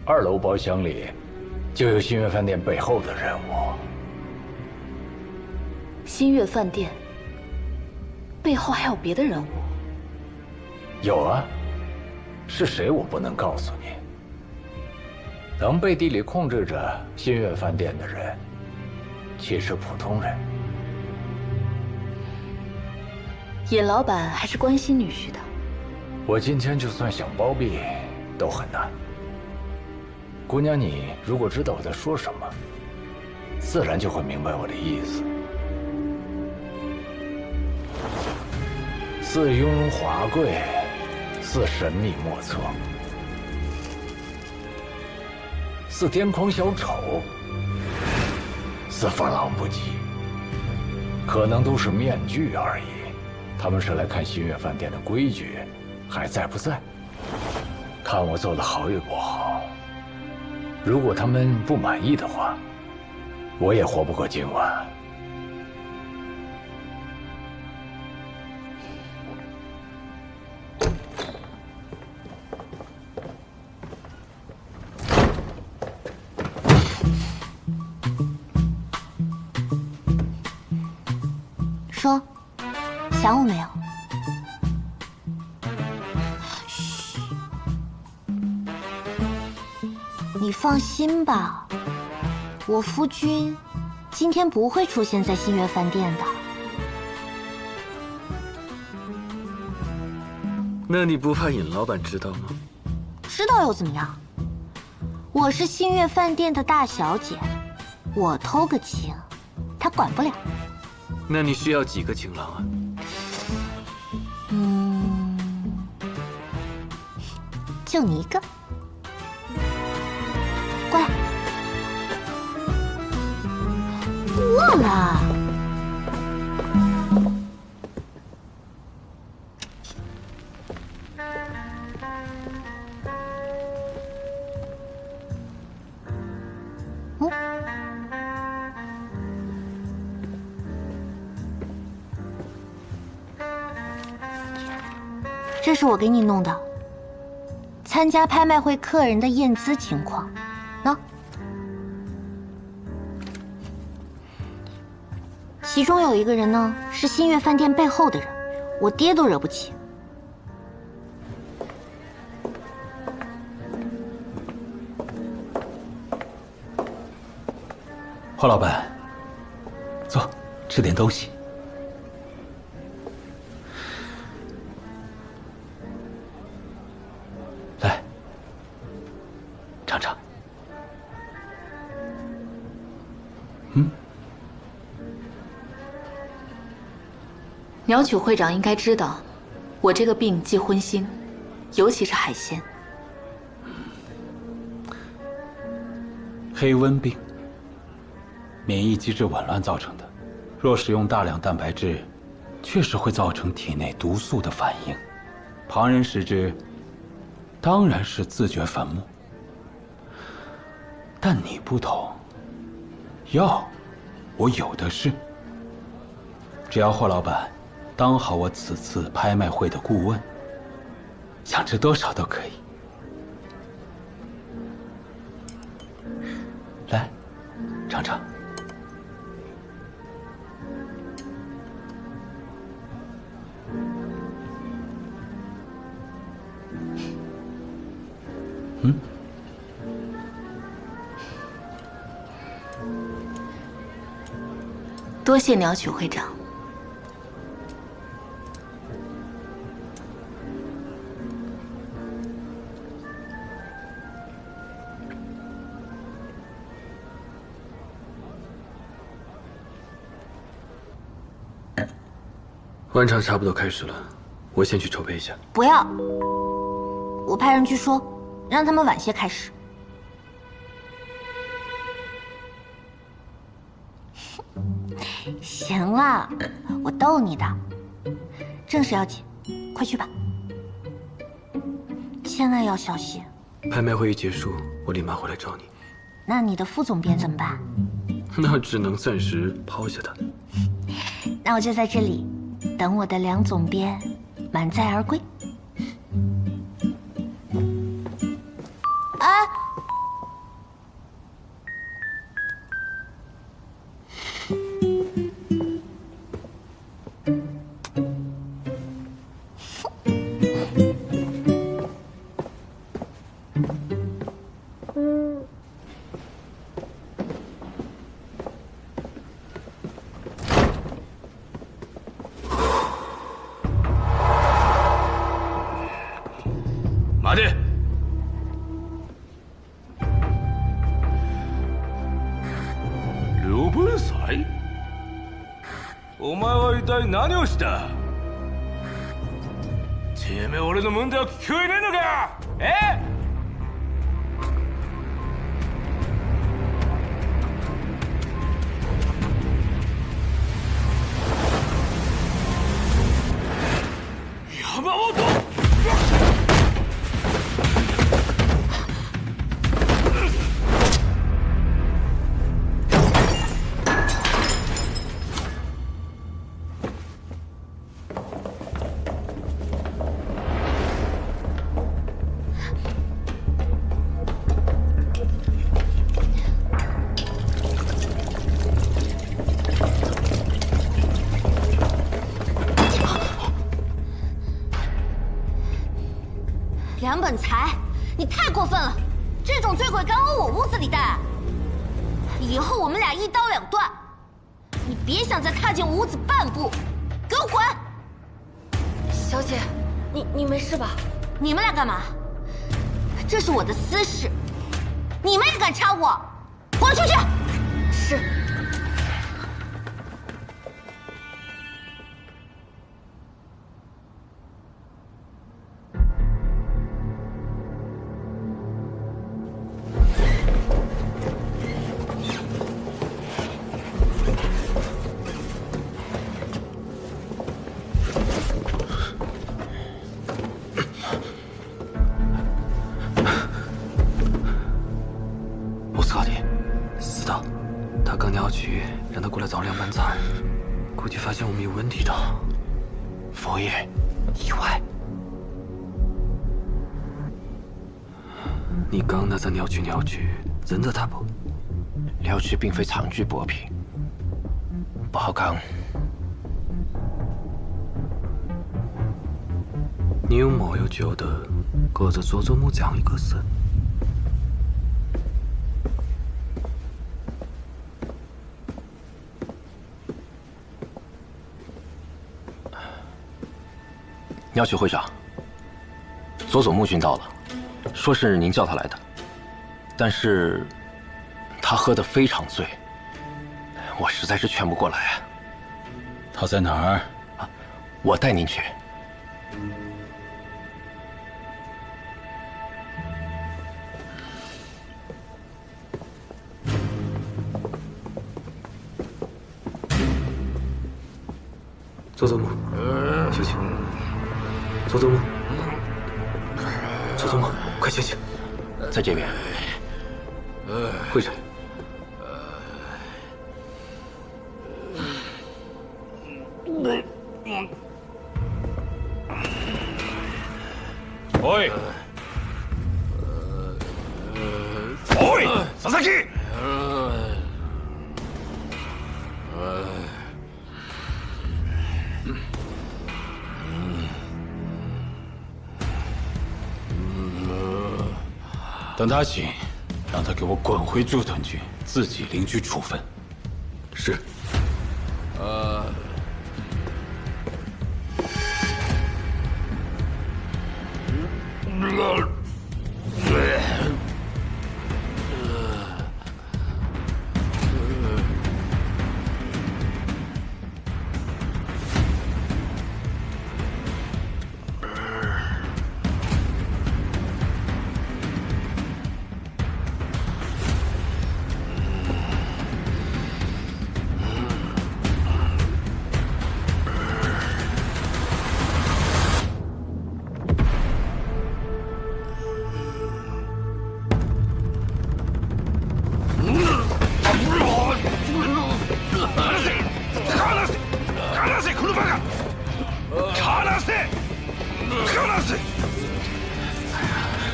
2楼包厢里就有新月饭店背后的人物。新月饭店背后还有别的人物？有啊，是谁我不能告诉你。能背地里控制着新月饭店的人，岂是普通人？尹老板还是关心女婿的。我今天就算想包庇，都很难。姑娘，你如果知道我在说什么，自然就会明白我的意思。似雍容华贵，似神秘莫测。似癫狂小丑，似放浪不羁，可能都是面具而已。他们是来看新月饭店的规矩还在不在，看我做的好与不好。如果他们不满意的话，我也活不过今晚。说，想我没有？嘘，你放心吧，我夫君今天不会出现在新月饭店的。那你不怕尹老板知道吗？知道又怎么样？我是新月饭店的大小姐，我偷个情，他管不了。那你需要几个情郎啊？就你一个。过来。过了。这是我给你弄的，参加拍卖会客人的验资情况。喏，其中有一个人呢是新月饭店背后的人，我爹都惹不起。霍老板，坐，吃点东西。来，尝尝。鸟曲会长应该知道，我这个病忌荤腥，尤其是海鲜。黑温病，免疫机制紊乱造成的。若使用大量蛋白质，确实会造成体内毒素的反应。旁人食之，当然是自掘坟墓。但你不同，药我有的是。只要霍老板当好我此次拍卖会的顾问，想吃多少都可以。来，尝尝。多谢鸟曲会长。晚场差不多开始了，我先去筹备一下。不要，我派人去说，让他们晚些开始。行了，我逗你的。正事要紧，快去吧。千万要小心。拍卖会一结束，我立马回来找你。那你的副总编怎么办？那只能暂时抛下他。那我就在这里等我的梁总编满载而归。哎，待て。両分祭？お前は一体何をした？てめえ俺の問題は聞こえねえのか？え？山本！梁本才，你太过分了！这种醉鬼敢往我屋子里带，以后我们俩一刀两断！你别想再踏进屋子半步，给我滚！小姐，你没事吧？你们俩干嘛？这是我的私事，你们也敢插我？滚出去！是。让他过来找凉拌菜，估计发现我们有问题的。佛爷，意外。你刚那在鸟居，认得他不？鸟居并非长居薄皮，不好讲。你有没有觉得，隔着佐佐木这样一个人？鸟取会长，佐佐木君到了，说是您叫他来的，但是他喝得非常醉，我实在是劝不过来啊。他在哪儿？啊，我带您去。佐佐木，休息。佐佐木，佐佐木，快醒醒！在这边。会长。おい！おい！佐々木！等他醒，让他给我滚回驻屯局，自己领取处分。是。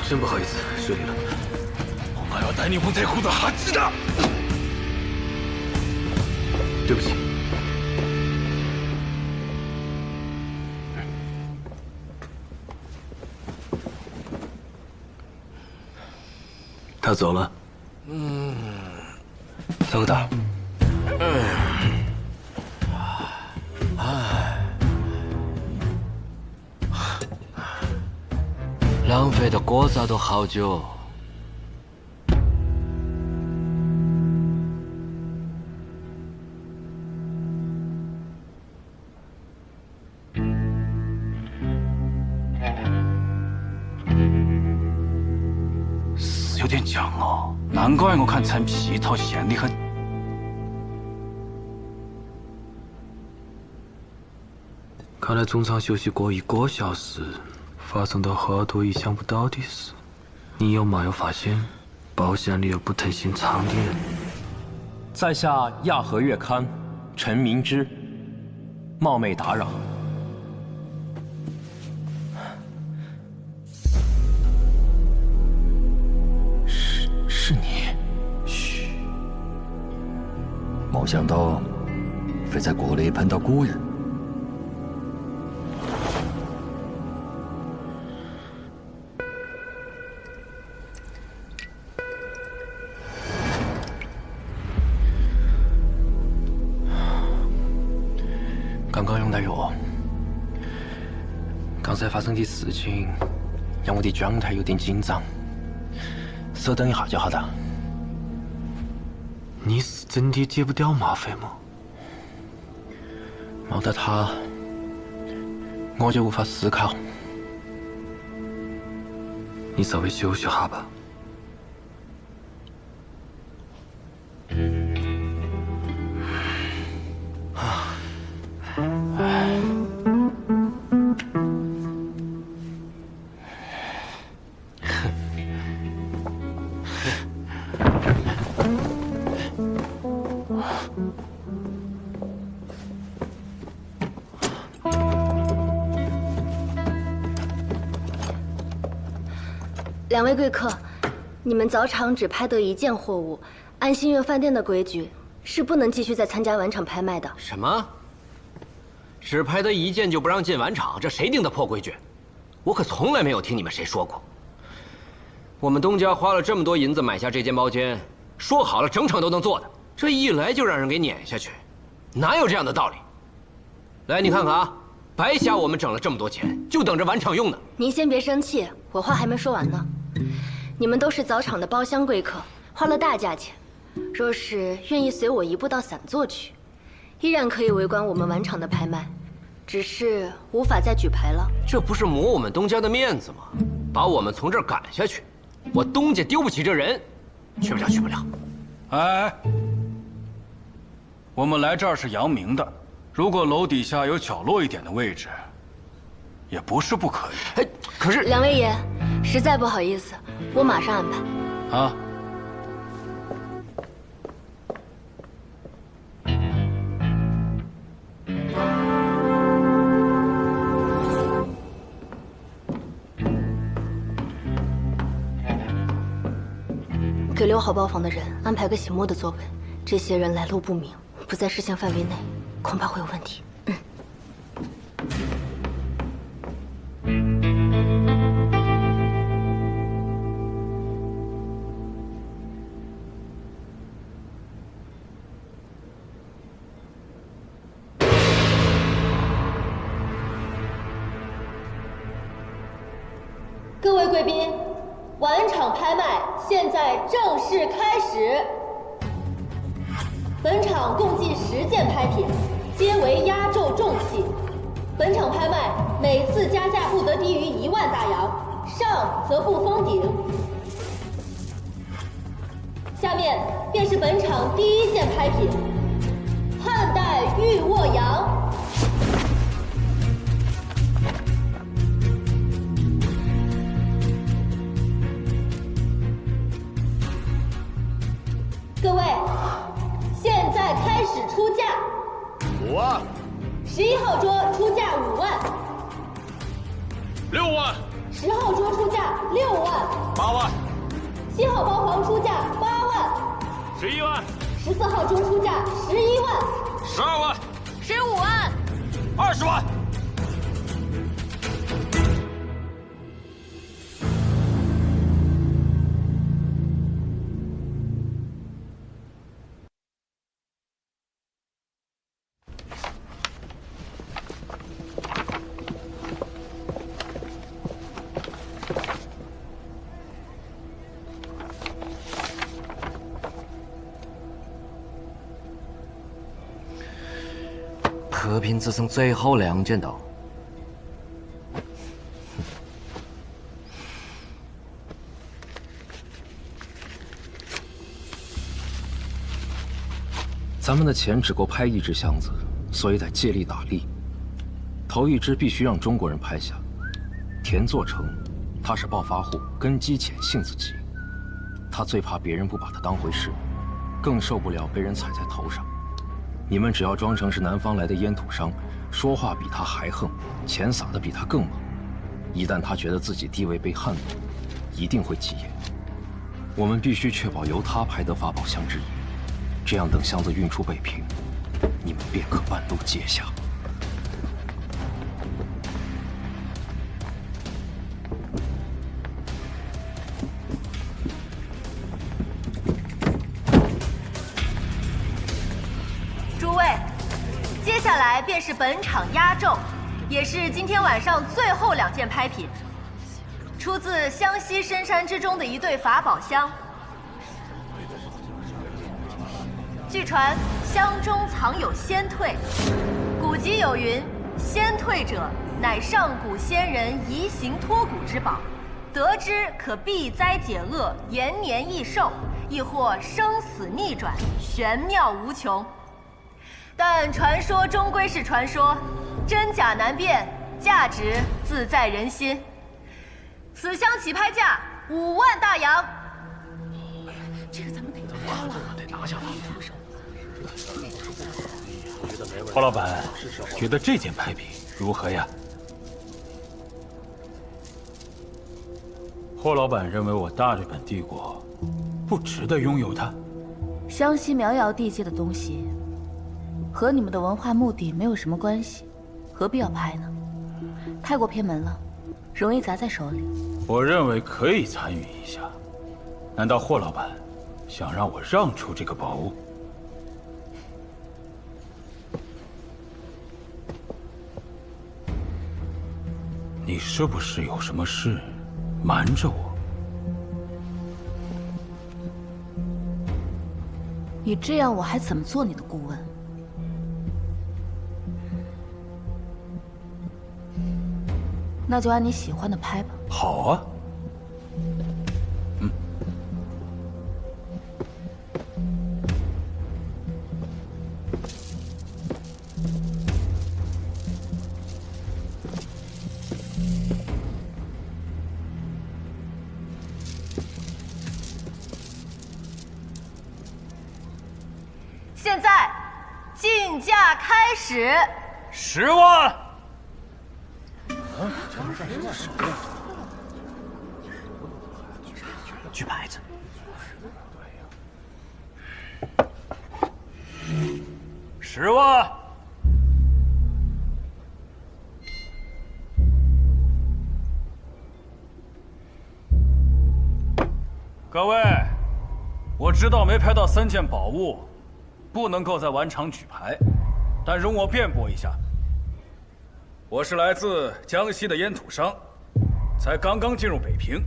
真不好意思，失礼了。お前は大日本帝国的恥だ。对不起。他走了。走的。浪费的过早都好久。是有点僵哦，难怪我看陈皮头咸得很。看来中场休息过1个小时。发生了好多意想不到的事，你有没有发现，包厢里有不疼心肠的人？在下亚和月刊陈明之，冒昧打扰。是你？嘘，没想到会在国内碰到古人。刚刚用的药，刚才发生的事情让我的状态有点紧张，稍等一下就好了。你是真的戒不掉吗，飞木？冇得他，我就无法思考。你稍微休息下吧。两位贵客，你们早场只拍得1件货物，按新月饭店的规矩，是不能继续再参加晚场拍卖的。什么？只拍得1件就不让进晚场？这谁定的破规矩？我可从来没有听你们谁说过。我们东家花了这么多银子买下这间包间，说好了整场都能做的，这一来就让人给撵下去，哪有这样的道理？来，你看看啊，白瞎我们整了这么多钱，就等着晚场用呢。您先别生气，我话还没说完呢。你们都是早场的包厢贵客，花了大价钱，若是愿意随我一步到散座去，依然可以围观我们晚场的拍卖，只是无法再举牌了。这不是抹我们东家的面子吗？把我们从这儿赶下去，我东家丢不起这人，去不了，去不了。哎，我们来这儿是扬名的，如果楼底下有角落一点的位置，也不是不可以。哎，可是两位爷，实在不好意思，我马上安排。啊。给留好包房的人安排个醒目的座位，这些人来路不明，不在视线范围内，恐怕会有问题。各位贵宾，晚场拍卖现在正式开始。本场共计10件拍品，皆为压轴重器。本场拍卖每次加价不得低于1万大洋，上则不封顶。下面便是本场第1件拍品——汉代玉卧羊。各位，现在开始出价。5万。11号桌出价5万。6万。10号桌出价6万。8万。7号包房出价8万。11万。14号桌出价11万。12万。15万。20万。和平只剩最后2件了。咱们的钱只够拍1只箱子，所以得借力打力。头1只必须让中国人拍下。田作成，他是暴发户，根基浅，性子急。他最怕别人不把他当回事，更受不了被人踩在头上。你们只要装成是南方来的烟土商，说话比他还横，钱撒得比他更猛。一旦他觉得自己地位被撼动，一定会急眼。我们必须确保由他拍得法宝箱之一，这样等箱子运出北平，你们便可半路接下。诸位，接下来便是本场压轴，也是今天晚上最后2件拍品，出自湘西深山之中的一对法宝箱。据传箱中藏有仙退，古籍有云：仙退者，乃上古仙人移形脱骨之宝，得之可避灾解厄，延年益寿，亦或生死逆转，玄妙无穷。但传说终归是传说，真假难辨，价值自在人心。此箱起拍价5万大洋。这个咱们得拿了，得拿下它。霍老板，觉得这件拍品如何呀？霍老板认为我大日本帝国不值得拥有它。湘西苗瑶地界的东西，和你们的文化目的没有什么关系，何必要拍呢？太过偏门了，容易砸在手里。我认为可以参与一下。难道霍老板想让我让出这个宝物？你是不是有什么事瞒着我？你这样，我还怎么做你的顾问？那就按你喜欢的拍吧。好啊。现在竞价开始。10万。举牌子。10万。各位，我知道没拍到3件宝物，不能够在晚场举牌，但容我辩驳一下。我是来自江西的烟土商，才刚刚进入北平，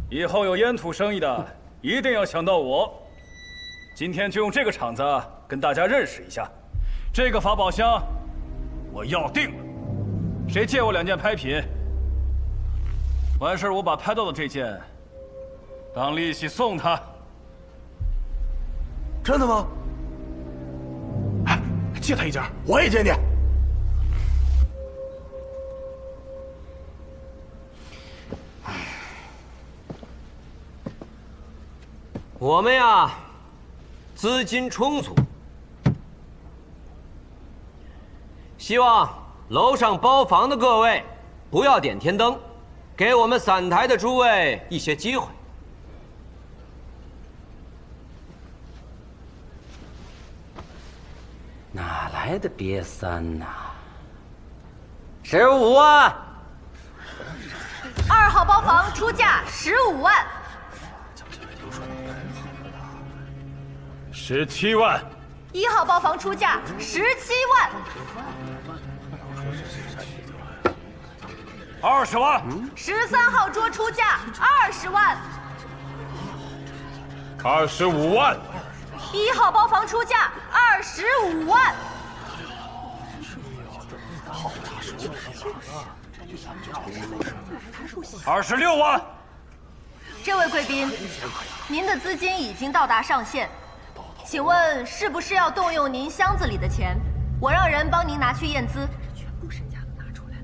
以后有烟土生意的一定要想到我。今天就用这个场子跟大家认识一下。这个法宝箱我要定了，谁借我2件拍品，完事我把拍到的这件当利息送他。真的吗？哎，借他1件，我也借你。我们呀，资金充足，希望楼上包房的各位不要点天灯，给我们散台的诸位一些机会。哪来的瘪三呐？15万。2号包房出价15万。17万。1号包房出价17万。20万。13号桌出价20万。25万。1号包房出价25万。26万。这位贵宾，您的资金已经到达上限，请问是不是要动用您箱子里的钱？我让人帮您拿去验资。全部身家都拿出来了。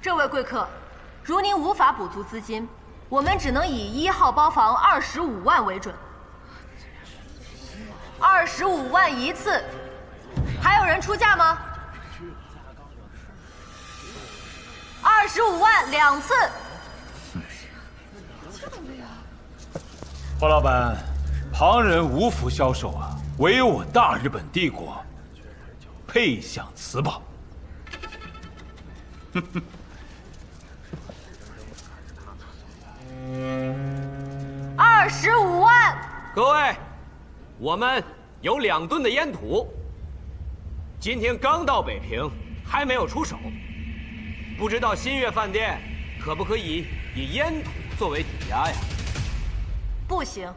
这位贵客，如您无法补足资金，我们只能以1号包房25万为准。25万1次，还有人出价吗？25 25万2次。霍老板，旁人无福消受啊，唯有我大日本帝国配享此宝。25万。各位，我们有2吨的烟土，今天刚到北平，还没有出手，不知道新月饭店可不可以以烟土作为抵押呀？不行，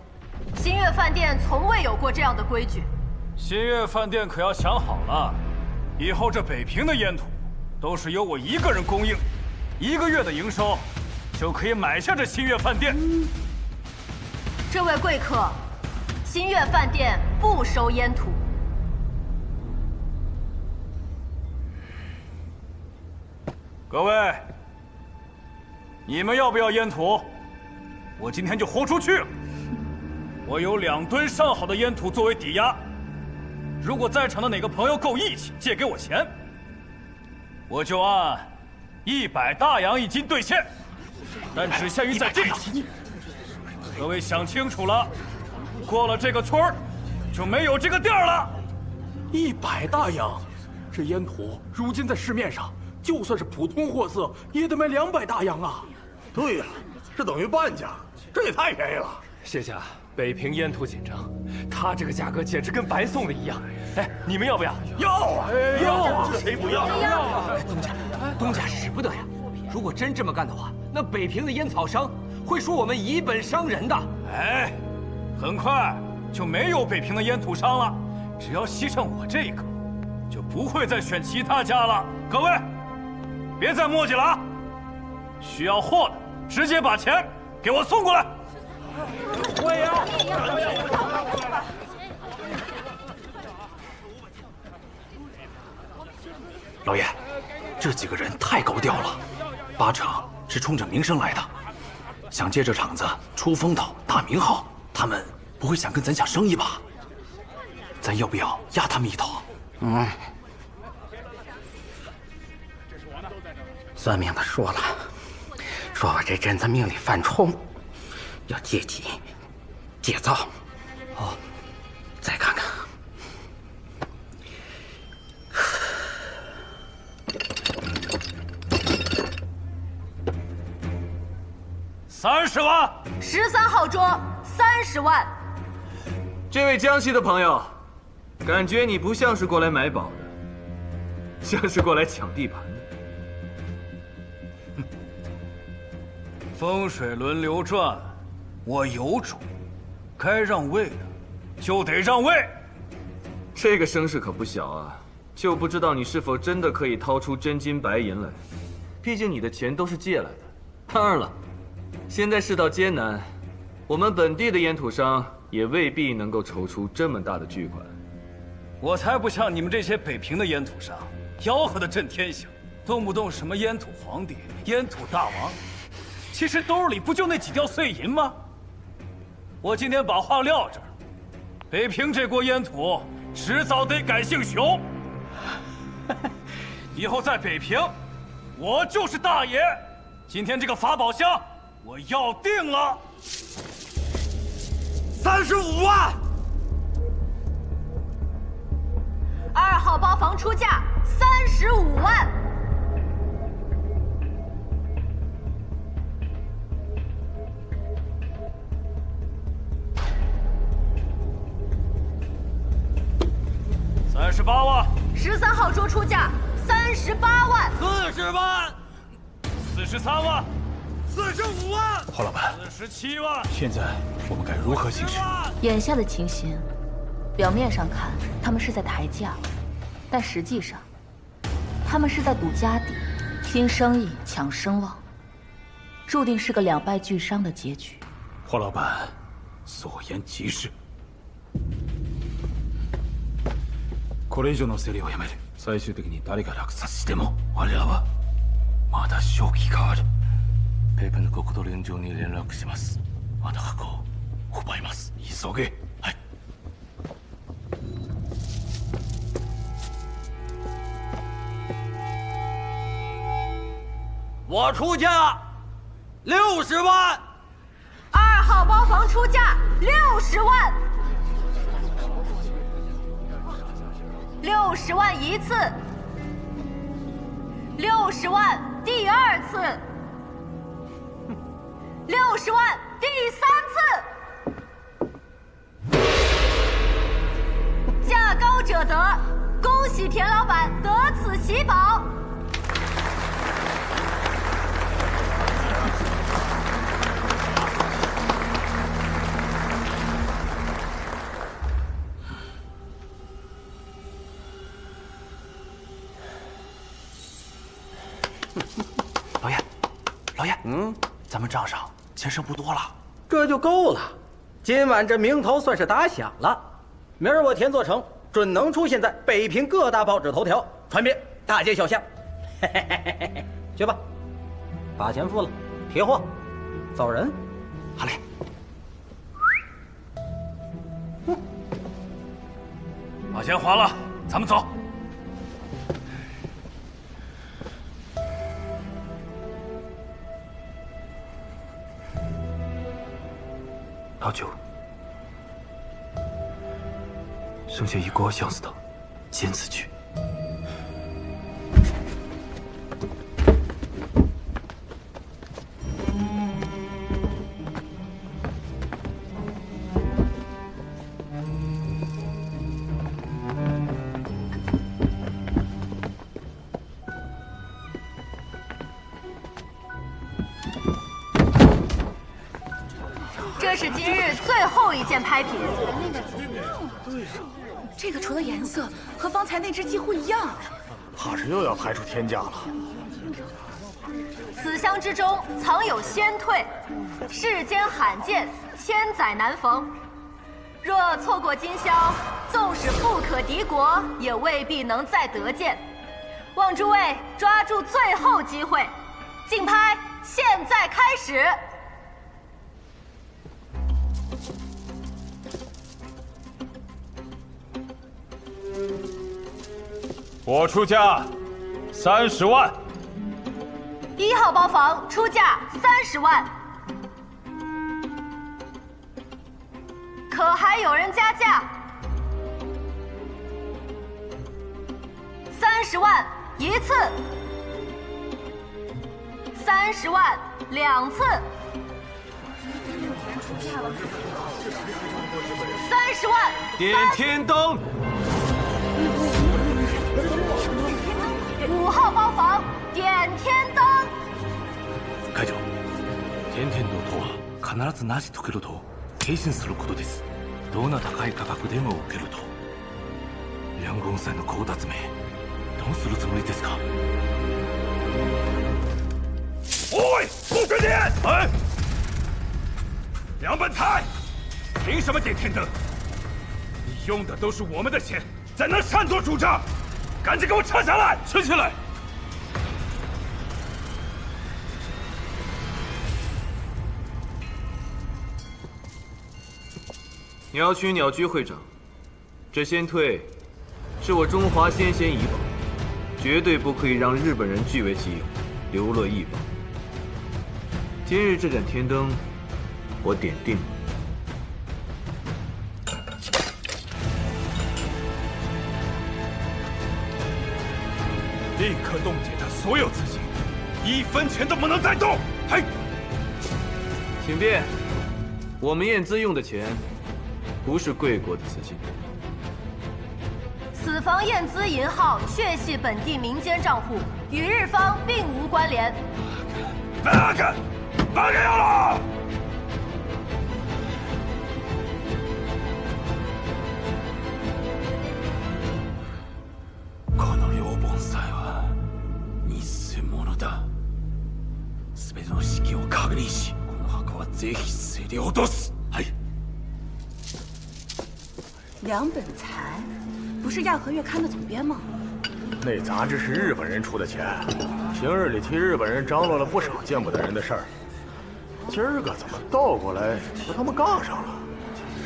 新月饭店从未有过这样的规矩。新月饭店可要想好了，以后这北平的烟土都是由我一个人供应，1个月的营收就可以买下这新月饭店。这位贵客，新月饭店不收烟土。各位，你们要不要烟土？我今天就豁出去了。我有2吨上好的烟土作为抵押，如果在场的哪个朋友够义气，借给我钱，我就按100大洋1斤兑现，但只限于在这场。各位想清楚了，过了这个村儿，就没有这个店了。100大洋，这烟土如今在市面上，就算是普通货色，也得卖200大洋啊！对呀，这等于半价，这也太便宜了。谢家，北平烟土紧张，他这个价格简直跟白送的一样。哎，你们要不要？要啊，要啊，谁不要？要啊！东家使不得呀！如果真这么干的话，那北平的烟草商会说我们以本伤人的。哎，很快就没有北平的烟土商了，只要吸上我这个，就不会再选其他家了。各位，别再磨叽了啊！需要货的直接把钱给我送过来。我也要。老爷，这几个人太高调了，8成是冲着名声来的，想借这场子出风头、打名号，他们不会想跟咱抢生意吧？咱要不要压他们一头？算命的说了，说我这阵子命里犯冲，要戒急戒躁。哦，再看看。30万。13号桌30万。这位江西的朋友，感觉你不像是过来买宝的，像是过来抢地盘的。风水轮流转，我有主，该让位的就得让位。这个声势可不小啊，就不知道你是否真的可以掏出真金白银来。毕竟你的钱都是借来的。当然了，现在世道艰难，我们本地的烟土商也未必能够筹出这么大的巨款。我才不像你们这些北平的烟土商，吆喝的震天响，动不动什么烟土皇帝、烟土大王。其实兜里不就那几吊碎银吗？我今天把话撂这儿，北平这锅烟土迟早得改姓熊。以后在北平，我就是大爷。今天这个法宝箱我要定了，35万。2号包房出价35万。38万。13号桌出价38万。40万。43万。45万。郝老板，47万。现在我们该如何行事？眼下的情形，表面上看他们是在抬价，但实际上，他们是在赌家底，拼生意抢声望，注定是个2败俱伤的结局。郝老板，所言极是。これ以上の競りをやめる。最終的に誰が落札しても我らはまだ勝機がある。ペーペの国土連上に連絡します。あの箱を奪います。急げ。はい。我出价60万。2号包房出价60万，60万一次，60万第2次，60万第3次。价高者得，恭喜田老板得此喜宝。老爷，咱们账上钱剩不多了，这就够了。今晚这名头算是打响了，明儿我田作成准能出现在北平各大报纸头条，传遍大街小巷。去吧，把钱付了，提货，走人。好嘞。把钱还了，咱们走。老九，剩下一锅相思汤，坚持去。这是今日最后一件拍品。这个除了颜色和方才那只几乎一样，怕是又要拍出天价了。此香之中藏有仙退，世间罕见，千载难逢。若错过今宵，纵使富可敌国，也未必能再得见。望诸位抓住最后机会，竞拍现在开始。我出价30万。1号包房出价30万，可还有人加价？30万一次，30万2次，30万点天灯。 5号包房点天灯。会長、天天のとは必ずなし解けると決心することです。どんな高い価格でも受けると。梁公さんの強奪名、どうするつもりですか？おい，不准点！哎，梁本才，凭什么点天灯？你用的都是我们的钱，怎能擅作主张？ 赶紧给我撤下来！撤下来！鸟取鸟居会长，这仙退是我中华先贤遗宝，绝对不可以让日本人据为己有，流落异邦。今日这盏天灯，我点定了。 立刻冻结他所有资金，1分钱都不能再动！嘿，请便，我们验资用的钱，不是贵国的资金。此房验资银号确系本地民间账户，与日方并无关联。バカ野郎！この両盆栽は偽物だ。全ての式を確認し、この墓はぜひ競り落とす。はい。梁本才，不是亚和月刊的总编吗？那杂志是日本人出的钱，平日里替日本人张罗了不少见不得人的事儿。今儿个怎么倒过来和他们杠上了？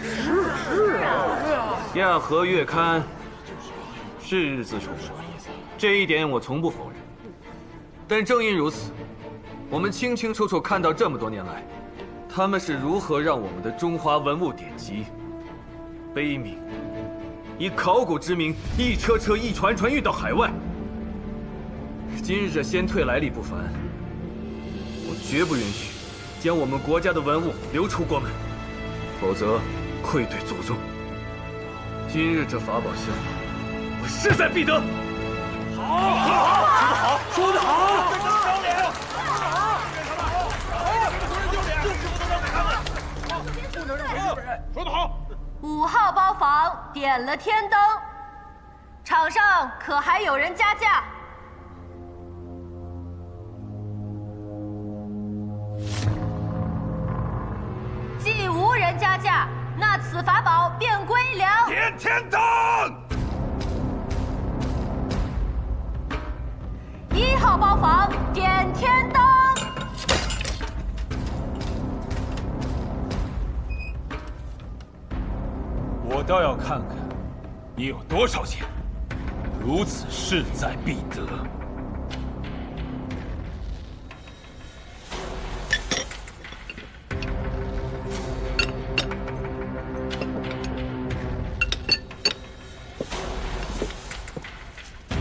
是啊，亚和月刊是日资出版，这一点我从不否认。但正因如此，我们清清楚楚看到这么多年来，他们是如何让我们的中华文物典籍悲悯，以考古之名一车车、一船船运到海外。今日这先退来历不凡，我绝不允许将我们国家的文物流出国门，否则愧对祖宗。今日这法宝箱，我势在必得。好，说得好，说得好。5号包房点了天灯，场上可还有人加价？既无人加价，那此法宝便归良。点天灯。1号包房点天灯。我倒要看看，你有多少钱，如此势在必得。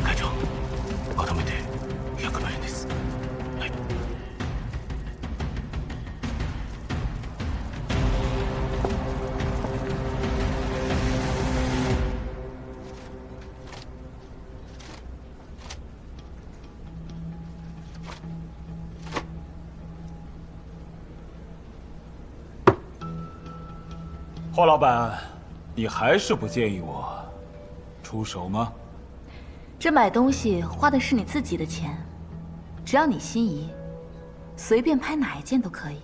会長、まとめて100万円です。はい。霍老板，你还是不建议我出手吗？这买东西花的是你自己的钱，只要你心仪，随便拍哪一件都可以。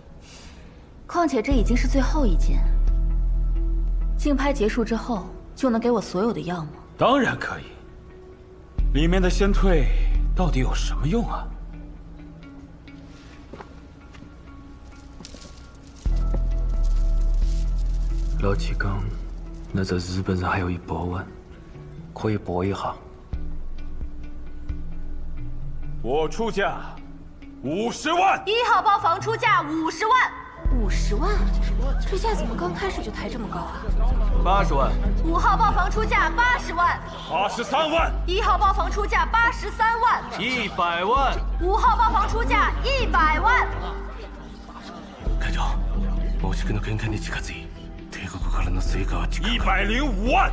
况且这已经是最后一件，竞拍结束之后就能给我所有的药吗？当然可以。里面的仙退到底有什么用啊？老七讲，那在日本人还有100万，可以搏一下。我出价50万。1号包房出价50万。50万？这价怎么刚开始就抬这么高啊？80万。5号包房出价80万。83万。1号包房出价83万。100万。5号包房出价100万。会長、大地君の見解に近づい、帝国からの成果は105万。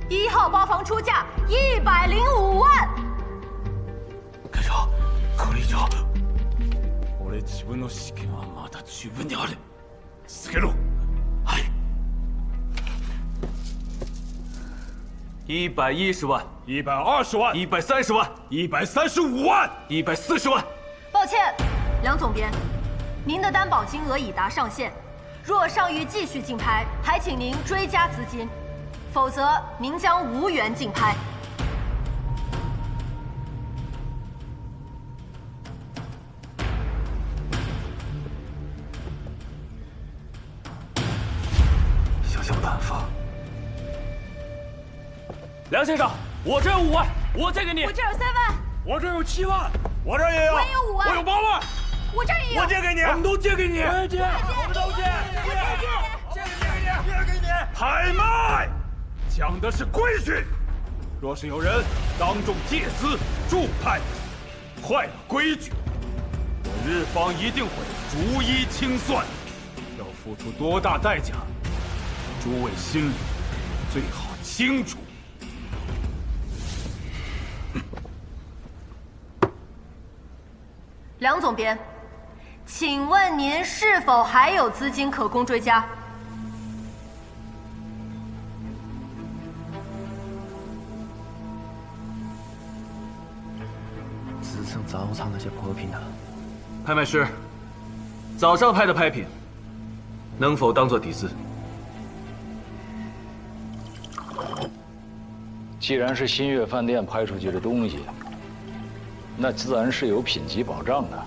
1号包房出价105万。会長、これ以上。俺自分の資金はまだ十分にある。つけろ。はい。110万。120万。130万。135万。140万。抱歉，梁总编，您的担保金额已达上限，若尚欲继续竞拍，还请您追加资金，否则您将无缘竞拍。想想办法。梁先生，我这有5万，我借给你。我这有3万。我这有7万。我这也有。我也有5万。我有8万。我这也有。我借给你。我们都借给你。我也借。我们都借。借给你。拍卖讲的是规矩，若是有人当众借资助拍，坏了规矩，我日方一定会逐一清算。要付出多大代价，诸位心里最好清楚。梁总编，请问您是否还有资金可供追加？自称早场那些破品啊！拍卖师，早上拍的拍品，能否当做底资？既然是新月饭店拍出去的东西，那自然是有品级保障的。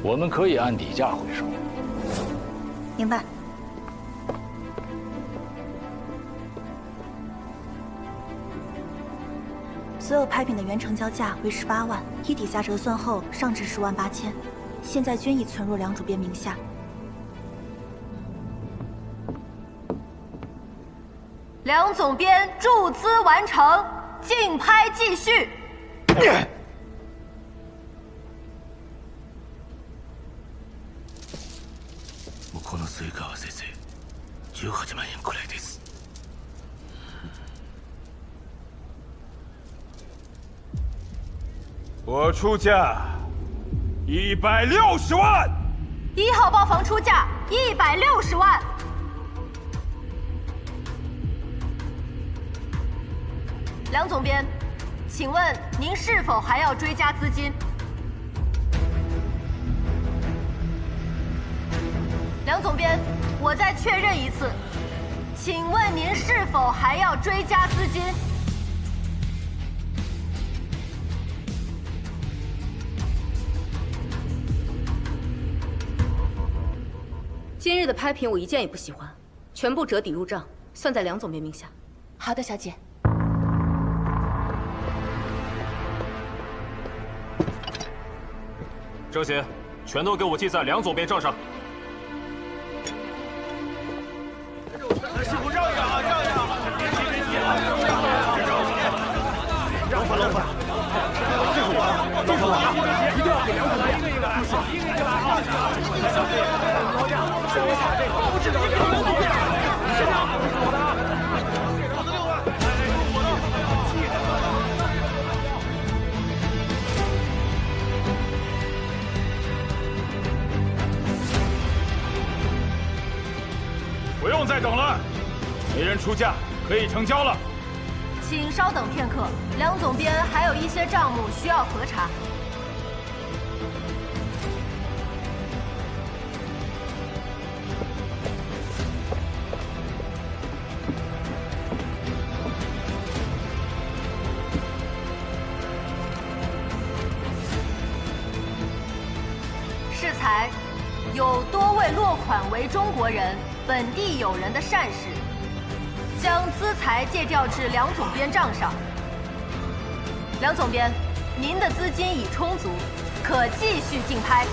我们可以按底价回收。明白。所有拍品的原成交价为18万，依底价折算后上至10万8千。现在均已存入梁主编名下。梁总编注资完成，竞拍继续。向こうのスイカは先生、18万円くらいです。我出价160万。1号包房出价160万。梁总编，请问您是否还要追加资金？梁总编，我再确认一次，请问您是否还要追加资金？今日的拍品我一件也不喜欢，全部折抵入账，算在梁总编名下。好的，小姐。这些全都给我记在梁总编账上。师傅让一让啊，让一让！让开，老板，这是我，这是我，一定要给梁总编一个来，一个来啊！老贾，我把这个报纸给梁总编，是吧？我的啊，我的6万，我的。不用再等了，没人出价，可以成交了。请稍等片刻，梁总编还有一些账目需要核查。适才有多位落款为中国人、本地友人的善事，将资财借调至梁总编账上。梁总编，您的资金已充足，可继续竞拍。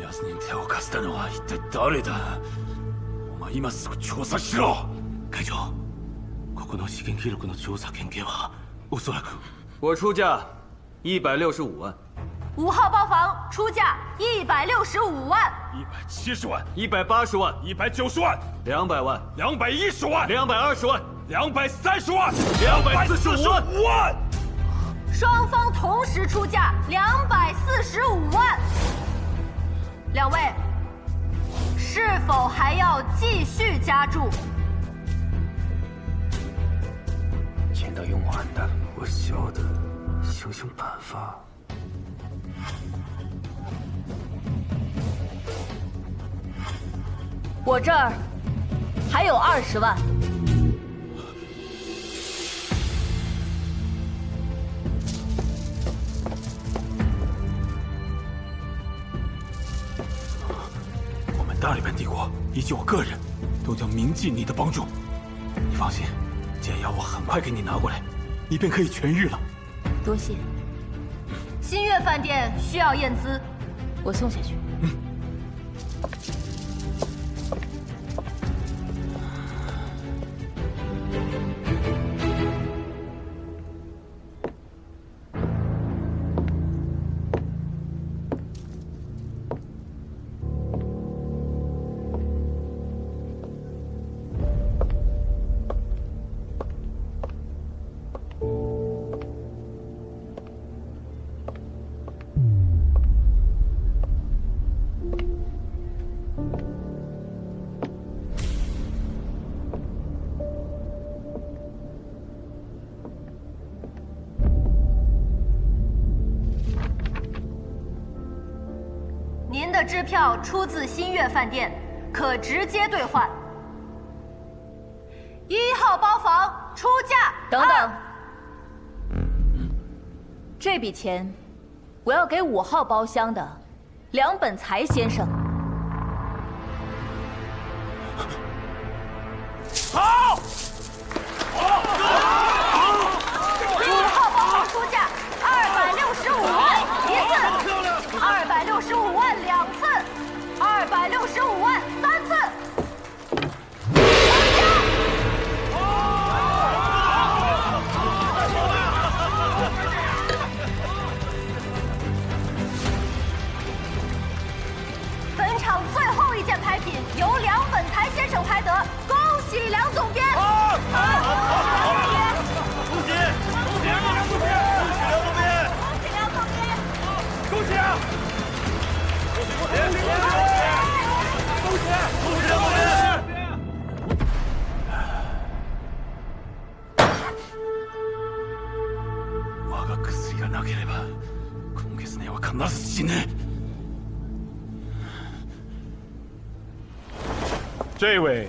ヤスに手を貸したのは一体誰だ？お前今すぐ調査しろ。会長、ここの資金記録の調査権限はおそらく。我出价165万。5号包房出价165万。170万。180万。190万。200万。210万。220万。230万。245万。双方同时出价245万。两位，是否还要继续加注？钱都用完的，我晓得，想想办法。我这儿还有20万。我们大日本帝国以及我个人都将铭记你的帮助。你放心，解药我很快给你拿过来，你便可以痊愈了。多谢。新月饭店需要验资，我送下去。您的支票出自新月饭店，可直接兑换。1号包房出价。等等，这笔钱我要给5号包厢的梁本才先生。好。5号包房出价2我が薬がなければ今月内は必ず死ぬ。这位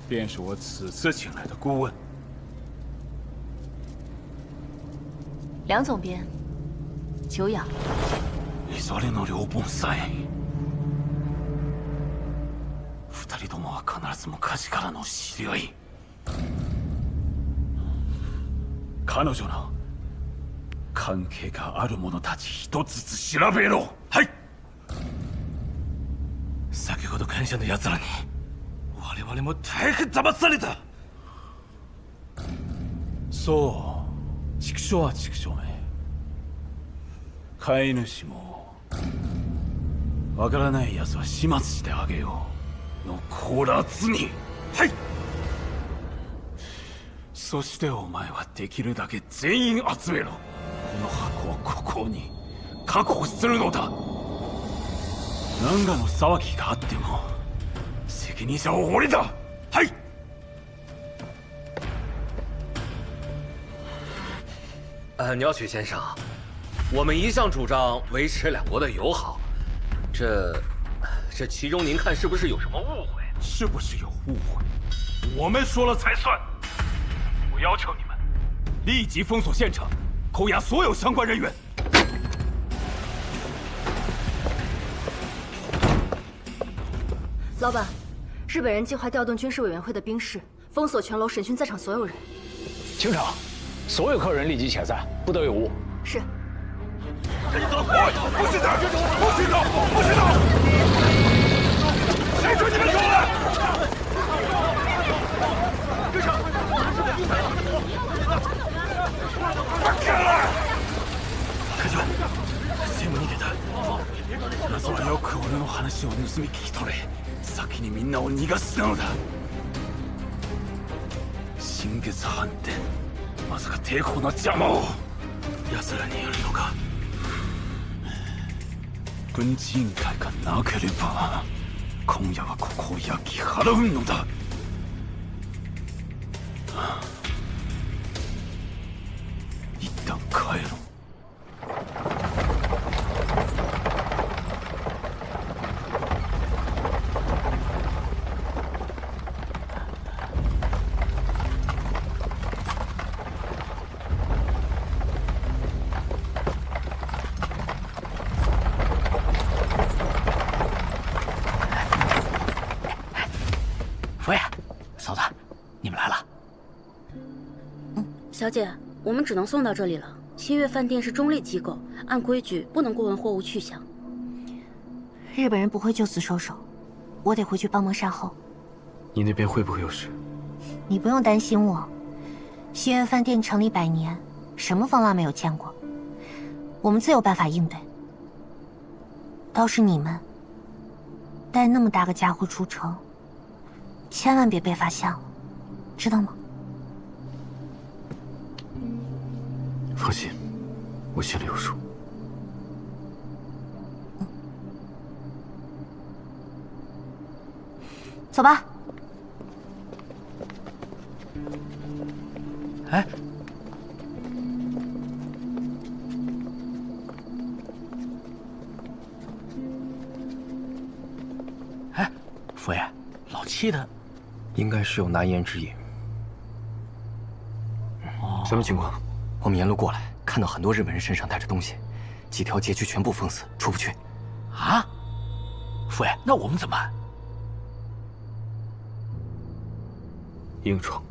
便是我此次请来的顾问。梁总编，久仰。それの両本さえ。二人ともは必ず昔からの知り合い。彼女の関係がある者たち一つずつ調べろ。はい。先ほど会社の奴らに我々も大変騙された。そう、畜生は畜生め。飼い主もわからない奴は始末してあげようのこらずに。はい。そしてお前はできるだけ全員集めろ。この箱をここに確保するのだ。何かの騒ぎがあっても責任者は俺だ。はい。鸟取先生，我们一向主张维持两国的友好，这其中您看是不是有什么误会？是不是有误会？我们说了才算。我要求你们立即封锁现场，扣押所有相关人员。老板，日本人计划调动军事委员会的兵士，封锁全楼，审讯在场所有人。清场，所有客人立即遣散，不得有误。是。跟走！不许走！不许走！不许走！谁准你们走了？跟上！开了！会長、専務に出た。謎はよく俺の話を盗み聞き取れ。先にみんなを逃がすのだ。新月藩ってまさか抵抗の邪魔を奴らにやるのか。軍事委員会がなければ今夜はここを焼き払うのだ。一旦帰ろう。佛爷，嫂子，你们来了。小姐，我们只能送到这里了。新月饭店是中立机构，按规矩不能过问货物去向。日本人不会就此收手，我得回去帮忙善后。你那边会不会有事？你不用担心我。新月饭店成立100年，什么风浪没有见过，我们自有办法应对。倒是你们带那么大个家伙出城，千万别被发现了，知道吗？放心，我心里有数。走吧。哎，哎，佛爷，老七他应该是有难言之隐。什么情况？我们沿路过来，看到很多日本人身上带着东西，几条街区全部封死，出不去。啊，佛爷，那我们怎么办？硬闯。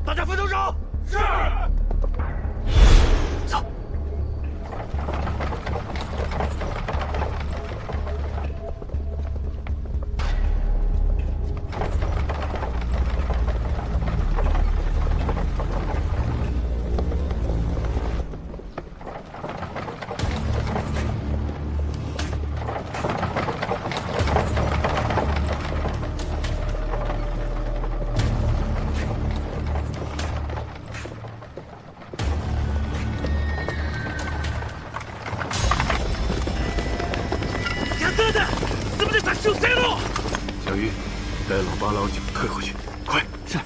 大家分头走。是。走。带老八老九退回去，快！是。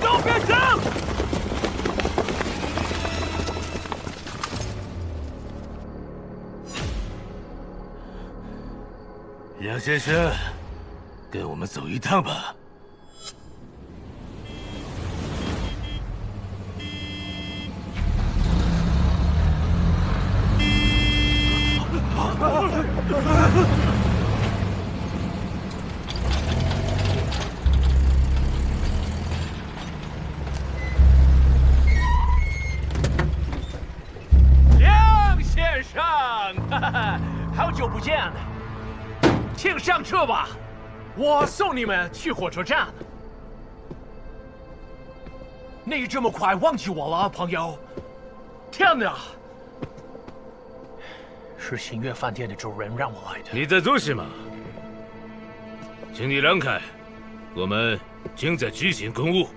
都别走！梁先生，跟我们走一趟吧。梁先生，好久不见，请上车吧，我送你们去火车站。你这么快忘记我了，朋友？天哪！是星月饭店的主人让我来的。你在做什么？请你让开，我们正在执行公务。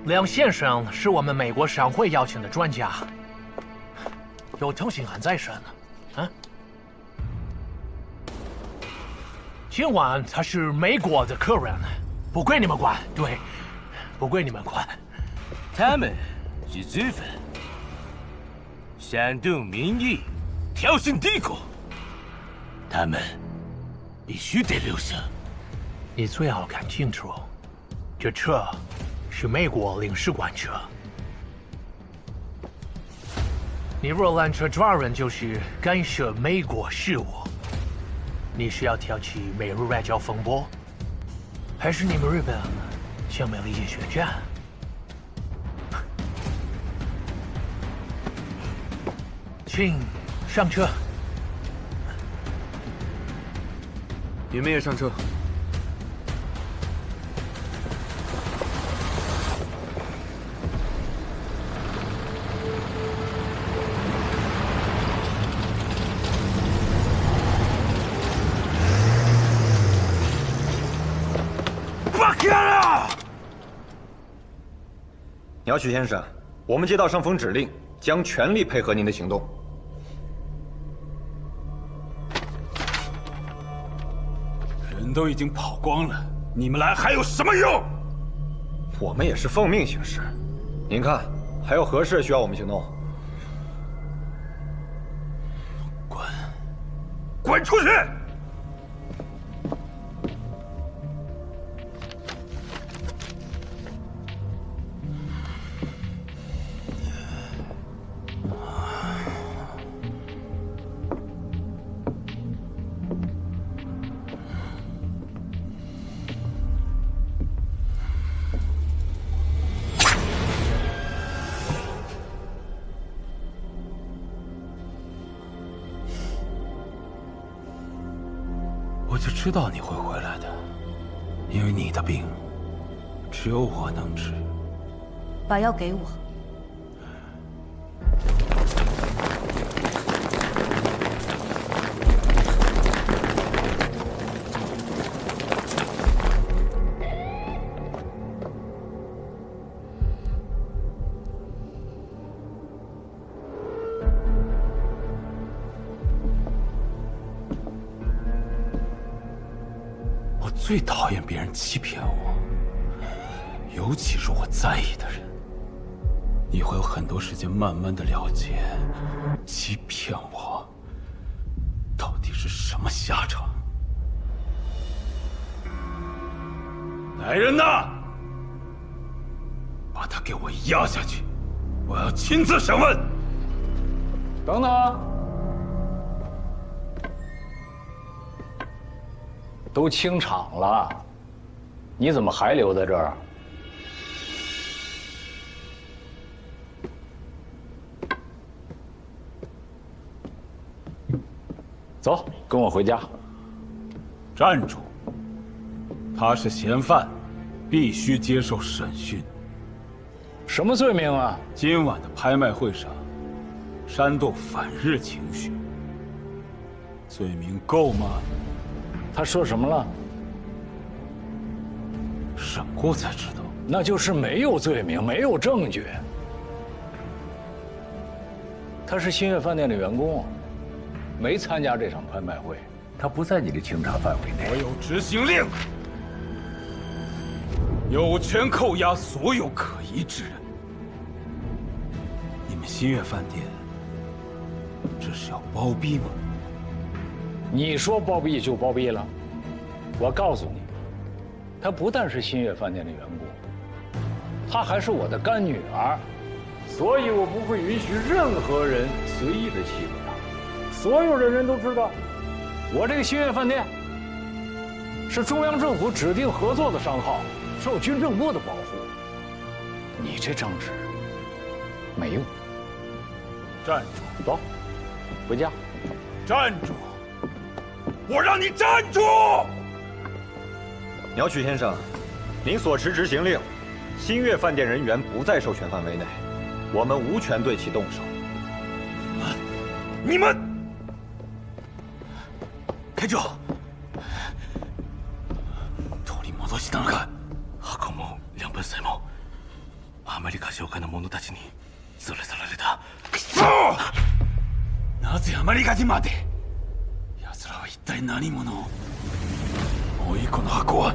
梁先生是我们美国商会邀请的专家，有同行函在身呢。啊？今晚他是美国的客人，不归你们管。对，不归你们管。他们是罪犯。煽动民意，挑衅帝国，他们必须得留下。你最好看清楚，这车是美国领事馆车。你若拦车抓人，就是干涉美国事务。你是要挑起美日外交风波，还是你们日本想美利坚宣战？请上车。你们也上车。巴卡！鸟取先生，我们接到上峰指令，将全力配合您的行动。人都已经跑光了，你们来还有什么用？我们也是奉命行事。您看，还有何事需要我们行动？滚出去！我就知道你会回来的，因为你的病只有我能治。把药给我。最讨厌别人欺骗我，尤其是我在意的人。你会有很多时间慢慢的了解，欺骗我到底是什么下场。来人呐，把他给我押下去，我要亲自审问。等等。都清场了，你怎么还留在这儿？走，跟我回家。站住！他是嫌犯，必须接受审讯。什么罪名啊？今晚的拍卖会上，煽动反日情绪，罪名够吗？他说什么了？审过才知道。那就是没有罪名，没有证据。他是新月饭店的员工，没参加这场拍卖会。他不在你的清查范围内。我有执行令，有权扣押所有可疑之人。你们新月饭店这是要包庇吗？你说包庇就包庇了？我告诉你，她不但是新月饭店的员工，她还是我的干女儿，所以我不会允许任何人随意的欺负她。所有的人都知道。我这个新月饭店是中央政府指定合作的商号，受军政部的保护。你这张纸没用。站住！走，回家。站住！我让你站住！鸟取先生，您所持执行令，新月饭店人员不在授权范围内，我们无权对其动手。你们！会長、取り戻したのか。箱も両分祭もアメリカ商会の者たちに連れ去られた。くそ！なぜアメリカ人まで？奴らは一体何者？もういいこの箱は。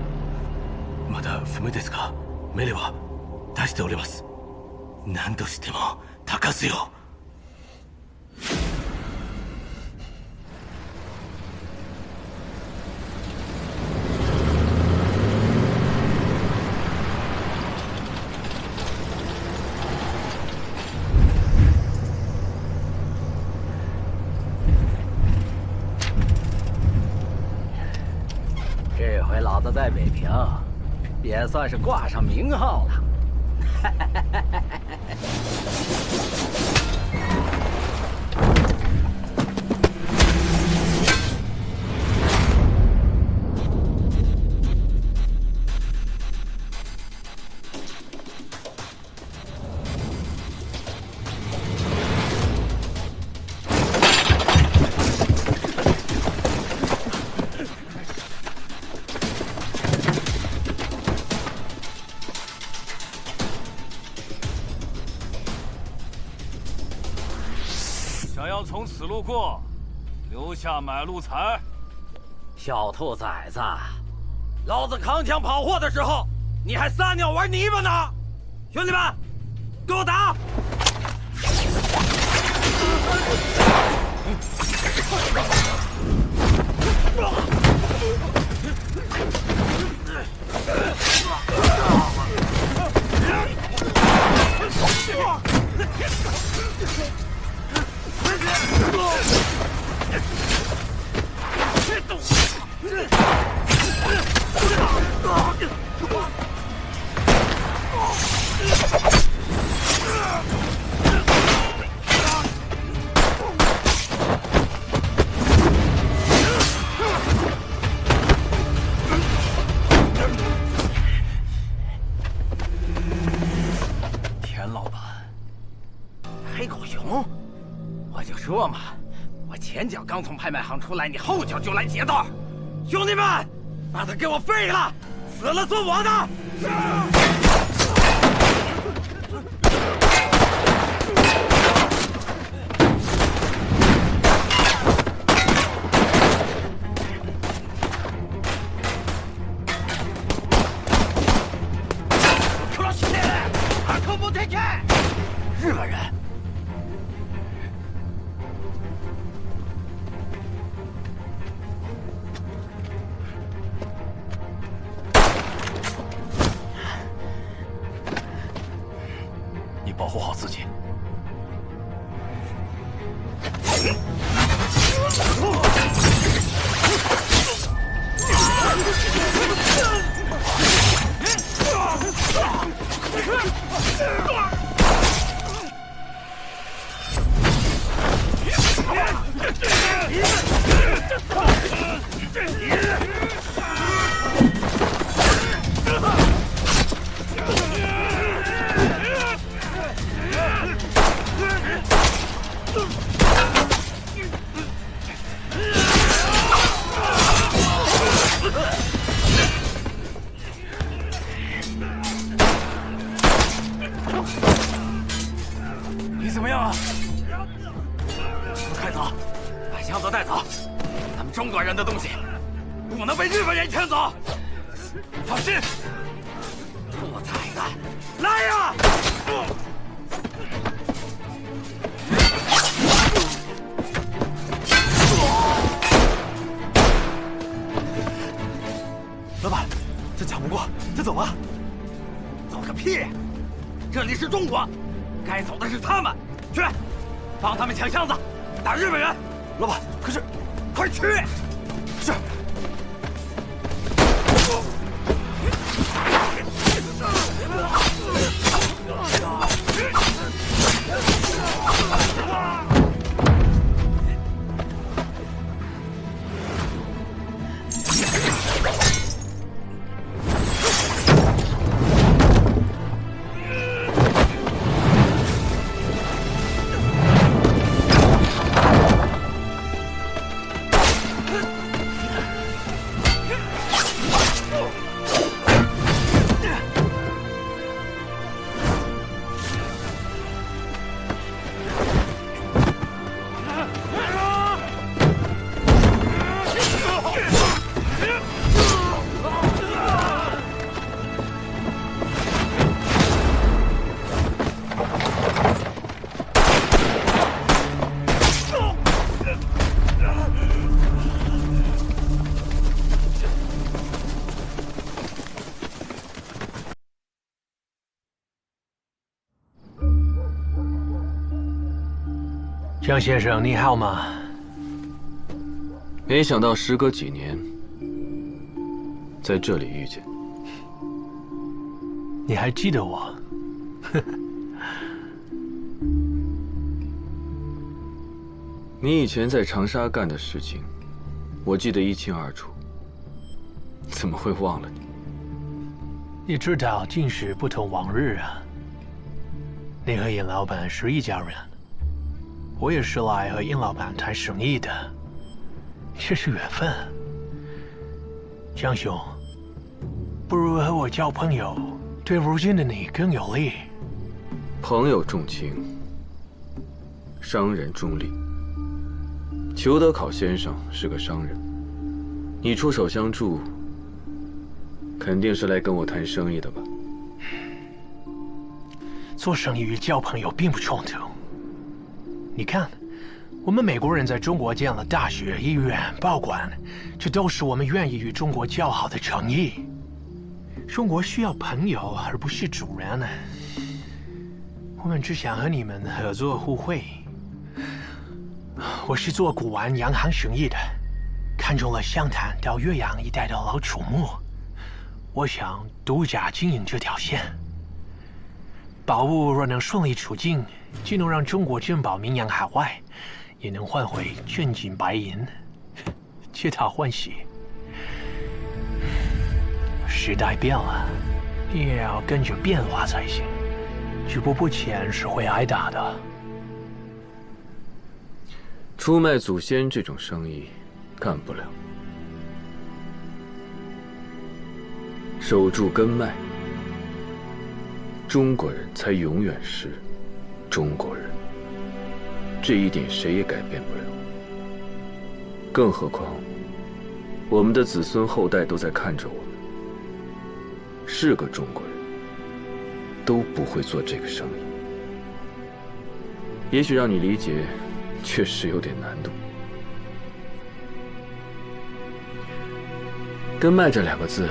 まだ不明ですが、命令は出しております。何としても高須よ。这回老子在北平，也算是挂上名号了。想要从此路过，留下买路财。小兔崽子，老子扛枪跑货的时候，你还撒尿玩泥巴呢！兄弟们，给我打！田老板，黑狗熊，我就说嘛，我前脚刚从拍卖行出来，你后脚就来劫道，兄弟们，把他给我废了，死了算我的！日本人。国人的东西，不能被日本人抢走。放心，破崽子，来呀！老板，这抢不过，这走吧。走个屁！这里是中国，该走的是他们。去，帮他们抢箱子，打日本人。老板，可是，快去！是。江先生，你好吗？没想到时隔几年，在这里遇见。你还记得我？你以前在长沙干的事情，我记得一清二楚。怎么会忘了你？你知道，今时不同往日啊。你和尹老板是一家人。我也是来和尹老板谈生意的，这是缘分。江兄，不如和我交朋友，对如今的你更有利。朋友重情，商人重利。裘德考先生是个商人，你出手相助，肯定是来跟我谈生意的吧？做生意与交朋友并不冲突。你看，我们美国人在中国建了大学、医院、报馆，这都是我们愿意与中国交好的诚意。中国需要朋友，而不是主人。我们只想和你们合作互惠。我是做古玩洋行生意的，看中了湘潭到岳阳一带的老楚墓，我想独家经营这条线。宝物若能顺利出境，既能让中国珍宝名扬海外，也能换回真金白银，皆大欢喜。时代变了，你也要跟着变化才行。举步不前是会挨打的。出卖祖先这种生意，干不了。守住根脉，中国人才永远是中国人。这一点谁也改变不了。更何况，我们的子孙后代都在看着我们，是个中国人，都不会做这个生意。也许让你理解，确实有点难度。根脉这两个字，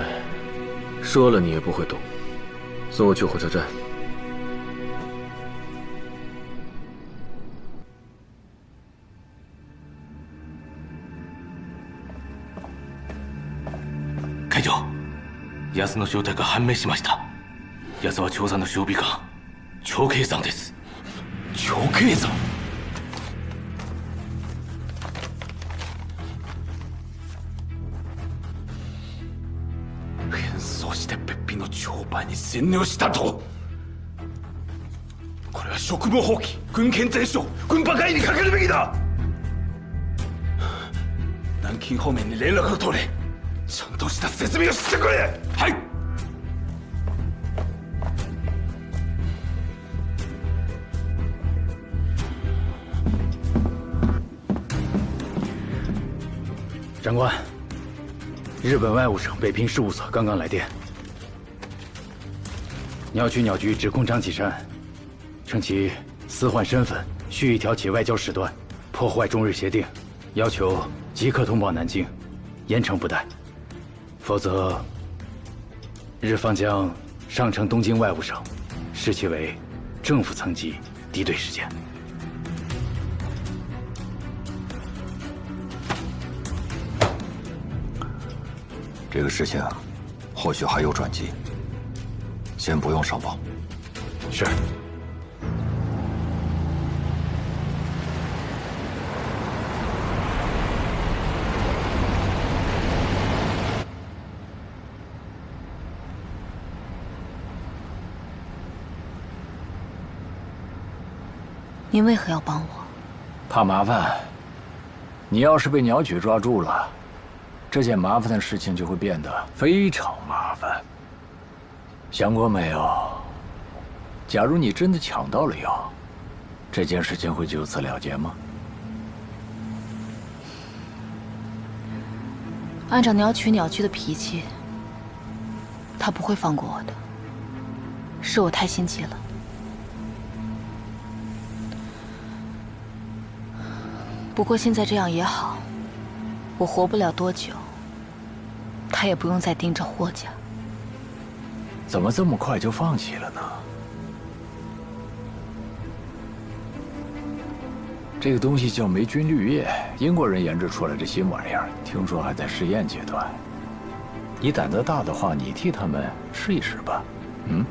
说了你也不会懂。送我去火车站。会長、奴の正体が判明しました。奴は長山の守備官、長慶山です。長慶山？変装して別府の帳場に潜入したと。これは職務放棄、軍権全焼、軍馬会にかけるべきだ。南京方面に連絡を取れ。ちゃんとした説明をしてくれ。はい。长官，日本外务省北平事务所刚刚来电，鸟取鸟局指控张启山，称其私换身份，蓄意挑起外交事端，破坏中日协定，要求即刻通报南京，严惩不贷，否则日方将上呈东京外务省，视其为政府层级敌对事件。这个事情或许还有转机，先不用上报。是。您为何要帮我？怕麻烦。你要是被鸟取抓住了，这件麻烦的事情就会变得非常麻烦。想过没有？假如你真的抢到了药，这件事情会就此了结吗？按照鸟取鸟居的脾气，他不会放过我的。是我太心急了。不过现在这样也好，我活不了多久，他也不用再盯着霍家。怎么这么快就放弃了呢？这个东西叫霉菌绿叶，英国人研制出来的新玩意儿，听说还在试验阶段。你胆子大的话，你替他们试一试吧。嗯。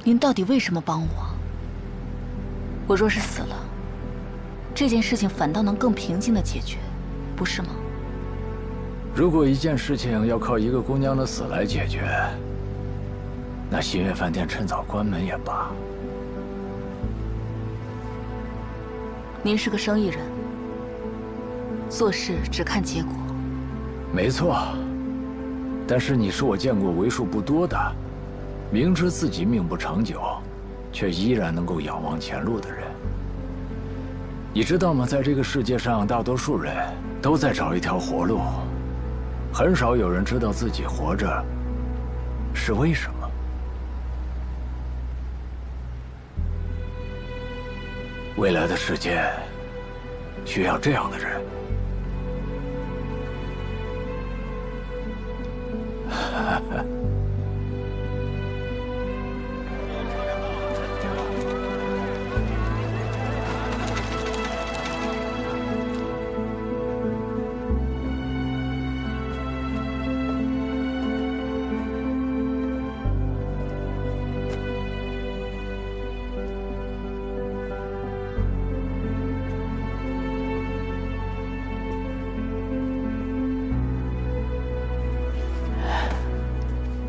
您到底为什么帮我？我若是死了，这件事情反倒能更平静地解决，不是吗？如果一件事情要靠一个姑娘的死来解决，那新月饭店趁早关门也罢。您是个生意人，做事只看结果。没错，但是你是我见过为数不多的明知自己命不长久，却依然能够仰望前路的人。你知道吗？在这个世界上，大多数人都在找一条活路，很少有人知道自己活着是为什么。未来的世界需要这样的人。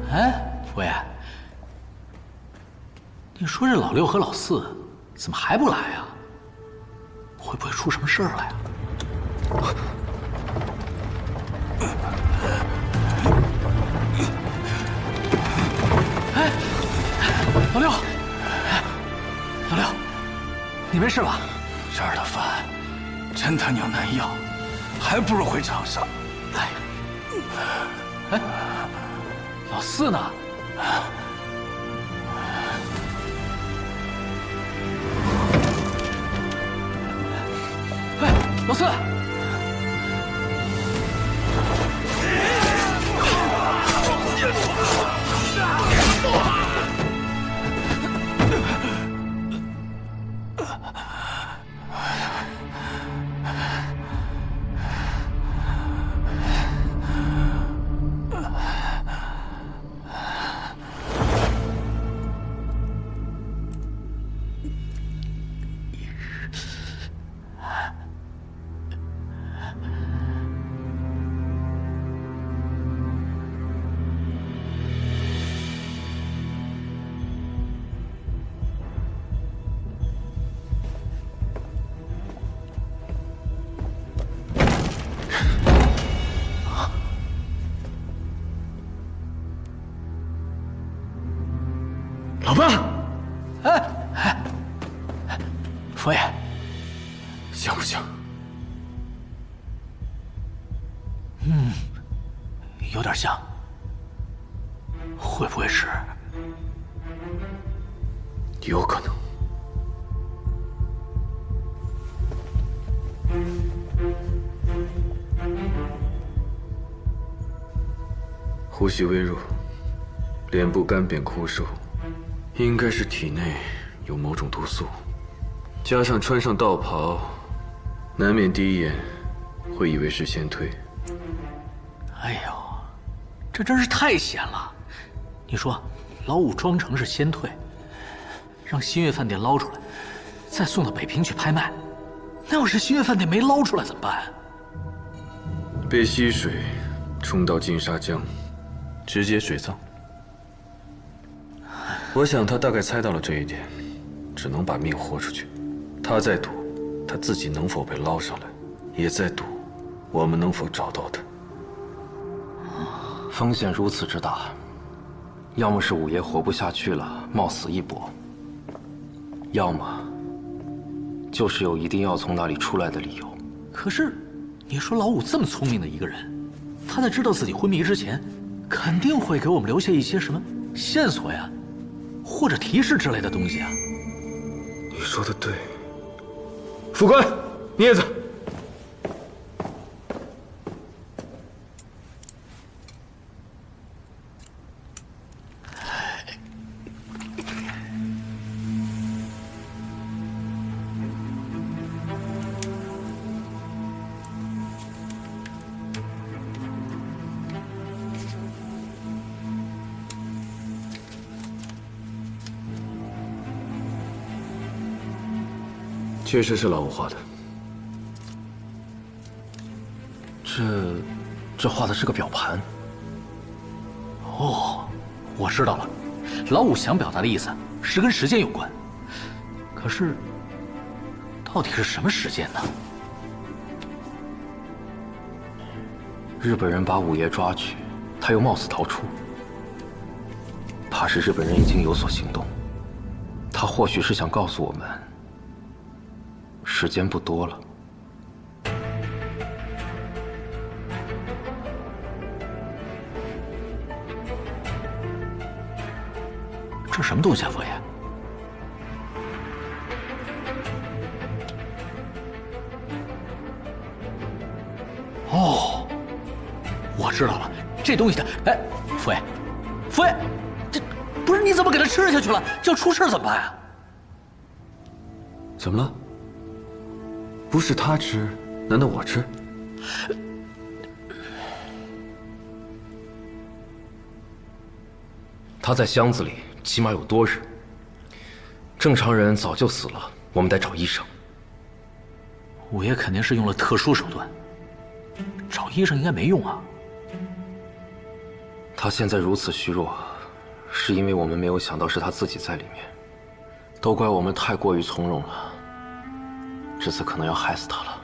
哎，佛爷，你说这老六和老四怎么还不来啊？会不会出什么事儿了呀？哎，老六，老六，你没事吧？这儿的饭真他娘难要，还不如回长沙。哎，老四呢？哎，老四！老爸，哎，佛爷，像不像？有点像。会不会是？有可能。呼吸微弱，脸部干瘪枯瘦，应该是体内有某种毒素，加上穿上道袍，难免第一眼会以为是仙退。哎呦，这真是太险了！你说，老五装成是仙退，让新月饭店捞出来，再送到北平去拍卖，那要是新月饭店没捞出来怎么办？被溪水冲到金沙江，直接水葬。我想他大概猜到了这一点，只能把命豁出去。他在赌他自己能否被捞上来，也在赌我们能否找到他。风险如此之大，要么是五爷活不下去了，冒死一搏；要么就是有一定要从那里出来的理由。可是，你说老五这么聪明的一个人，他在知道自己昏迷之前，肯定会给我们留下一些什么线索呀，或者提示之类的东西啊。你说的对。副官，镊子。确实是老五画的。这画的是个表盘。哦，我知道了，老五想表达的意思是跟时间有关。可是，到底是什么时间呢？日本人把五爷抓去，他又冒死逃出，怕是日本人已经有所行动。他或许是想告诉我们，时间不多了。这什么东西啊，佛爷？哦，我知道了，这东西的，哎，佛爷，佛爷，这不是你怎么给他吃下去了？要出事怎么办啊？怎么了？不是他吃，难道我吃？他在箱子里起码有多日，正常人早就死了，我们得找医生。五爷肯定是用了特殊手段，找医生应该没用啊。他现在如此虚弱，是因为我们没有想到是他自己在里面，都怪我们太过于从容了。这次可能要害死他了。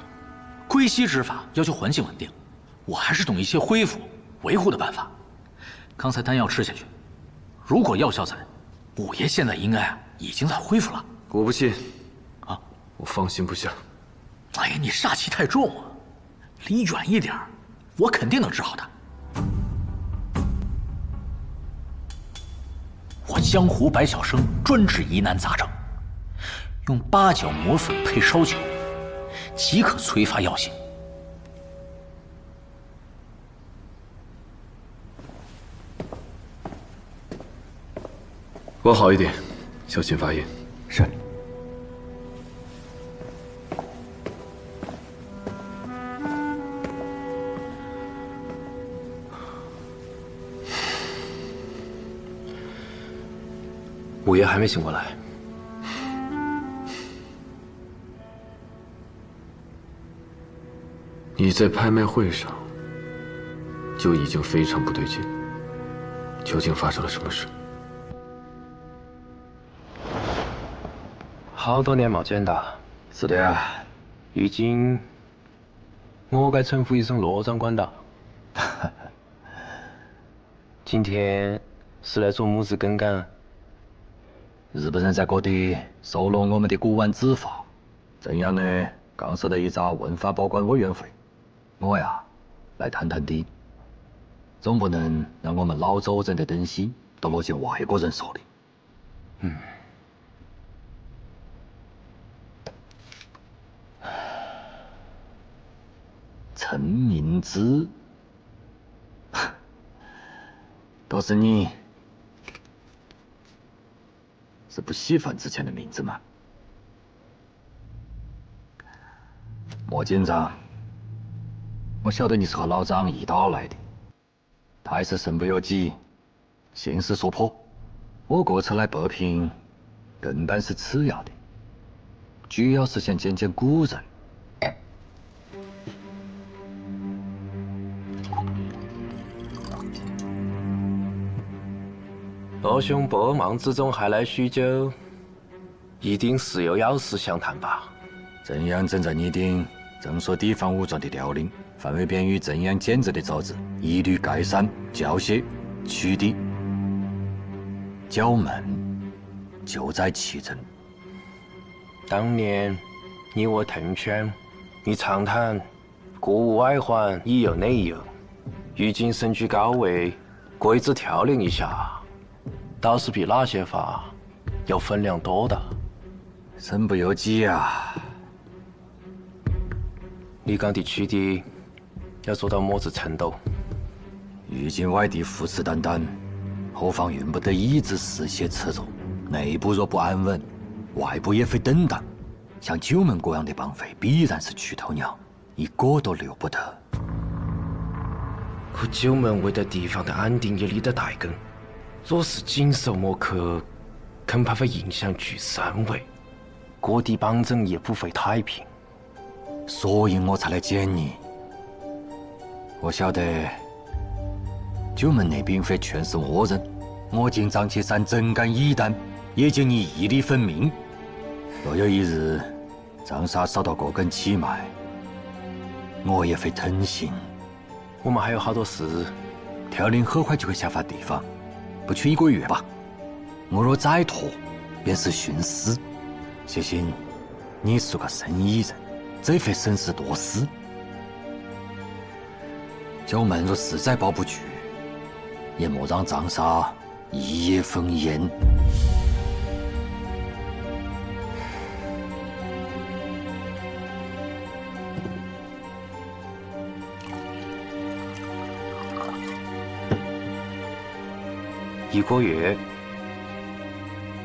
归西之法要求环境稳定，我还是懂一些恢复、维护的办法。刚才丹药吃下去，如果药效在，五爷现在应该已经在恢复了。我不信，啊，我放心不下。哎呀，你煞气太重啊！离远一点，我肯定能治好他。我江湖百晓生专治疑难杂症，用八角磨粉配烧酒，即可催发药性。我好一点，小心发炎。是。五爷还没醒过来。你在拍卖会上就已经非常不对劲，究竟发生了什么事？好多年没见到。是的啊。如今，我该称呼一声罗长官的。今天是来做么子更改？日本人在各地收了我们的古玩纸法，这样呢，刚设了一个文化保管委员会。我呀，来谈谈的，总不能让我们老周人的东西都落进外国人手里。陈明之，都是你。是不喜欢之前的名字吗？莫警长，我晓得你是和老张一道来的，他是身不由己，信势所迫。我过车来报平，更半是次要的，主要是想见见古人。老兄百忙之中还来叙旧，一定是有要事相谈吧？镇阳正在拟定正所地方武装的调令，范围便于镇阳建制的组织，一律概删、校写、取缔。剿门就在其中。当年你我同窗，你长叹国无外患，亦有内忧。如今身居高位，规制调令一下，倒是比那些话要分量多的。身不由己啊！你讲的取缔要做到么子程度？如今外地虎视眈眈，何妨运不得一直嗜血吃肉。内部若不安稳，外部也会动荡。像九门这样的绑匪，必然是出头鸟，一个都留不得。可九门为了地方的安定也立得大功，若是紧守莫克，恐怕会影响居三位，各地邦政也不会太平。所以我才来见你。我晓得九门内并非全是恶人，我警长去山怎敢以担，也就你义理分明。若有一日长沙烧到各根气脉，我也会疼心。我们还有好多事，调令很快就会下发地方，不出1个月吧。我若再拖，便是徇私。小心，你是个生意人，这会审时度势。九门若实在保不住，也莫让长沙一夜烽烟。1个月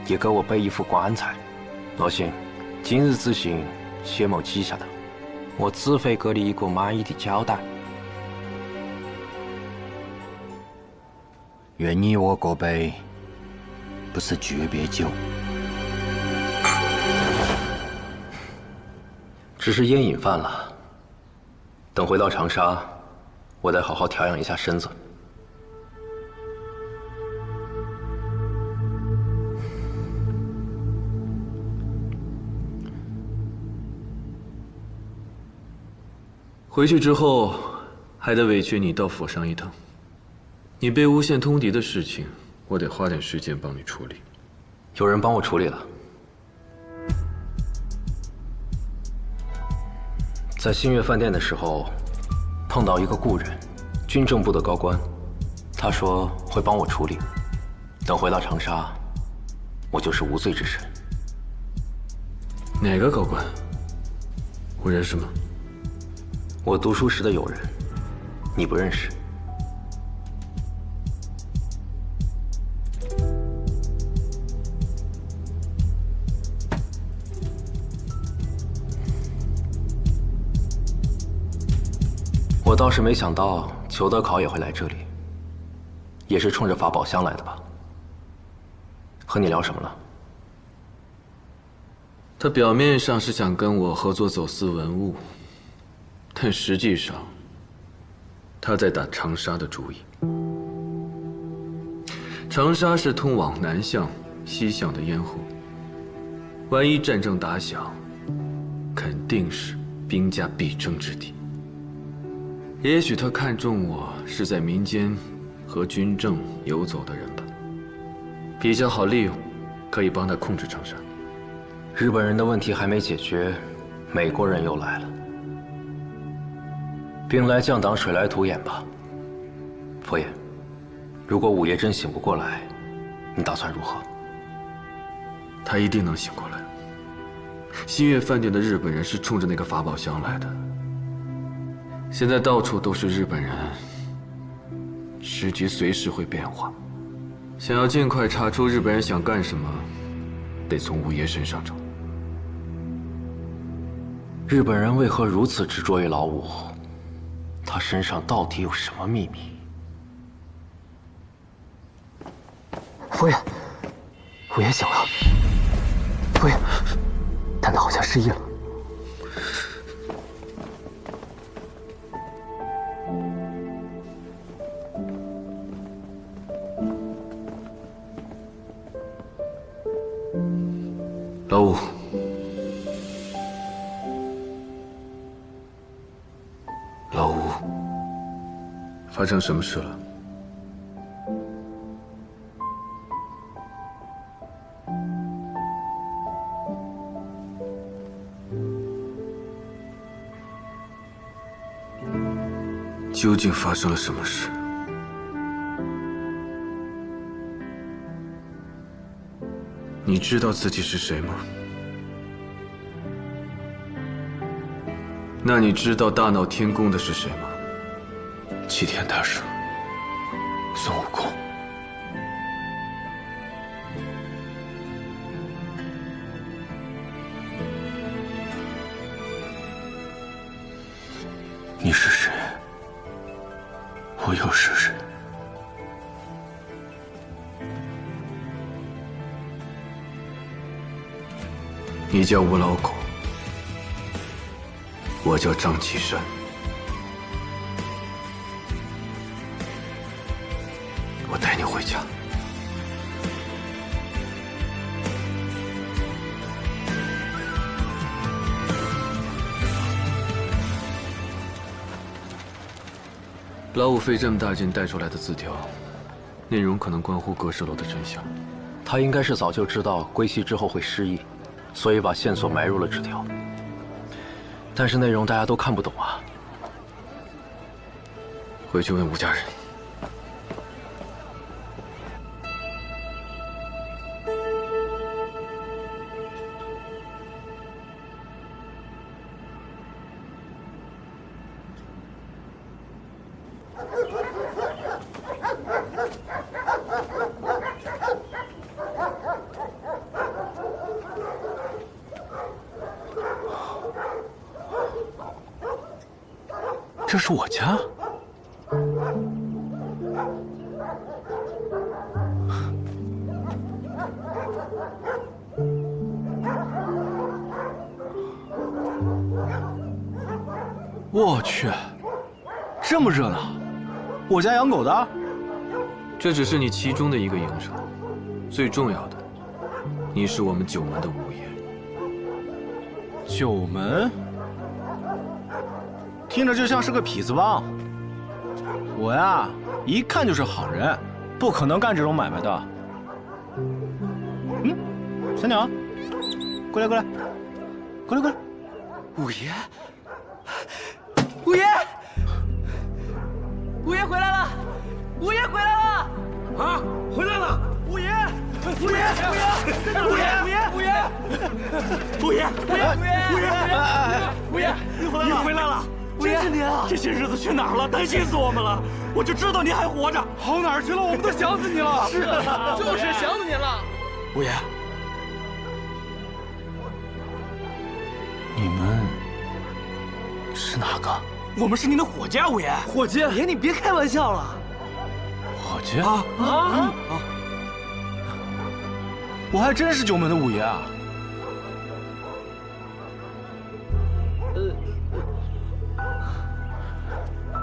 也够我备一副棺材。老邢，今日之行，切莫记下的，我只会给你一个满意的交代。愿你我各杯，不是诀别酒，只是烟瘾犯了。等回到长沙，我得好好调养一下身子。回去之后，还得委屈你到府上一趟。你被诬陷通敌的事情，我得花点时间帮你处理。有人帮我处理了。在新月饭店的时候，碰到一个故人，军政部的高官，他说会帮我处理。等回到长沙，我就是无罪之身。哪个高官？我认识吗？我读书时的友人，你不认识。我倒是没想到裘德考也会来这里，也是冲着法宝箱来的吧？和你聊什么了？他表面上是想跟我合作走私文物，但实际上他在打长沙的主意。长沙是通往南向、西向的咽喉，万一战争打响，肯定是兵家必争之地。也许他看中我是在民间和军政游走的人吧，比较好利用。可以帮他控制长沙。日本人的问题还没解决，美国人又来了。兵来将挡，水来土掩吧。佛爷，如果五爷真醒不过来，你打算如何？他一定能醒过来。新月饭店的日本人是冲着那个法宝箱来的，现在到处都是日本人，时局随时会变化。想要尽快查出日本人想干什么，得从五爷身上找。日本人为何如此执着于老五？他身上到底有什么秘密？夫人，五爷醒了。夫人，但他好像失忆了。老五，老五，发生什么事了？究竟发生了什么事？你知道自己是谁吗？那你知道大闹天宫的是谁吗？齐天大圣，孙悟空。你是谁？我又是谁？你叫吴老狗，我叫张岐山。我带你回家。老五费这么大劲带出来的字条，内容可能关乎阁氏楼的真相。他应该是早就知道归西之后会失忆，所以把线索埋入了纸条。但是内容大家都看不懂啊。回去问吴家人。这是我家。我去，这么热闹！我家养狗的？这只是你其中的一个营生，最重要的，你是我们九门的五爷。九门？听着就像是个痞子帮。我呀，一看就是好人，不可能干这种买卖的。嗯，小鸟，过来过来，过来过来。五爷，五爷，五爷回来了，五爷回来了！啊，回来了！五爷，五爷，五爷，五爷，五爷，五爷，五爷，五爷，你回来了！你回来了！真是您啊！这些日子去哪儿了？担心死我们了！我就知道您还活着，跑哪儿去了？我们都想死你了！是啊，就是想死您了。五爷，你们是哪个？我们是您的伙计，五爷。伙计，爷你别开玩笑了。伙计啊！我还真是九门的五爷啊！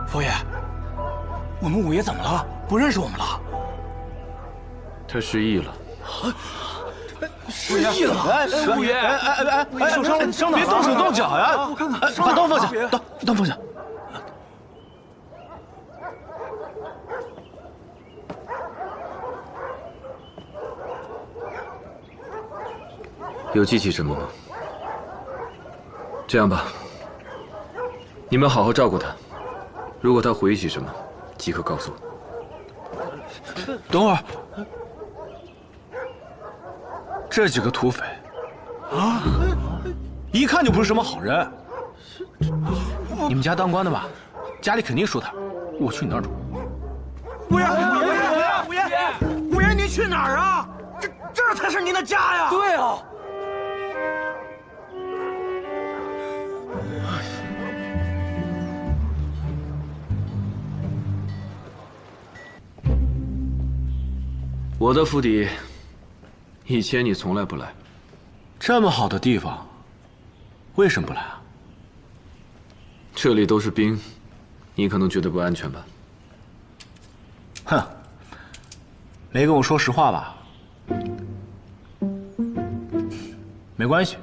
佛爷，我们五爷怎么了？不认识我们了？他失忆了。失忆了！哎，五爷，哎，受伤了，伤哪？别动手动脚呀！我看看，把刀放下，刀放下。有记起什么吗？这样吧，你们好好照顾他。如果他回忆起什么，即刻告诉我。等会儿，这几个土匪啊，一看就不是什么好人。你们家当官的吧？家里肯定疏他。我去你那儿住。五爷，五爷，您去哪儿啊？这才是您的家呀！对啊。我的府邸，以前你从来不来。这么好的地方，为什么不来啊？这里都是兵，你可能觉得不安全吧？哼，没跟我说实话吧？没关系，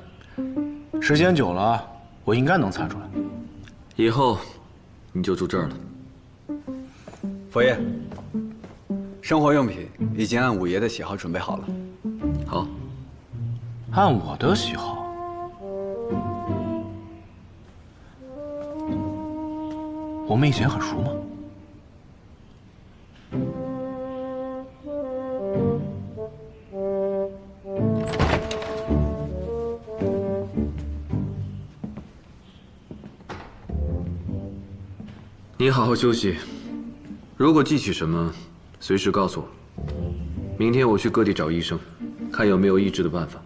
时间久了，我应该能猜出来。以后你就住这儿了。佛爷，生活用品已经按五爷的喜好准备好了。好，按我的喜好。我们以前很熟吗？你好好休息，如果记起什么，随时告诉我。明天我去各地找医生，看有没有医治的办法。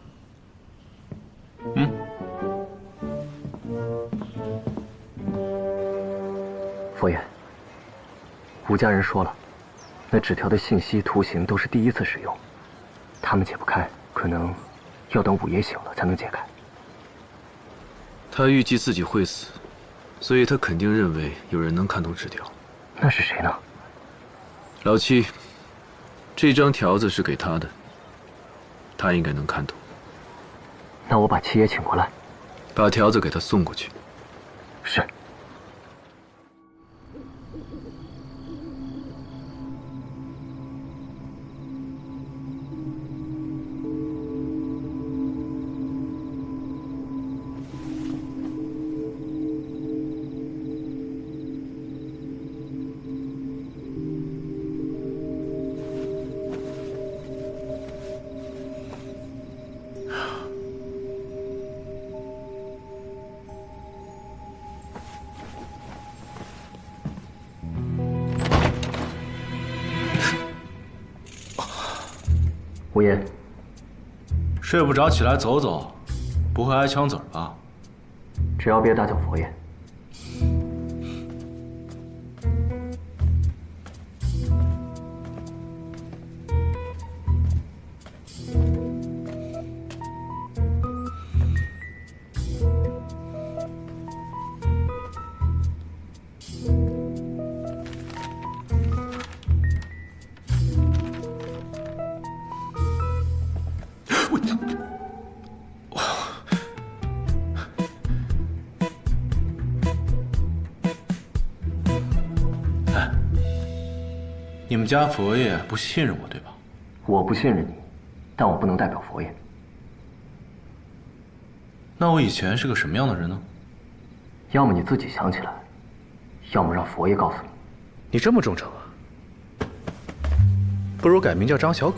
嗯。佛爷，吴家人说了，那纸条的信息、图形都是第一次使用，他们解不开，可能要等五爷醒了才能解开。他预计自己会死，所以他肯定认为有人能看懂纸条。那是谁呢？老七，这张条子是给他的，他应该能看懂。那我把七爷请过来，把条子给他送过去。是。五爷，睡不着，起来走走，不会挨枪子儿吧？只要别打搅佛爷。你们家佛爷不信任我，对吧？我不信任你，但我不能代表佛爷。那我以前是个什么样的人呢？要么你自己想起来，要么让佛爷告诉你。你这么忠诚啊？不如改名叫张小狗。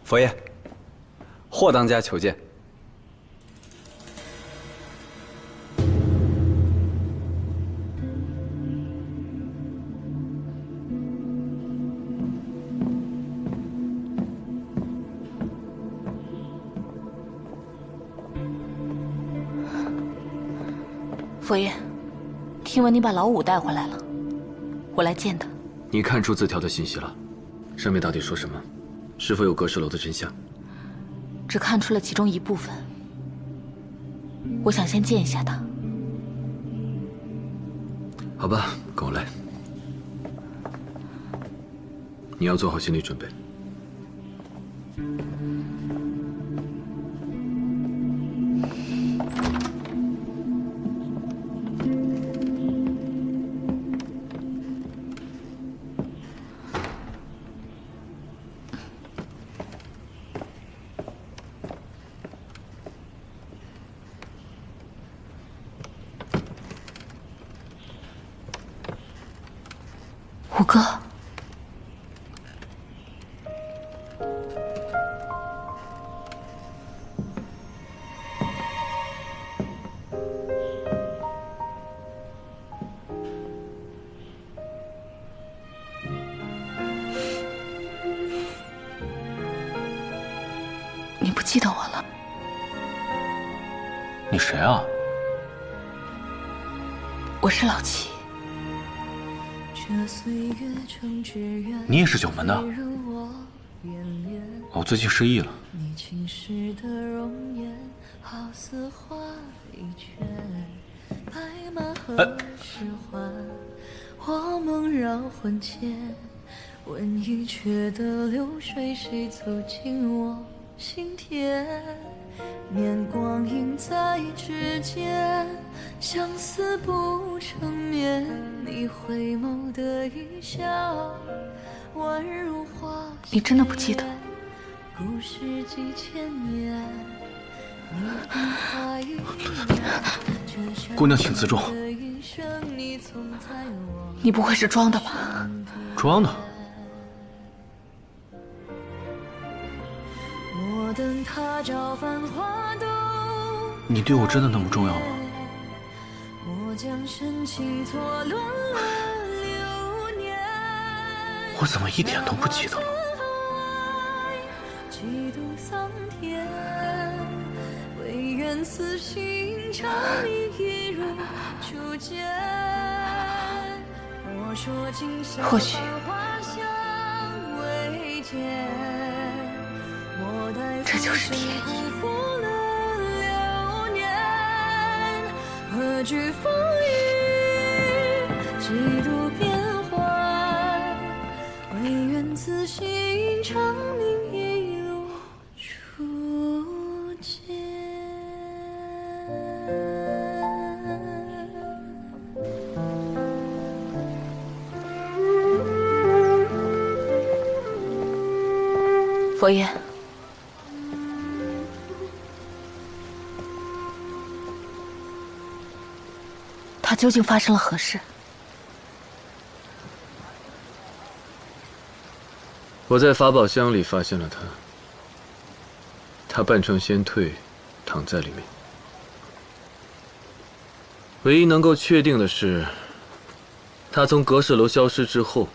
佛爷，霍当家求见。佛爷，听闻你把老五带回来了，我来见他。你看出字条的信息了？上面到底说什么？是否有隔世楼的真相？只看出了其中一部分。我想先见一下他。好吧，跟我来。你要做好心理准备。五哥，你不记得我了？你谁啊？我是老七。你也是九门的？我最近失忆了。我梦绕魂牵，问一阙的流水，谁走进我心田？念光阴在指尖，相思不成眠。你回眸的一笑，宛如花。你真的不记得？故事几千年。姑娘，请自重。你不会是装的吧？装的。你对我真的那么重要吗？我怎么一点都不记得了？或许。这就是天意。何惧风雨，几度变幻，唯愿此心长命一路初见。佛爷。他究竟发生了何事？我在法宝箱里发现了他，他扮成仙退，躺在里面。唯一能够确定的是，他从阁舍楼消失之后，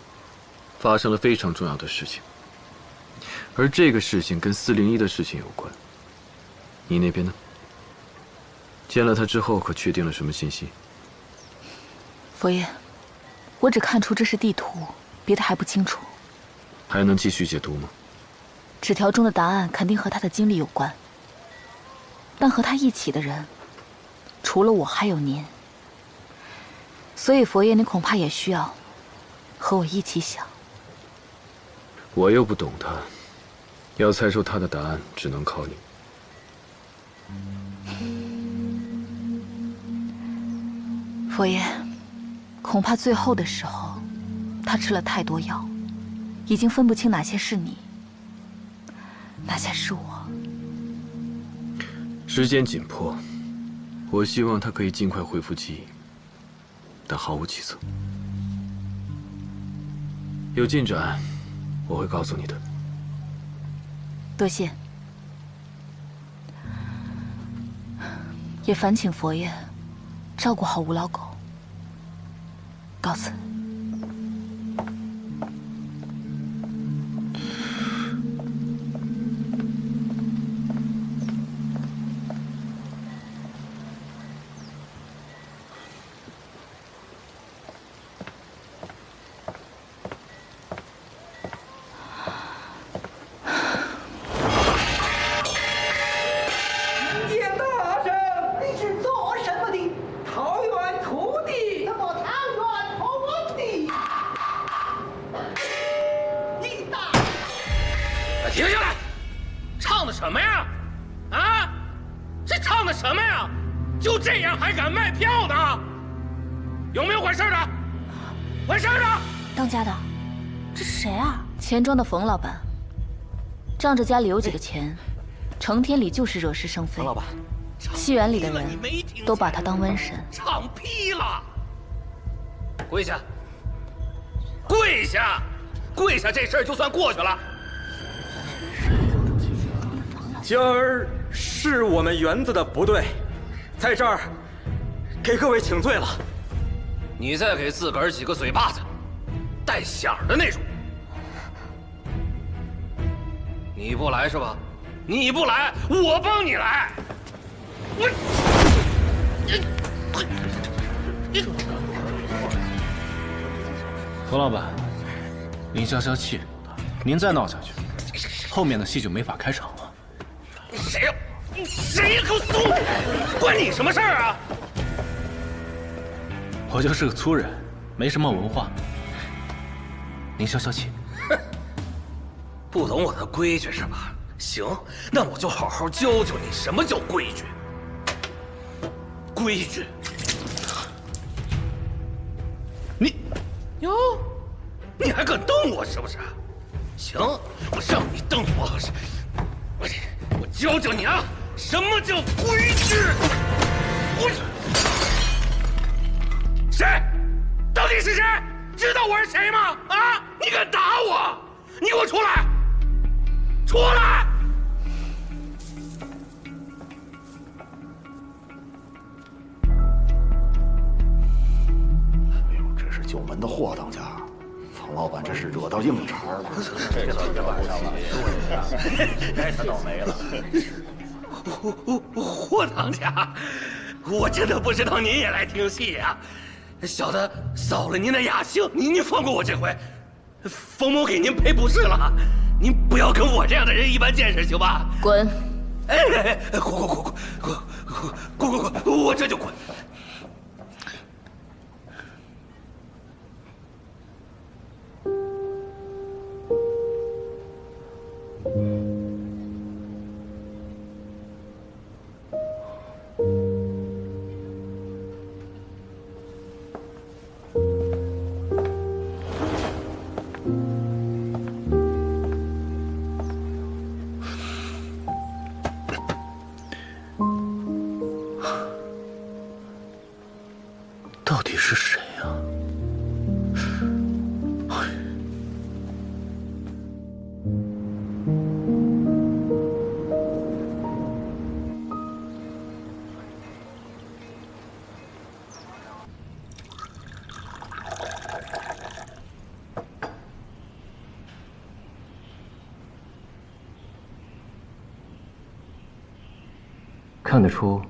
发生了非常重要的事情，而这个事情跟401的事情有关。你那边呢？见了他之后，可确定了什么信息？佛爷，我只看出这是地图，别的还不清楚。还能继续解读吗？纸条中的答案肯定和他的经历有关，但和他一起的人，除了我还有您。所以佛爷，你恐怕也需要和我一起想。我又不懂他，要猜出他的答案，只能靠你。佛爷。恐怕最后的时候，他吃了太多药，已经分不清哪些是你，哪些是我。时间紧迫，我希望他可以尽快恢复记忆，但毫无起色。有进展，我会告诉你的。多谢，也烦请佛爷照顾好吴老狗。告辞。停下来！唱的什么呀？啊，这唱的什么呀？就这样还敢卖票呢？有没有管事的？管事的！当家的，这是谁啊？钱庄的冯老板，仗着家里有几个钱，成天里就是惹是生非。冯老板，西园里的人都把他当瘟神。唱批了！跪下！跪跪下，跪下，这事儿就算过去了。今儿是我们园子的不对，在这儿给各位请罪了。你再给自个儿几个嘴巴子，带响的那种。你不来是吧？你不来，我帮你来。冯老板，您消消气，您再闹下去，后面的戏就没法开场了。谁呀？谁呀？给我松开！关你什么事儿啊？我就是个粗人，没什么文化。您消消气。哼，不懂我的规矩是吧？行，那我就好好教教你什么叫规矩。规矩。你，哟，你还敢瞪我是不是？行，我让你瞪我，我教教你啊，什么叫规矩？谁？到底是谁？知道我是谁吗？啊！你敢打我？你给我出来！出来！哎呦，这是九门的霍当家，冯老板这是惹到硬茬了。这个别晚上了，该他倒霉了。霍当家，我真的不知道您也来听戏呀。小的扫了您的雅兴，您放过我这回。冯某给您赔不是了，您不要跟我这样的人一般见识，行吧？滚！哎，滚！我这就滚。到底是谁啊？看得出，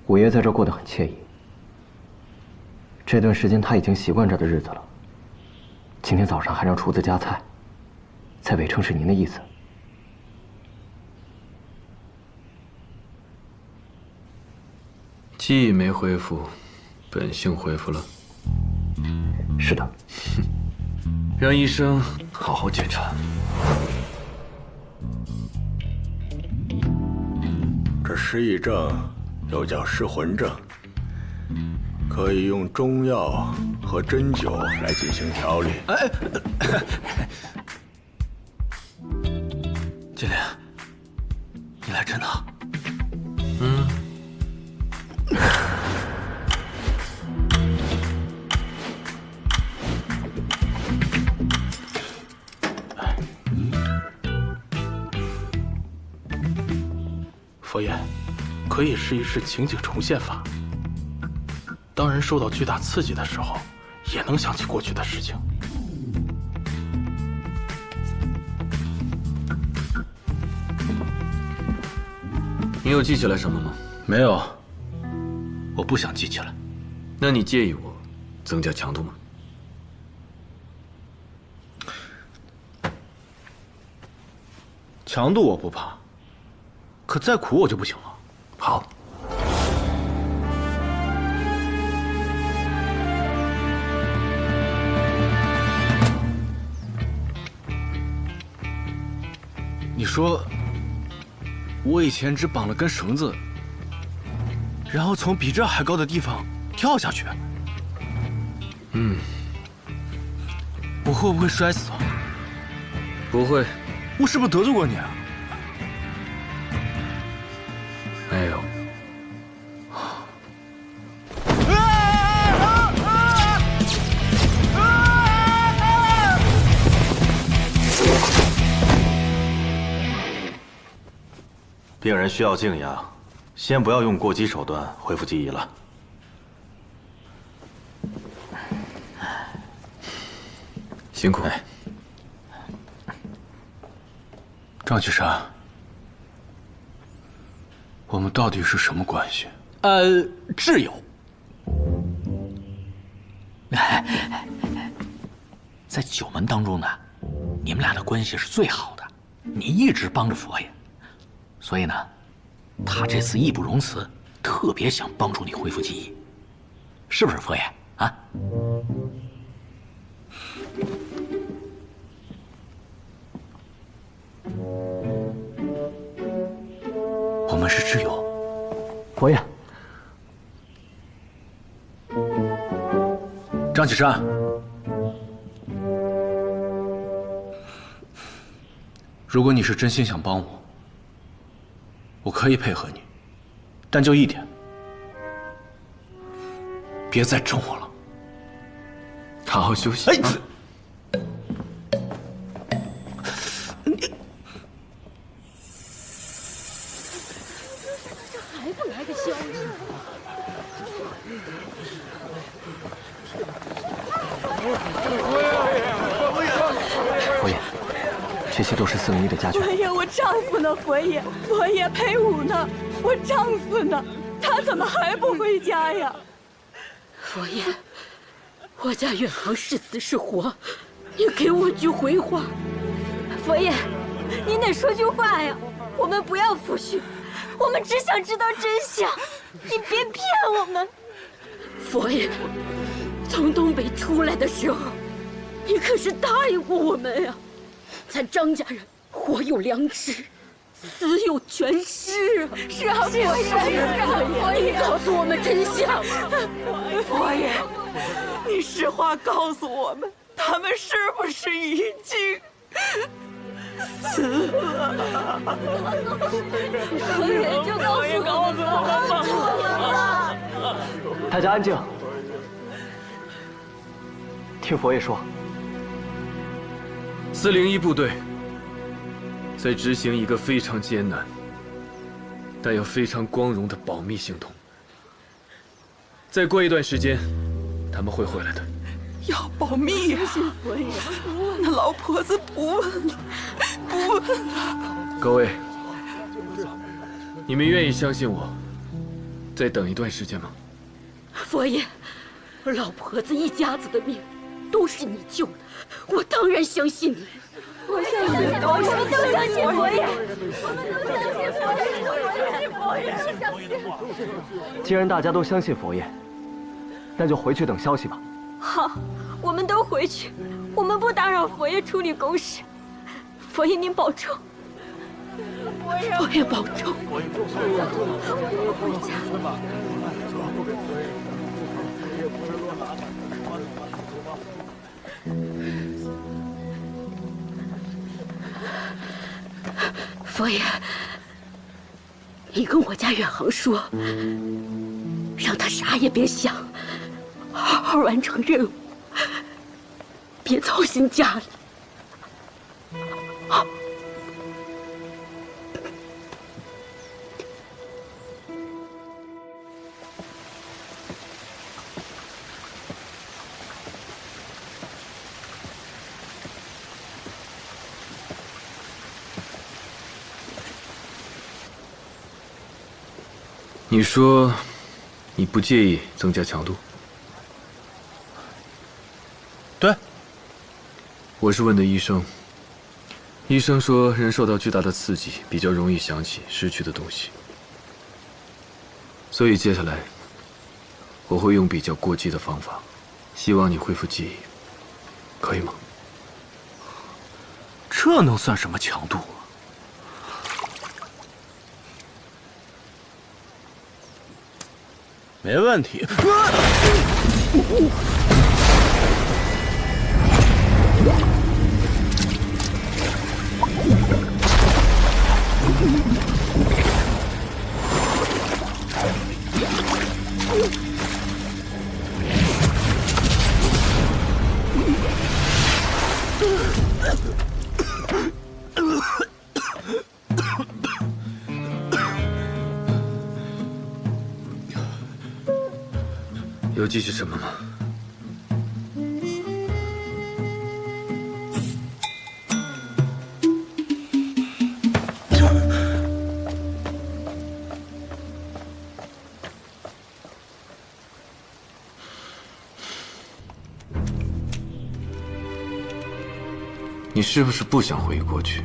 五爷在这过得很惬意。这段时间他已经习惯这儿的日子了。今天早上还让厨子夹菜，才伪称是您的意思。记忆没恢复，本性恢复了。是的。让医生好好检查。这失忆症又叫失魂症，可以用中药和针灸来进行调理。金莲，你来真的？佛爷，可以试一试情景重现法。当人受到巨大刺激的时候，也能想起过去的事情。你有记起来什么吗？没有，我不想记起来。那你介意我增加强度吗？强度我不怕，可再苦我就不行了。好。你说，我以前只绑了根绳子，然后从比这还高的地方跳下去，我会不会摔死啊？不会。我是不是得罪过你啊？没有。病人需要静养，先不要用过激手段恢复记忆了。辛苦。张启山，我们到底是什么关系？挚友。在九门当中呢，你们俩的关系是最好的，你一直帮着佛爷，所以呢，他这次义不容辞，特别想帮助你恢复记忆，是不是佛爷啊？我们是挚友，佛爷。张启山，如果你是真心想帮我，我可以配合你，但就一点，别再整我了。好好休息。还不来个消息？佛爷，这些都是401的家眷。佛爷，我丈夫呢？佛爷，佛爷陪舞呢？我丈夫呢？他怎么还不回家呀？佛爷，我家远航是死是活，你给我句回话。佛爷，您得说句话呀！我们不要抚恤，我们只想知道真相，你别骗我们。佛爷，从东北出来的时候，你可是答应过我们呀，咱张家人活有良知，死有全尸啊！是啊，佛爷，佛爷，你告诉我们真相。佛爷，你实话告诉我们，他们是不是已经死了？佛爷，就告诉我们。大家安静，听佛爷说。401部队在执行一个非常艰难，但又非常光荣的保密行动。再过一段时间，他们会回来的。要保密呀！佛爷，那老婆子不问了，不问了。各位，你们愿意相信我，再等一段时间吗？佛爷，老婆子一家子的命都是你救的，我当然相信你。我相信，我们都相信佛爷，我们都相信佛爷。既然大家都相信佛爷，那就回去等消息吧。好，我们都回去，我们不打扰佛爷处理公事。佛爷您保重，佛爷保重。回家。佛爷，你跟我家远航说，让他啥也别想，好好完成任务，别操心家里。好。你说，你不介意增加强度？对。我是问的医生。医生说，人受到巨大的刺激，比较容易想起失去的东西。所以接下来，我会用比较过激的方法，希望你恢复记忆，可以吗？这能算什么强度啊？没问题。有记是什么吗？你是不是不想回忆过去？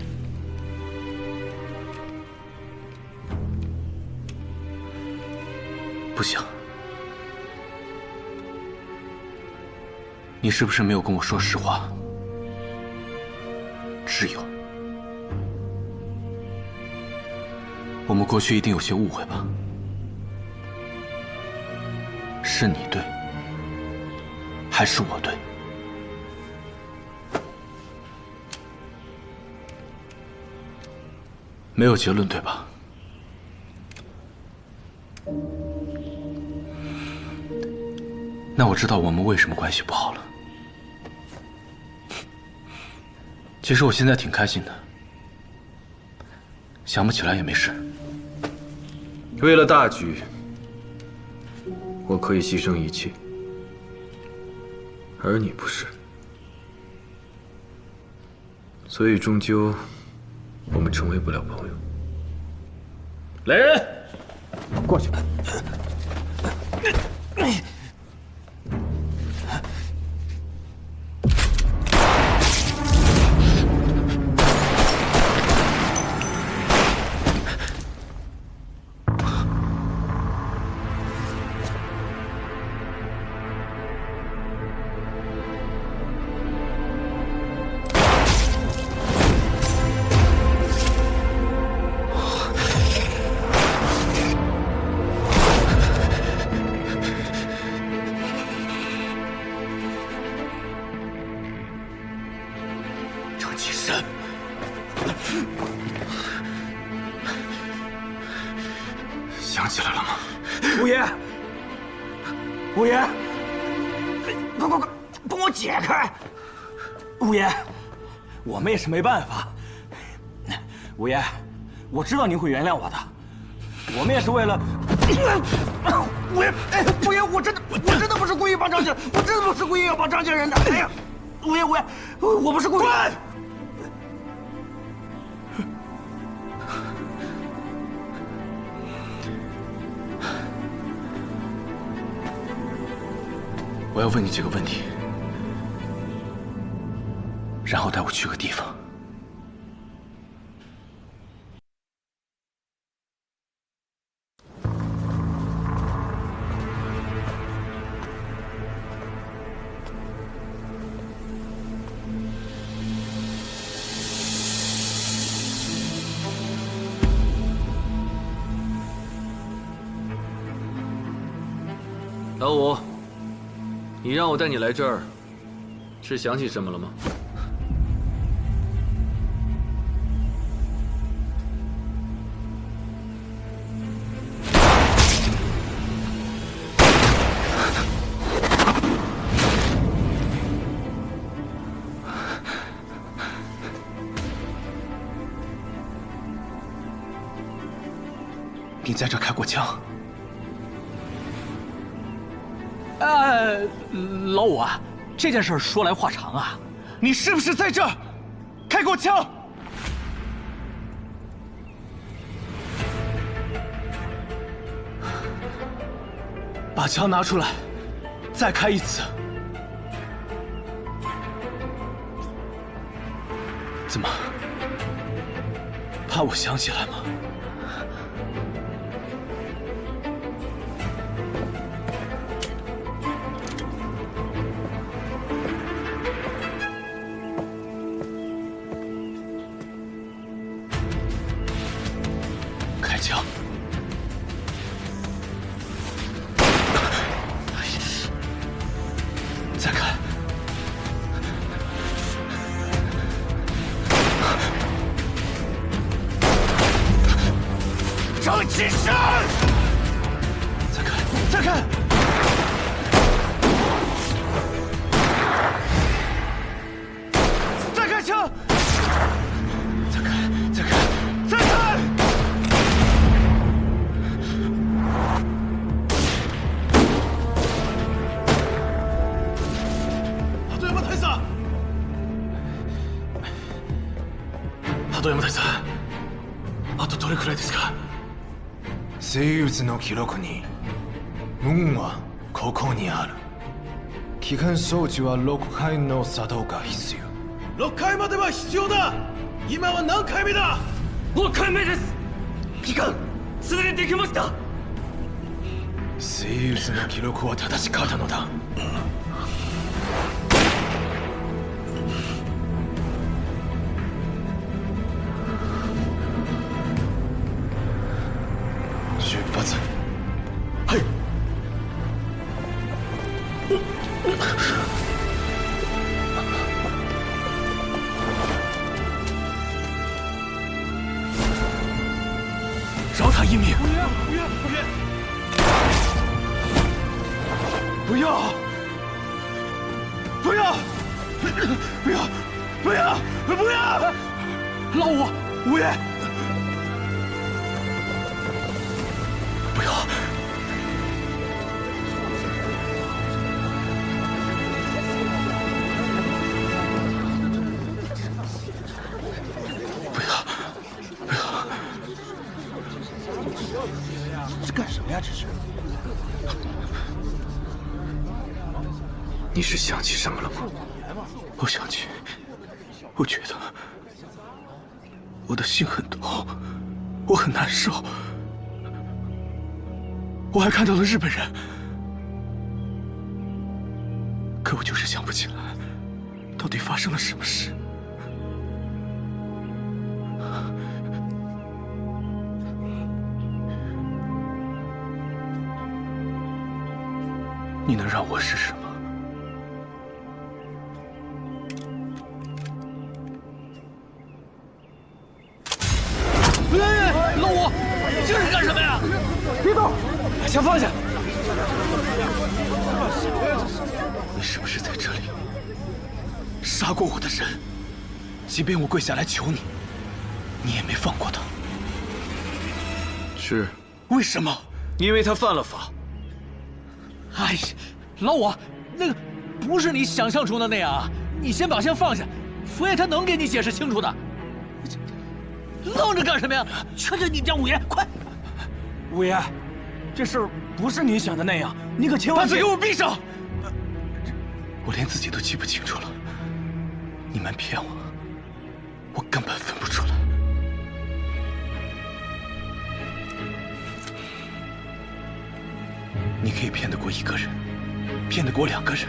不想。你是不是没有跟我说实话？挚友，我们过去一定有些误会吧？是你对，还是我对？没有结论，对吧？那我知道我们为什么关系不好了。其实我现在挺开心的，想不起来也没事。为了大局，我可以牺牲一切，而你不是，所以终究我们成为不了朋友。来人，过去。想起来了吗？五爷，五爷，快，帮我解开！五爷，我们也是没办法。五爷，我知道您会原谅我的，我们也是为了。五爷，五爷，我真的不是故意帮张家人，我真的不是故意要帮张家人的。哎呀，五爷，我不是故意。我要问你几个问题，然后带我去个地方。老五，你让我带你来这儿，是想起什么了吗？你在这开过枪？老五啊，这件事说来话长啊，你是不是在这儿开过枪？把枪拿出来，再开一次。怎么？怕我想起来吗？开枪！再开！张启山！再开！再开！再开枪！再开！再开！再开！里山です。あとどれくらいですか？生物の記録に運はここにある。危険装置は6回の作動が必要。6回までは必要だ。今は何回目だ？6回目です。期間すでにできました。生物の記録は正しかったのだ。出発。はい。饶他一命！不要！不要！不要！不要！不要！老五，五爷！不要！不要！不要！这干什么呀？这是？你是想起什么了吗？我想起，我觉得我的心很痛，我很难受。我还看到了日本人，可我就是想不起来，到底发生了什么事。你能让我试试吗？老五，你这是干什么呀？别动，把枪放下。你是不是在这里杀过我的人？即便我跪下来求你，你也没放过他。是。为什么？因为他犯了法。哎呀，老五，那个不是你想象中的那样啊！你先把枪放下，佛爷他能给你解释清楚的。愣着干什么呀？劝劝你们家五爷，快！五爷，这事儿不是你想的那样，你可千万把嘴给我闭上！我连自己都记不清楚了，你们骗我，我根本分不出来。你可以骗得过一个人，骗得过2个人，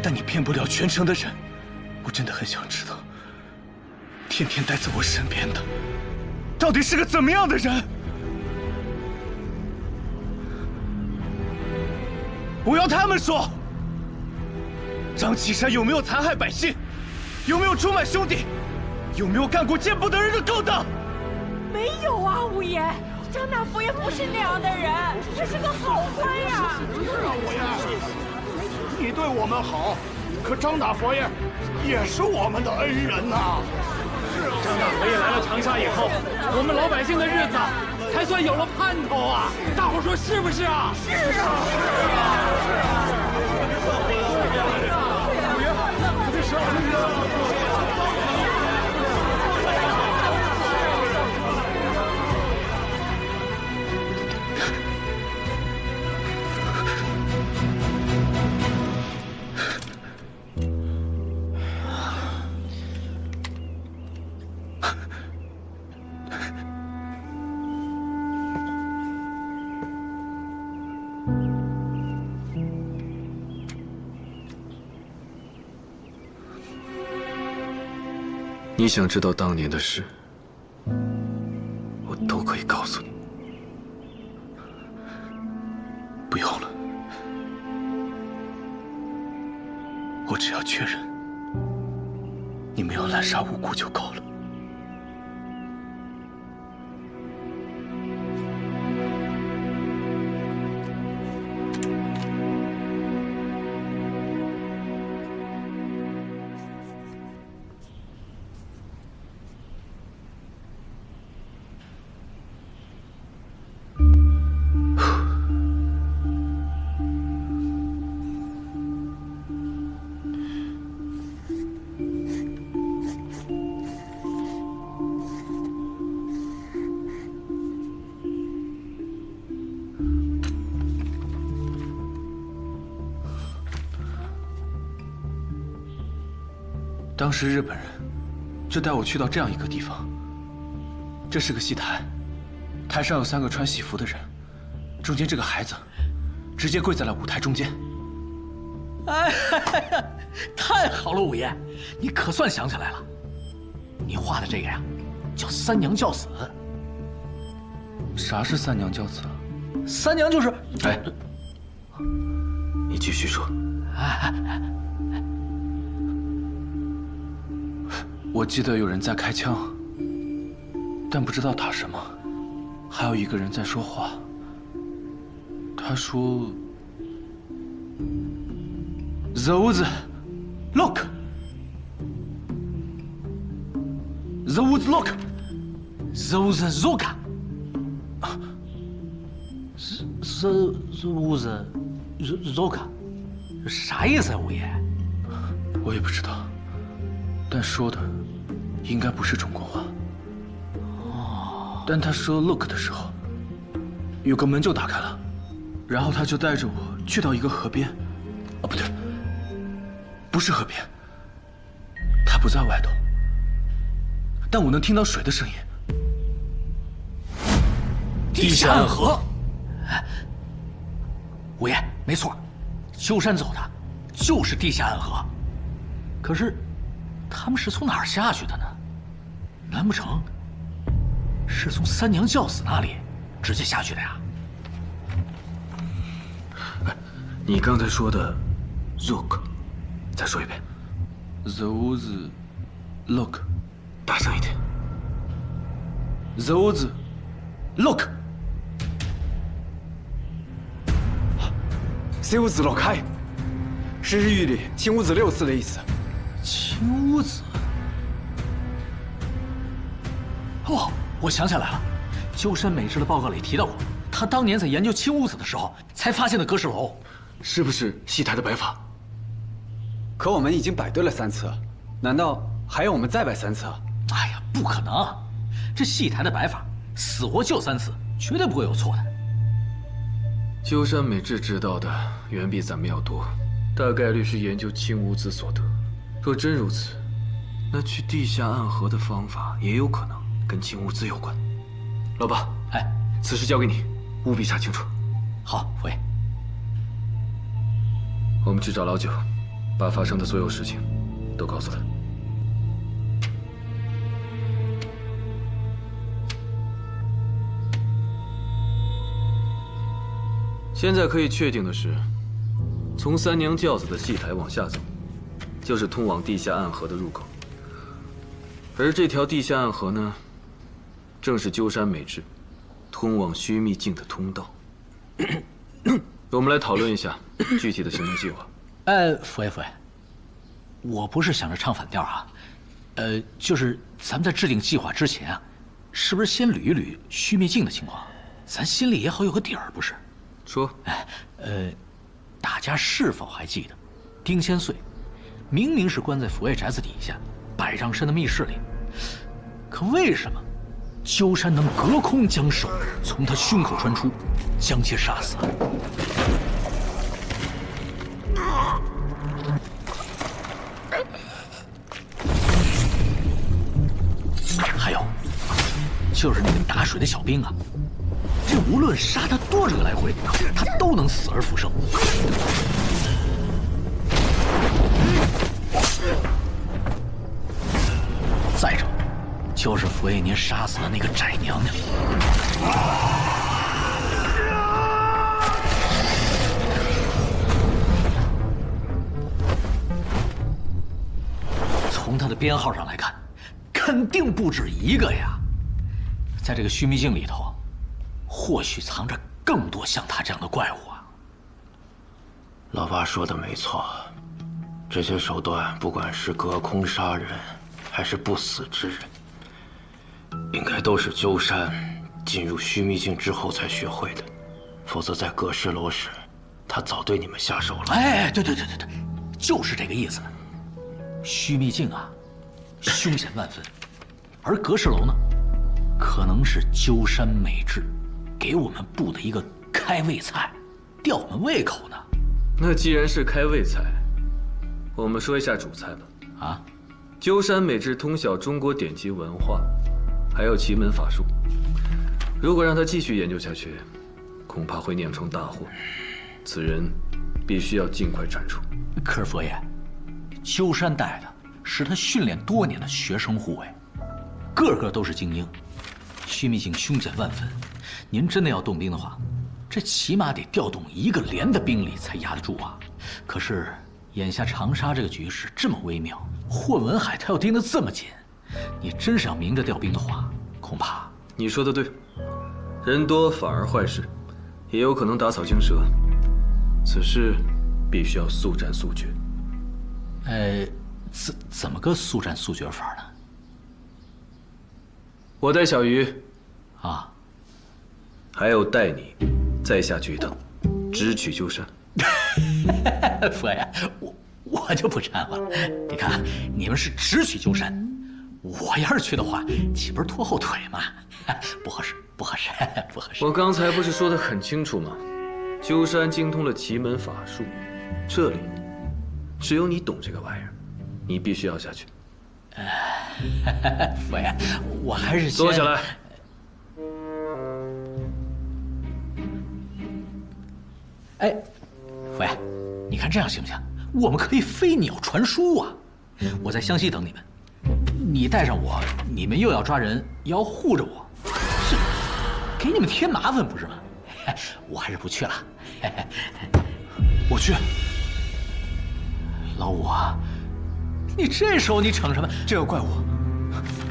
但你骗不了全城的人。我真的很想知道，天天待在我身边的，到底是个怎么样的人？我要他们说，张启山有没有残害百姓，有没有出卖兄弟，有没有干过见不得人的勾当？没有啊，五爷。张大佛爷不是那样的人，他是个好官呀。是啊，五爷，你对我们好，可张大佛爷也是我们的恩人呐。张大佛爷来了长沙以后，我们老百姓的日子才算有了盼头啊！大伙说是不是啊？是啊，是啊，是啊。五爷，这是你想知道当年的事，我都可以告诉你。不用了，我只要确认你没有滥杀无辜就够了。当时日本人就带我去到这样一个地方，这是个戏台，台上有3个穿戏服的人，中间这个孩子直接跪在了舞台中间。哎，太好了，五爷，你可算想起来了。你画的这个呀，叫三娘教子。啥是三娘教子啊？三娘就是……哎，你继续说。我记得有人在开枪，但不知道打什么。还有一个人在说话，他说 ：“Those look, those look, those zoka, those zoka， 啥意思啊，五爷？我也不知道，但说的应该不是中国话。但他说 look 的时候，有个门就打开了，然后他就带着我去到一个河边，不对，不是河边，他不在外头，但我能听到水的声音。地下暗河。五爷，没错，鸠山走的就是地下暗河。可是，他们是从哪儿下去的呢？难不成是从三娘教子那里直接下去的呀？你刚才说的 “look”， 再说一遍。“those look”， 大声一点。“those look”。青屋子老开，是日语里青屋子6次的意思。青屋子。哦，我想起来了，鸠山美智的报告里提到过，他当年在研究青屋子的时候才发现的阁式楼，是不是戏台的摆法？可我们已经摆对了3次，难道还要我们再摆3次啊？哎呀，不可能！这戏台的摆法，死活就3次，绝对不会有错的。鸠山美智知道的远比咱们要多，大概率是研究青乌子所得。若真如此，那去地下暗河的方法也有可能跟青乌子有关。老八，哎，此事交给你，务必查清楚。好，父爷。我们去找老九，把发生的所有事情都告诉他。现在可以确定的是，从三娘教子的戏台往下走，就是通往地下暗河的入口。而这条地下暗河呢，正是鸠山美智通往须弥境的通道。我们来讨论一下具体的行动计划。父爷，我不是想着唱反调啊，就是咱们在制定计划之前啊，是不是先捋一捋须弥境的情况，咱心里也好有个底儿，不是？说，大家是否还记得，丁千岁明明是关在佛爷宅子底下百丈深的密室里，可为什么鸠山能隔空将手从他胸口穿出，将其杀死？还有，就是那个打水的小兵啊。这无论杀他多少个来回，他都能死而复生。再者，就是佛爷您杀死了那个翟娘娘。从他的编号上来看，肯定不止一个呀。在这个须弥境里头，或许藏着更多像他这样的怪物啊。老八说的没错，这些手段不管是隔空杀人，还是不死之人，应该都是鸠山进入须弥境之后才学会的，否则在阁式楼时，他早对你们下手了。哎，对，就是这个意思。须弥境啊，凶险万分，而阁式楼呢，可能是鸠山美智给我们布的一个开胃菜，吊我们胃口呢。那既然是开胃菜，我们说一下主菜吧。啊，鸠山美智通晓中国典籍文化，还有奇门法术。如果让他继续研究下去，恐怕会酿成大祸。此人必须要尽快铲除。可是佛爷，鸠山带的是他训练多年的学生护卫，个个都是精英，虚密性凶险万分。您真的要动兵的话，这起码得调动1个连的兵力才压得住啊。可是眼下长沙这个局势这么微妙，霍文海他要盯得这么紧，你真是要明着调兵的话，恐怕……你说的对，人多反而坏事，也有可能打草惊蛇。此事必须要速战速决。怎么个速战速决法呢？我带小鱼，啊，还有带你，再下去一趟，直取鸠山。佛爷，我就不掺和了。你看，你们是直取鸠山，我要是去的话，岂不是拖后腿吗？不合适，不合适，不合适。我刚才不是说得很清楚吗？鸠山精通了奇门法术，这里只有你懂这个玩意儿，你必须要下去。佛爷，我还是坐下来。哎，佛爷，你看这样行不行？我们可以飞鸟传书啊！我在湘西等你们，你带上我，你们又要抓人，也要护着我，是给你们添麻烦不是吗？我还是不去了。我去。老五啊，你这时候你逞什么？这个怪物，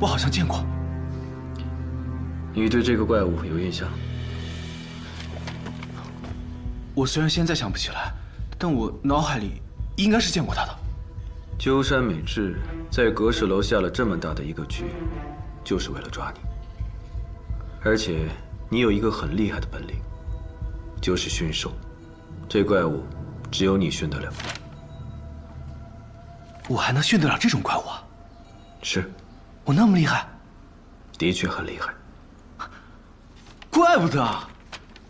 我好像见过。你对这个怪物有印象？我虽然现在想不起来，但我脑海里应该是见过他的。鸠山美智在阁室楼下了这么大的一个局，就是为了抓你。而且你有一个很厉害的本领，就是驯兽。这怪物只有你驯得了。我还能驯得了这种怪物啊？是。我那么厉害？的确很厉害。怪不得，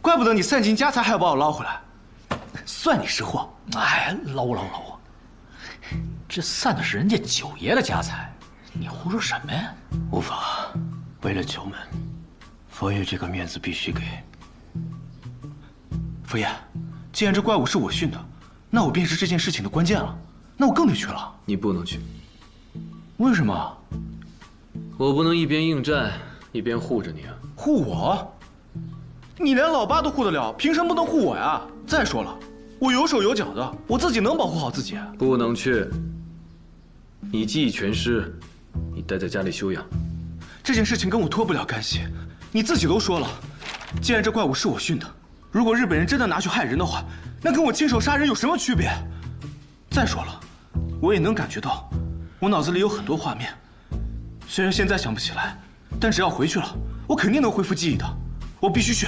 怪不得你散尽家财还要把我捞回来，算你识货。哎，老五，这散的是人家九爷的家财，你胡说什么呀？无法，为了九门，佛爷这个面子必须给。佛爷，既然这怪物是我驯的，那我便是这件事情的关键了，那我更得去了。你不能去。为什么？我不能一边应战一边护着你啊。护我？你连老爸都护得了，凭什么不能护我呀？再说了，我有手有脚的，我自己能保护好自己。不能去。你技艺全失，你待在家里休养。这件事情跟我脱不了干系，你自己都说了，既然这怪物是我驯的，如果日本人真的拿去害人的话，那跟我亲手杀人有什么区别？再说了，我也能感觉到，我脑子里有很多画面，虽然现在想不起来，但只要回去了，我肯定能恢复记忆的。我必须去。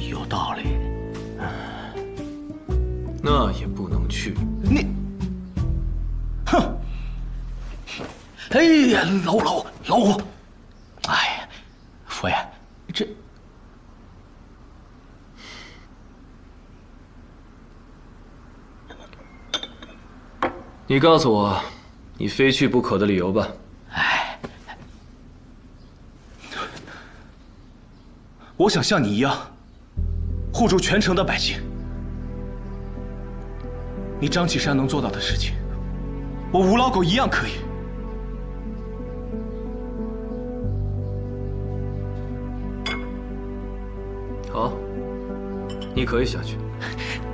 有道理。那也不能去。你，哼！哎呀，老五，哎呀，佛爷，这你告诉我，你非去不可的理由吧。我想像你一样，护住全城的百姓。你张启山能做到的事情，我吴老狗一样可以。好，你可以下去，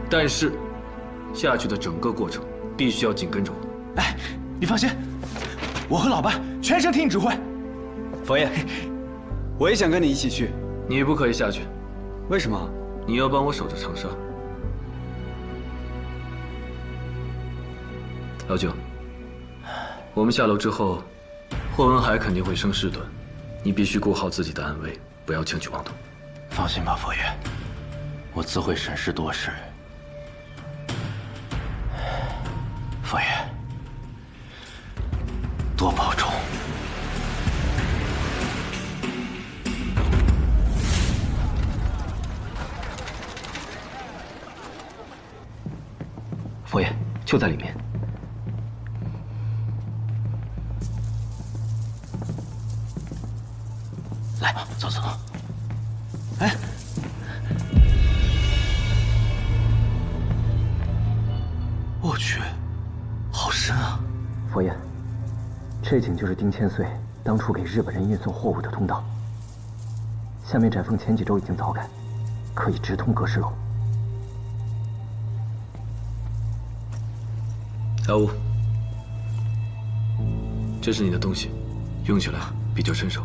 但是下去的整个过程必须要紧跟着我。哎，你放心，我和老伴全程听你指挥。佛爷，我也想跟你一起去。你不可以下去。为什么？你要帮我守着长沙。老九，我们下楼之后，霍文海肯定会生事端，你必须顾好自己的安危，不要轻举妄动。放心吧，佛爷，我自会审时度势。佛爷，多保重。佛爷，就在里面。来，走走走。哎，我去，好深啊！佛爷，这井就是丁千岁当初给日本人运送货物的通道。下面窄缝前几周已经凿开，可以直通阁师楼。阿武，这是你的东西，用起来比较趁手。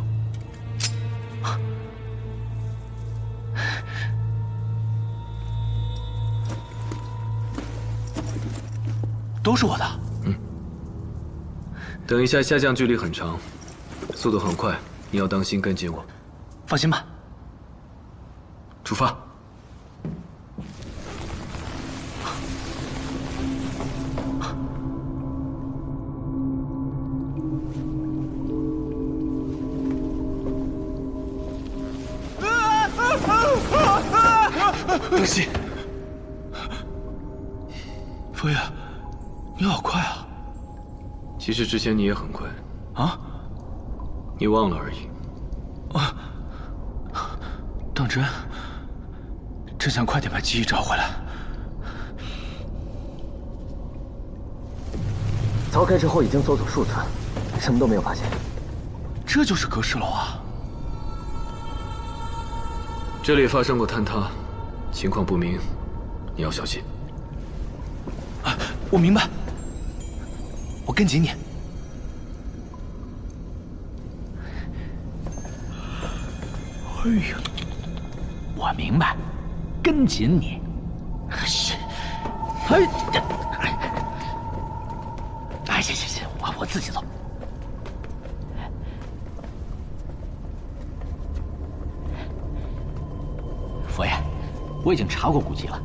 都是我的。等一下下降距离很长，速度很快，你要当心跟紧我。放心吧。出发。德西，佛爷，你好快啊！其实之前你也很快啊，你忘了而已。啊，当真想快点把记忆找回来。凿开之后已经搜索数次，什么都没有发现。这就是阁师楼啊！这里发生过坍塌，情况不明，你要小心。啊，我明白，我跟紧你。哎呀，我明白，跟紧你。是，哎，行，我自己走。佛爷，我已经查过古籍了，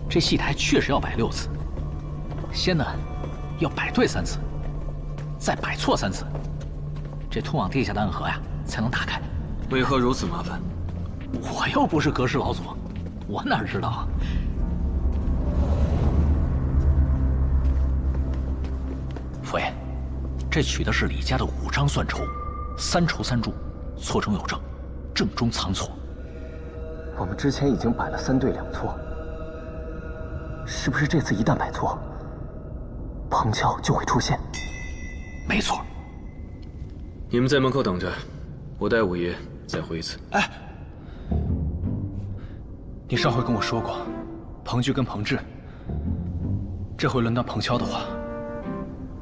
这戏台确实要摆6次，先呢要摆对3次，再摆错3次，这通往地下的暗河呀才能打开。为何如此麻烦？我又不是阁师老祖，我哪知道啊？佛爷，这取的是李家的5张算筹，3筹3注，错中有正，正中藏错。我们之前已经摆了3对2错，是不是这次一旦摆错，彭乔就会出现？没错。你们在门口等着，我带五爷再回一次。哎，你上回跟我说过，彭剧跟彭志，这回轮到彭乔的话，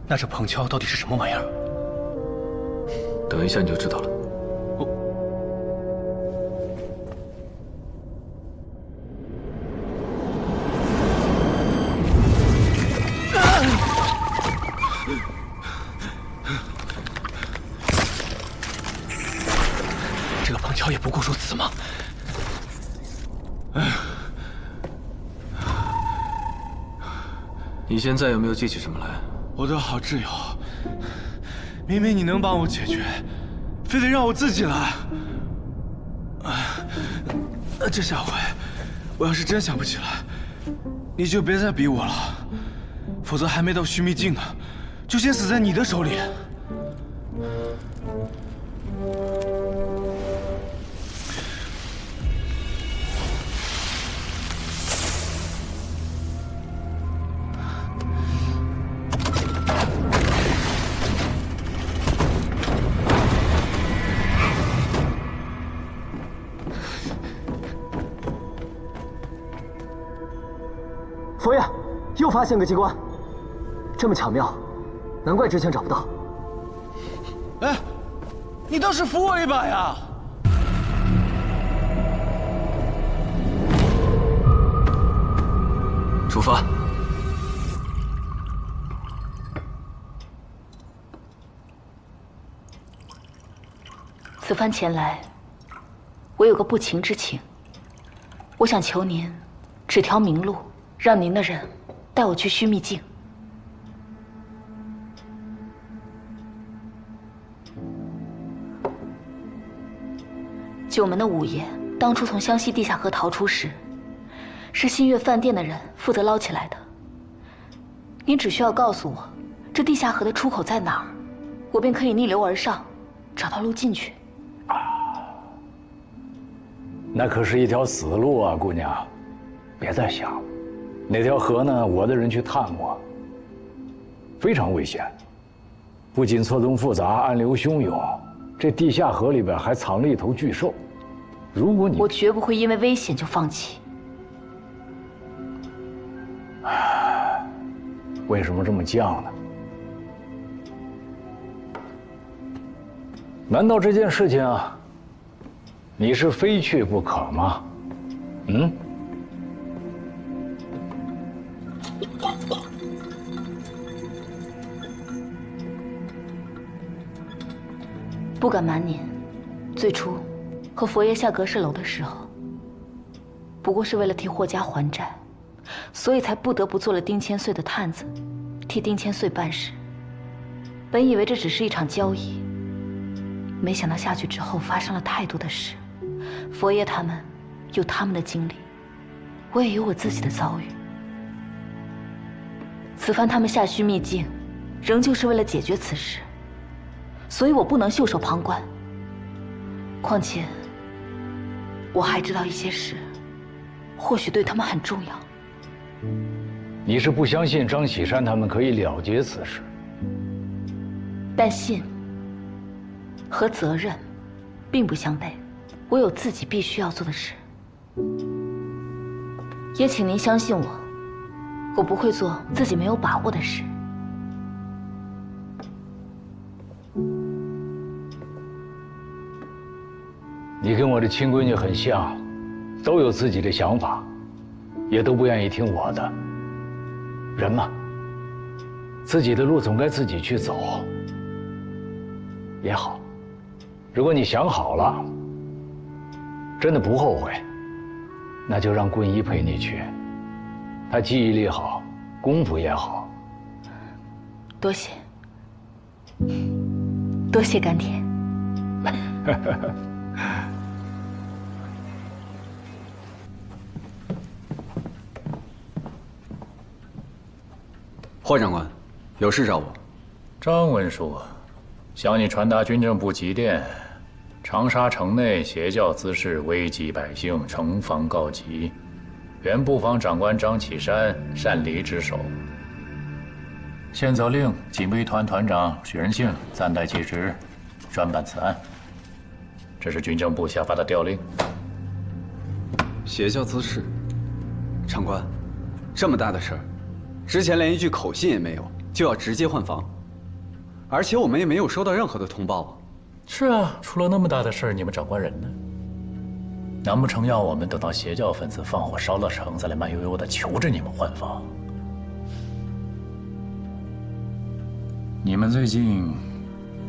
那这彭乔到底是什么玩意儿？等一下你就知道了。这个彭乔也不过如此吗？你现在有没有记起什么来？我的好挚友，明明你能帮我解决，非得让我自己来。这下回，我要是真想不起来，你就别再逼我了，否则还没到须弥境呢，就先死在你的手里。佛爷，又发现个机关，这么巧妙，难怪之前找不到。哎，你倒是扶我一把呀！出发。此番前来，我有个不情之请，我想求您指条明路，让您的人带我去须弥境。九门的五爷当初从湘西地下河逃出时，是新月饭店的人负责捞起来的。你只需要告诉我，这地下河的出口在哪儿，我便可以逆流而上，找到路进去。那可是一条死路啊，姑娘，别再想了。那条河呢，我的人去探过，非常危险，不仅错综复杂，暗流汹涌，这地下河里边还藏了一头巨兽。如果你……我绝不会因为危险就放弃。为什么这么犟呢？难道这件事情啊，你是非去不可吗？嗯？不敢瞒您，最初和佛爷下阁事楼的时候，不过是为了替霍家还债，所以才不得不做了丁千岁的探子，替丁千岁办事。本以为这只是一场交易，没想到下去之后发生了太多的事。佛爷他们有他们的经历，我也有我自己的遭遇。此番他们下须秘境，仍旧是为了解决此事。所以我不能袖手旁观。况且，我还知道一些事，或许对他们很重要。你是不相信张启山他们可以了结此事？但信和责任并不相悖，我有自己必须要做的事。也请您相信我，我不会做自己没有把握的事。你跟我的亲闺女很像，都有自己的想法，也都不愿意听我的。人嘛，自己的路总该自己去走。也好，如果你想好了，真的不后悔，那就让棍一陪你去。他记忆力好，功夫也好。多谢，多谢干爹。霍长官，有事找我。张文书，向你传达军政部急电：长沙城内邪教滋事，危及百姓，城防告急。原布防长官张启山擅离职守。现责令警备团团长许仁庆暂代其职，专办此案。这是军政部下发的调令。邪教滋事，长官，这么大的事儿，之前连一句口信也没有，就要直接换防，而且我们也没有收到任何的通报啊。是啊，出了那么大的事儿，你们长官人呢？难不成要我们等到邪教分子放火烧了城，再来慢悠悠的求着你们换防？你们最近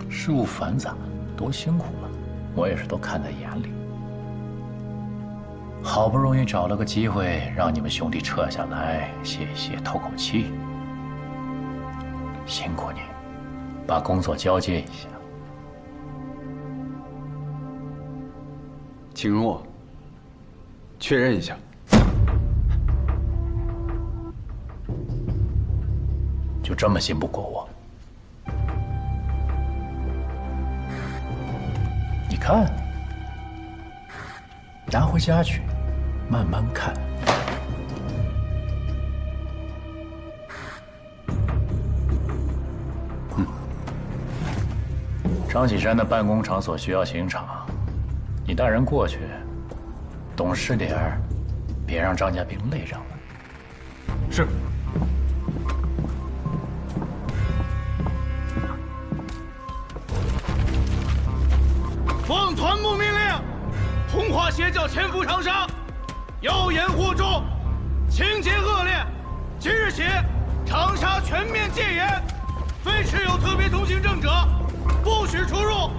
事务繁杂，多辛苦了，我也是都看在眼里。好不容易找了个机会，让你们兄弟撤下来歇一歇，透口气。辛苦你，把工作交接一下。请容我确认一下。就这么信不过我？你看，拿回家去，慢慢看。张启山的办公场所需要刑场，你带人过去，懂事点儿，别让张家兵累着了。是。奉团部命令，红花邪教潜伏长沙，妖言惑众，情节恶劣。即日起，长沙全面戒严，非持有特别通行证者不许出入，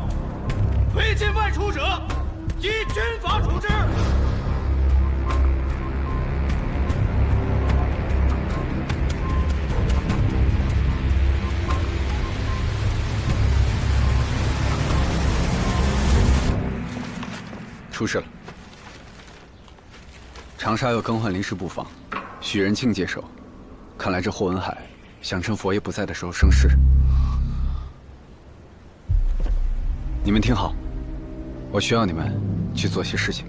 违禁外出者依军法处置。出事了，长沙要更换临时布防，许仁庆接手。看来这霍文海想趁佛爷不在的时候生事。你们听好，我需要你们去做些事情。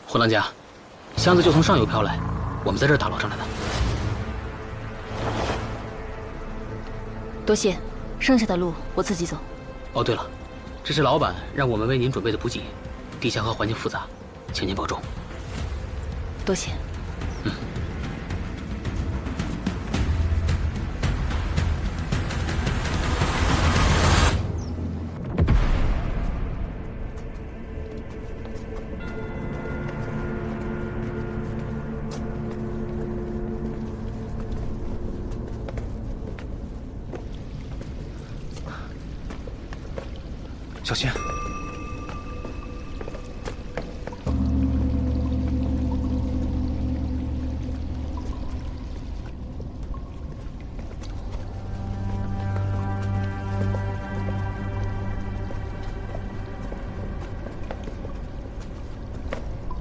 虎狼家，箱子就从上游飘来，我们在这儿打捞上来的。多谢，剩下的路我自己走。哦，对了，这是老板让我们为您准备的补给，地下河环境复杂，请您保重。多谢。小心！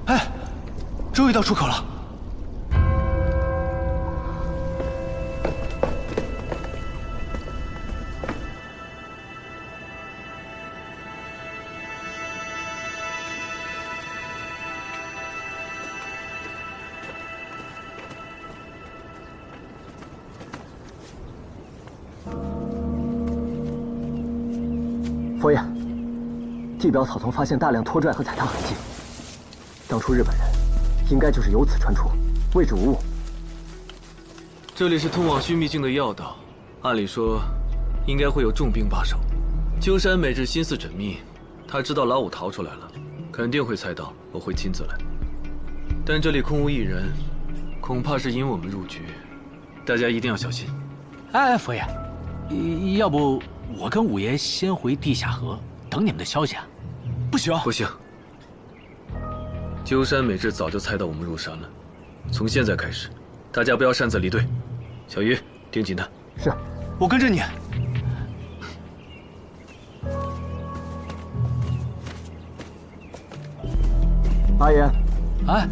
哎，终于到出口了。 佛爷，地表草丛发现大量拖拽和踩踏痕迹，当初日本人应该就是由此穿出，位置无误。这里是通往须弥境的要道，按理说应该会有重兵把守。鸠山美智心思缜密，他知道老五逃出来了，肯定会猜到我会亲自来。但这里空无一人，恐怕是引我们入局，大家一定要小心。哎，佛爷，要不？ 我跟五爷先回地下河等你们的消息啊！不行，不行。鸠山美智早就猜到我们入山了，从现在开始，大家不要擅自离队。小鱼，盯紧他。是，我跟着你。阿言，哎。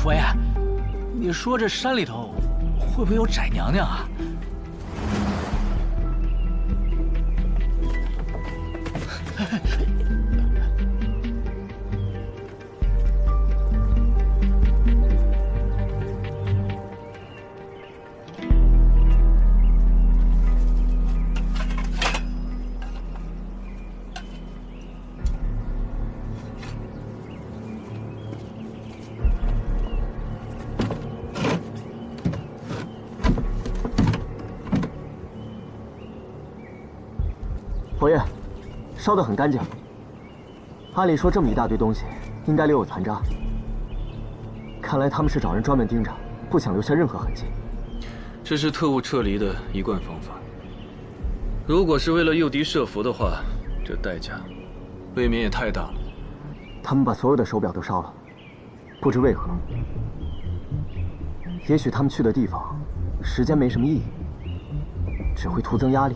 佛爷，你说这山里头会不会有翟娘娘啊？佛爷，烧得很干净。按理说这么一大堆东西，应该留有残渣。看来他们是找人专门盯着，不想留下任何痕迹。这是特务撤离的一贯方法。如果是为了诱敌设伏的话，这代价未免也太大了。他们把所有的手表都烧了，不知为何。也许他们去的地方，时间没什么意义，只会徒增压力。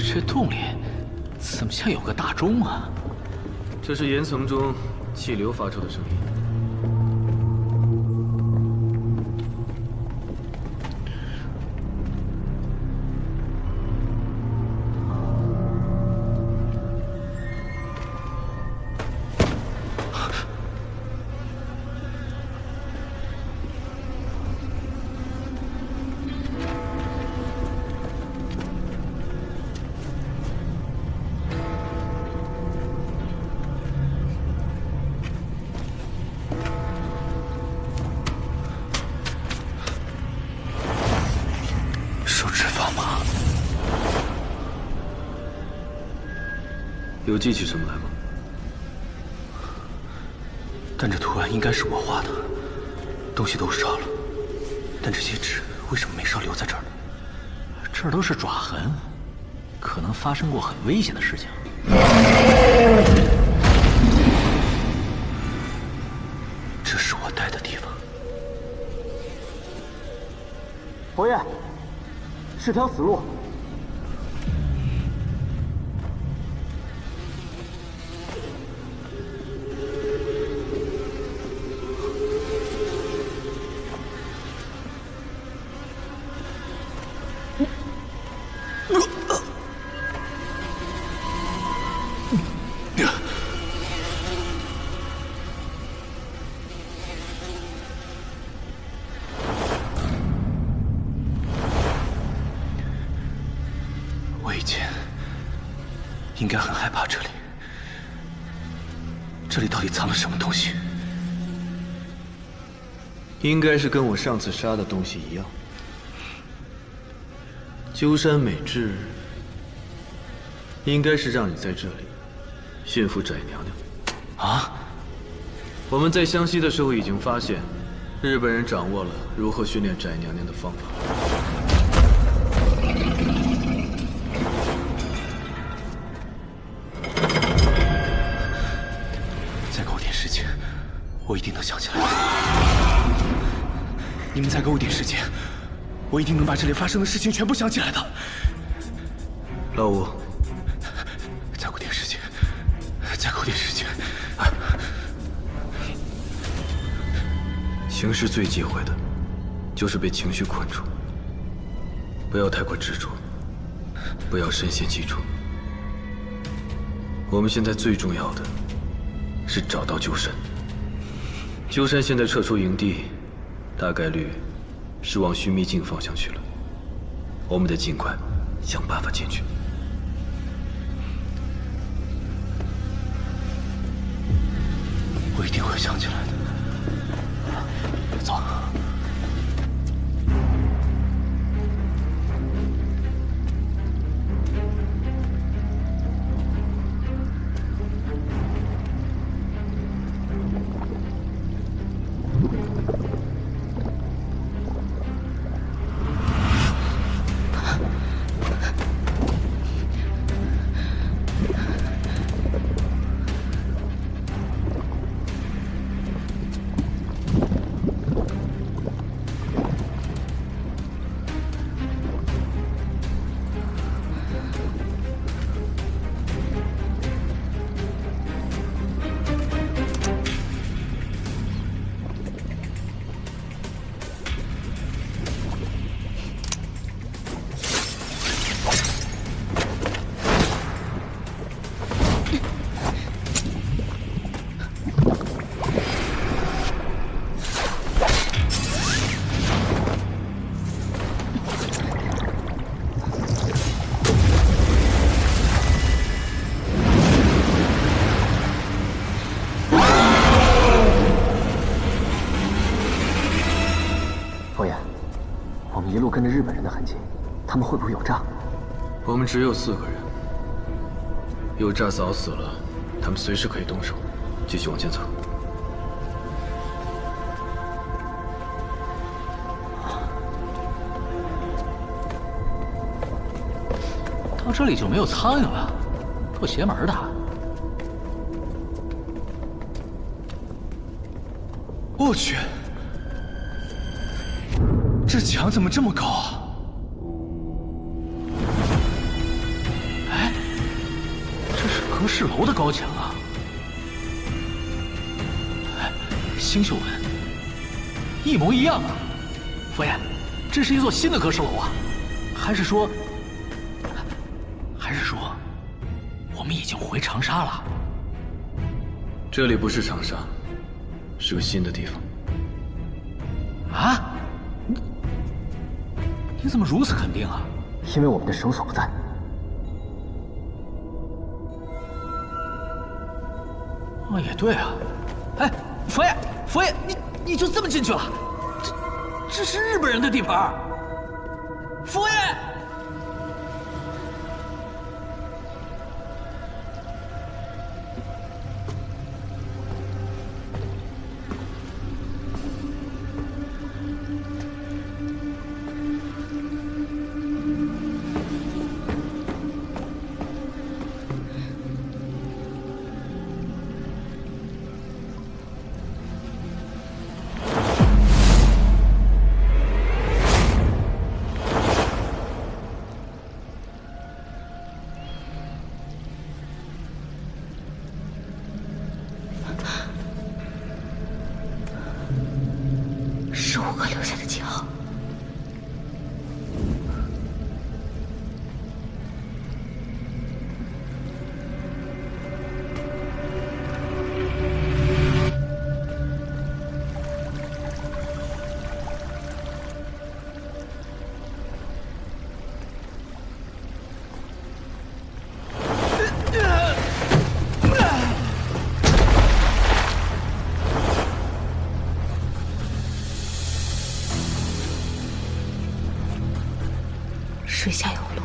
这洞里怎么像有个大钟啊？这是岩层中气流发出的声音。有记起什么来吗？但这图案应该是我画的，东西都烧了，但这些纸为什么没烧留在这儿呢？这儿都是爪痕，可能发生过很危险的事情。这是我待的地方。佛爷，是条死路。应该很害怕这里。这里到底藏了什么东西？应该是跟我上次杀的东西一样。鸠山美智应该是让你在这里驯服翟娘娘。啊！我们在湘西的时候已经发现，日本人掌握了如何训练翟娘娘的方法。我一定能想起来。你们再给我点时间，我一定能把这里发生的事情全部想起来的。老吴，再给我点时间，再给我点时间。行事最忌讳的，就是被情绪困住。不要太过执着，不要深陷其中。我们现在最重要的是找到鸠山。鸠山现在撤出营地，大概率是往须弥境方向去了。我们得尽快想办法进去。我一定会想起来的。走。跟着日本人的痕迹，他们会不会有诈？我们只有4个人，有诈扫死了，他们随时可以动手。继续往前走。到这里就没有苍蝇了，够邪门的。我去！这墙怎么这么高啊？哎，这是和氏楼的高墙啊！哎，星宿纹，一模一样啊！佛爷，这是一座新的阁氏楼啊？还是说我们已经回长沙了？这里不是长沙，是个新的地方。啊？你怎么如此肯定啊？因为我们的绳索不在。哦，也对啊。哎，佛爷，你就这么进去了？这是日本人的地盘。佛爷，水下有路。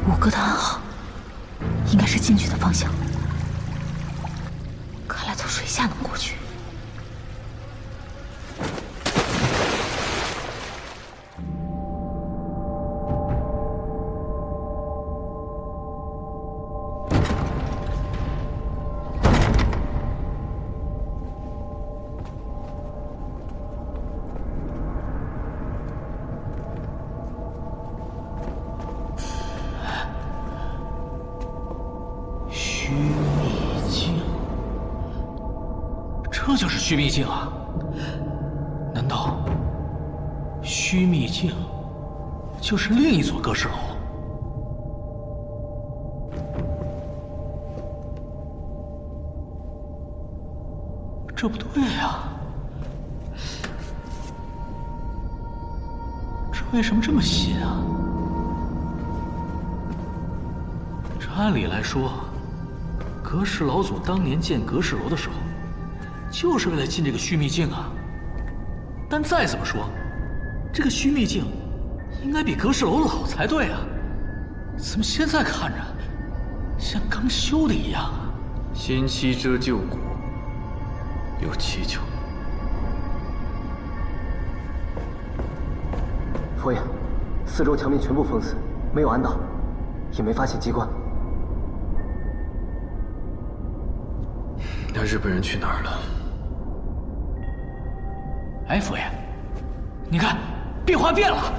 五哥的暗号应该是进去的方向，看来从水下能过去。这就是须弥境啊！难道须弥境就是另一座歌诗楼？这不对呀！这为什么这么新啊？这按理来说，格氏老祖当年建格氏楼的时候，就是为了进这个须弥境啊。但再怎么说，这个须弥境应该比格氏楼老才对啊，怎么现在看着像刚修的一样啊？先期遮旧谷，有蹊跷。佛爷，四周墙面全部封死，没有暗道，也没发现机关。那日本人去哪儿了？哎，佛爷，你看，变化变了。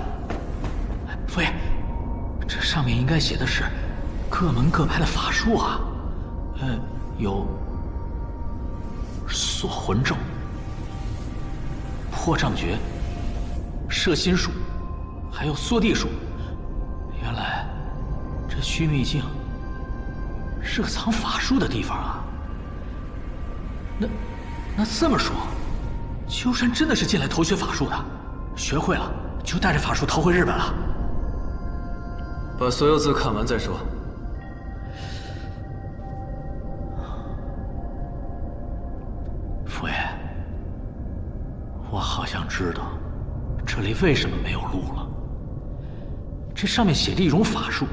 佛爷，这上面应该写的是各门各派的法术啊。有锁魂咒、破障诀、摄心术，还有缩地术。原来这须弥境是个藏法术的地方啊。那这么说，秋山真的是进来偷学法术的，学会了就带着法术逃回日本了。把所有字看完再说。佛爷，我好像知道这里为什么没有路了。这上面写的一种法术，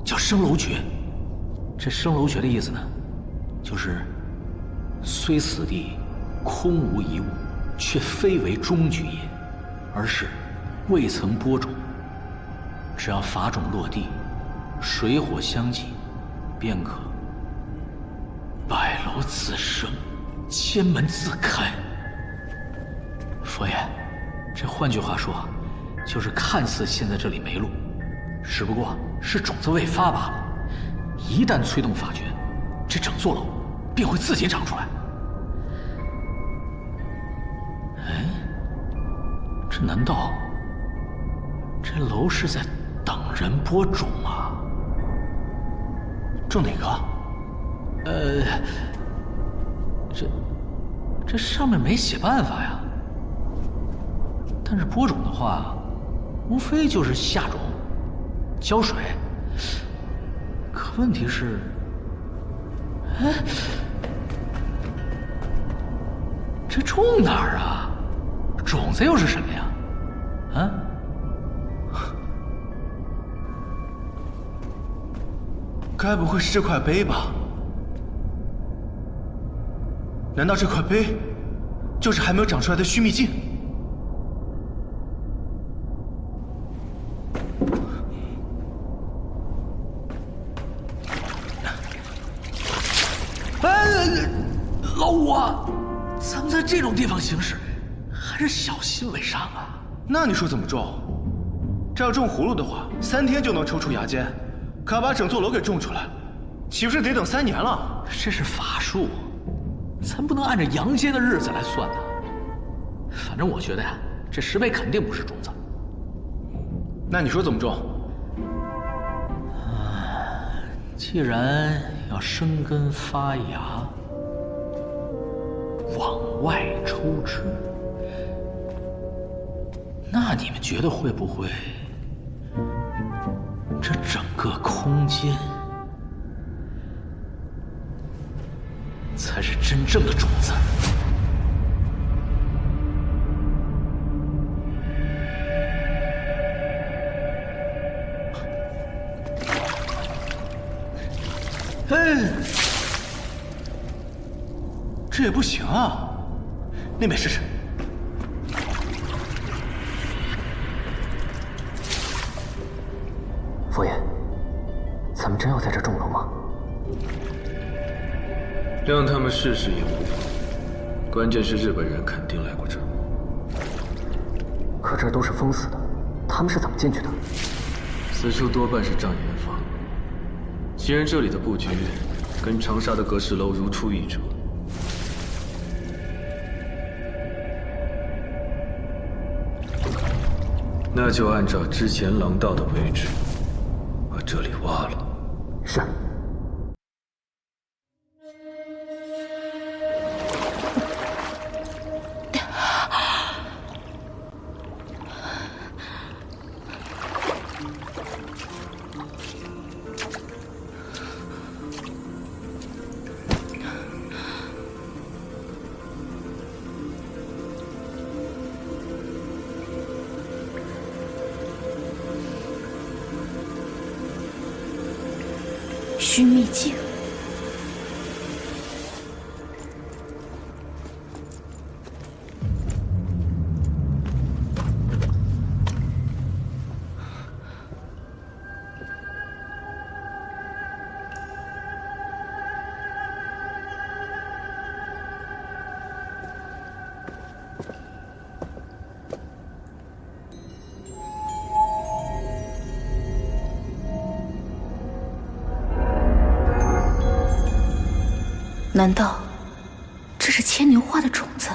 叫生楼诀。这生楼诀的意思呢，就是虽此地空无一物，却非为终局也，而是未曾播种。只要法种落地，水火相济，便可百楼自生，千门自开。佛爷，这换句话说，就是看似现在这里没路，只不过是种子未发罢了。一旦催动法诀，这整座楼便会自己长出来。哎，这难道这楼是在等人播种啊？种哪个？这上面没写办法呀。但是播种的话，无非就是下种、浇水。可问题是，哎，这种哪儿啊？种子又是什么呀？啊？该不会是这块碑吧？难道这块碑就是还没有长出来的须弥境？老五啊，咱们在这种地方行事，还是小心为上啊。那你说怎么种？这要种葫芦的话，3天就能抽出芽尖，可要把整座楼给种出来，岂不是得等3年了？这是法术，咱不能按照阳间的日子来算的。反正我觉得呀，这石碑肯定不是种子。那你说怎么种？既然要生根发芽，往外抽枝，那你们觉得会不会，这整个空间才是真正的种子？这也不行啊！那边试试。佛爷，咱们真要在这种楼吗？让他们试试也无妨。关键是日本人肯定来过这儿。可这儿都是封死的，他们是怎么进去的？此处多半是障眼法。既然这里的布局跟长沙的阁式楼如出一辙，那就按照之前廊道的位置，把这里挖了。是。须弥镜。难道这是牵牛花的种子？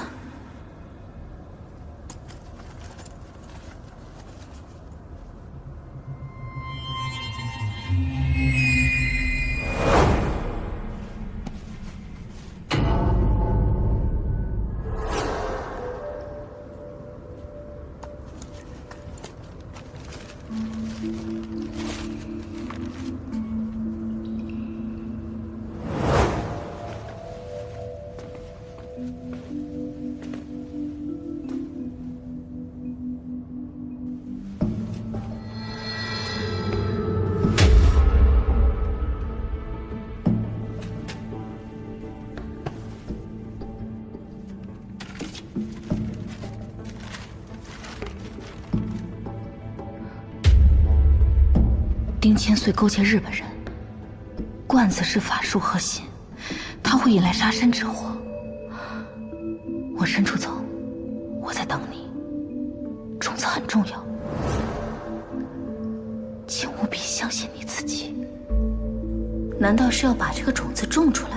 丁千岁勾结日本人，罐子是法术核心，它会引来杀身之祸。我伸出走，我在等你。种子很重要，请务必相信你自己。难道是要把这个种子种出来？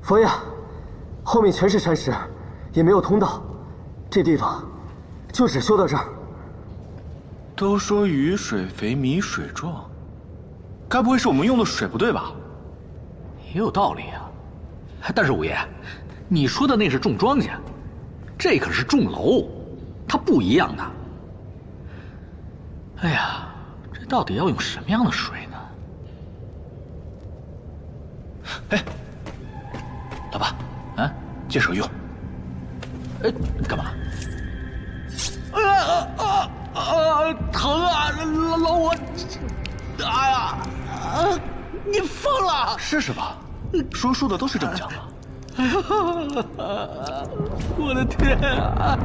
佛爷，后面全是山石，也没有通道，这地方就只修到这儿。都说雨水肥，米水壮，该不会是我们用的水不对吧？也有道理啊。但是五爷，你说的那是种庄稼，这可是种楼，它不一样的。哎呀，这到底要用什么样的水呢？哎，老爸，啊，借手用。哎，干嘛？疼啊！老我，哎呀，你疯了！试吧，说的都是这么讲的。我的天啊！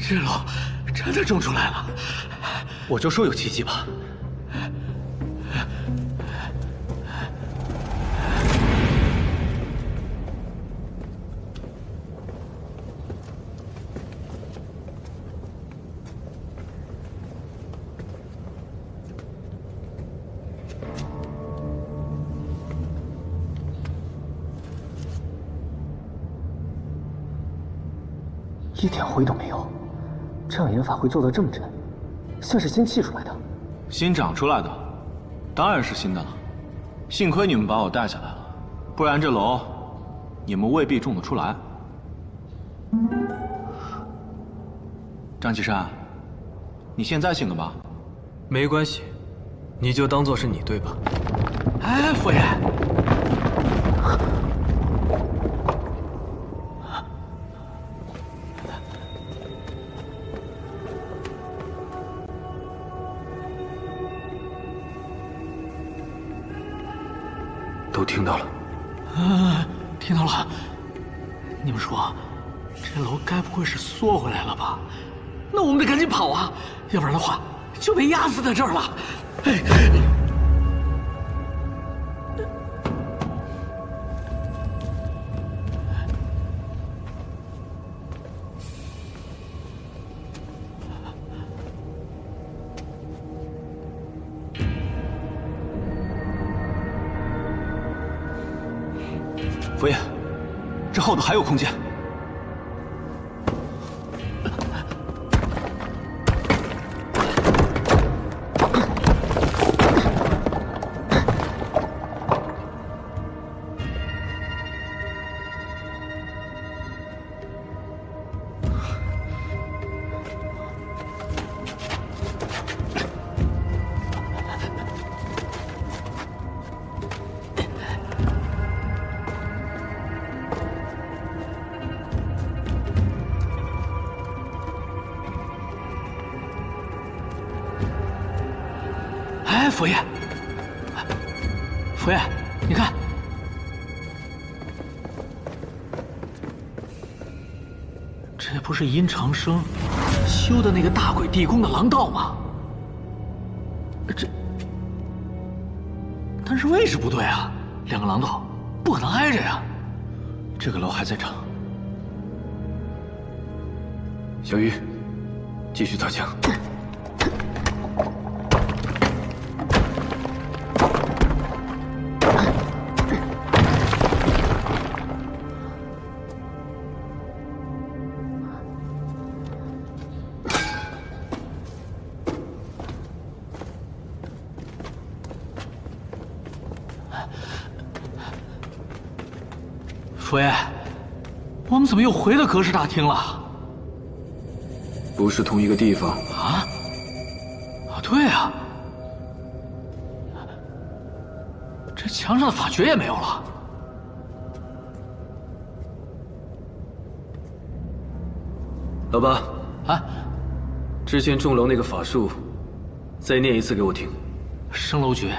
这楼真的种出来了，我就说有奇迹吧。一点灰都没有，这样研法会做得这么真，像是新砌出来的。新长出来的，当然是新的了。幸亏你们把我带下来了，不然这楼你们未必种得出来。张岐山，你现在信了吧？没关系，你就当做是你对吧？哎，佛爷。都听到了，听到了。你们说，这楼该不会是缩回来了吧？那我们得赶紧跑啊，要不然的话就被压死在这儿了。哎，佛爷，这后头还有空间。哎，佛爷，佛爷，你看，这不是殷长生修的那个大鬼地宫的廊道吗？但是位置不对啊，两个廊道不可能挨着呀。这个楼还在长。小鱼，继续擦枪。佛爷，我们怎么又回到阁式大厅了？不是同一个地方啊？啊，对啊，这墙上的法诀也没有了。老八啊，之前钟楼那个法术，再念一次给我听。升楼诀，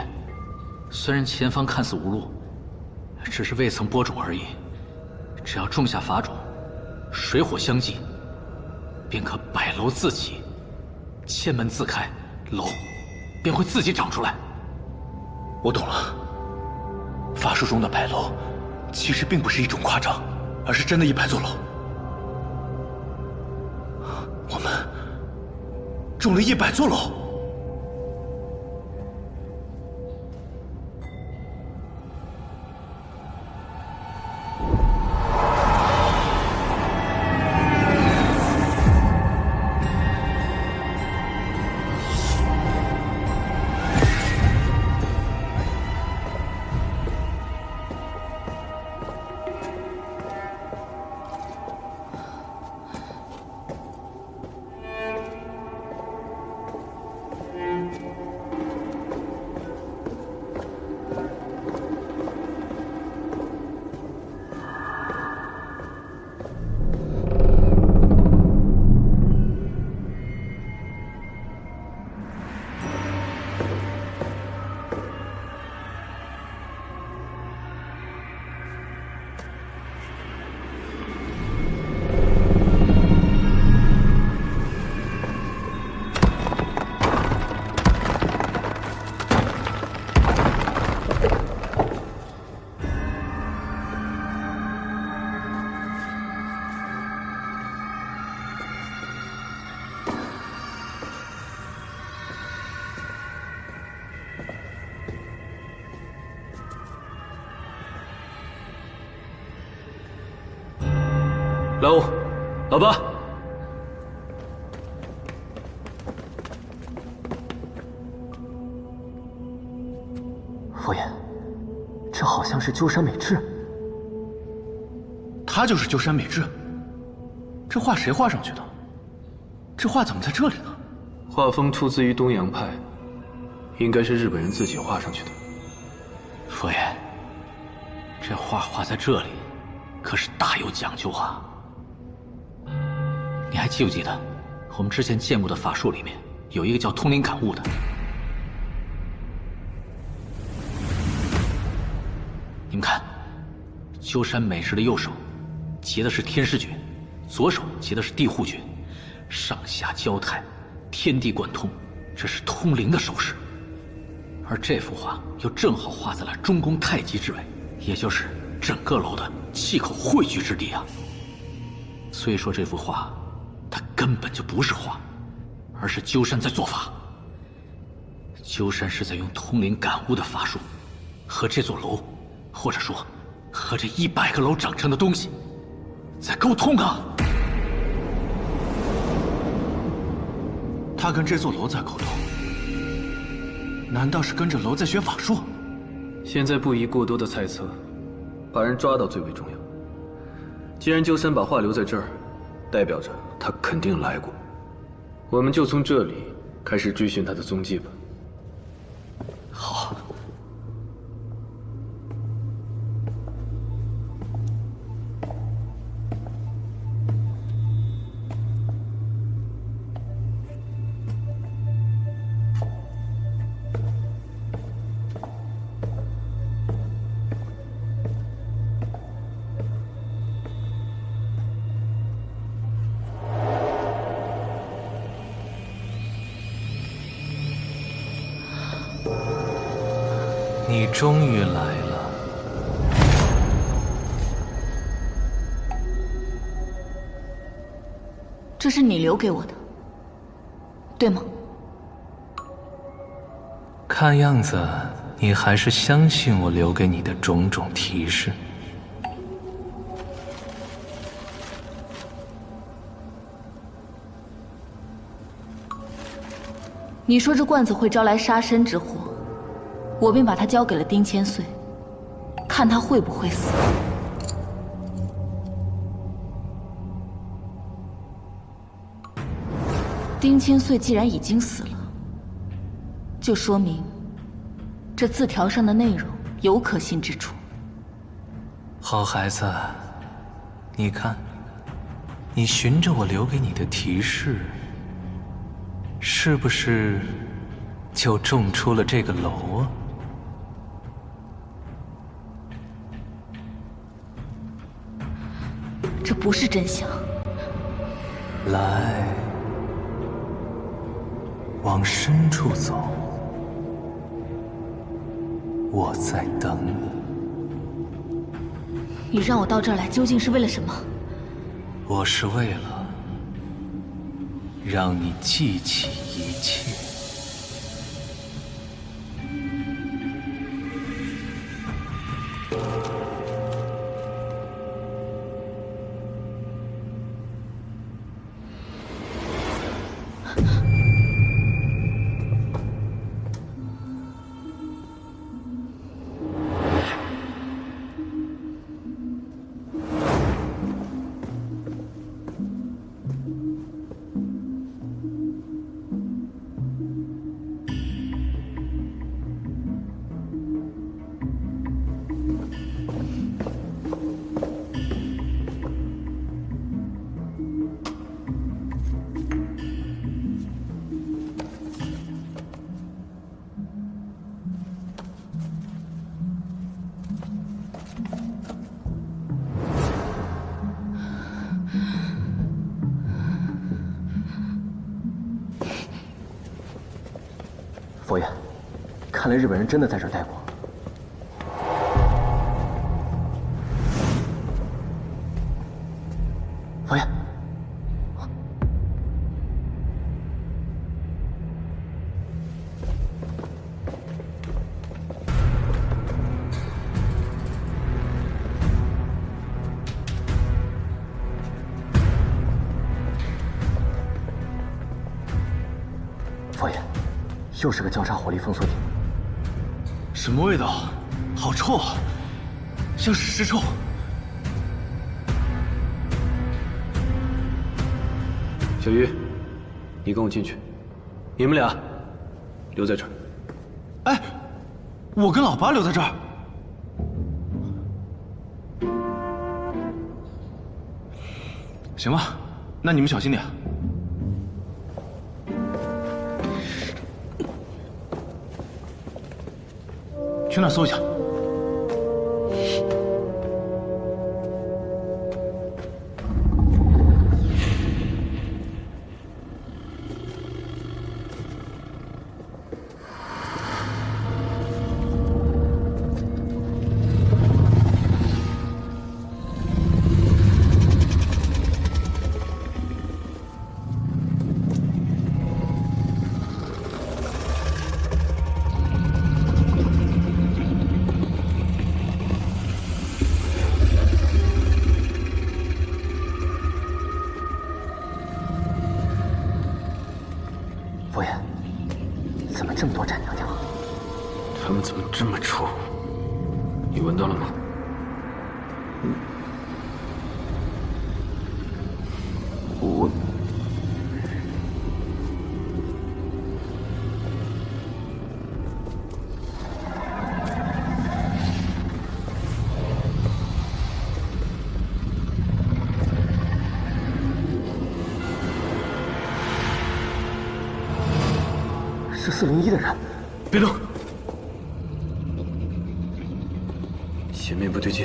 虽然前方看似无路，只是未曾播种而已。只要种下法种，水火相济，便可百楼自起，千门自开，楼便会自己长出来。我懂了，法术中的百楼，其实并不是一种夸张，而是真的100座楼。我们种了100座楼。老五，老八，佛爷，这好像是鸠山美智。他就是鸠山美智。这画谁画上去的？这画怎么在这里呢？画风出自于东洋派，应该是日本人自己画上去的。佛爷，这画画在这里，可是大有讲究啊！你还记不记得，我们之前见过的法术里面有一个叫通灵感悟的？你们看，鸠山美智的右手结的是天师诀，左手结的是地护诀，上下交泰，天地贯通，这是通灵的手势。而这幅画又正好画在了中宫太极之位，也就是整个楼的气口汇聚之地啊。所以说这幅画，它根本就不是画，而是鸠山在做法。鸠山是在用通灵感悟的法术，和这座楼，或者说和这100个楼长成的东西，在沟通啊。他跟这座楼在沟通，难道是跟着楼在学法术？现在不宜过多的猜测，把人抓到最为重要。既然鸠山把画留在这儿，代表着他肯定来过，我们就从这里开始追寻他的踪迹吧。好。你终于来了。这是你留给我的，对吗？看样子你还是相信我留给你的种种提示。你说这罐子会招来杀身之祸，我便把它交给了丁千岁，看他会不会死。丁千岁既然已经死了，就说明这字条上的内容有可信之处。好孩子，你看，你循着我留给你的提示，是不是就种出了这个楼啊？这不是真相。来，往深处走，我在等你。你让我到这儿来，究竟是为了什么？我是为了让你记起一切。佛爷，看来日本人真的在这儿待过。佛爷，佛爷。又是个交叉火力封锁点，什么味道？好臭啊，像是尸臭。小鱼，你跟我进去，你们俩留在这儿。哎，我跟老八留在这儿。行吧，那你们小心点。去那搜一下。佛爷，怎么这么多斩娘娘啊？他们怎么这么臭？你闻到了吗？我。是401的人，别动！前面不对劲。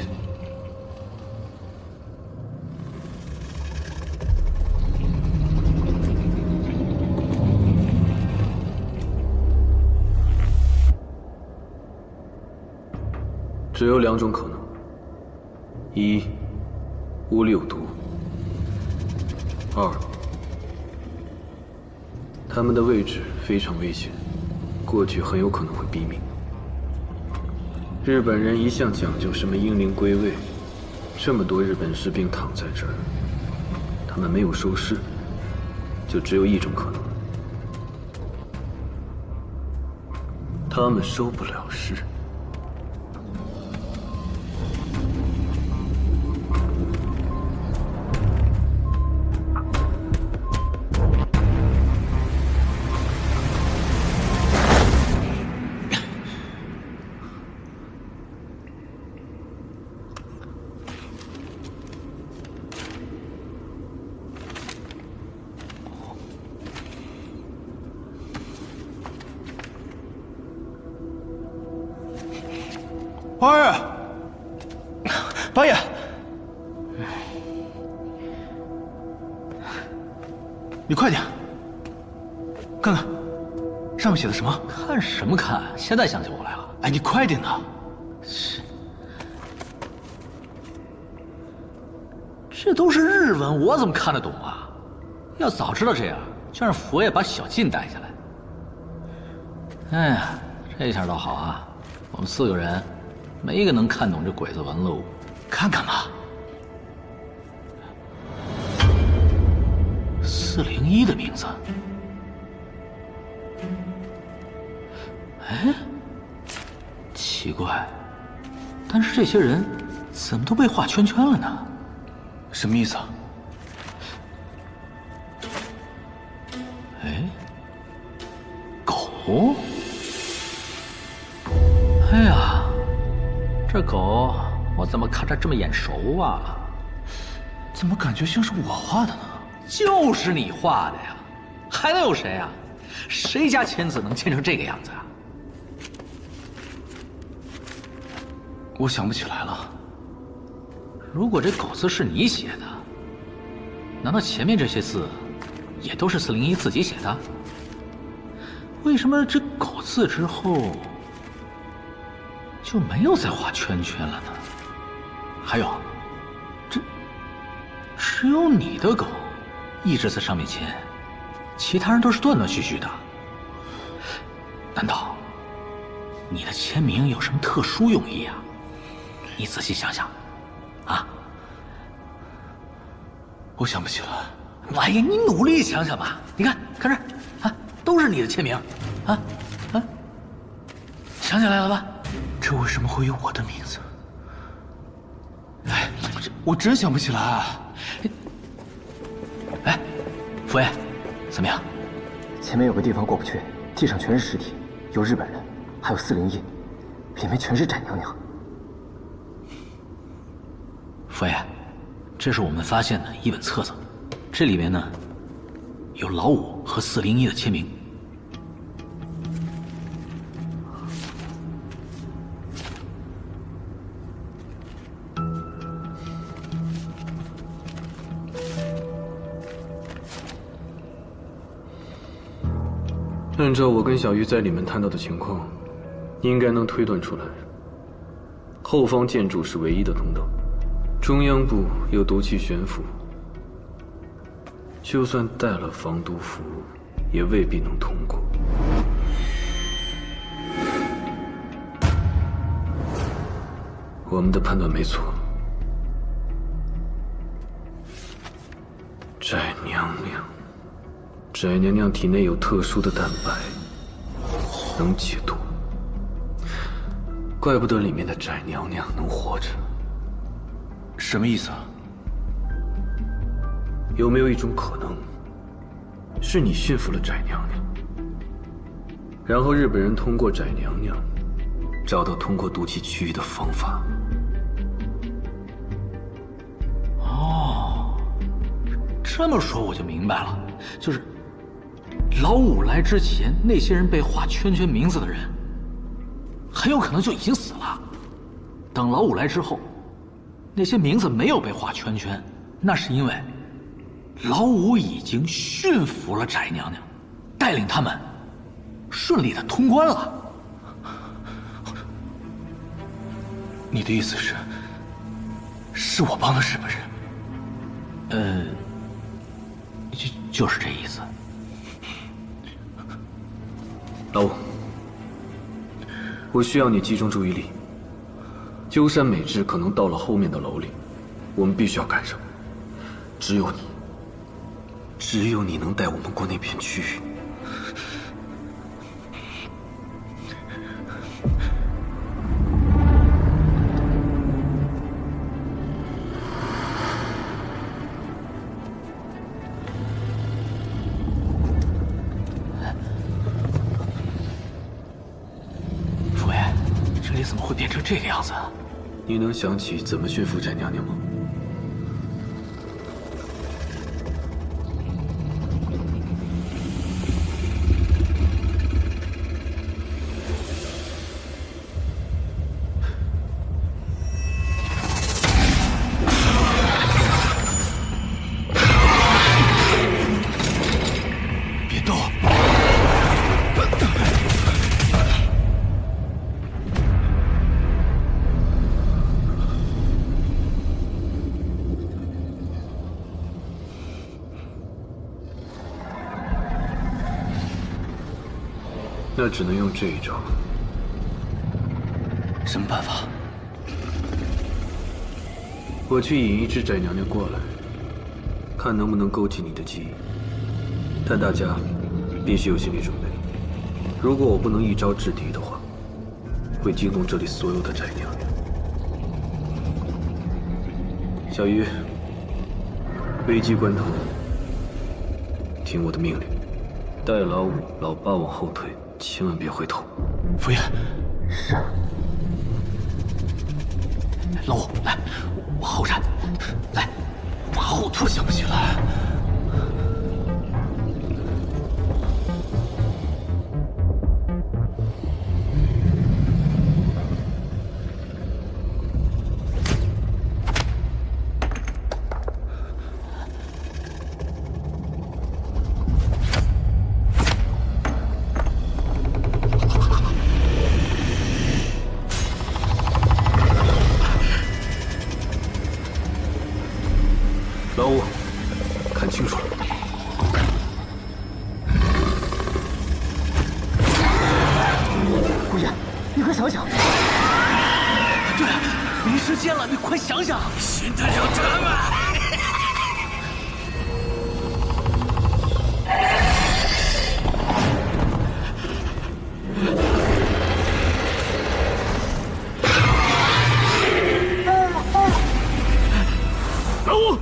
只有2种可能：一，屋里有毒；二，他们的位置非常危险，过去很有可能会毙命。日本人一向讲究什么英灵归位，这么多日本士兵躺在这儿，他们没有收尸，就只有一种可能：他们收不了尸。八爷，八爷，你快点，看看上面写的什么？看什么看？现在想起我来了。哎，你快点呐！是，这都是日文，我怎么看得懂啊？要早知道这样，就让佛爷把小静带下来。哎呀，这下倒好啊，我们4个人。没一个能看懂这鬼子文喽，看看吧。401的名字，哎，奇怪，但是这些人怎么都被画圈圈了呢？什么意思啊？哎，狗？哎呀！这狗我怎么看着这么眼熟啊？怎么感觉像是我画的呢？就是你画的呀，还能有谁啊？谁家签字能签成这个样子啊？我想不起来了。如果这狗字是你写的，难道前面这些字也都是401自己写的？为什么这狗字之后就没有再画圈圈了呢？还有，这只有你的狗一直在上面签，其他人都是断断续续的。难道你的签名有什么特殊用意啊？你仔细想想，啊！我想不起来。哎呀，你努力想想吧。你看，看这儿啊，都是你的签名，啊，想起来了吧？这为什么会有我的名字？哎，我真想不起来。哎，佛爷，怎么样？前面有个地方过不去，地上全是尸体，有日本人，还有401，里面全是翟娘娘。佛爷，这是我们发现的一本册子，这里面呢有老五和401的签名。按照我跟小玉在里面谈到的情况，应该能推断出来，后方建筑是唯一的通道，中央部有毒气悬浮，就算带了防毒服，也未必能通过。我们的判断没错，翟娘娘。翟娘娘体内有特殊的蛋白，能解毒，怪不得里面的翟娘娘能活着。什么意思啊？有没有一种可能，是你驯服了翟娘娘，然后日本人通过翟娘娘，找到通过毒气区域的方法？哦，这么说我就明白了，就是。老五来之前，那些人被画圈圈名字的人，很有可能就已经死了。等老五来之后，那些名字没有被画圈圈，那是因为老五已经驯服了翟娘娘，带领他们顺利的通关了。你的意思是我帮了日本人？就是这意思。老五，我需要你集中注意力。鸠山美智可能到了后面的楼里，我们必须要赶上。只有你能带我们过那片区域。佛爷，这里怎么会变成这个样子？你能想起怎么驯服翟娘娘吗？那只能用这一招。什么办法？我去引一只翟娘娘过来，看能不能勾起你的记忆。但大家必须有心理准备，如果我不能一招制敌的话，会惊动这里所有的翟娘娘。小鱼，危急关头，听我的命令，带老五、老八往后退。千万别回头，佛爷。是。老五，来，我后闪，来，往后退。想不起来。老五，看清楚了。顾言，你快想想。对，没时间了，你快想想。信得了他吗？老五。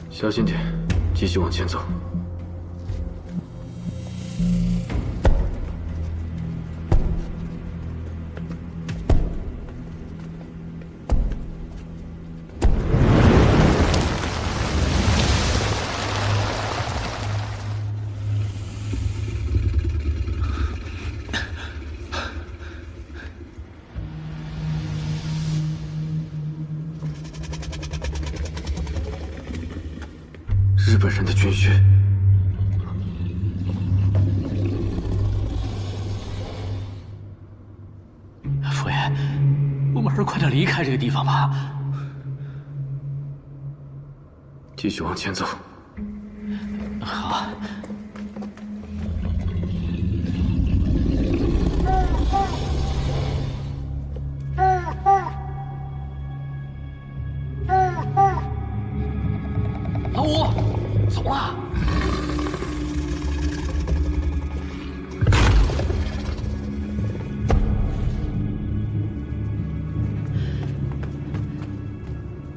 小心点，继续往前走。日本人的军靴。佛爷，我们还是快点离开这个地方吧。继续往前走。好。老五，走了。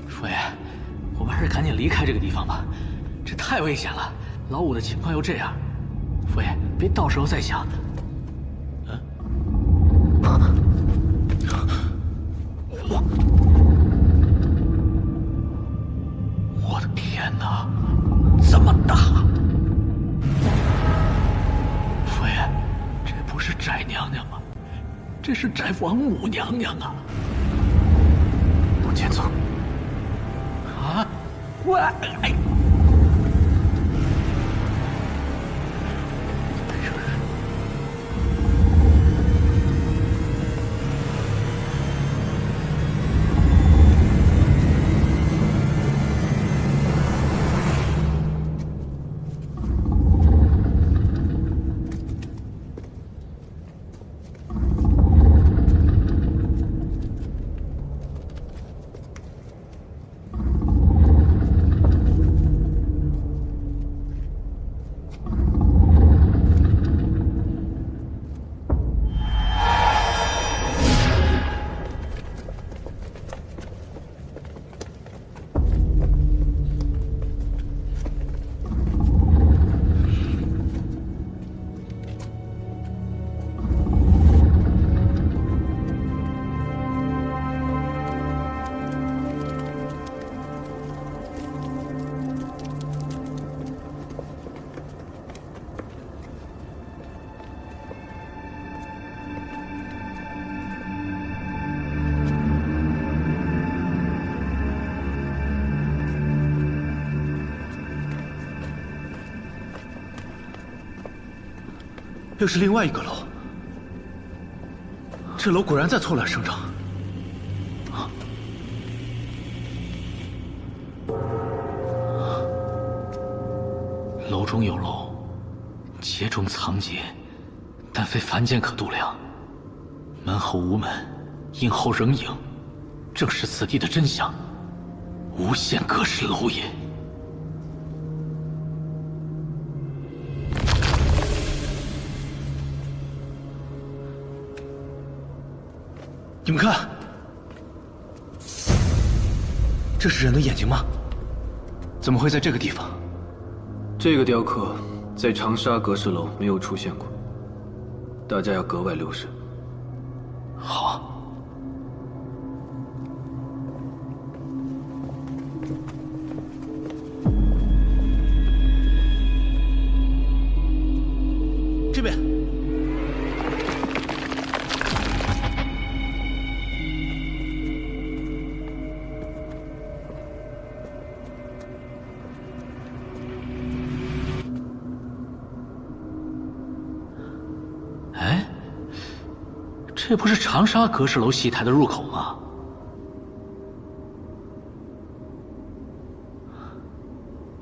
佛爷，我们还是赶紧离开这个地方吧，这太危险了。老五的情况又这样，佛爷，别到时候再想。我的天哪，这么大！佛爷，这不是翟娘娘吗？这是翟王母娘娘啊！往前走。啊！我哎。又是另外一个楼，这楼果然在错乱生长。楼中有楼，劫中藏劫，但非凡间可度量。门后无门，阴后仍影，正是此地的真相，无限隔世楼也。你们看，这是人的眼睛吗？怎么会在这个地方？这个雕刻在长沙阁氏楼没有出现过，大家要格外留神。好。这边。这不是长沙阁氏楼戏台的入口吗？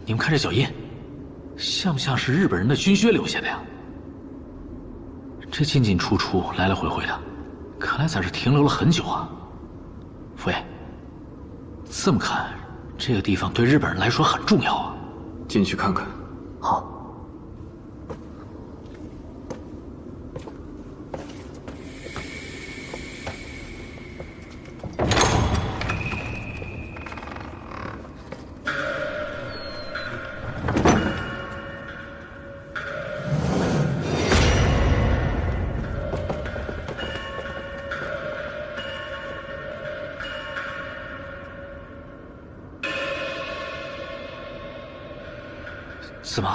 你们看这脚印，像不像是日本人的军靴留下的呀？这进进出出，来来回回的，看来在这停留了很久啊。佛爷，这么看，这个地方对日本人来说很重要啊。进去看看。好。怎么，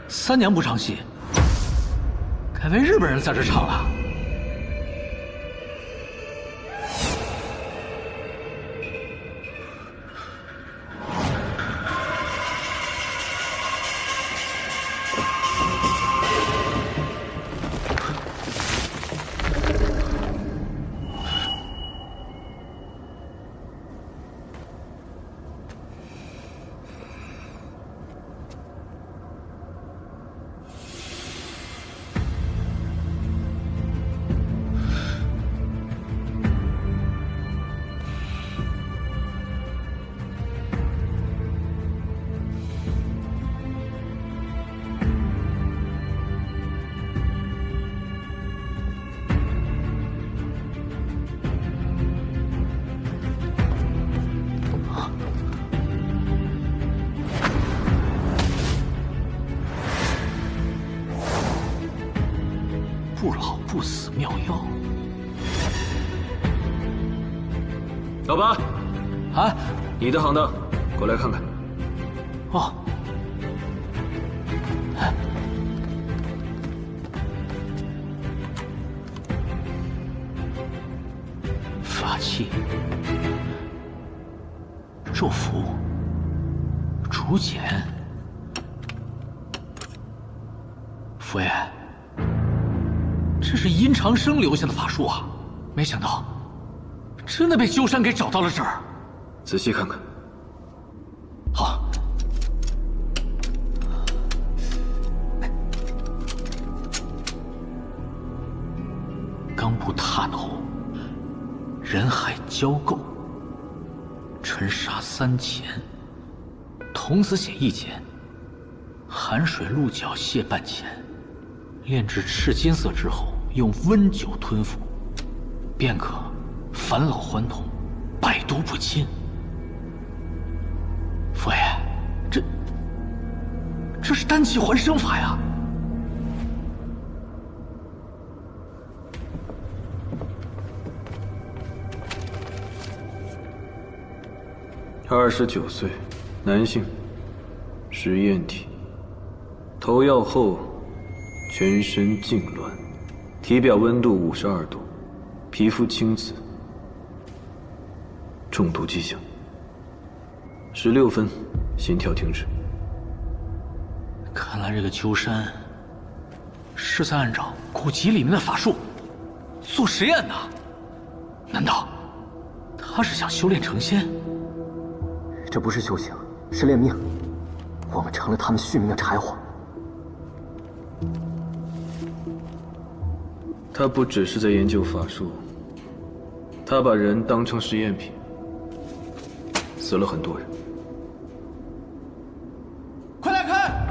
三娘不唱戏，改为日本人在这唱了？不老不死妙药。老八，啊，你的行当，过来看看。哦。法器、咒符、竹简。佛爷，这是殷长生留下的法术啊！没想到，真的被鸠山给找到了这儿。仔细看看。好。冈部踏头，人海交构，沉沙3钱，童子血1钱，寒水鹿角泻半钱。炼至赤金色之后，用温酒吞服，便可返老还童，百毒不侵。佛爷，这是丹气还生法呀！29岁，男性，实验体，投药后全身痉挛，体表温度52度，皮肤青紫，中毒迹象。16分，心跳停止。看来这个鸠山是在按照古籍里面的法术做实验呢。难道他是想修炼成仙？这不是修行，是练命。我们成了他们续命的柴火。他不只是在研究法术，他把人当成实验品，死了很多人。快来看！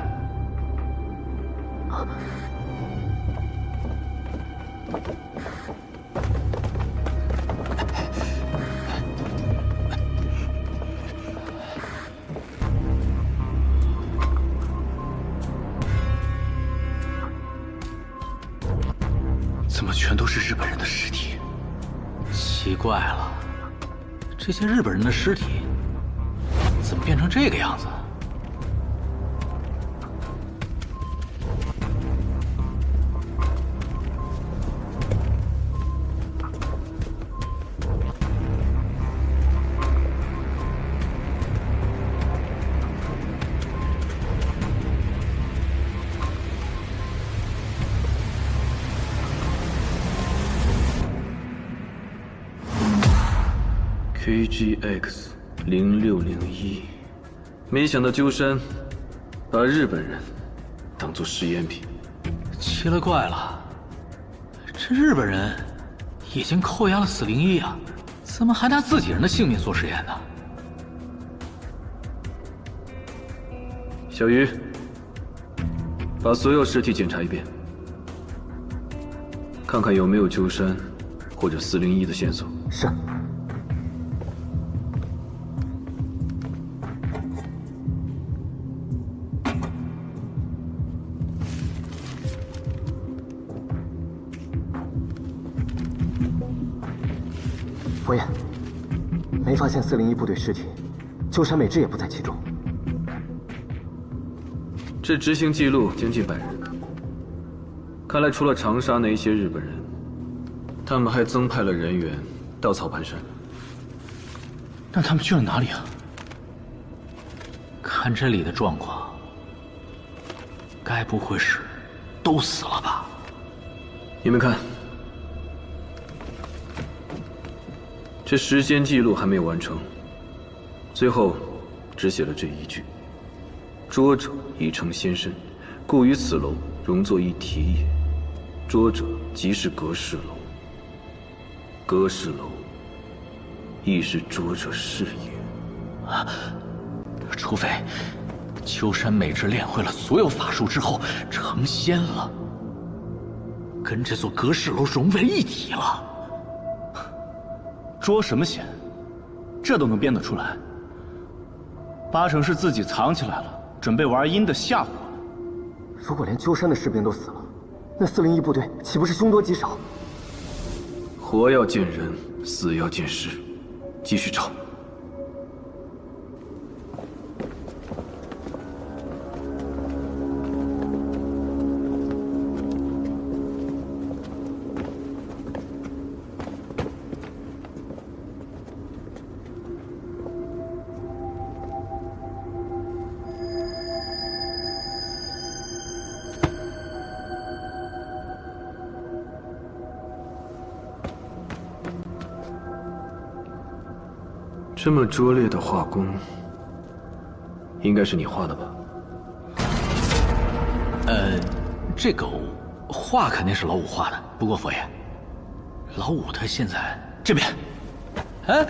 怎么全都是日本人的尸体？奇怪了，这些日本人的尸体怎么变成这个样子？KGX 0601，没想到鸠山把日本人当作实验品。奇了怪了，这日本人已经扣押了401啊，怎么还拿自己人的性命做实验呢？小鱼，把所有尸体检查一遍，看看有没有鸠山或者401的线索。是。佛爷，没发现401部队尸体，鸠山美智也不在其中。这执行记录将近100人，看来除了长沙那一些日本人，他们还增派了人员到草盘山。那他们去了哪里啊？看这里的状况，该不会是都死了吧？你们看。这时间记录还没有完成，最后只写了这一句：“拙者已成仙身，故于此楼容作一题也。拙者即是阁氏楼，阁氏楼亦是拙者是也。”啊！除非鸠山美智练会了所有法术之后成仙了，跟这座阁氏楼融为一体了。捉什么仙？这都能编得出来？八成是自己藏起来了，准备玩阴的吓唬我们。如果连鸠山的士兵都死了，那401部队岂不是凶多吉少？活要见人，死要见尸，继续找。这么拙劣的画工，应该是你画的吧？这个画肯定是老五画的。不过佛爷，老五他现在这边，哎。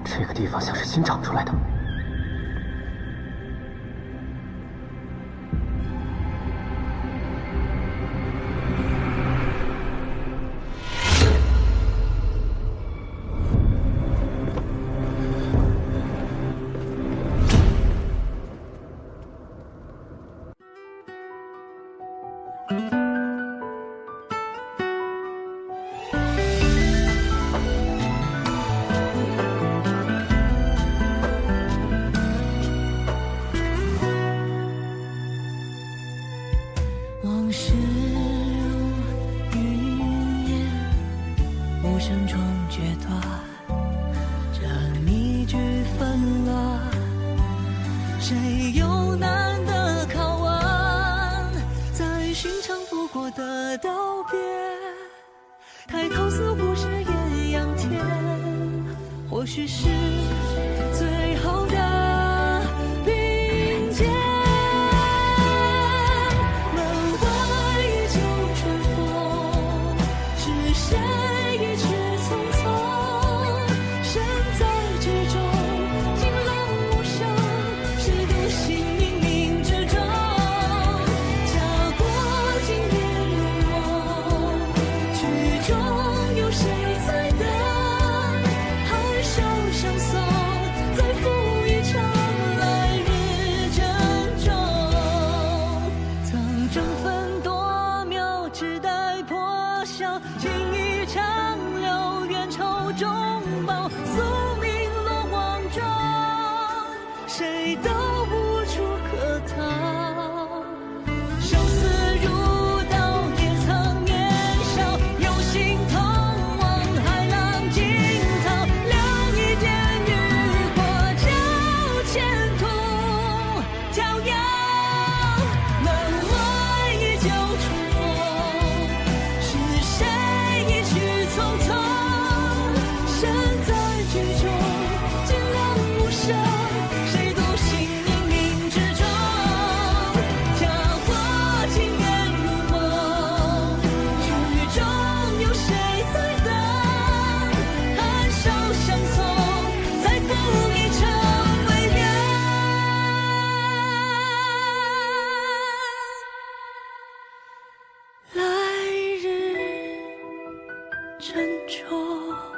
这个地方像是新长出来的。往事如云烟，无声中决断，这谜局纷乱，谁又难得考完？再寻常不过的道别，抬头似乎是艳阳天，或许是最后的并肩。谁都无处可逃，生死如刀，也曾年少，有心同往海浪惊涛，留一点余火照前途骄阳。门外依旧重逢，是谁一去匆匆？身在局中，尽量无声。来日珍重。